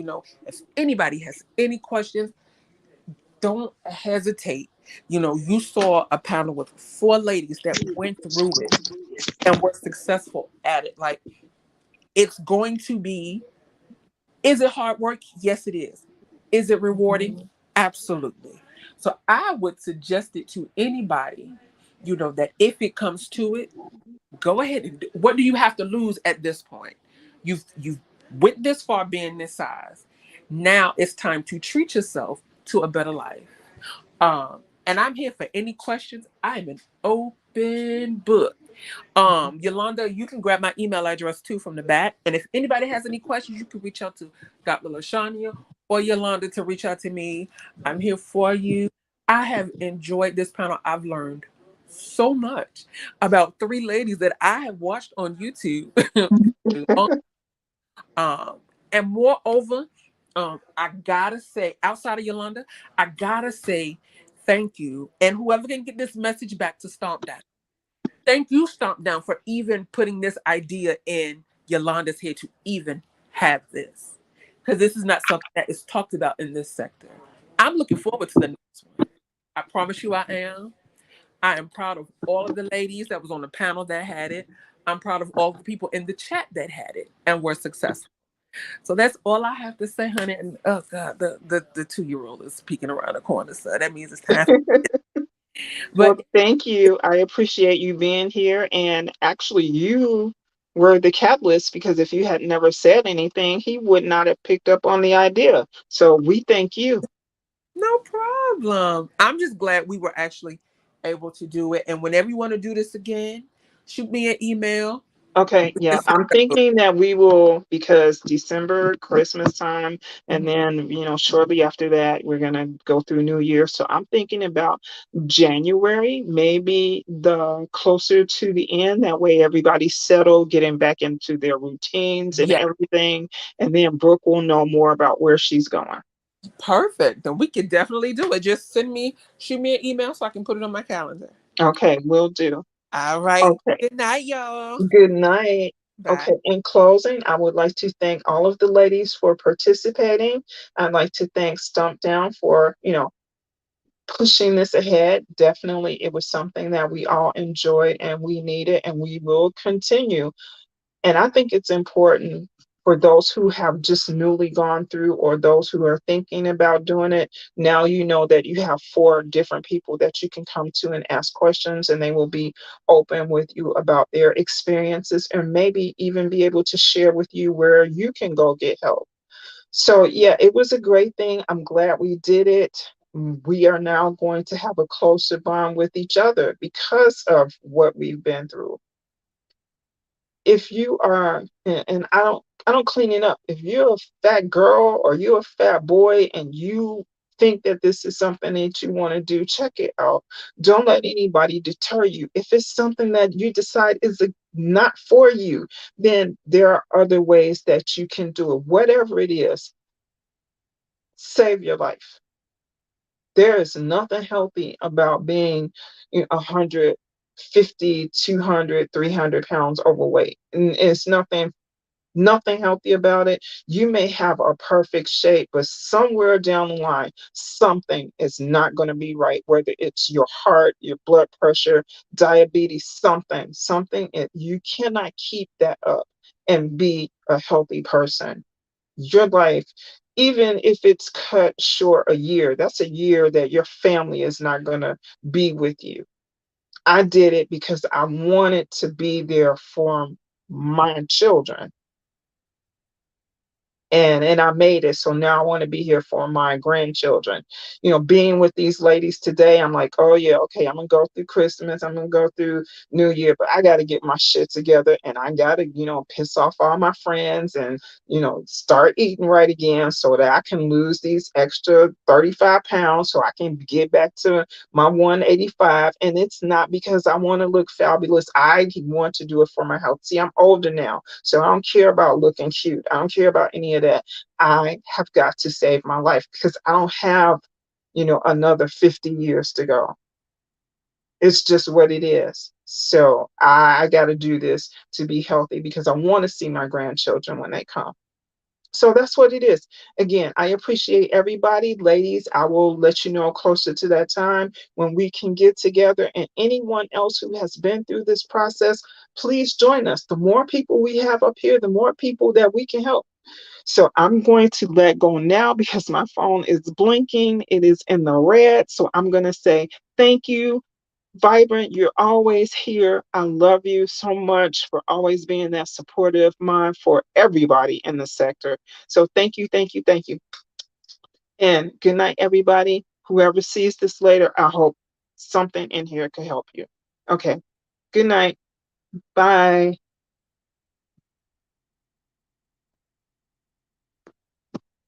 if anybody has any questions, don't hesitate. You saw a panel with four ladies that went through it and were successful at it. Like, it's going to be, is it hard work? Yes, it is. Is it rewarding? Absolutely. So I would suggest it to anybody, that if it comes to it, go ahead and what do you have to lose at this point? You've went this far being this size. Now it's time to treat yourself to a better life. And I'm here for any questions. I'm an open book. Yolanda, you can grab my email address too from the back. And if anybody has any questions, you can reach out to Dr. Lashania or Yolanda to reach out to me. I'm here for you. I have enjoyed this panel. I've learned so much about three ladies that I have watched on YouTube. um, and moreover, I gotta say, outside of Yolanda, I gotta say thank you. And whoever can get this message back to Stomp Down, thank you, Stomp Down, for even putting this idea in Yolanda's head to even have this. Because this is not something that is talked about in this sector. I'm looking forward to the next one. I promise you I am. I am proud of all of the ladies that was on the panel that had it. I'm proud of all the people in the chat that had it and were successful. So that's all I have to say, honey. And oh god, the 2-year-old is peeking around the corner, so that means it's time. Well, But thank you. I appreciate you being here. And actually, you were the catalyst because if you had never said anything, he would not have picked up on the idea. So we thank you. no problem. I'm just glad we were actually able to do it. And whenever you want to do this again, shoot me an email. Okay, yeah, Just I'm thinking that we will, because December, Christmas time, and then, shortly after that, we're going to go through New Year. So I'm thinking about January, maybe the closer to the end. That way everybody's settled, getting back into their routines and yeah, everything. And then Brooke will know more about where she's going. perfect. Then we could definitely do it. Just shoot me an email so I can put it on my calendar. Okay, will do. All right. Okay. Good night, y'all. Good night. Bye. Okay, in closing, I would like to thank all of the ladies for participating. I'd like to thank Stump Down for, pushing this ahead. Definitely, it was something that we all enjoyed and we needed, and we will continue. And I think it's important for those who have just newly gone through or those who are thinking about doing it. Now you know that you have four different people that you can come to and ask questions, and they will be open with you about their experiences and maybe even be able to share with you where you can go get help. So, yeah, it was a great thing. I'm glad we did it. We are now going to have a closer bond with each other because of what we've been through. If you are, and I don't clean it up. If you're a fat girl or you're a fat boy and you think that this is something that you want to do, check it out. Don't let anybody deter you. If it's something that you decide is not for you, then there are other ways that you can do it. Whatever it is, save your life. There is nothing healthy about being 150, 200, 300 pounds overweight. And it's nothing healthy about it. You may have a perfect shape, but somewhere down the line, something is not going to be right, whether it's your heart, your blood pressure, diabetes, something. You cannot keep that up and be a healthy person. Your life, even if it's cut short a year, that's a year that your family is not going to be with you. I did it because I wanted to be there for my children. and I made it. So now I want to be here for my grandchildren. Being with these ladies today, I'm like, oh yeah, okay, I'm gonna go through Christmas, I'm gonna go through New Year, but I gotta get my shit together, and I gotta, piss off all my friends, and start eating right again so that I can lose these extra 35 pounds so I can get back to my 185. And it's not because I want to look fabulous. I want to do it for my health. See, I'm older now, so I don't care about looking cute. I don't care about any of that. I have got to save my life because I don't have, another 50 years to go. It's just what it is. So I got to do this to be healthy because I want to see my grandchildren when they come. So that's what it is. Again, I appreciate everybody. Ladies, I will let you know closer to that time when we can get together. And anyone else who has been through this process, please join us. The more people we have up here, the more people that we can help. So I'm going to let go now because my phone is blinking. It is in the red. So I'm going to say thank you. Vibrant, you're always here. I love you so much for always being that supportive mind for everybody in the sector. So thank you, thank you, thank you. And good night, everybody. Whoever sees this later, I hope something in here could help you. Okay. Good night. Bye.